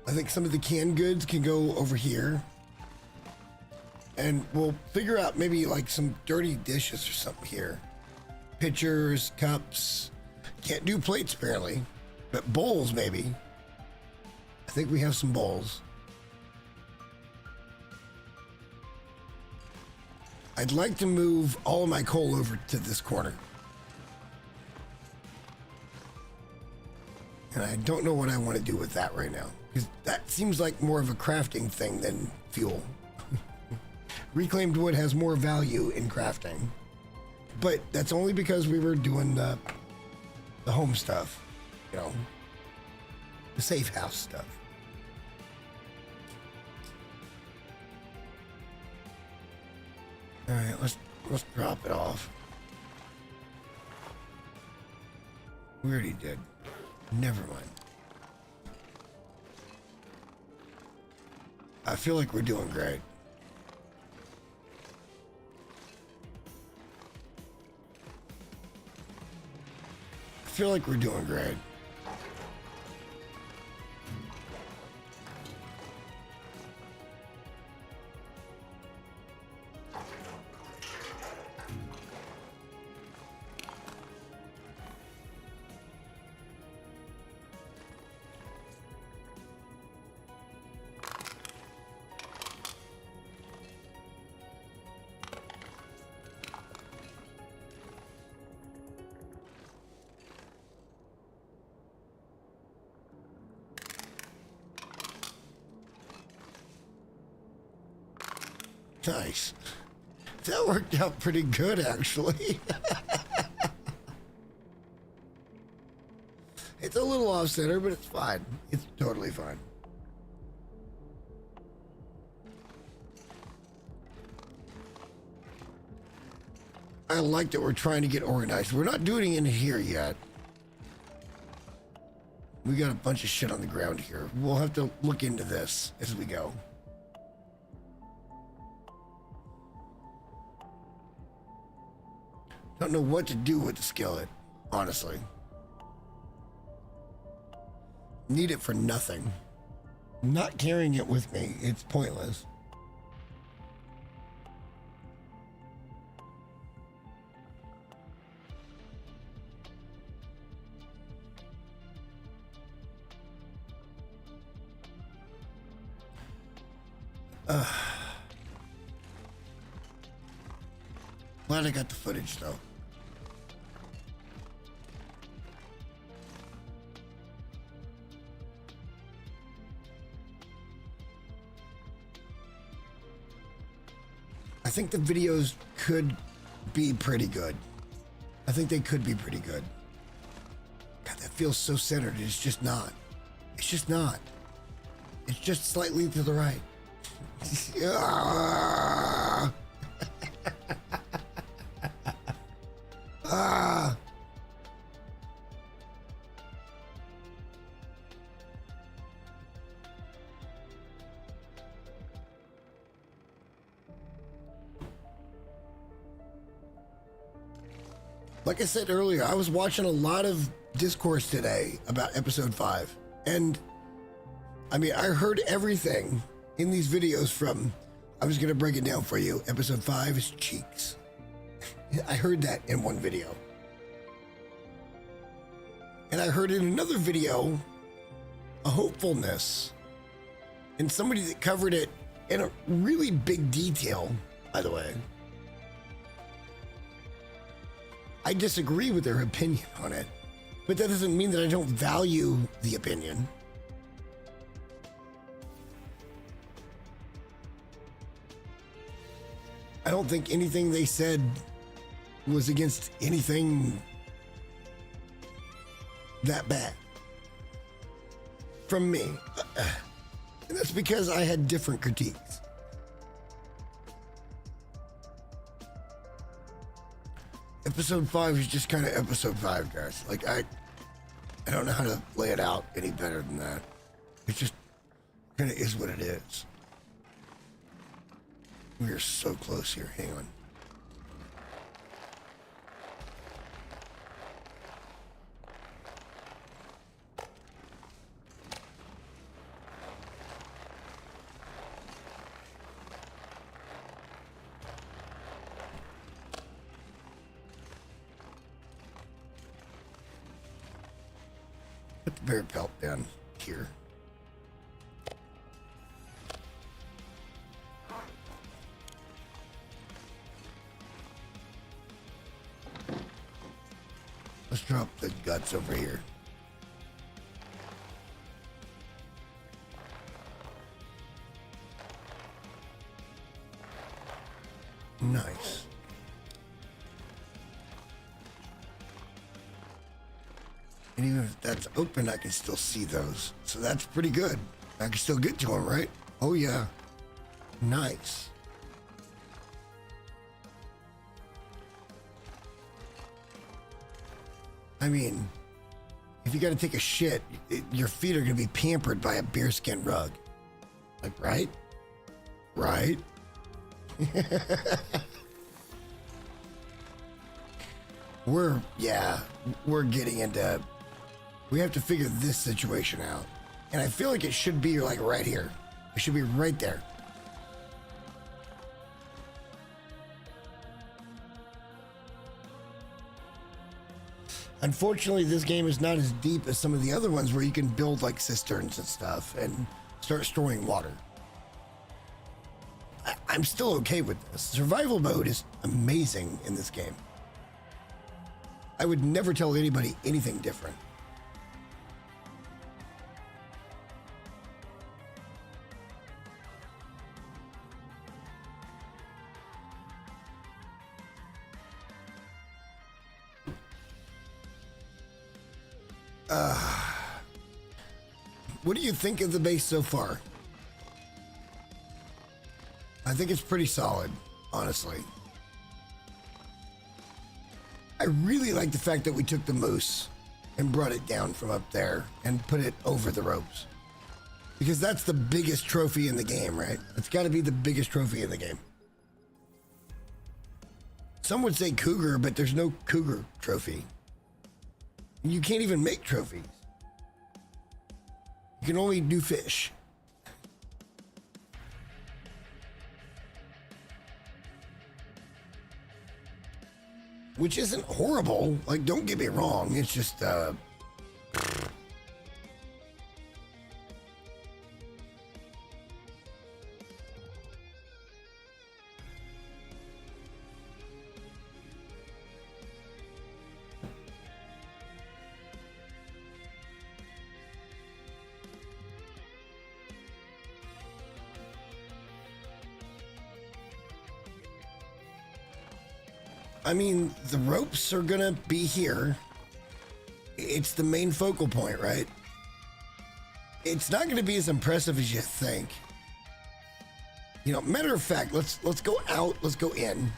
I think some of the canned goods can go over here. And we'll figure out maybe like some dirty dishes or something here. Pitchers, cups. Can't do plates apparently, but bowls maybe. I think we have some bowls. I'd like to move all of my coal over to this corner. And I don't know what I want to do with that right now, because that seems like more of a crafting thing than fuel. Reclaimed wood has more value in crafting, but that's only because we were doing the home stuff, you know, the safe house stuff. All right, let's drop it off. We already did. Never mind. I feel like we're doing great. I feel like we're doing great. Nice. That worked out pretty good, actually. It's a little off center, but it's fine. It's totally fine. I like that we're trying to get organized. We're not doing it in here yet. We got a bunch of shit on the ground here. We'll have to look into this as we go. Don't know what to do with the skillet, honestly. Need it for nothing. Not carrying it with me, it's pointless. Glad I got the footage though. I think the videos could be pretty good. I think they could be pretty good. God, that feels so centered. It's just not. It's just not. It's just slightly to the right. Like I said earlier, I was watching a lot of discourse today about episode 5. And I mean, I heard everything in these videos from I was gonna break it down for you. Episode 5 is cheeks. I heard that in one video. And I heard in another video, a hopefulness, and somebody that covered it in a really big detail, by the way. I disagree with their opinion on it, but that doesn't mean that I don't value the opinion. I don't think anything they said was against anything that bad from me. And that's because I had different critiques. Episode 5 is just kind of episode 5, guys. Like, I don't know how to lay it out any better than that. It just kind of is what it is. We are so close here. Hang on. Put the bear pelt down here. Let's drop the guts over here. Nice. And even if that's open, I can still see those. So that's pretty good. I can still get to them, right? Oh, yeah. Nice. I mean, if you got to take a shit, your feet are going to be pampered by a bearskin rug. Like, right? Right? We're getting into, we have to figure this situation out. And I feel like it should be like right here. It should be right there. Unfortunately, this game is not as deep as some of the other ones where you can build like cisterns and stuff and start storing water. I'm still okay with this. Survival mode is amazing in this game. I would never tell anybody anything different. What do you think of the base so far? I think it's pretty solid, honestly. I really like the fact that we took the moose and brought it down from up there and put it over the ropes. Because that's the biggest trophy in the game, right? It's got to be the biggest trophy in the game. Some would say cougar, but there's no cougar trophy. You can't even make trophies. You can only do fish. Which isn't horrible. Like, don't get me wrong. It's just, I mean, the ropes are gonna be here. It's the main focal point, right? It's not gonna be as impressive as you think. You know, matter of fact, let's go out, let's go in.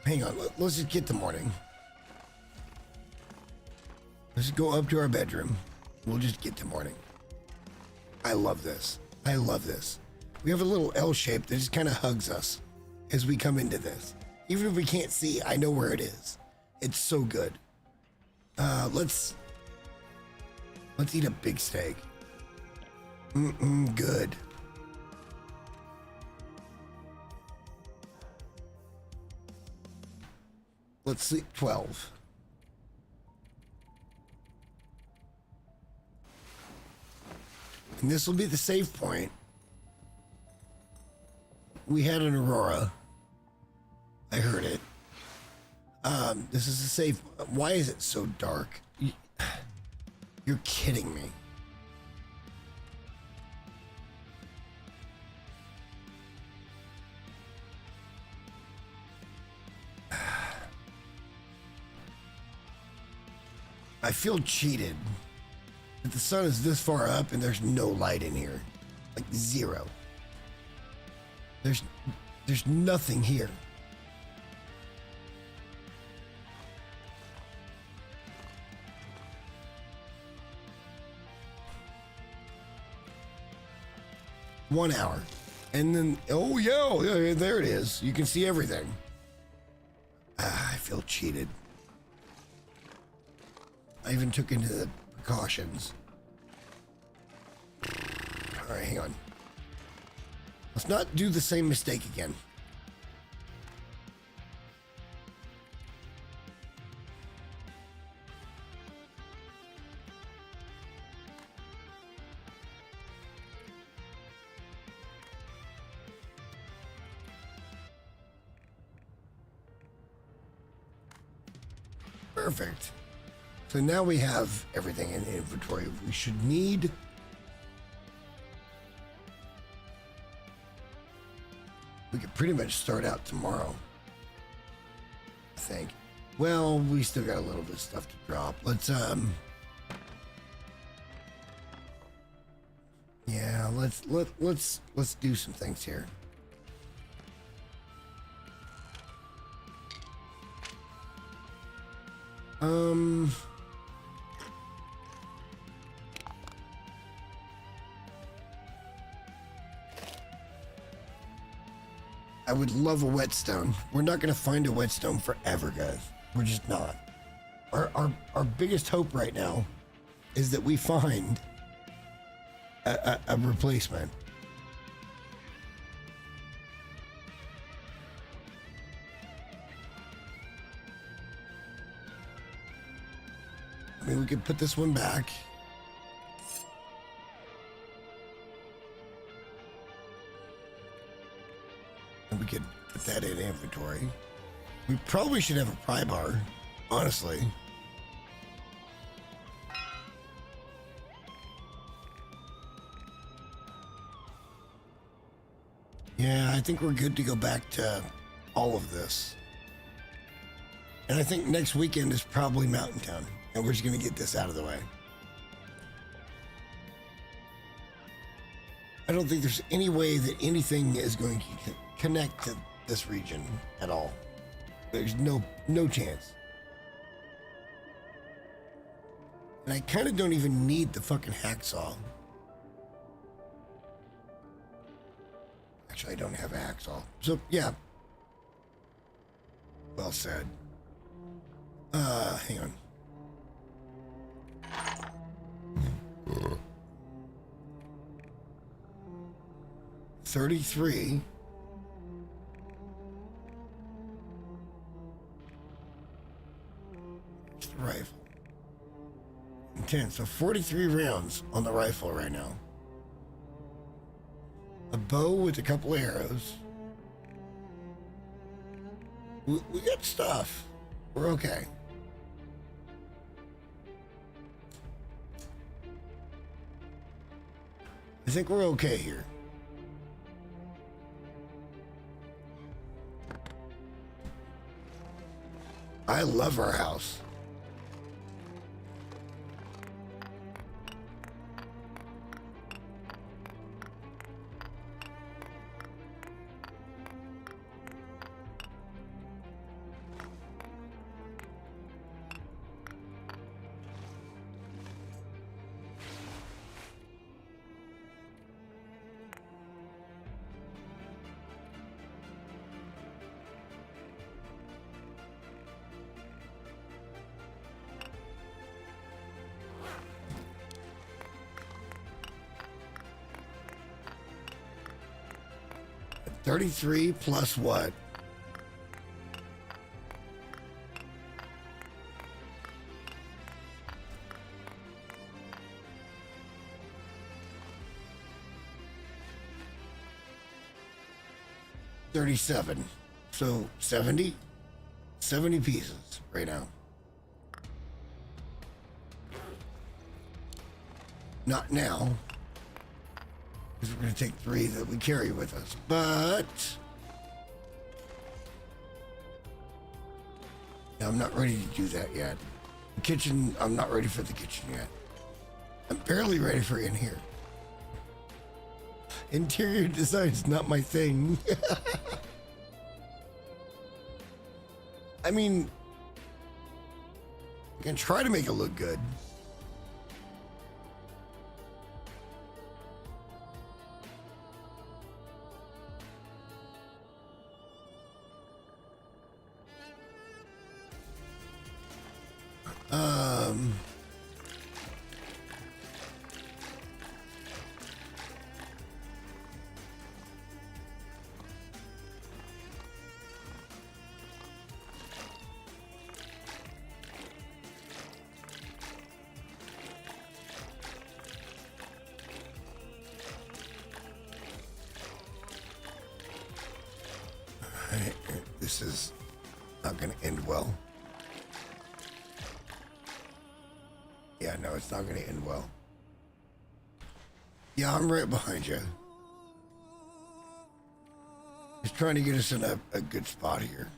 Hang on, let's just get to morning. Let's go up to our bedroom. We'll just get to morning. I love this. I love this. We have a little L shape that just kind of hugs us as we come into this. Even if we can't see, I know where it is. It's so good. Let's eat a big steak. Good. Let's sleep 12. And this will be the save point. We had an aurora. I heard it. This is a save. Why is it so dark? You're kidding me. I feel cheated that the sun is this far up and there's no light in here. Like zero. There's nothing here. One hour. And then, oh yeah, there it is. You can see everything. I feel cheated. I even took into the precautions. All right, hang on. Let's not do the same mistake again. Perfect. So now we have everything in inventory we should need. We could pretty much start out tomorrow, I think. Well, we still got a little bit of stuff to drop. Let's yeah, let's do some things here. I would love a whetstone. We're not going to find a whetstone forever, guys. We're just not. Our biggest hope right now is that we find a replacement. I mean, we could put this one back. And we could put that in inventory. We probably should have a pry bar, honestly. Yeah, I think we're good to go back to all of this. And I think next weekend is probably Mountain Town. And we're just going to get this out of the way. I don't think there's any way that anything is going to connect to this region at all. There's no chance. And I kind of don't even need the fucking hacksaw. Actually, I don't have a hacksaw. So, yeah. Well said. Hang on. 33. It's the rifle. 10. So 43 rounds on the rifle right now. A bow with a couple arrows. We got stuff. We're okay. I think we're okay here. I love our house. $33 plus what? 37. So 70? 70 pieces right now. Not now, because we're going to take 3 that we carry with us. But I'm not ready to do that yet. The kitchen, I'm not ready for the kitchen yet. I'm barely ready for in here. Interior design is not my thing. I mean, I can try to make it look good. This is not going to end well. Yeah, no, it's not going to end well. Yeah, I'm right behind you. Just trying to get us in a good spot here.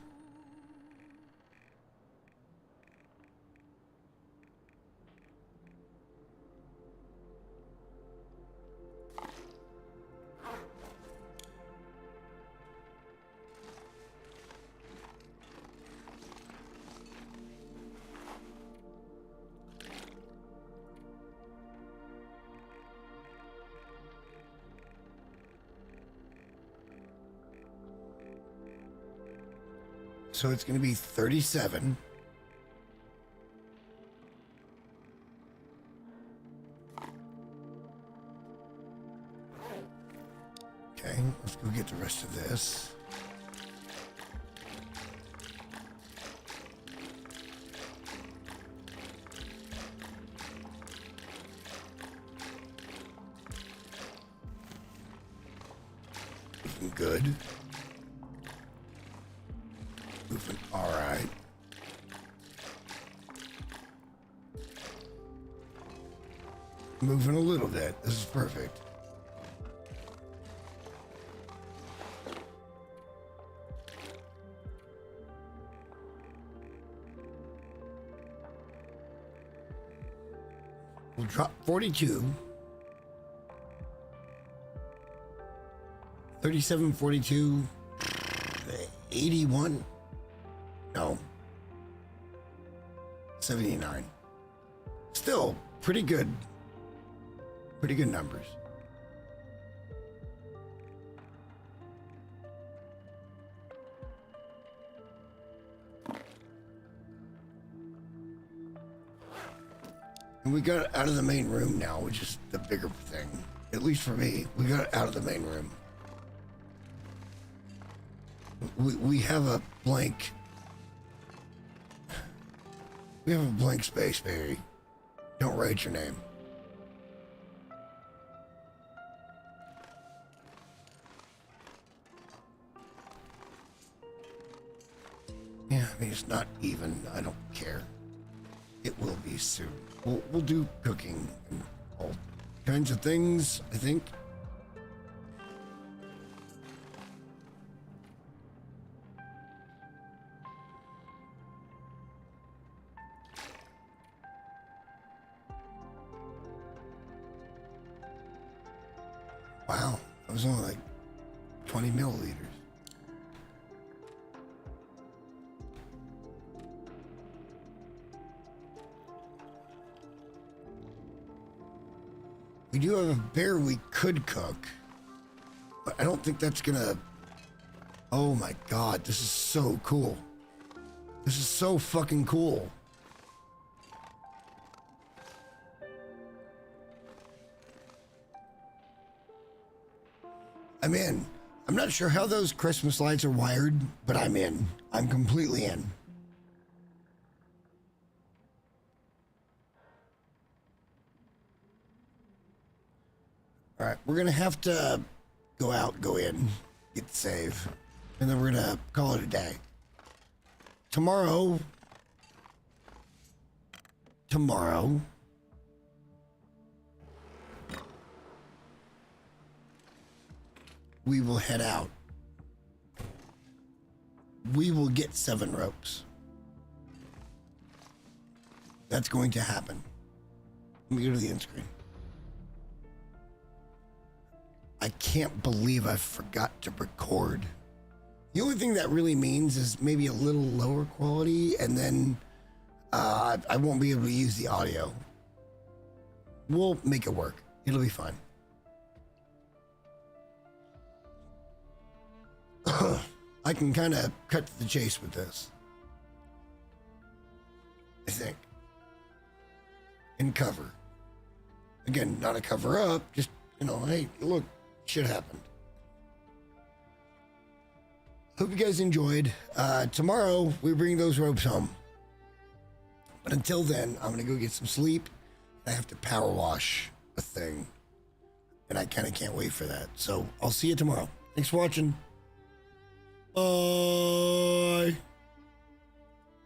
So it's going to be 37. Okay, let's go get the rest of this. Looking good. Moving all right. Moving a little bit. This is perfect. We'll drop 42. 37, 42, 81. No. 79. Still pretty good. Pretty good numbers. And we got out of the main room now, which is the bigger thing. At least for me, we got out of the main room. We have a blank. We have a blank space, baby. Don't write your name. Yeah, I mean, it's not even. I don't care. It will be soon. We'll do cooking and all kinds of things, I think. Wow, that was only like 20 milliliters. We do have a bear we could cook, but I don't think that's gonna... Oh my god, this is so cool. This is so fucking cool. I'm in. I'm not sure how those Christmas lights are wired, but I'm in. I'm completely in. All right, we're gonna have to go out, go in, get the save. and then we're gonna call it a day. Tomorrow, we will head out. We will get 7 ropes. That's going to happen. Let me go to the end screen. I can't believe I forgot to record. The only thing that really means is maybe a little lower quality, and then I won't be able to use the audio. We'll make it work. It'll be fine. I can kind of cut to the chase with this, I think. And cover. Again, not a cover up, just, hey, look, shit happened. Hope you guys enjoyed. Tomorrow, we bring those ropes home. But until then, I'm going to go get some sleep. I have to power wash a thing. And I kind of can't wait for that. So I'll see you tomorrow. Thanks for watching.